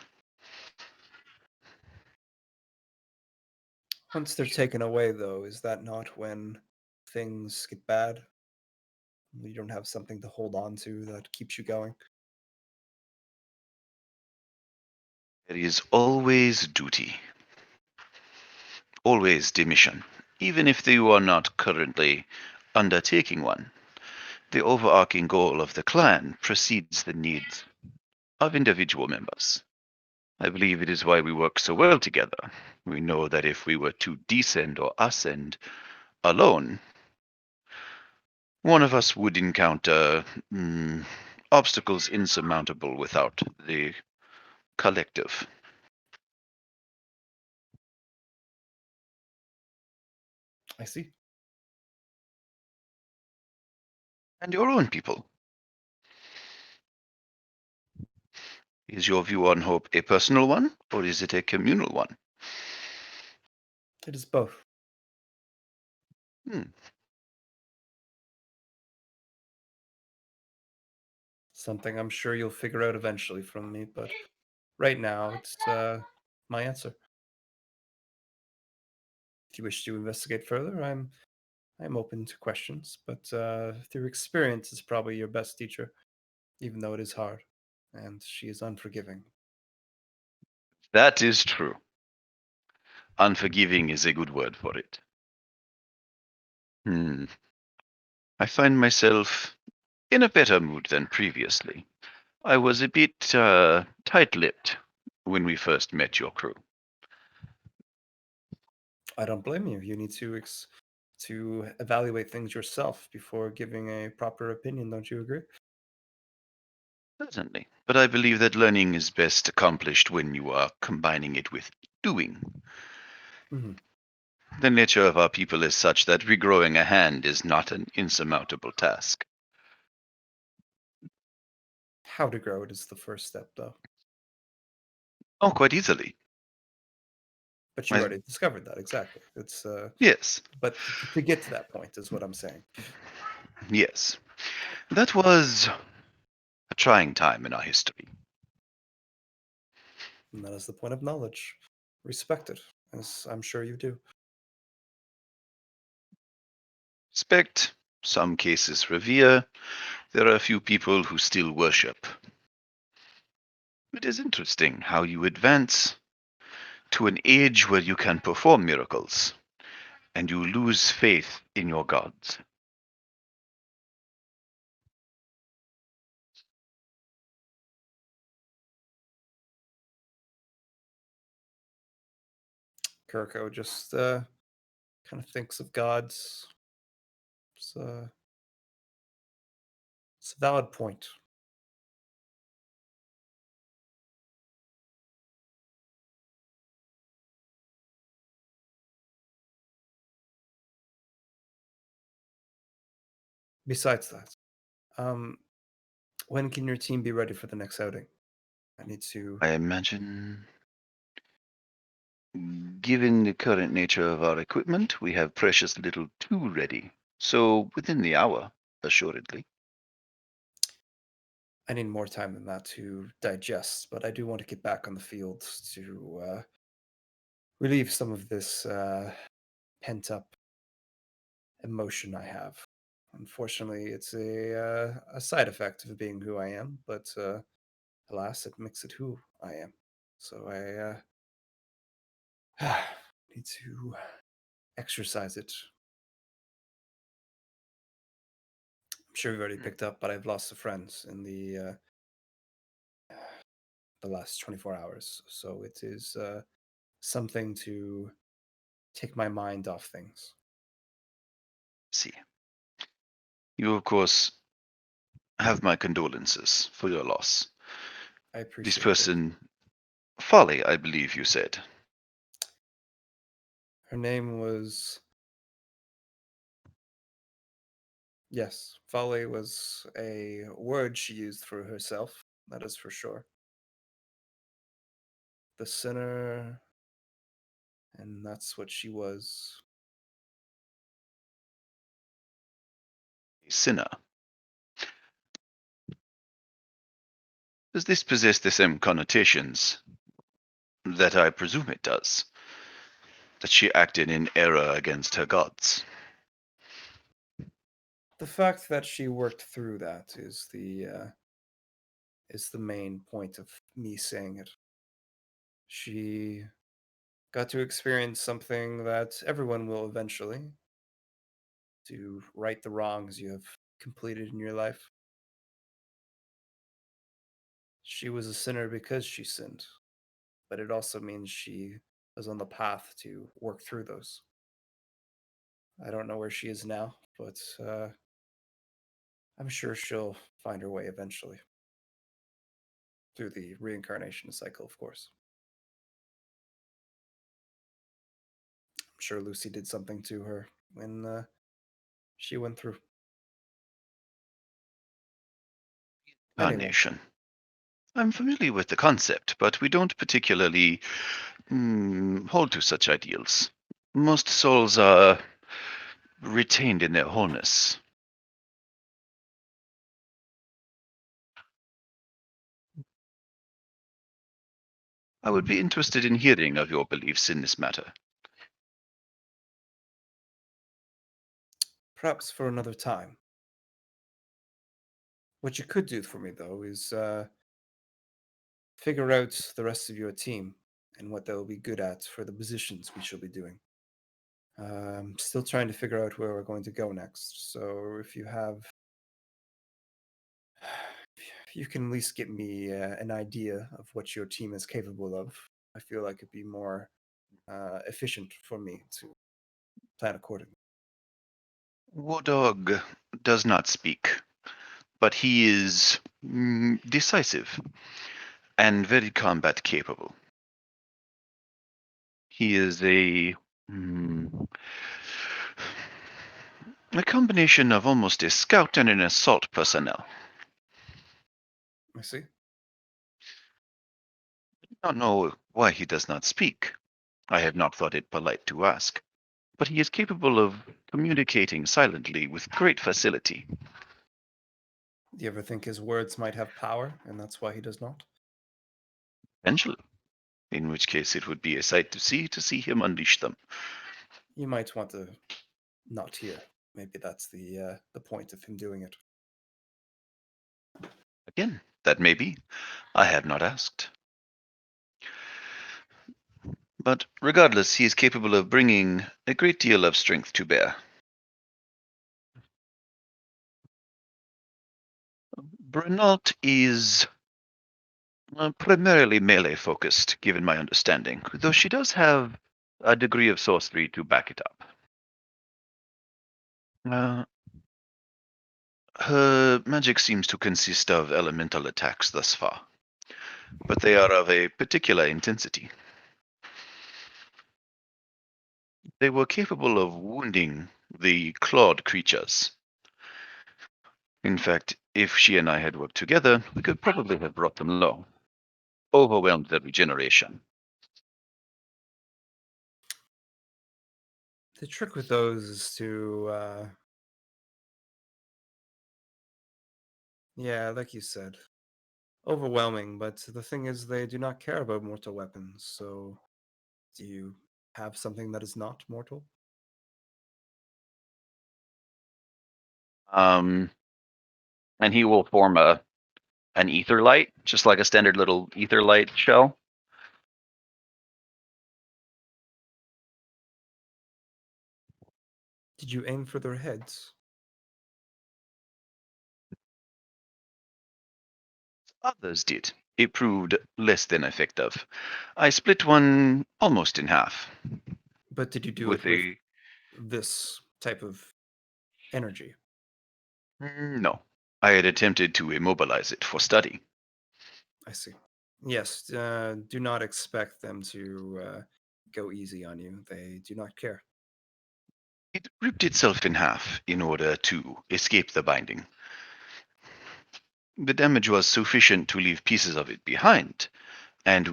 Once they're taken away, though, is that not when things get bad? You don't have something to hold on to that keeps you going. There is always duty, always the mission, even if you are not currently undertaking one. The overarching goal of the clan precedes the needs of individual members. I believe it is why we work so well together. We know that if we were to descend or ascend alone, one of us would encounter obstacles insurmountable without the collective. I see. And your own people. Is your view on hope a personal one, or is it a communal one? It is both. Hmm. Something I'm sure you'll figure out eventually from me, but right now it's my answer. If you wish to investigate further, I'm open to questions, but through experience is probably your best teacher, even though it is hard, and she is unforgiving. That is true. Unforgiving is a good word for it. Hmm. I find myself in a better mood than previously. I was a bit tight-lipped when we first met your crew. I don't blame you. You need to evaluate things yourself before giving a proper opinion. Don't you agree? Certainly, but I believe that learning is best accomplished when you are combining it with doing. Mhm. The nature of our people is such that regrowing a hand is not an insurmountable task. How to grow it is the first step, though. Oh, quite easily. But you I, already discovered that exactly. It's yes, but to get to that point is what I'm saying. yes. That was a trying time in our history. And that is the point of knowledge. Respect it, as I'm sure you do. Respect, some cases revere, there are a few people who still worship. It is interesting how you advance to an age where you can perform miracles, and you lose faith in your gods. Kirko just kind of thinks of gods. It's a valid point. Besides that, um, when can your team be ready for the next outing? I need to. I imagine, given the current nature of our equipment, we have precious little too ready. So within the hour, assuredly. I need more time than that to digest, but I do want to get back on the field to relieve some of this pent up emotion I have. Unfortunately, it's a side effect of being who I am, but alas, it makes it who I am. So I need to exercise it. I'm sure you've already picked up, but I've lost a friend in the last 24 hours. So it is something to take my mind off things. See, you of course have my condolences for your loss. I This appreciate it. person, Folly, I believe you said. Her name was. Yes, Folly was a word she used for herself, that is for sure. The sinner, and that's what she was. A sinner. Does this possess the same connotations that I presume it does? That she acted in error against her gods? The fact that she worked through that is the main point of me saying it. She got to experience something that everyone will eventually, to right the wrongs you have completed in your life. She was a sinner because she sinned, but it also means she was on the path to work through those. I don't know where she is now, but I'm sure she'll find her way eventually through the reincarnation cycle, of course. I'm sure Lucy did something to her when she went through. Anyway, Carnation. I'm familiar with the concept, but we don't particularly hold to such ideals. Most souls are retained in their wholeness. I would be interested in hearing of your beliefs in this matter. perhaps for another time. What you could do for me, though, is figure out the rest of your team and what they'll be good at for the positions we shall be doing. Still trying to figure out where we're going to go next. So if you have, if you can at least get me an idea of what your team is capable of, I feel like it'd be more efficient for me to plan accordingly. War Dog does not speak, but he is decisive and very combat capable. He is a combination of almost a scout and an assault personnel. I see. I don't know why he does not speak. I have not thought it polite to ask, but he is capable of communicating silently with great facility. Do you ever think his words might have power, and that's why he does not? Potentially. In which case it would be a sight to see him unleash them. You might want to not hear. Maybe that's the point of him doing it. Again, that may be. I have not asked. But regardless, he is capable of bringing a great deal of strength to bear. Brenalt is primarily melee focused, given my understanding, though she does have a degree of sorcery to back it up. Her magic seems to consist of elemental attacks thus far, but they are of a particular intensity. They were capable of wounding the clawed creatures. In fact, if she and I had worked together, we could probably have brought them low, overwhelmed their regeneration. The trick with those is to, yeah, like you said, overwhelming. But the thing is, they do not care about mortal weapons. So, do you have something that is not mortal? And he will form an ether light, just like a standard little ether light shell. Did you aim for their heads? Others did. It proved less than effective. I split one almost in half But did you do with it with a this type of energy? no. I had attempted to immobilize it for study. I see. Yes, do not expect them to go easy on you. They do not care. It ripped itself in half in order to escape the binding. The damage was sufficient to leave pieces of it behind, and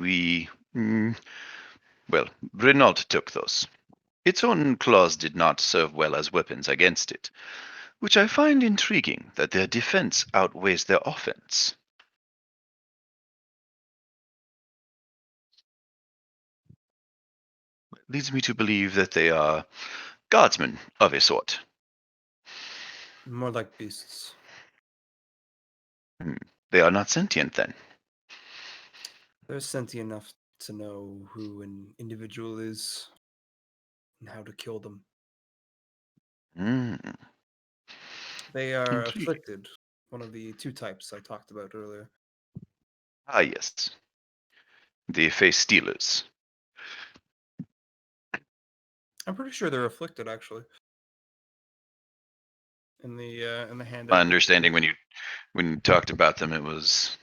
well, Renault took those. Its own claws did not serve well as weapons against it, which I find intriguing that their defense outweighs their offense. Leads me to believe that they are guardsmen of a sort. More like beasts. They are not sentient, then. They're sentient enough to know who an individual is and how to kill them. Hmm, They are intriguing. afflicted, one of the two types I talked about earlier. Ah, yes. The face stealers. I'm pretty sure they're afflicted, actually. In the My handout. understanding when you talked about them, it was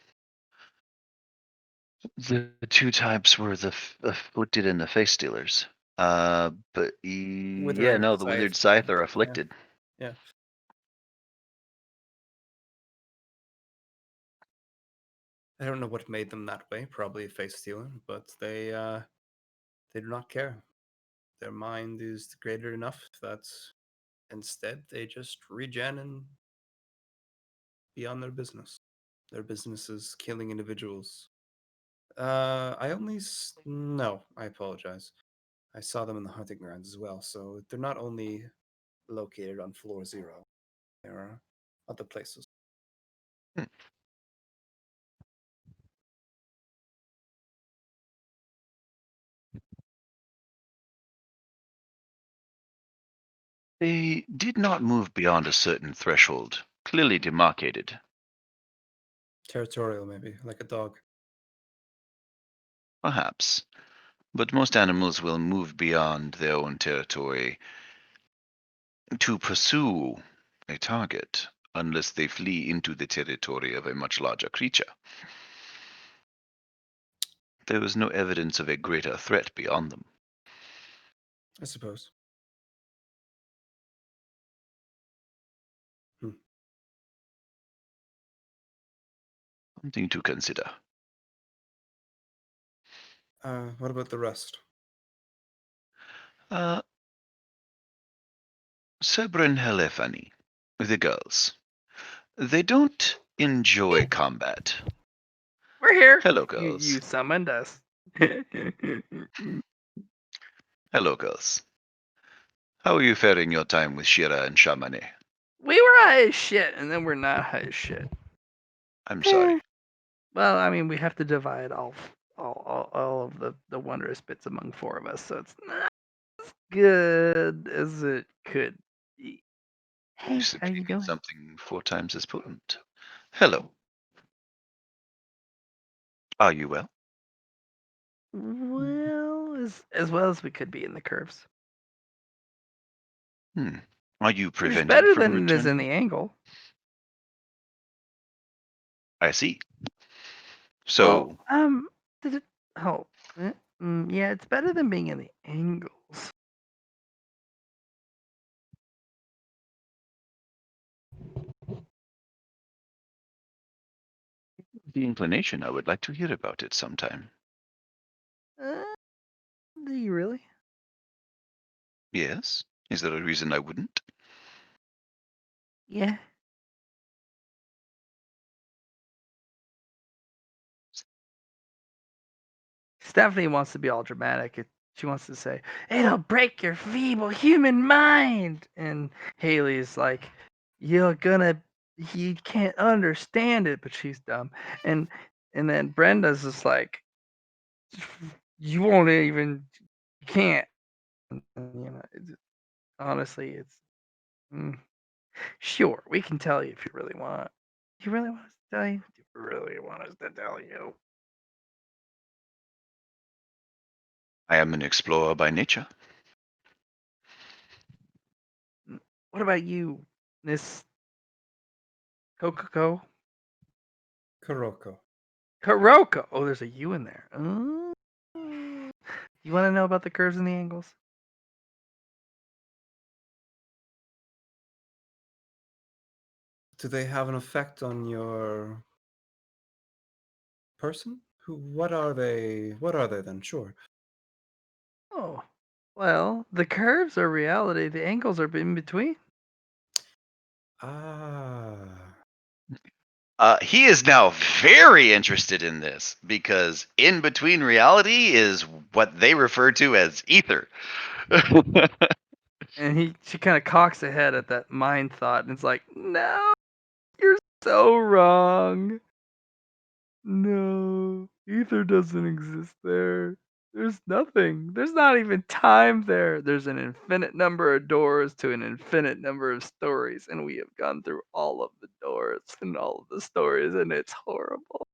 the two types were the afflicted and the face stealers. But yeah, Withering no, the Scythe. withered scythe are Yeah, afflicted. yeah. I don't know what made them that way. Probably a face stealer, but they do not care. Their mind is degraded enough that instead they just regen and be on their business. Their business is killing individuals. I only no, I apologize. I saw them in the hunting grounds as well, so they're not only located on floor 0. There are other places. Hmm. They did not move beyond a certain threshold, clearly demarcated. Territorial, maybe, like a dog. Perhaps. But most animals will move beyond their own territory to pursue a target. unless they flee into the territory of a much larger creature. There was no evidence of a greater threat beyond them. I suppose. Something to consider. What about the rest? Sebra and Helefani, the girls. They don't enjoy combat. We're here. Hello, You girls. summoned us. Hello, girls. How are you faring your time with Shira and Shamane? We were high as shit, and then we're not high as shit. I'm sorry. Well, I mean, we have to divide all of the wondrous bits among four of us, so it's not as good as it could be. Hey, You how simply you mean doing? something 4 times as potent. Hello. Are you well? Well, as well as we could be in the curves. Are you It's prevented better from than it is in returning? the angle. I see. Well, So, did it? Oh, yeah, it's better than being in the angles. the inclination, I would like to hear about it sometime. Uh, do you really? Yes? Is there a reason I wouldn't? Yeah. Stephanie wants to be all dramatic. She wants to say, "It'll break your feeble human mind," and Haley's like, "You're gonna, you can't understand it," but she's dumb. And then Brenda's just like, "You won't even, you can't." Honestly, it's sure we can tell you if you really want. You really want us to tell you? Do you really want us to tell you? I am an explorer by nature. What about you, Miss Kokoko? Kuroko. Kuroko. Oh, there's a U in there. You want to know about the curves and the angles? Do they have an effect on your person? What are they? What are they then? Sure. Oh, well, the curves are reality. The angles are in between. Ah. He is now very interested in this because in between reality is what they refer to as ether. And she kind of cocks her head at that mind thought, and it's like, no, you're so wrong. No, ether doesn't exist there. There's nothing. There's not even time there. There's an infinite number of doors to an infinite number of stories, and we have gone through all of the doors and all of the stories, and it's horrible.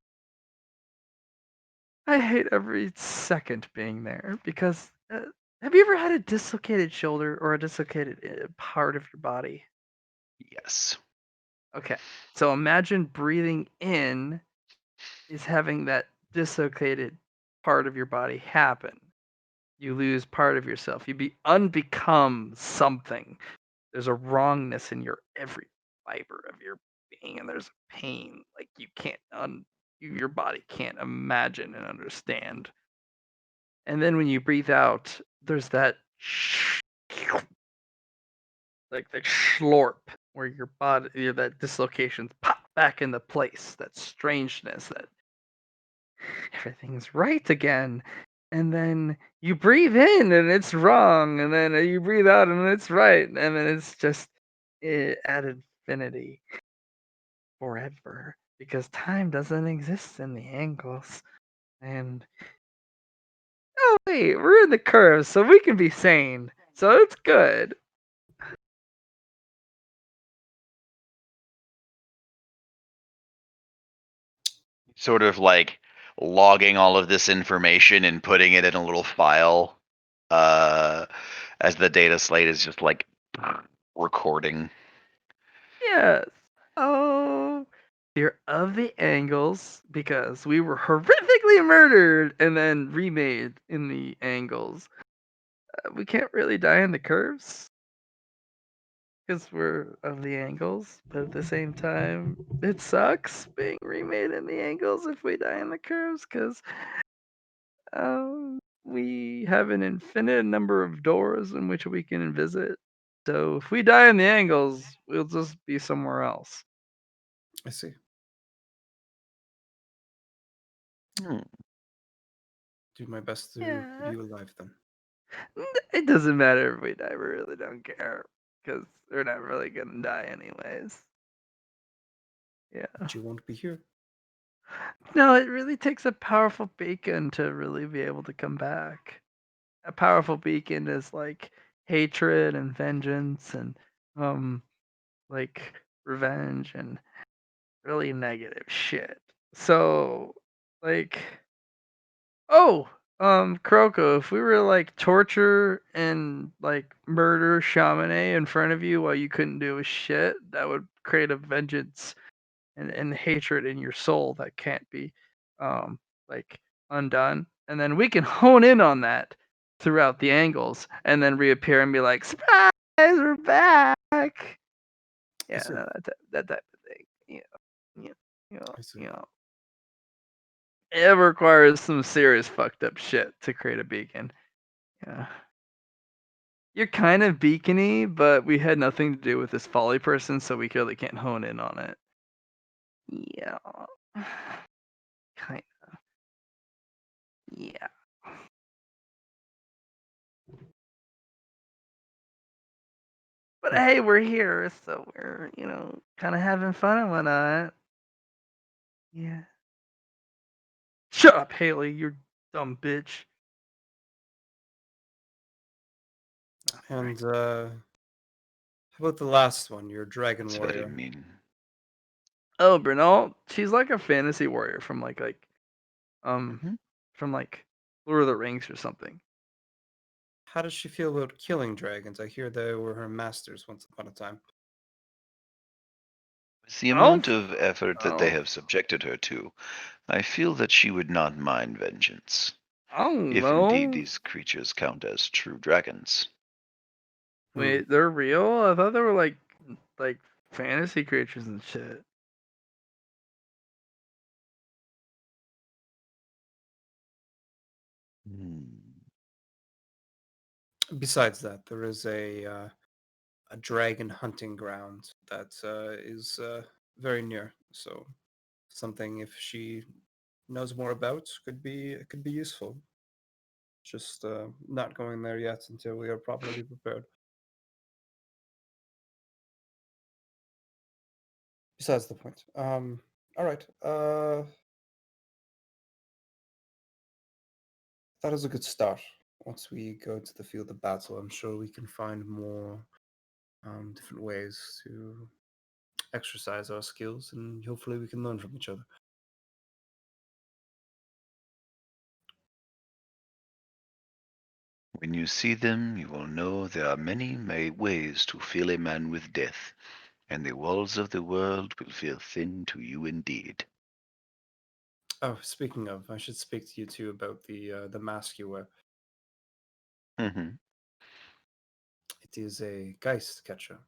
I hate every second being there because have you ever had a dislocated shoulder or a dislocated part of your body? Yes. Okay, so imagine breathing in is having that dislocated part of your body happen. You lose part of yourself. You unbecome something. There's a wrongness in your every fiber of your being, and there's pain like you can't your body can't imagine and understand. And then when you breathe out, there's that like the slorp where your body, that dislocations pop back into place. That strangeness, that everything's right again. And then you breathe in and it's wrong, and then you breathe out and it's right, and then it's just at infinity forever because time doesn't exist in the angles. And oh wait, we're in the curves, so we can be sane, so it's good. Sort of like logging all of this information and putting it in a little file as the data slate is just like recording. Yes. Oh, you're of the angles because we were horrifically murdered and then remade in the angles. We can't really die in the curves because we're of the angles, but at the same time, it sucks being remade in the angles if we die in the curves because we have an infinite number of doors in which we can visit. So if we die in the angles, we'll just be somewhere else. I see. Hmm. Do my best to Yeah. keep you alive then. It doesn't matter if we die. We really don't care because we're not really gonna die anyways. Yeah. But you won't be here. No, it really takes a powerful beacon to really be able to come back. A powerful beacon is like hatred and vengeance and um like revenge and really negative shit. So like oh, Kuroko, if we were like torture and like murder Shamane in front of you while you couldn't do a shit, that would create a vengeance and hatred in your soul that can't be like undone. And then we can hone in on that throughout the angles and then reappear and be like, surprise, we're back. I Yeah, see. no, that type of thing. Yeah, I see. you know. It requires some serious fucked up shit to create a beacon. Yeah. You're kind of beacony, but we had nothing to do with this Folly person, so we really can't hone in on it. Yeah. Kind yeah. But Hmm. hey, we're here, so we're, kind of having fun and whatnot. Yeah. Shut up, Haley, you dumb bitch. Oh, And how about the last one, your dragon That's very warrior? mean. Oh, Bernal, she's like a fantasy warrior from um Mhm. from like Lord of the Rings or something. How does she feel about killing dragons? I hear they were her masters once upon a time. With the I don't, amount of effort I that they don't, have subjected her to, I feel that she would not mind vengeance, I don't if indeed know. these creatures count as true dragons. Hmm. Wait, they're real? I thought they were like fantasy creatures and shit. Hmm. Besides that, there is a dragon hunting ground that is very near. So something if she knows more about could be useful. Just not going there yet until we are properly prepared. Besides the point. All right. That is a good start. Once we go to the field of battle, I'm sure we can find more different ways to exercise our skills, and hopefully we can learn from each other. When you see them, you will know there are many ways to fill a man with death, and the walls of the world will feel thin to you indeed. Oh, speaking of, I should speak to you too about the mask you wear. Hmm. It is a Geist catcher.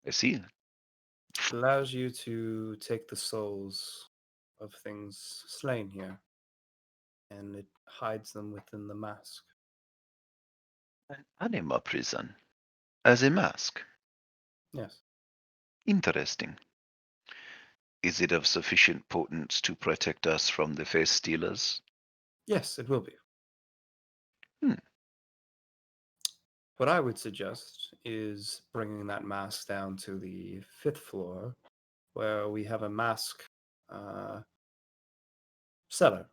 I see. It allows you to take the souls of things slain here, and it hides them within the mask. An anima prison. As a mask. Yes. Interesting. Is it of sufficient potence to protect us from the face stealers? Yes, it will be. Hmm. What I would suggest is bringing that mask down to the fifth floor, where we have a mask uh, seller.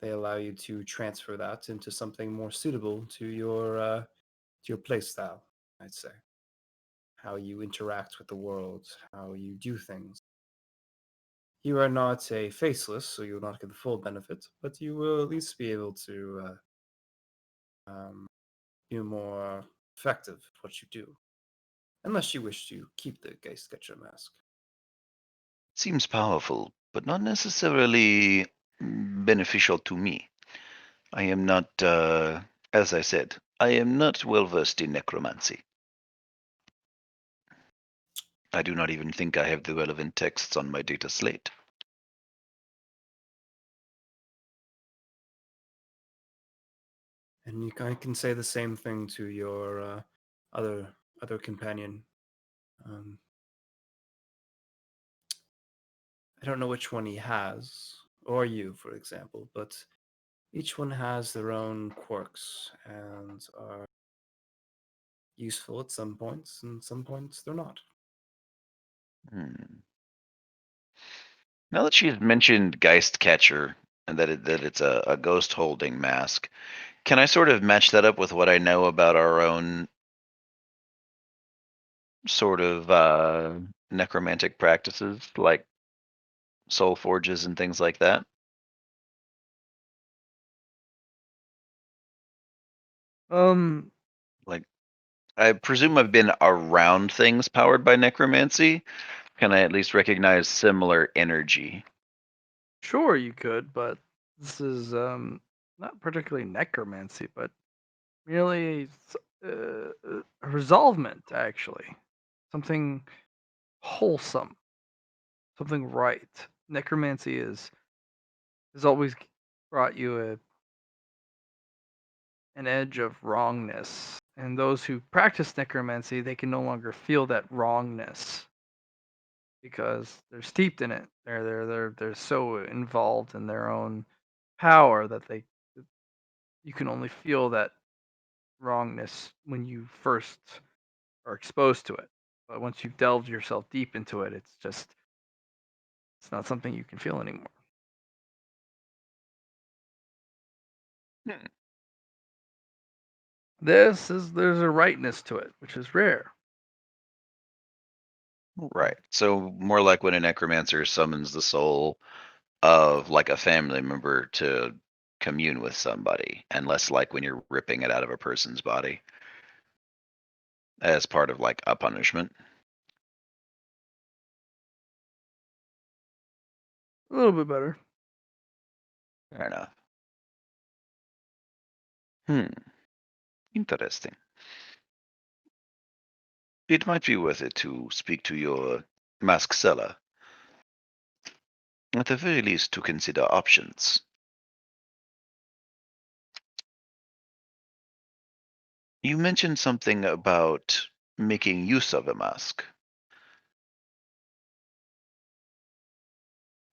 They allow you to transfer that into something more suitable to your play style, I'd say. How you interact with the world, how you do things. You are not a faceless, so you will not get the full benefit, but you will at least be able to be more effective at what you do. Unless you wish to keep the Geistcatcher mask. Seems powerful, but not necessarily beneficial to me. I am not, as I said, I am not well versed in necromancy. I do not even think I have the relevant texts on my data slate. And I can say the same thing to your other companion. Um, I don't know which one he has, or you, for example, but each one has their own quirks and are useful at some points, and some points they're not. Hmm. Now that she's mentioned Geist Catcher and that it's a ghost holding mask, can I sort of match that up with what I know about our own sort of necromantic practices, like soul forges and things like that? Um, Like, I presume I've been around things powered by necromancy. Can I at least recognize similar energy? sure you could, but this is not particularly necromancy, but merely resolvement, actually. Something wholesome, something right. Necromancy has always brought you an edge of wrongness, and those who practice necromancy, they can no longer feel that wrongness because they're steeped in it. They're so involved in their own power that you can only feel that wrongness when you first are exposed to it. But once you've delved yourself deep into it, it's not something you can feel anymore. Hmm. There's a rightness to it, which is rare. Right. So more like when a necromancer summons the soul of like a family member to commune with somebody, and less like when you're ripping it out of a person's body as part of like a punishment. A little bit better. Fair enough. Hmm. Interesting. It might be worth it to speak to your mask seller. At the very least, to consider options. You mentioned something about making use of a mask.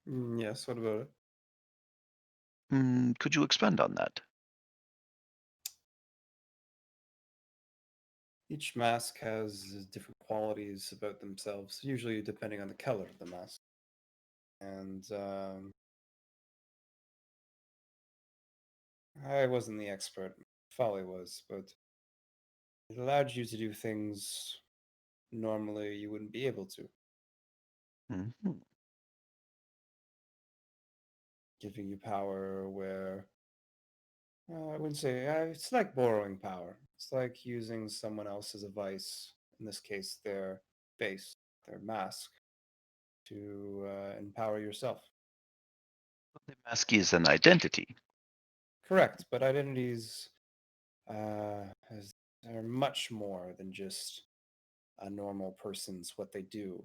Yes, what about it? Could you expand on that? Each mask has different qualities about themselves, usually depending on the color of the mask. And I wasn't the expert, Folly was, but it allowed you to do things normally you wouldn't be able to, Mhm. giving you power where I wouldn't say it's like borrowing power. It's like using someone else's device, in this case, their face, their mask, to empower yourself. The mask is an identity. Correct, but identities is, are much more than just a normal person's what they do.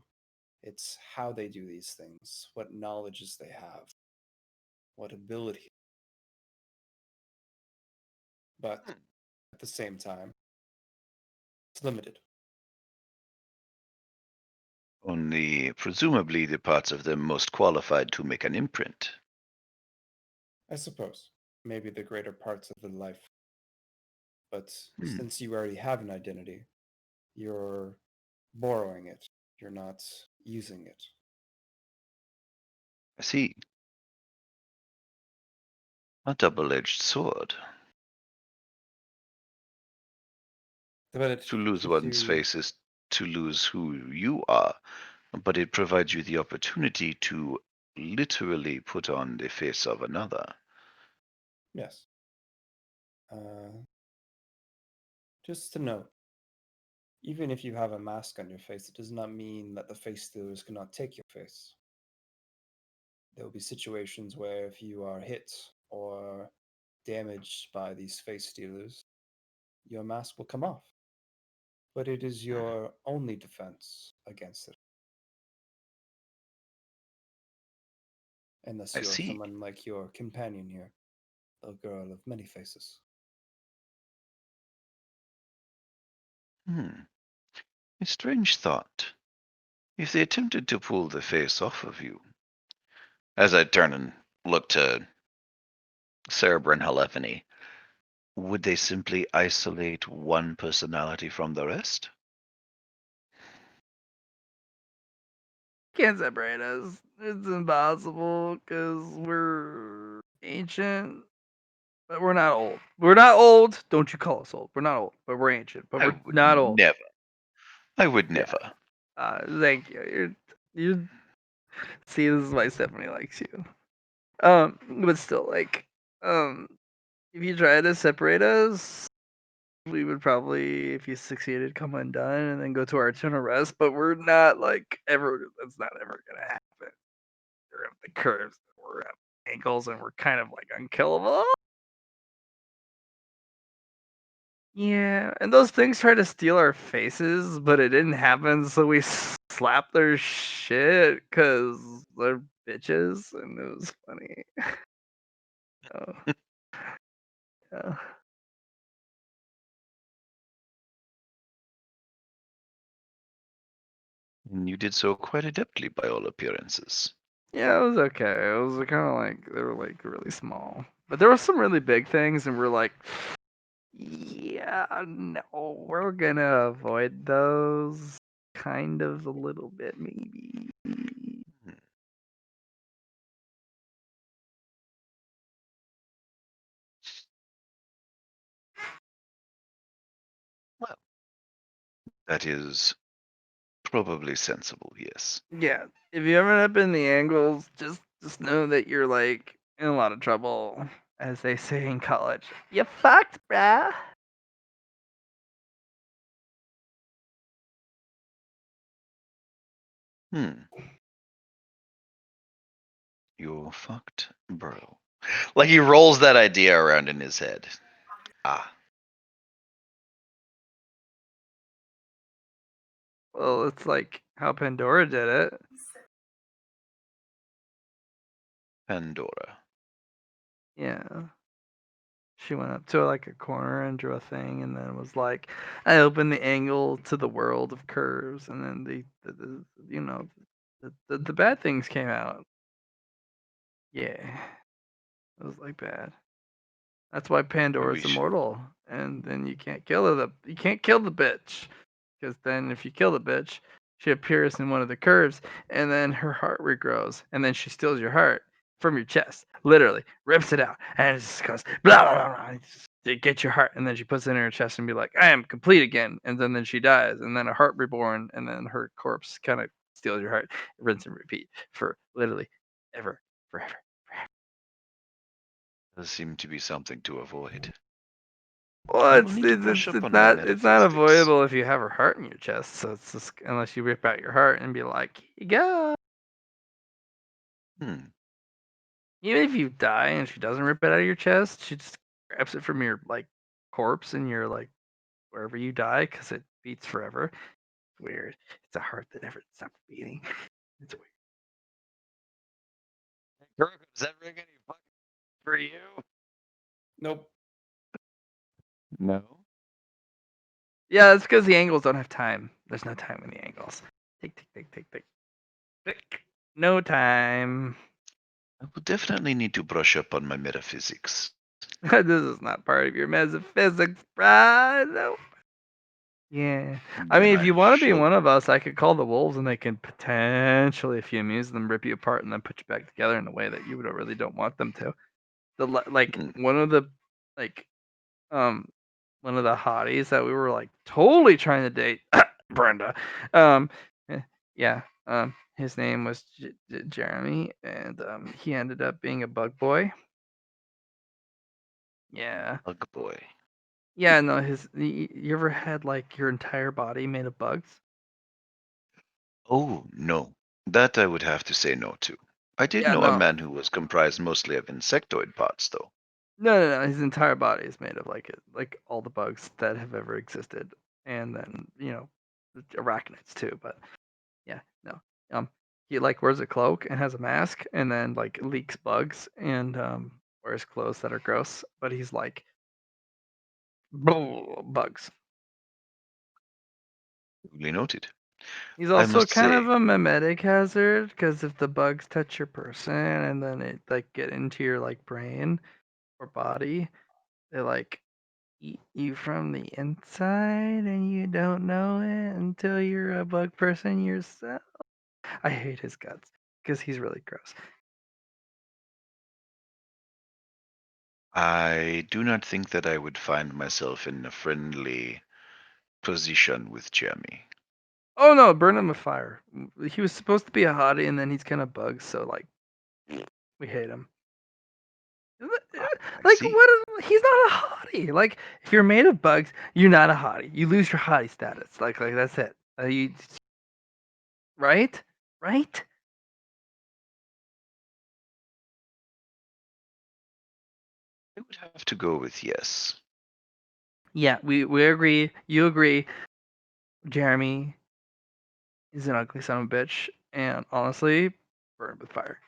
It's how they do these things, what knowledges they have, what ability. But at the same time, it's limited. Only presumably the parts of them most qualified to make an imprint. I suppose. Maybe the greater parts of the life. But Hmm. since you already have an identity, you're borrowing it. You're not using it. I see. A double-edged sword. But it To lose gives one's you face is to lose who you are, but it provides you the opportunity to literally put on the face of another. yes. Uh, just to note, Even if you have a mask on your face, it does not mean that the face stealers cannot take your face. There will be situations where if you are hit or damaged by these face stealers, your mask will come off. But it is your only defense against it. Unless I you're see. someone like your companion here, the girl of many faces. A strange thought. If they attempted to pull the face off of you, as I turn and look to Cerebra and Helephany, would they simply isolate one personality from the rest? Can't separate us. It's impossible because we're ancient, but we're not old. We're not old. Don't you call us old? We're not old, but we're ancient. But I we're would not old. never. I would Yeah. never. Thank you. You see, this is why Stephanie likes you. But still, like, if you try to separate us, we would probably, if you succeeded, come undone and then go to our eternal rest. But we're not like ever. That's not ever gonna happen. We're at the curves. We're at ankles, and we're kind of like unkillable. Yeah, and those things try to steal our faces, but it didn't happen, so we slapped their shit because they're bitches, and it was funny. Oh, yeah. And you did so quite adeptly by all appearances. Yeah, it was okay. It was kind of like they were like really small, but there were some really big things, and we're like, yeah, no, we're gonna avoid those kind of a little bit, maybe. Well, that is probably sensible, yes. Yeah, if you ever end up in the angles, just know that you're like in a lot of trouble, as they say in college. You fucked, bruh. You're fucked, bro. Like he rolls that idea around in his head. Ah, Well, it's like how Pandora did it. Pandora. Yeah. She went up to like a corner and drew a thing, and then was like, "I opened the angle to the world of curves," and then the bad things came out. Yeah, it was like bad. That's why We Pandora's sh- immortal, and then you can't kill her. You can't kill the bitch, because then if you kill the bitch, she appears in one of the curves, and then her heart regrows, and then she steals your heart from your chest, literally rips it out, and it just goes blah blah blah, blah to get your heart, and then she puts it in her chest and be like, "I am complete again," and then she dies, and then a heart reborn, and then her corpse kind of steals your heart, rinse and repeat for literally ever, forever. does seem to be something to avoid. Well, I will need to brush up on my it's not metaphysics. avoidable if you have her heart in your chest. So it's just unless you rip out your heart and be like, "Here you go." Hmm. Even if you die and she doesn't rip it out of your chest, she just grabs it from your like corpse and your like wherever you die because it beats forever. It's weird. It's a heart that never stops beating. It's weird. Does that ring any fucking for you? Nope. No. Yeah, it's because the angles don't have time. There's no time in the angles. Tick tick tick tick tick tick. No time. I will definitely need to brush up on my metaphysics. This is not part of your metaphysics, bruh. No. Yeah. I Then mean, if I you want to be shall. one of us, I could call the wolves and they can potentially, if you amuse them, rip you apart and then put you back together in a way that you would really don't want them to. Like Hmm. one of the like um one of the hotties that we were like totally trying to date, Brenda. Eh, yeah. His name was Jeremy, and he ended up being a bug boy. Yeah. Bug boy. Yeah, no, you ever had like your entire body made of bugs? Oh, no. That I would have to say no to. I did Yeah, know a no. man who was comprised mostly of insectoid parts, though. No. His entire body is made of like all the bugs that have ever existed, and then arachnids too. But yeah, no. He like wears a cloak and has a mask, and then like leaks bugs and wears clothes that are gross. But he's like bugs. Duly noted. He's I also must kind of say, a memetic hazard because if the bugs touch your person and then it like get into your like brain or body, they like eat you from the inside and you don't know it until you're a bug person yourself. I hate his guts because he's really gross. I do not think that I would find myself in a friendly position with Jeremy. Oh no, burn him with fire. He was supposed to be a hottie and then he's kind of bugs, so like we hate him. I Like see. he's not a hottie. Like if you're made of bugs, you're not a hottie. You lose your hottie status. Like that's it. Right? Right? I would have to go with yes. Yeah, we agree. You agree. Jeremy is an ugly son of a bitch, and honestly, burn with fire.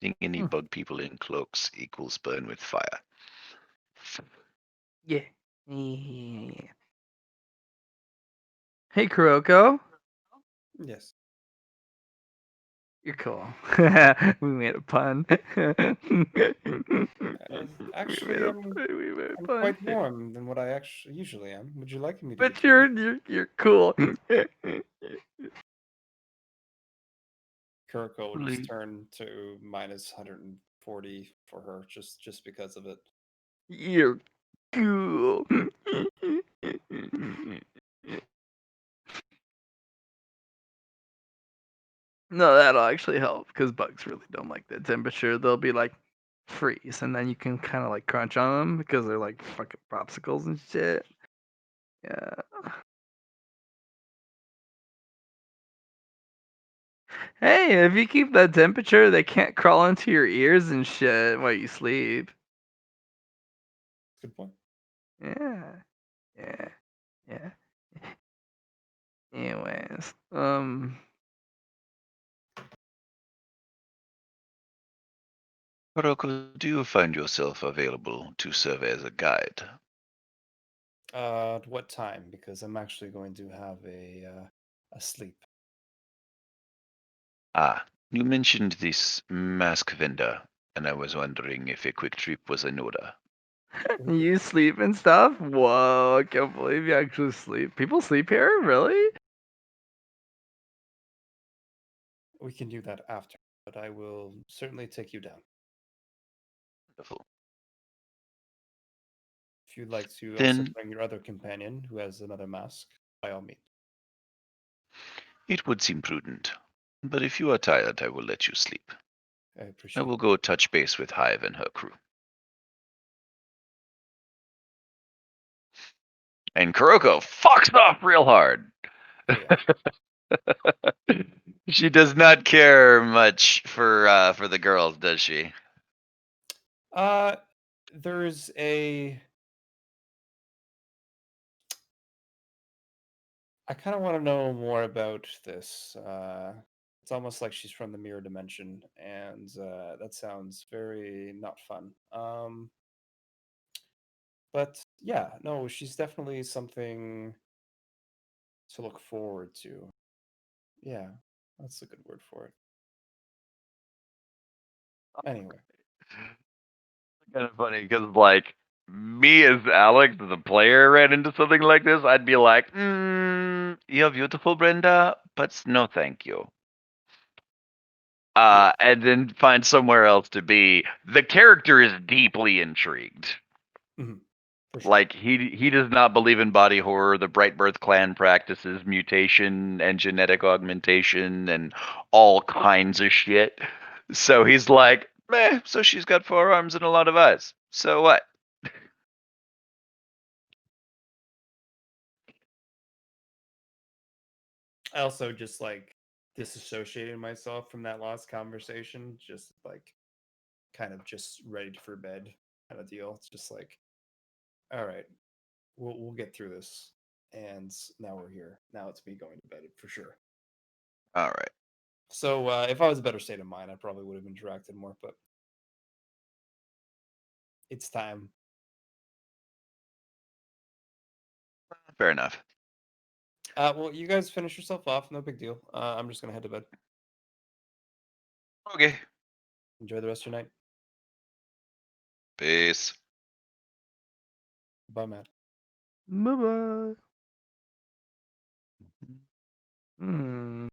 Eating any Hmm. bug people in cloaks equals burn with fire. Yeah. Yeah. Hey, Kuroko. Yes. You're cool. We made a pun. Actually, We made a I'm pun. quite warm than what I actually usually am. Would you like me to be But cool? you're cool. Kuroko will just Please. turn to minus 140 for her just because of it. You're cool. No, that'll actually help because bugs really don't like the temperature. They'll be like freeze, and then you can kind of like crunch on them because they're like fucking popsicles and shit. Yeah. Hey, if you keep that temperature, they can't crawl into your ears and shit while you sleep. Good point. Yeah. Yeah. Yeah. Anyways, Kuroko, do you find yourself available to serve as a guide? At what time? Because I'm actually going to have a sleep. Ah, you mentioned this mask vendor, and I was wondering if a quick trip was in order. you sleep and stuff? Whoa, I can't believe you actually sleep. People sleep here? Really? We can do that after, but I will certainly take you down. Wonderful. If you'd like to also Then bring your other companion who has another mask, by all means. it would seem prudent. But if you are tired, I will let you sleep. I I appreciate will it. go touch base with Hive and her crew. And Kuroko fucks off real hard. Oh yeah. She does not care much for the girls, does she? Uh there's a I kind of want to know more about this. It's almost like she's from the mirror dimension, and that sounds very not fun. But yeah, no, she's definitely something to look forward to. Yeah, that's a good word for it. Anyway, Kind of funny because, like, me as Alex, as a player, ran into something like this, I'd be like, "You're beautiful, Brenda, but no, thank you." yeah, And then find somewhere else to be. The character is deeply intrigued. mhm, for sure. Like he does not believe in body horror. The Bright Birth clan practices mutation and genetic augmentation and all kinds of shit. So he's like, Meh, so she's got 4 arms and a lot of eyes. So what? I also just like disassociated myself from that last conversation, just like kind of just ready for bed kind of deal. It's just like, all right, we'll get through this. And now we're here. Now it's me going to bed for sure. All right. So if I was a better state of mind, I probably would have interacted more, but it's time. Fair enough. Well, you guys finish yourself off. No big deal. I'm just gonna head to bed. Okay. Enjoy the rest of your night. Peace. Bye, Matt. Bye bye. Hmm.